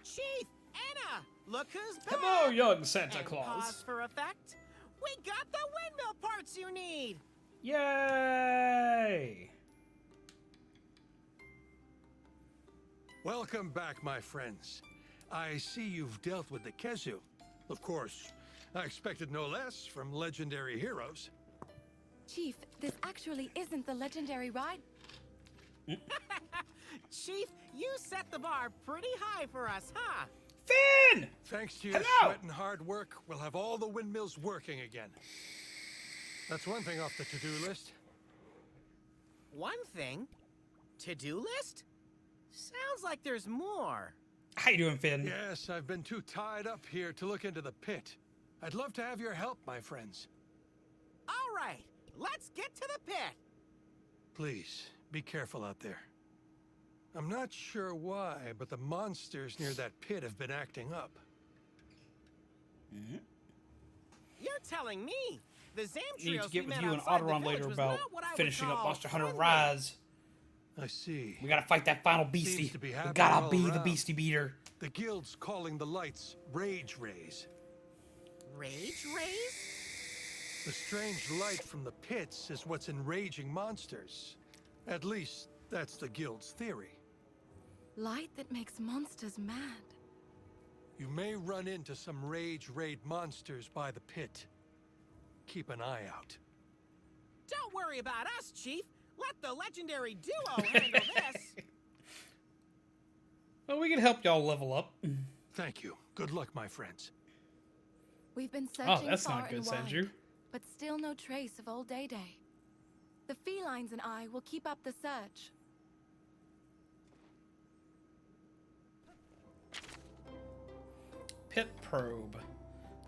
Chief, Anna, look who's back! Hello, young Santa And Claus. pause for effect. We got the windmill parts you need. Yay! Welcome back, my friends. I see you've dealt with the Kezu. Of course, I expected no less from legendary heroes. Chief, this actually isn't the legendary ride. Chief, you set the bar pretty high for us, huh? Finn! Thanks to your Hello! sweat and hard work, we'll have all the windmills working again. That's one thing off the to-do list. One thing? To-do list? Sounds like there's more. How you doing, Finn? Yes, I've been too tied up here to look into the pit. I'd love to have your help, my friends. All right, let's get to the pit. Please, be careful out there. I'm not sure why, but the monsters near that pit have been acting up. You're telling me the Need Zamtrios to get we with met you and outside the Otteron village later was about not what I would finishing up call Monster Hunter friendly. Rise. I see. We gotta fight that final beastie. Seems to be We happening gotta all be the around. beastie beater. The guild's calling the lights Rage Rays. Rage rays? The strange light from the pits is what's enraging monsters. At least, that's the guild's theory. Light that makes monsters mad. You may run into some Rage Raid monsters by the pit. Keep an eye out. Don't worry about us, Chief. Let the legendary duo handle this. Well, we can help y'all level up. Thank you. Good luck, my friends. We've been searching that's far not good, and wide, Sanju. but still no trace of old Day Day. The felines and I will keep up the search. Pit probe.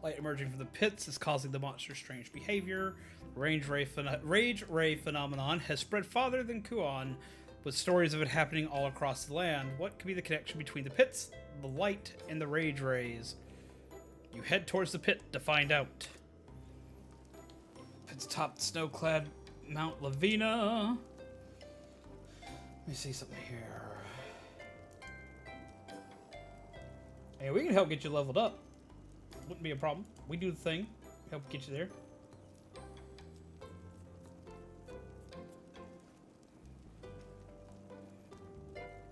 Light emerging from the pits is causing the monster's strange behavior. Rage ray phenomenon has spread farther than Kuon, with stories of it happening all across the land. What could be the connection between the pits, the light, and the rage rays? You head towards the pit to find out. Pit's top the snow-clad Mount Lavina. Let me see something here. Hey, we can help get you leveled up. Wouldn't be a problem. We do the thing. Help get you there.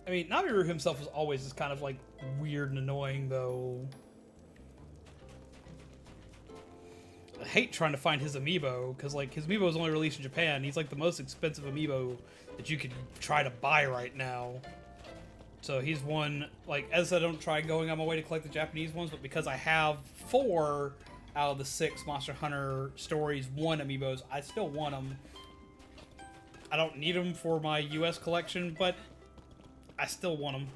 I mean, Naviru himself was always just kind of like weird and annoying, though. I hate trying to find his amiibo, because like his amiibo is only released in Japan. He's like the most expensive amiibo that you could try to buy right now. So he's one, like, as I don't try going on my way to collect the Japanese ones, but because I have 4 out of the 6 Monster Hunter Stories 1 amiibos, I still want them. I don't need them for my US collection, but I still want them.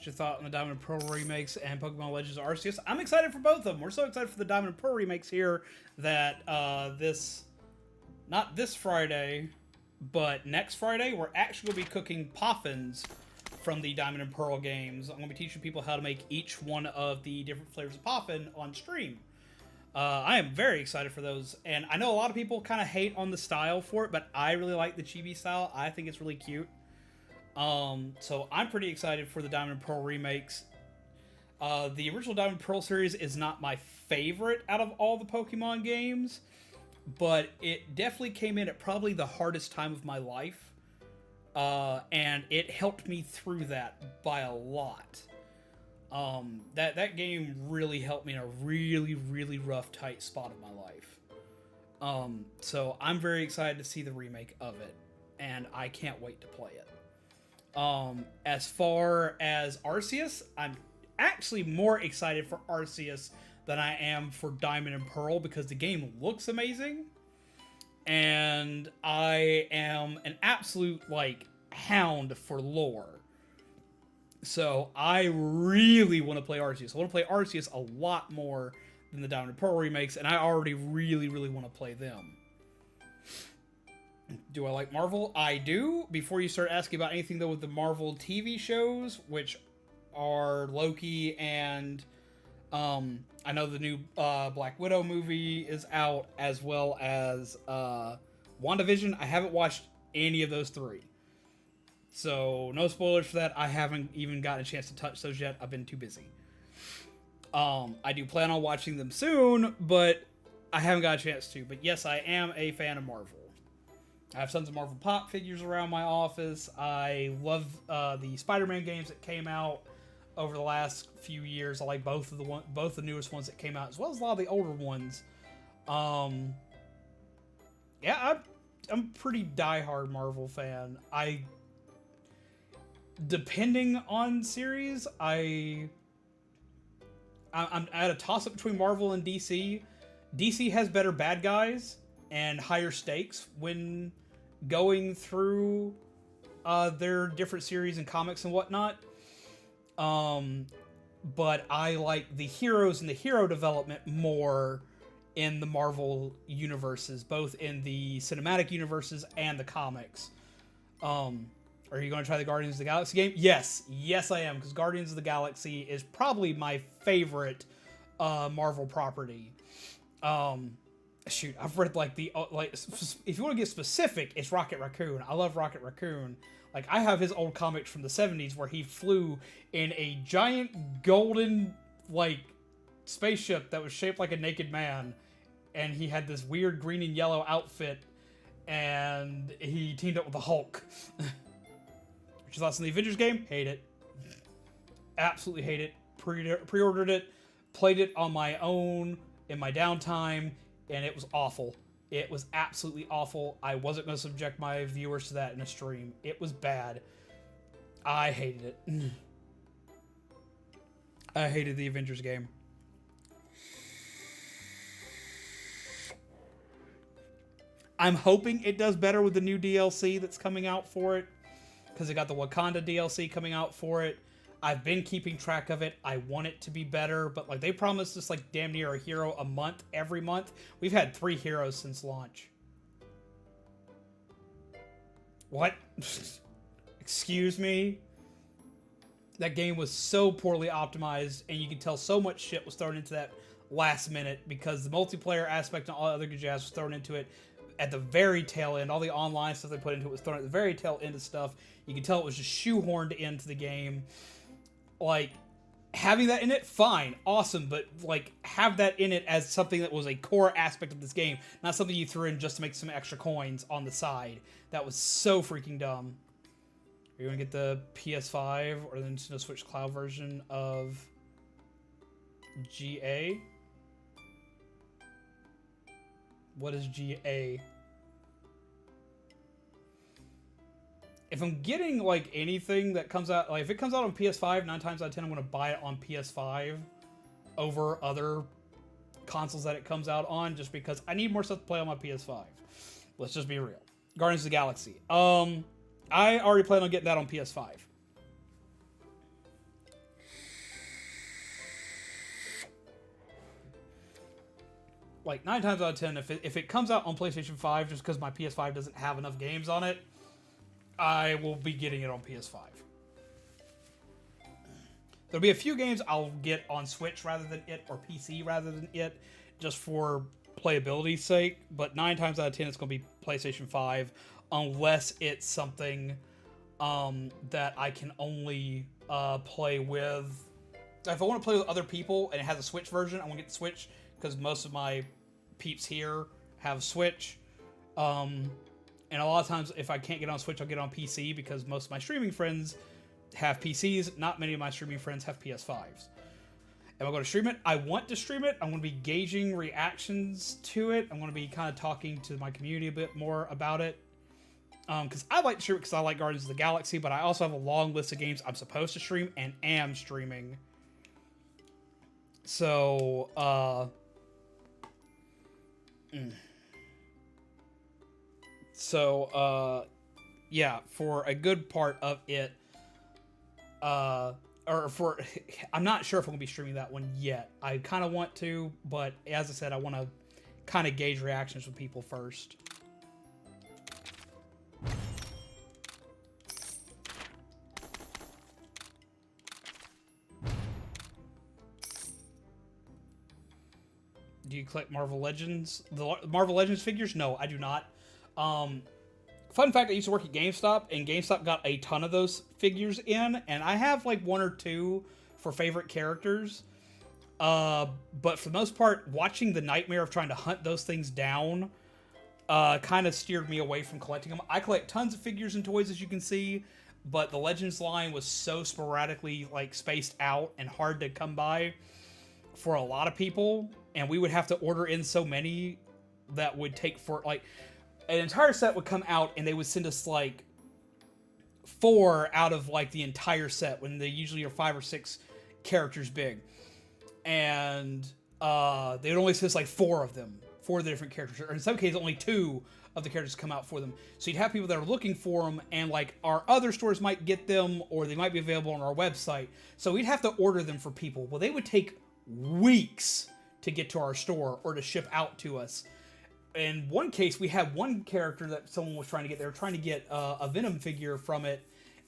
Your thought on the Diamond and Pearl remakes and Pokemon Legends Arceus? I'm excited for both of them. We're so excited for the Diamond and Pearl remakes here that not this Friday, but next Friday, we're actually going to be cooking poffins from the Diamond and Pearl games. I'm going to be teaching people how to make each one of the different flavors of poffin on stream. I am very excited for those, and I know a lot of people kind of hate on the style for it, but I really like the chibi style. I think it's really cute. So I'm pretty excited for the Diamond and Pearl remakes. The original Diamond and Pearl series is not my favorite out of all the Pokemon games, but it definitely came in at probably the hardest time of my life. And it helped me through that by a lot. That game really helped me in a really, really rough, tight spot of my life. So I'm very excited to see the remake of it, and I can't wait to play it. As far as Arceus, I'm actually more excited for Arceus than I am for Diamond and Pearl because the game looks amazing, and I am an absolute, like, hound for lore. So I really want to play Arceus. I want to play Arceus a lot more than the Diamond and Pearl remakes, and I already really, really want to play them. Do I like Marvel? I do. Before you start asking about anything, though, with the Marvel TV shows, which are Loki and I know the new Black Widow movie is out, as well as WandaVision. I haven't watched any of those 3. So, no spoilers for that. I haven't even gotten a chance to touch those yet. I've been too busy. I do plan on watching them soon, but I haven't got a chance to. But yes, I am a fan of Marvel. I have tons of Marvel Pop figures around my office. I love the Spider-Man games that came out over the last few years. I like both the newest ones that came out, as well as a lot of the older ones. Yeah, I'm a pretty diehard Marvel fan. Depending on series, I'm at a toss-up between Marvel and DC. DC has better bad guys and higher stakes when going through their different series and comics and whatnot. But I like the heroes and the hero development more in the Marvel universes, both in the cinematic universes and the comics. Are you going to try the Guardians of the Galaxy game? Yes, I am, because Guardians of the Galaxy is probably my favorite Marvel property. Shoot, I've read like if you want to get specific, it's Rocket Raccoon. I love Rocket Raccoon. Like, I have his old comics from the 70s where he flew in a giant golden, like, spaceship that was shaped like a naked man, and he had this weird green and yellow outfit, and he teamed up with the Hulk. What's your thoughts on the Avengers game? Hate it. Absolutely hate it. Pre-ordered it, played it on my own in my downtime, and it was awful. It was absolutely awful. I wasn't going to subject my viewers to that in a stream. It was bad. I hated it. I hated the Avengers game. I'm hoping it does better with the new DLC that's coming out for it, because it got the Wakanda DLC coming out for it. I've been keeping track of it. I want it to be better, but like they promised us like damn near a hero a month every month. We've had 3 heroes since launch. What? Excuse me? That game was so poorly optimized, and you can tell so much shit was thrown into that last minute because the multiplayer aspect and all the other good jazz was thrown into it at the very tail end. All the online stuff they put into it was thrown at the very tail end of stuff. You can tell it was just shoehorned into the game. Like, having that in it, fine, awesome, but like have that in it as something that was a core aspect of this game, not something you threw in just to make some extra coins on the side. That was so freaking dumb. Are you gonna get the PS5 or the Nintendo Switch Cloud version of GA? What is GA? If I'm getting like anything that comes out, like if it comes out on PS5, 9 times out of 10 I'm gonna buy it on PS5 over other consoles that it comes out on, just because I need more stuff to play on my PS5. Let's just be real. Guardians of the Galaxy. I already plan on getting that on PS5. Like 9 times out of 10, if it comes out on PlayStation 5 just because my PS5 doesn't have enough games on it, I will be getting it on PS5. There'll be a few games I'll get on Switch rather than it, or PC rather than it, just for playability's sake, but 9 times out of 10 it's going to be PlayStation 5, unless it's something that I can only play with... If I want to play with other people and it has a Switch version, I want to get the Switch, because most of my peeps here have Switch. And a lot of times, if I can't get on Switch, I'll get on PC, because most of my streaming friends have PCs. Not many of my streaming friends have PS5s. Am I going to stream it? I want to stream it. I'm going to be gauging reactions to it. I'm going to be kind of talking to my community a bit more about it. Because I like to stream it because I like Guardians of the Galaxy, but I also have a long list of games I'm supposed to stream and am streaming. So, yeah, for a good part of it, I'm not sure if I'm going to be streaming that one yet. I kind of want to, but as I said, I want to kind of gauge reactions from people first. Do you collect Marvel Legends? The Marvel Legends figures? No, I do not. Fun fact, I used to work at GameStop, and GameStop got a ton of those figures in, and I have like 1 or 2 for favorite characters. But for the most part, watching the nightmare of trying to hunt those things down kind of steered me away from collecting them. I collect tons of figures and toys, as you can see, but the Legends line was so sporadically like spaced out and hard to come by for a lot of people, and we would have to order in so many that would take for like an entire set would come out, and they would send us like 4 out of like the entire set when they usually are 5 or 6 characters big, and they would only send us like 4 of them, 4 of the different characters, or in some cases only 2 of the characters come out for them. So you'd have people that are looking for them, and like our other stores might get them, or they might be available on our website. So we'd have to order them for people. Well, they would take weeks to get to our store or to ship out to us. In one case, we had one character that someone was trying to get. They were trying to get a Venom figure from it,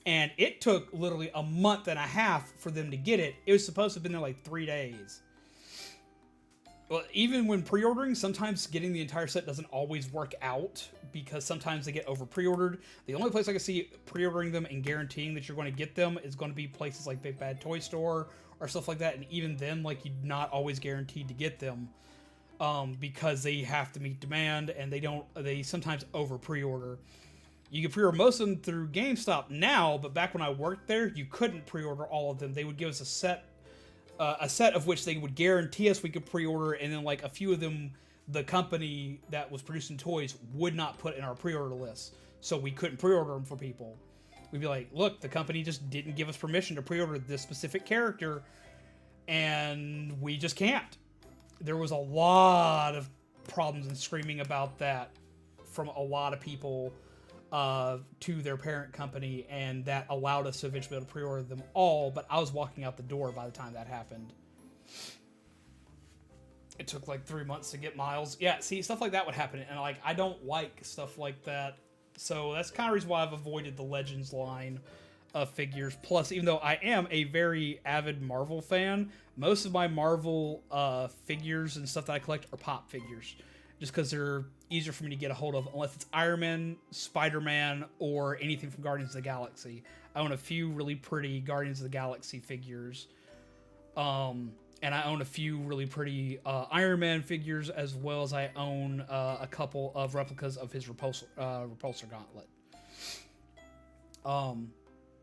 and it took literally a month and a half for them to get it. It was supposed to have been there like 3 days. Well, even when pre-ordering, sometimes getting the entire set doesn't always work out, because sometimes they get over pre-ordered. The only place I can see pre-ordering them and guaranteeing that you're going to get them is going to be places like Big Bad Toy Store or stuff like that, and even then, like, you're not always guaranteed to get them, because they have to meet demand, and they sometimes over pre-order. You can pre-order most of them through GameStop now, but back when I worked there, you couldn't pre-order all of them. They would give us a set of which they would guarantee us we could pre-order, and then like a few of them, the company that was producing toys would not put in our pre-order list, so we couldn't pre-order them for people. we'd be like, look, the company just didn't give us permission to pre-order this specific character, and we just can't. There was a lot of problems and screaming about that from a lot of people to their parent company, and that allowed us to eventually be able to pre-order them all, but I was walking out the door by the time that happened. It took like 3 months to get Miles. Yeah, see, stuff like that would happen, and like I don't like stuff like that. So that's kind of the reason why I've avoided the Legends line of figures. Plus, even though I am a very avid Marvel fan, most of my Marvel figures and stuff that I collect are pop figures. Just because they're easier for me to get a hold of, unless it's Iron Man, Spider-Man, or anything from Guardians of the Galaxy. I own a few really pretty Guardians of the Galaxy figures. And I own a few really pretty Iron Man figures, as well as I own a couple of replicas of his repulsor gauntlet.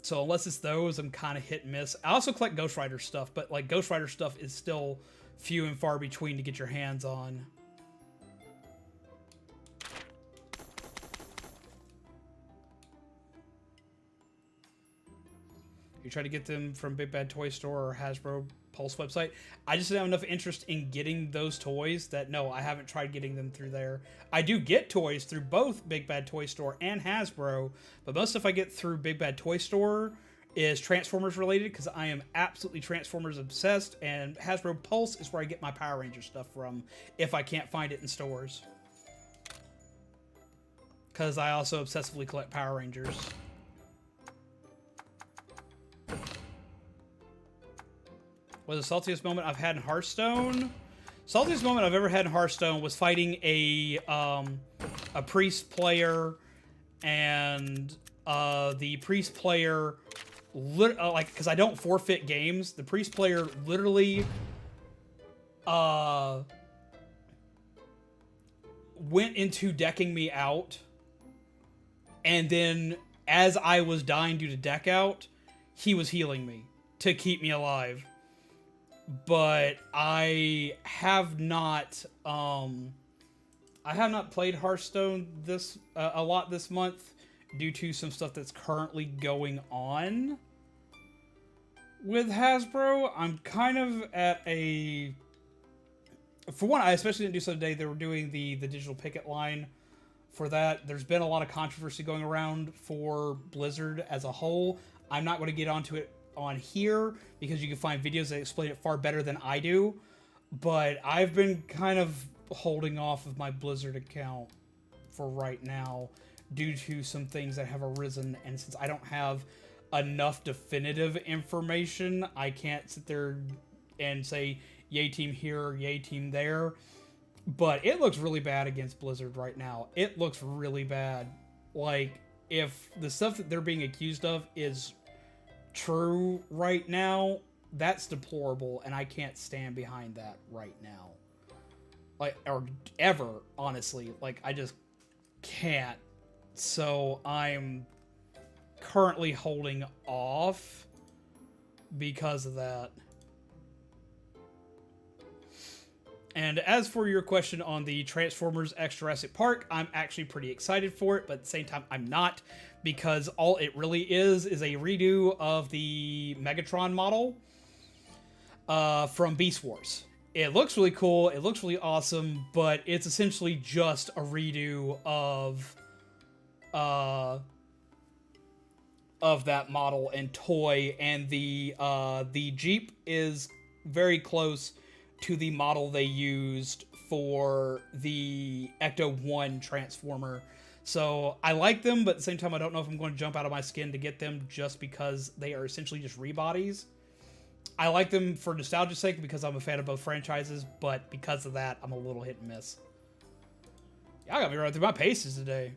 So unless it's those, I'm kind of hit and miss. I also collect Ghost Rider stuff, but like Ghost Rider stuff is still few and far between to get your hands on. You try to get them from Big Bad Toy Store or Hasbro Pulse website. I just didn't have enough interest in getting those toys that, no, I haven't tried getting them through there. I do get toys through both Big Bad Toy Store and Hasbro, but most stuff I get through Big Bad Toy Store is Transformers related, because I am absolutely Transformers obsessed, and Hasbro Pulse is where I get my Power Ranger stuff from if I can't find it in stores. Because I also obsessively collect Power Rangers. Was the saltiest moment I've had in Hearthstone? Saltiest moment I've ever had in Hearthstone was fighting a priest player, and the priest player, like, because I don't forfeit games, the priest player literally went into decking me out, and then as I was dying due to deck out, he was healing me to keep me alive. But I have not played Hearthstone a lot this month due to some stuff that's currently going on with Hasbro. I'm kind of at a, for one, I especially didn't do so today. They were doing the digital picket line for that. There's been a lot of controversy going around for Blizzard as a whole. I'm not going to get onto it on here because you can find videos that explain it far better than I do, but I've been kind of holding off of my Blizzard account for right now due to some things that have arisen, and since I don't have enough definitive information, I can't sit there and say yay team here, yay team there. But it looks really bad against Blizzard right now. It looks really bad. Like, if the stuff that they're being accused of is true right now, that's deplorable, and I can't stand behind that right now. Like, or ever, honestly. Like, I just can't. So I'm currently holding off because of that. And as for your question on the Transformers X Jurassic Park, I'm actually pretty excited for it, but at the same time, I'm not, because all it really is a redo of the Megatron model from Beast Wars. It looks really cool, it looks really awesome, but it's essentially just a redo of that model and toy, and the Jeep is very close to the model they used for the Ecto-1 Transformer. So I like them, but at the same time, I don't know if I'm going to jump out of my skin to get them just because they are essentially just rebodies. I like them for nostalgia's sake because I'm a fan of both franchises, but because of that, I'm a little hit and miss. Y'all got me running through my paces today.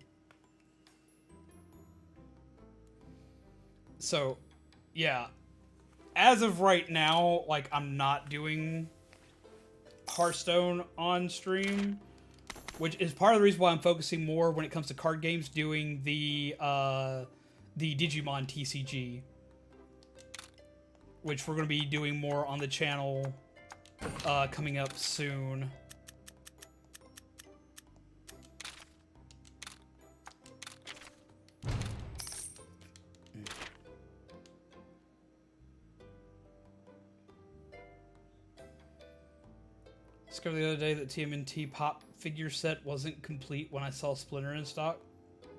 So, yeah. As of right now, like, I'm not doing Hearthstone on stream, which is part of the reason why I'm focusing more when it comes to card games, doing the Digimon TCG, which we're going to be doing more on the channel coming up soon. Discovered the other day that TMNT pop figure set wasn't complete when I saw Splinter in stock.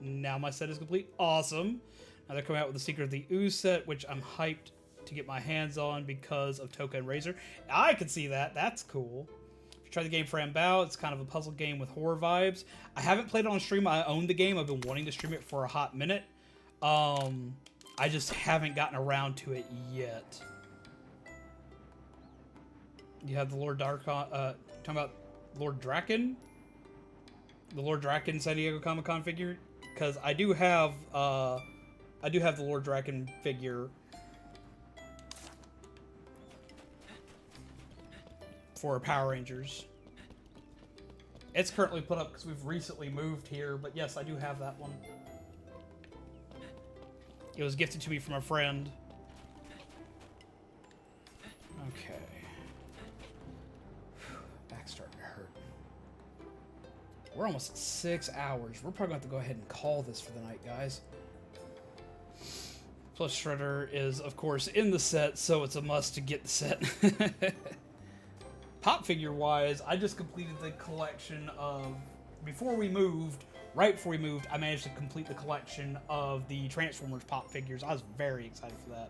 Now my set is complete. Awesome. Now they're coming out with the Secret of the Ooze set, which I'm hyped to get my hands on because of Toka and Razor. I can see that. That's cool. If you try the game for Ambao, it's kind of a puzzle game with horror vibes. I haven't played it on stream. I own the game. I've been wanting to stream it for a hot minute. I just haven't gotten around to it yet. You have the Lord Darkon, talking about Lord Draken? The Lord Draken San Diego Comic-Con figure? Because I do have the Lord Draken figure for Power Rangers. It's currently put up because we've recently moved here, but yes, I do have that one. It was gifted to me from a friend. Okay. Back's starting to hurt. We're almost at 6 hours. We're probably going to have to go ahead and call this for the night, guys. Plus, Shredder is, of course, in the set, so it's a must to get the set. Pop figure-wise, I just completed the collection of... Right before we moved, I managed to complete the collection of the Transformers pop figures. I was very excited for that.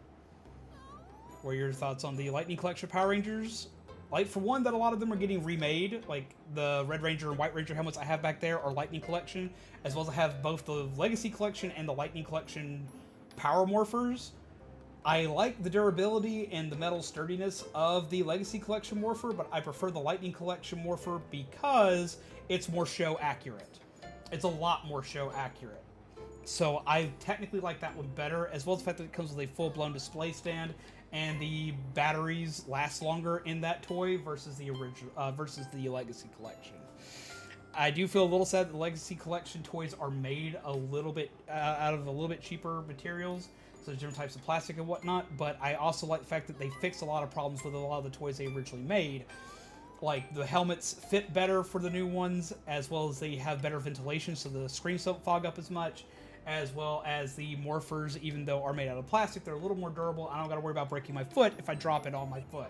What are your thoughts on the Lightning Collection Power Rangers? Like, for one, that a lot of them are getting remade. Like, the Red Ranger and White Ranger helmets I have back there are Lightning Collection, as well as I have both the Legacy Collection and the Lightning Collection Power Morphers. I like the durability and the metal sturdiness of the Legacy Collection Morpher, but I prefer the Lightning Collection Morpher because it's more show accurate. It's a lot more show accurate. So I technically like that one better, as well as the fact that it comes with a full-blown display stand, and the batteries last longer in that toy versus the original, versus the Legacy Collection. I do feel a little sad that the Legacy Collection toys are made a little bit out of a little bit cheaper materials, so there's different types of plastic and whatnot. But I also like the fact that they fixed a lot of problems with a lot of the toys they originally made. Like, the helmets fit better for the new ones, as well as they have better ventilation, so the screens don't fog up as much, as well as the morphers, even though are made out of plastic, they're a little more durable. I don't got to worry about breaking my foot if I drop it on my foot.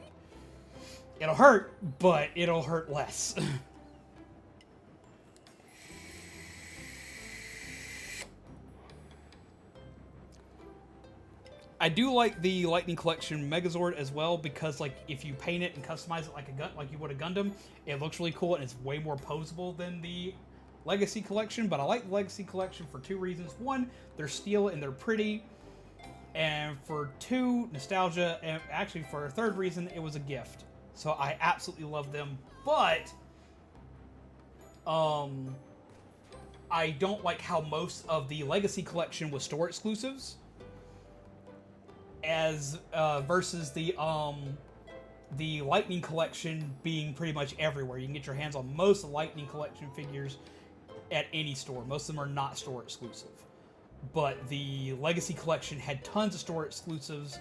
It'll hurt, but it'll hurt less. I do like the Lightning Collection Megazord as well, because like if you paint it and customize it like you would a Gundam, it looks really cool and it's way more posable than the Legacy Collection. But I like the Legacy Collection for two reasons. One, they're steel and they're pretty. And for two, nostalgia. And actually for a third reason, it was a gift. So I absolutely love them. But I don't like how most of the Legacy Collection was store exclusives, as versus the Lightning Collection being pretty much everywhere. You can get your hands on most of the Lightning Collection figures at any store. Most of them are not store exclusive. But the Legacy Collection had tons of store exclusives,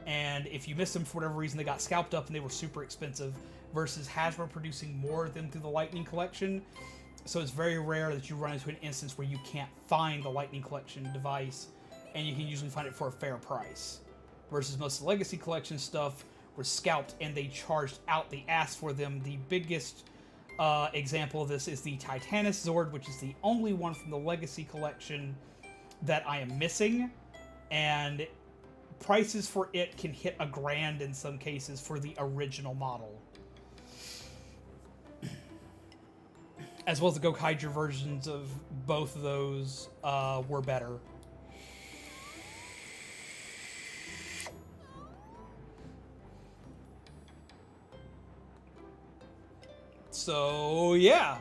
and if you missed them for whatever reason, they got scalped up and they were super expensive, versus Hasbro producing more of them through the Lightning Collection. So it's very rare that you run into an instance where you can't find the Lightning Collection device, and you can usually find it for a fair price. Versus most of the Legacy Collection stuff was scalped and they charged out the ass for them. The biggest example of this is the Titanus Zord, which is the only one from the Legacy Collection that I am missing. And prices for it can hit $1,000 in some cases for the original model. As well as the Gokaiger versions of both of those were better. So, yeah.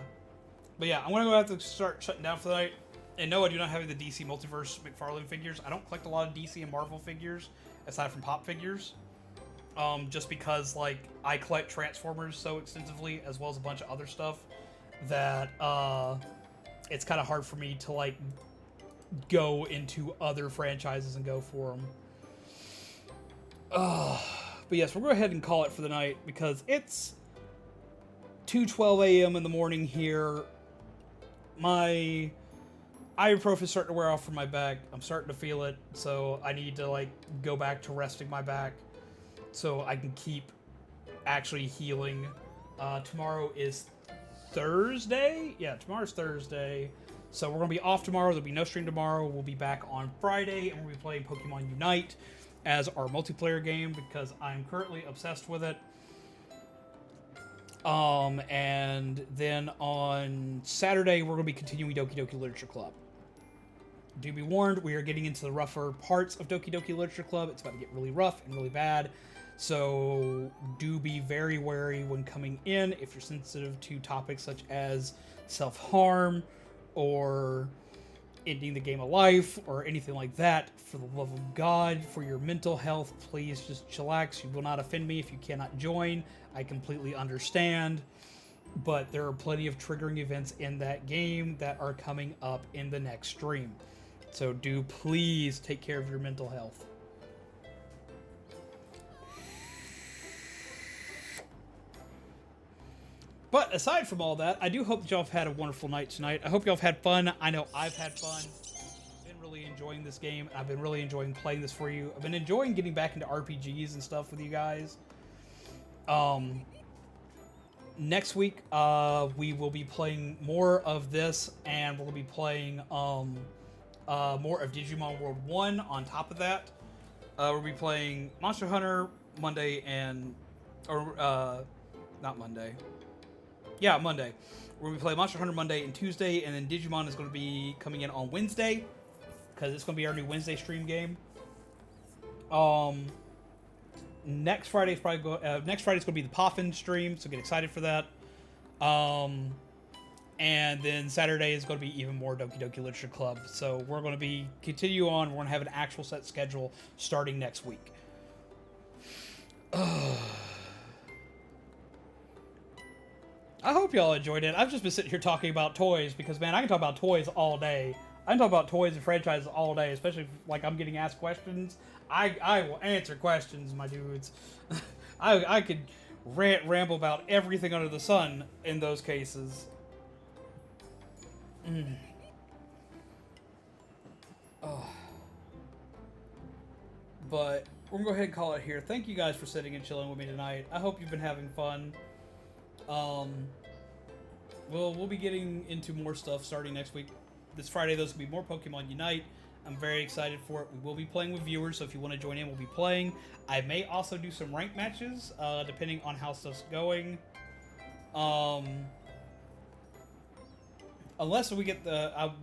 But yeah, I'm going to have to start shutting down for the night. And no, I do not have the DC Multiverse McFarlane figures. I don't collect a lot of DC and Marvel figures, aside from pop figures. Just because, like, I collect Transformers so extensively, as well as a bunch of other stuff, that it's kind of hard for me to, like, go into other franchises and go for them. But yes, we'll go ahead and call it for the night, because it's 2:12 a.m. in the morning here. My ibuprofen is starting to wear off from my back. I'm starting to feel it, so I need to like go back to resting my back so I can keep actually healing. Tomorrow is Thursday. Yeah, tomorrow's Thursday. So we're going to be off tomorrow. There'll be no stream tomorrow. We'll be back on Friday, and we'll be playing Pokemon Unite as our multiplayer game because I'm currently obsessed with it. And then on Saturday, we're going to be continuing Doki Doki Literature Club. Do be warned, we are getting into the rougher parts of Doki Doki Literature Club. It's about to get really rough and really bad. So do be very wary when coming in if you're sensitive to topics such as self-harm or ending the game of life or anything like that. For the love of God, for your mental health, please just chillax. You will not offend me if you cannot join. I completely understand. But there are plenty of triggering events in that game that are coming up in the next stream. So do please take care of your mental health. But aside from all that, I do hope that y'all have had a wonderful night tonight. I hope y'all have had fun. I know I've had fun. I've been really enjoying this game. I've been really enjoying playing this for you. I've been enjoying getting back into RPGs and stuff with you guys. Next week, we will be playing more of this, and we'll be playing more of Digimon World 1 on top of that. We'll be playing Monster Hunter Monday and... not Monday. Yeah, Monday. We're going to be playing Monster Hunter Monday and Tuesday, and then Digimon is going to be coming in on Wednesday, because it's going to be our new Wednesday stream game. Next Friday's going to be the Poffin stream, so get excited for that. And then Saturday is going to be even more Doki Doki Literature Club. So we're going to continue on. We're going to have an actual set schedule starting next week. I hope y'all enjoyed it. I've just been sitting here talking about toys because, man, I can talk about toys all day. I can talk about toys and franchises all day, especially if, like, I'm getting asked questions. I will answer questions, my dudes. I could ramble about everything under the sun in those cases. Oh. But we're going to go ahead and call it here. Thank you guys for sitting and chilling with me tonight. I hope you've been having fun. We'll be getting into more stuff starting next week. This Friday, those will be more Pokemon Unite. I'm very excited for it. We will be playing with viewers, so if you want to join in, we'll be playing. I may also do some ranked matches, depending on how stuff's going. Unless we get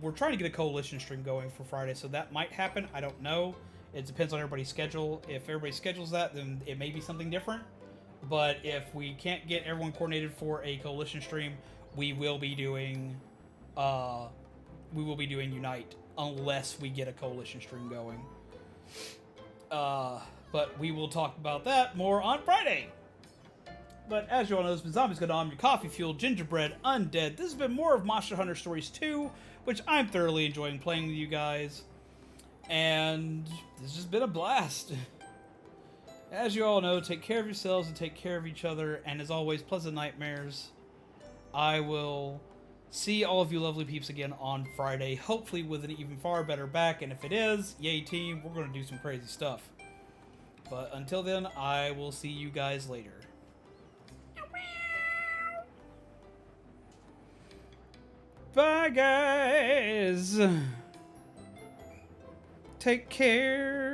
we're trying to get a coalition stream going for Friday, so that might happen. I don't know. It depends on everybody's schedule. If everybody schedules that, then it may be something different. But if we can't get everyone coordinated for a coalition stream, we will be doing Unite unless we get a coalition stream going. But we will talk about that more on Friday. But as you all know, this has been Zombies Go On, your coffee-fueled gingerbread undead. This has been more of Monster Hunter Stories 2, which I'm thoroughly enjoying playing with you guys. And this has been a blast. As you all know, take care of yourselves and take care of each other. And as always, pleasant nightmares. I will see all of you lovely peeps again on Friday, hopefully with an even far better back. And if it is, yay team, we're going to do some crazy stuff. But until then, I will see you guys later. Bye, guys. Take care.